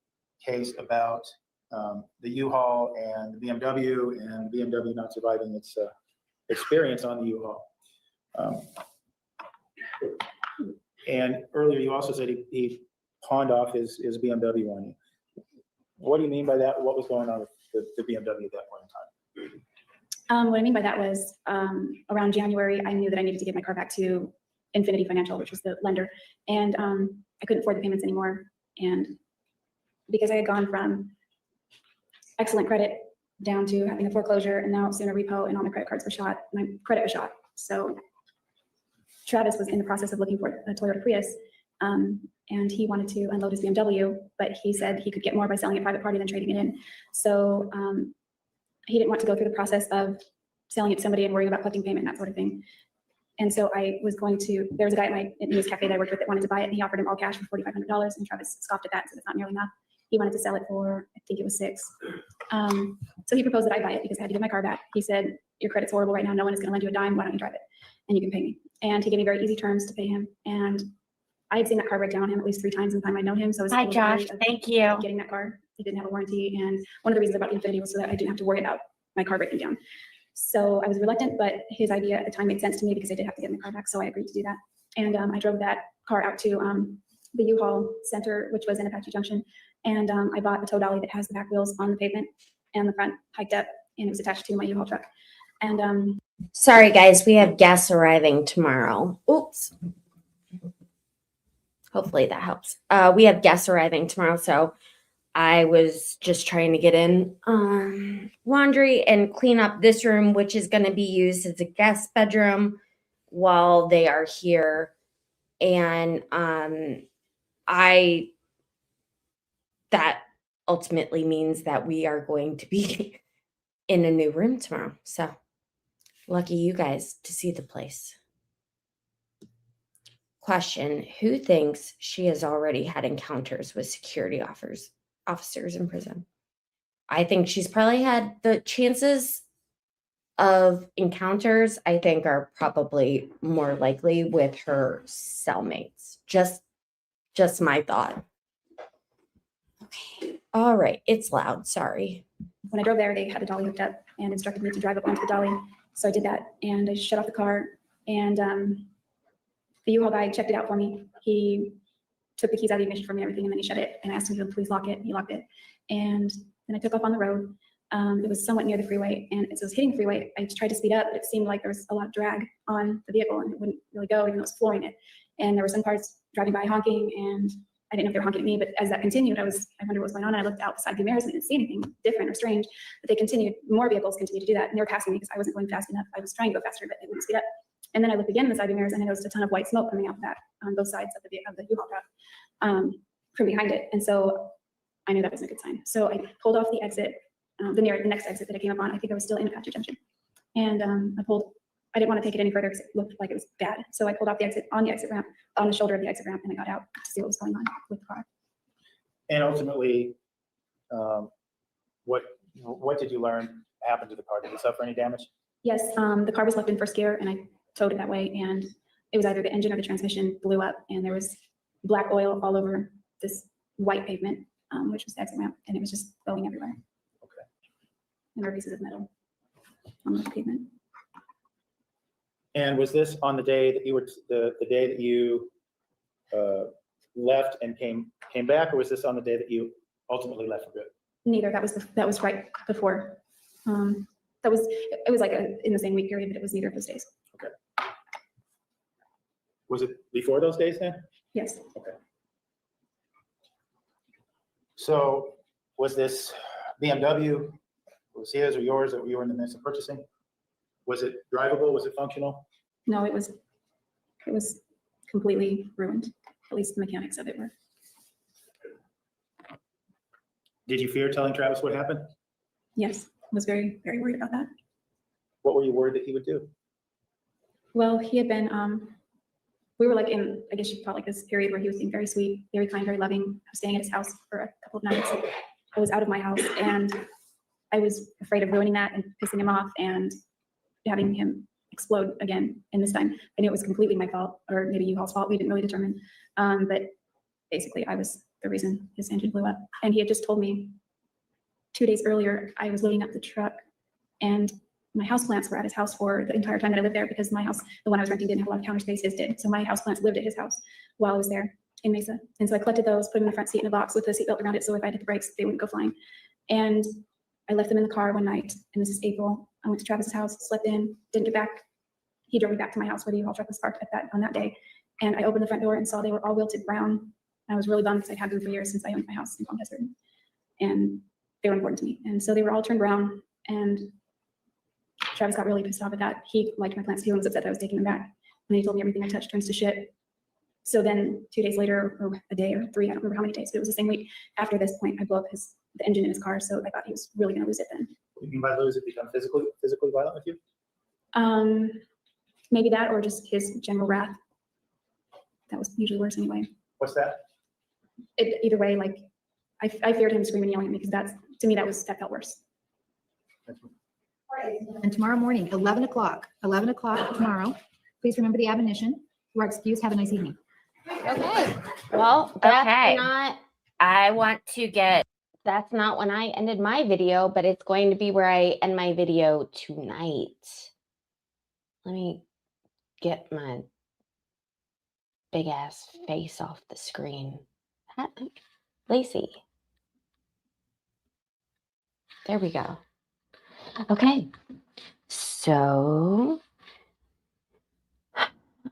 case about the U-Haul and the BMW, and the BMW not surviving its experience on the U-Haul. And earlier you also said he pawned off his BMW on you. What do you mean by that? What was going on with the BMW at that point in time? What I mean by that was around January, I knew that I needed to give my car back to Infiniti Financial, which was the lender, and I couldn't afford the payments anymore. And because I had gone from excellent credit down to having a foreclosure, and now soon a repo, and all my credit cards were shot, my credit was shot. So Travis was in the process of looking for a Toyota Prius, and he wanted to unload his BMW, but he said he could get more by selling it private party than trading it in. So he didn't want to go through the process of selling it to somebody and worrying about collecting payment and that sort of thing. And so I was going to, there was a guy in his cafe that I worked with that wanted to buy it, and he offered him all cash for $4,500, and Travis scoffed at that and said it's not nearly enough. He wanted to sell it for, I think it was $6,000. So he proposed that I buy it because I had to give my car back. He said, "Your credit's horrible right now. No one is going to lend you a dime. Why don't you drive it? And you can pay me." And he gave me very easy terms to pay him. And I had seen that car break down on him at least 3 times in the time I'd known him. So I was Hi, Josh. Thank you. Getting that car. It didn't have a warranty. And one of the reasons about Infiniti was so that I didn't have to worry about my car breaking down. So I was reluctant, but his idea at the time made sense to me because I did have to get my car back. So I agreed to do that. And I drove that car out to the U-Haul Center, which was in Apache Junction. And I bought a tow dolly that has the back wheels on the pavement and the front hiked up, and it was attached to my U-Haul truck. And sorry, guys, we have guests arriving tomorrow. Oops. Hopefully that helps. We have guests arriving tomorrow, so I was just trying to get in laundry and clean up this room, which is going to be used as a guest bedroom while they are here. And that ultimately means that we are going to be in a new room tomorrow. So lucky you guys to see the place. Question: who thinks she has already had encounters with security officers in prison? I think she's probably had the chances of encounters, I think, are probably more likely with her cellmates. Just my thought. Okay. All right. It's loud. Sorry. When I drove there, they had the dolly hooked up and instructed me to drive up onto the dolly. So I did that, and I shut off the car, and the U-Haul guy checked it out for me. He took the keys out of the ignition for me and everything, and then he shut it, and I asked him to please lock it. He locked it, and then I took off on the road. It was somewhat near the freeway, and as I was hitting the freeway, I tried to speed up, but it seemed like there was a lot of drag on the vehicle, and it wouldn't really go, even though it was flooring it. And there were some cars driving by honking, and I didn't know if they were honking at me, but as that continued, I wondered what was going on, and I looked out the side view mirrors and I didn't see anything different or strange, but they continued, more vehicles continued to do that, and they were passing me because I wasn't going fast enough. I was trying to go faster, but they wouldn't speed up. And then I looked again in the side view mirrors, and I noticed a ton of white smoke coming out of that on both sides of the U-Haul truck from behind it. And so I knew that wasn't a good sign. So I pulled off the exit, the next exit that I came up on. I think I was still in Apache Junction. And I didn't want to take it any further because it looked like it was bad. So I pulled off the exit on the exit ramp, on the shoulder of the exit ramp, and I got out to see what was going on with the car. And ultimately, what did you learn happened to the car? Did it suffer any damage? Yes, the car was left in first gear, and I towed it that way, and it was either the engine or the transmission blew up, and there was black oil all over this white pavement, which was the exit ramp, and it was just going everywhere. Okay. And there were pieces of metal on the pavement. And was this on the day that you were the day that you left and came back, or was this on the day that you ultimately left for good? Neither. That was right before. It was like in the same week period, but it was neither of those days. Okay. Was it before those days then? Yes. Okay. So was this BMW, was his or yours that you were in the midst of purchasing? Was it drivable? Was it functional? No, it was completely ruined. At least the mechanics of it were. Did you fear telling Travis what happened? Yes, I was very, very worried about that. What were you worried that he would do? Well, he had been, we were like in, I guess you could call it like this period where he was being very sweet, very kind, very loving. I was staying at his house for a couple of nights. I was out of my house, and I was afraid of ruining that and pissing him off and having him explode again. And this time I knew it was completely my fault, or maybe U-Haul's fault. We didn't really determine. But basically I was the reason his engine blew up. And he had just told me 2 days earlier, I was loading up the truck, and my houseplants were at his house for the entire time that I lived there, because my house, the one I was renting, didn't have a lot of counter space. His did. So my houseplants lived at his house while I was there in Mesa. And so I collected those, put them in the front seat in a box with a seatbelt around it, so if I hit the brakes, they wouldn't go flying. And I left them in the car one night, and this is April. I went to Travis's house, slept in, didn't get back. He drove me back to my house where the U-Haul truck was parked on that day. And I opened the front door and saw they were all wilted brown. I was really bummed because I'd had them for years since I owned my house in Palm Desert. And they were important to me. And so they were all turned brown, and Travis got really pissed off at that. He liked my plants too and was upset that I was taking them back. And he told me everything I touched turns to shit. So then 2 days later, or a day or three, I don't remember how many days, but it was the same week after this point, I blew up the engine in his car. So I thought he was really gonna lose it then. What do you mean by lose it? Become physically violent with you? Maybe that, or just his general wrath. That was usually worse anyway. What's that? Either way, like I feared him screaming and yelling at me, because to me that felt worse. And tomorrow morning, 11 o'clock tomorrow, please remember the admonition. You are excused. Have a nice evening. Okay. Well, that's not when I ended my video, but it's going to be where I end my video tonight. Let me get my big ass face off the screen. Lacey. There we go. Okay. So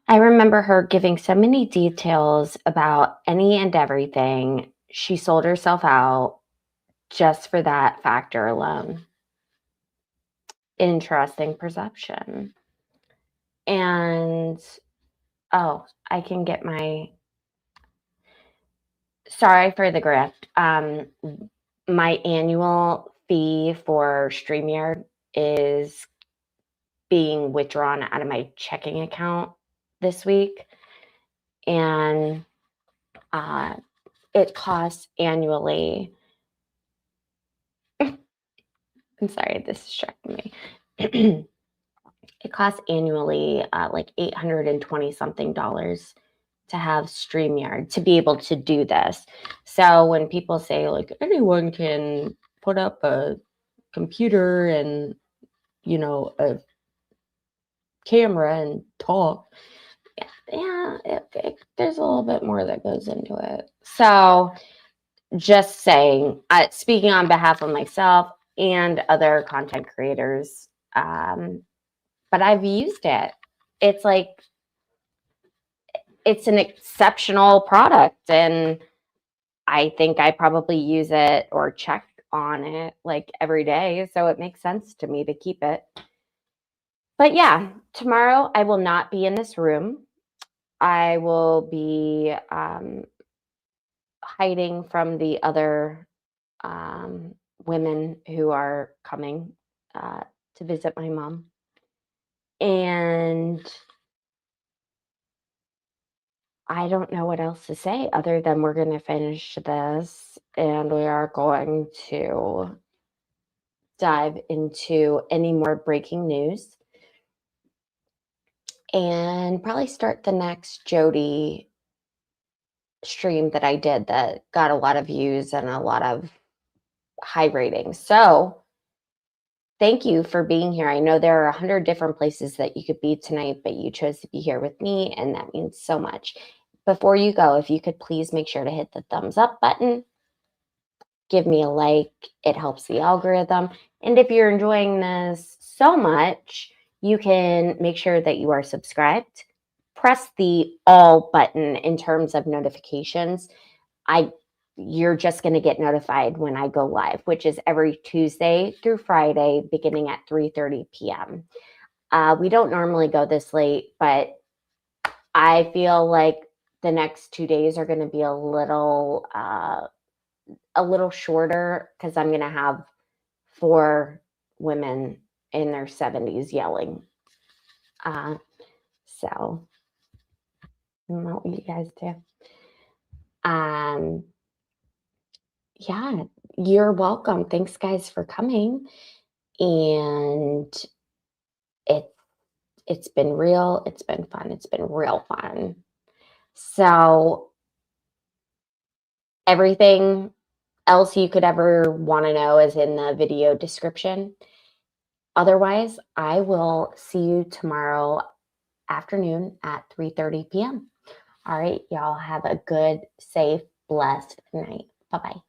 I remember her giving so many details about any and everything. She sold herself out just for that factor alone. Interesting perception. And, oh, I can get my, sorry for the grift. My annual fee for StreamYard is being withdrawn out of my checking account this week. And it costs annually. I'm sorry, this distracted me. It costs annually like $820 something to have StreamYard to be able to do this. So when people say like anyone can put up a computer and, you know, a camera and talk, yeah, there's a little bit more that goes into it. So just saying, speaking on behalf of myself and other content creators, but I've used it. It's like, it's an exceptional product, and I think I probably use it or check on it like every day, so it makes sense to me to keep it. But yeah, tomorrow I will not be in this room. I will be hiding from the other women who are coming to visit my mom. And I don't know what else to say other than we're going to finish this and we are going to dive into any more breaking news and probably start the next Jodi stream that I did that got a lot of views and a lot of high ratings. So thank you for being here. I know there are 100 different places that you could be tonight, but you chose to be here with me, and that means so much. Before you go, if you could please make sure to hit the thumbs up button, give me a like, it helps the algorithm. And if you're enjoying this so much, you can make sure that you are subscribed. Press the all button in terms of notifications. You're just going to get notified when I go live, which is every Tuesday through Friday, beginning at 3:30 p.m. We don't normally go this late, but I feel like the next 2 days are going to be a little shorter because I'm going to have 4 women in their 70s yelling. So I don't know what you guys do. Yeah, you're welcome. Thanks, guys, for coming. And it's been real. It's been fun. It's been real fun. So everything else you could ever want to know is in the video description. Otherwise, I will see you tomorrow afternoon at 3:30 p.m. All right, y'all have a good, safe, blessed night. Bye-bye.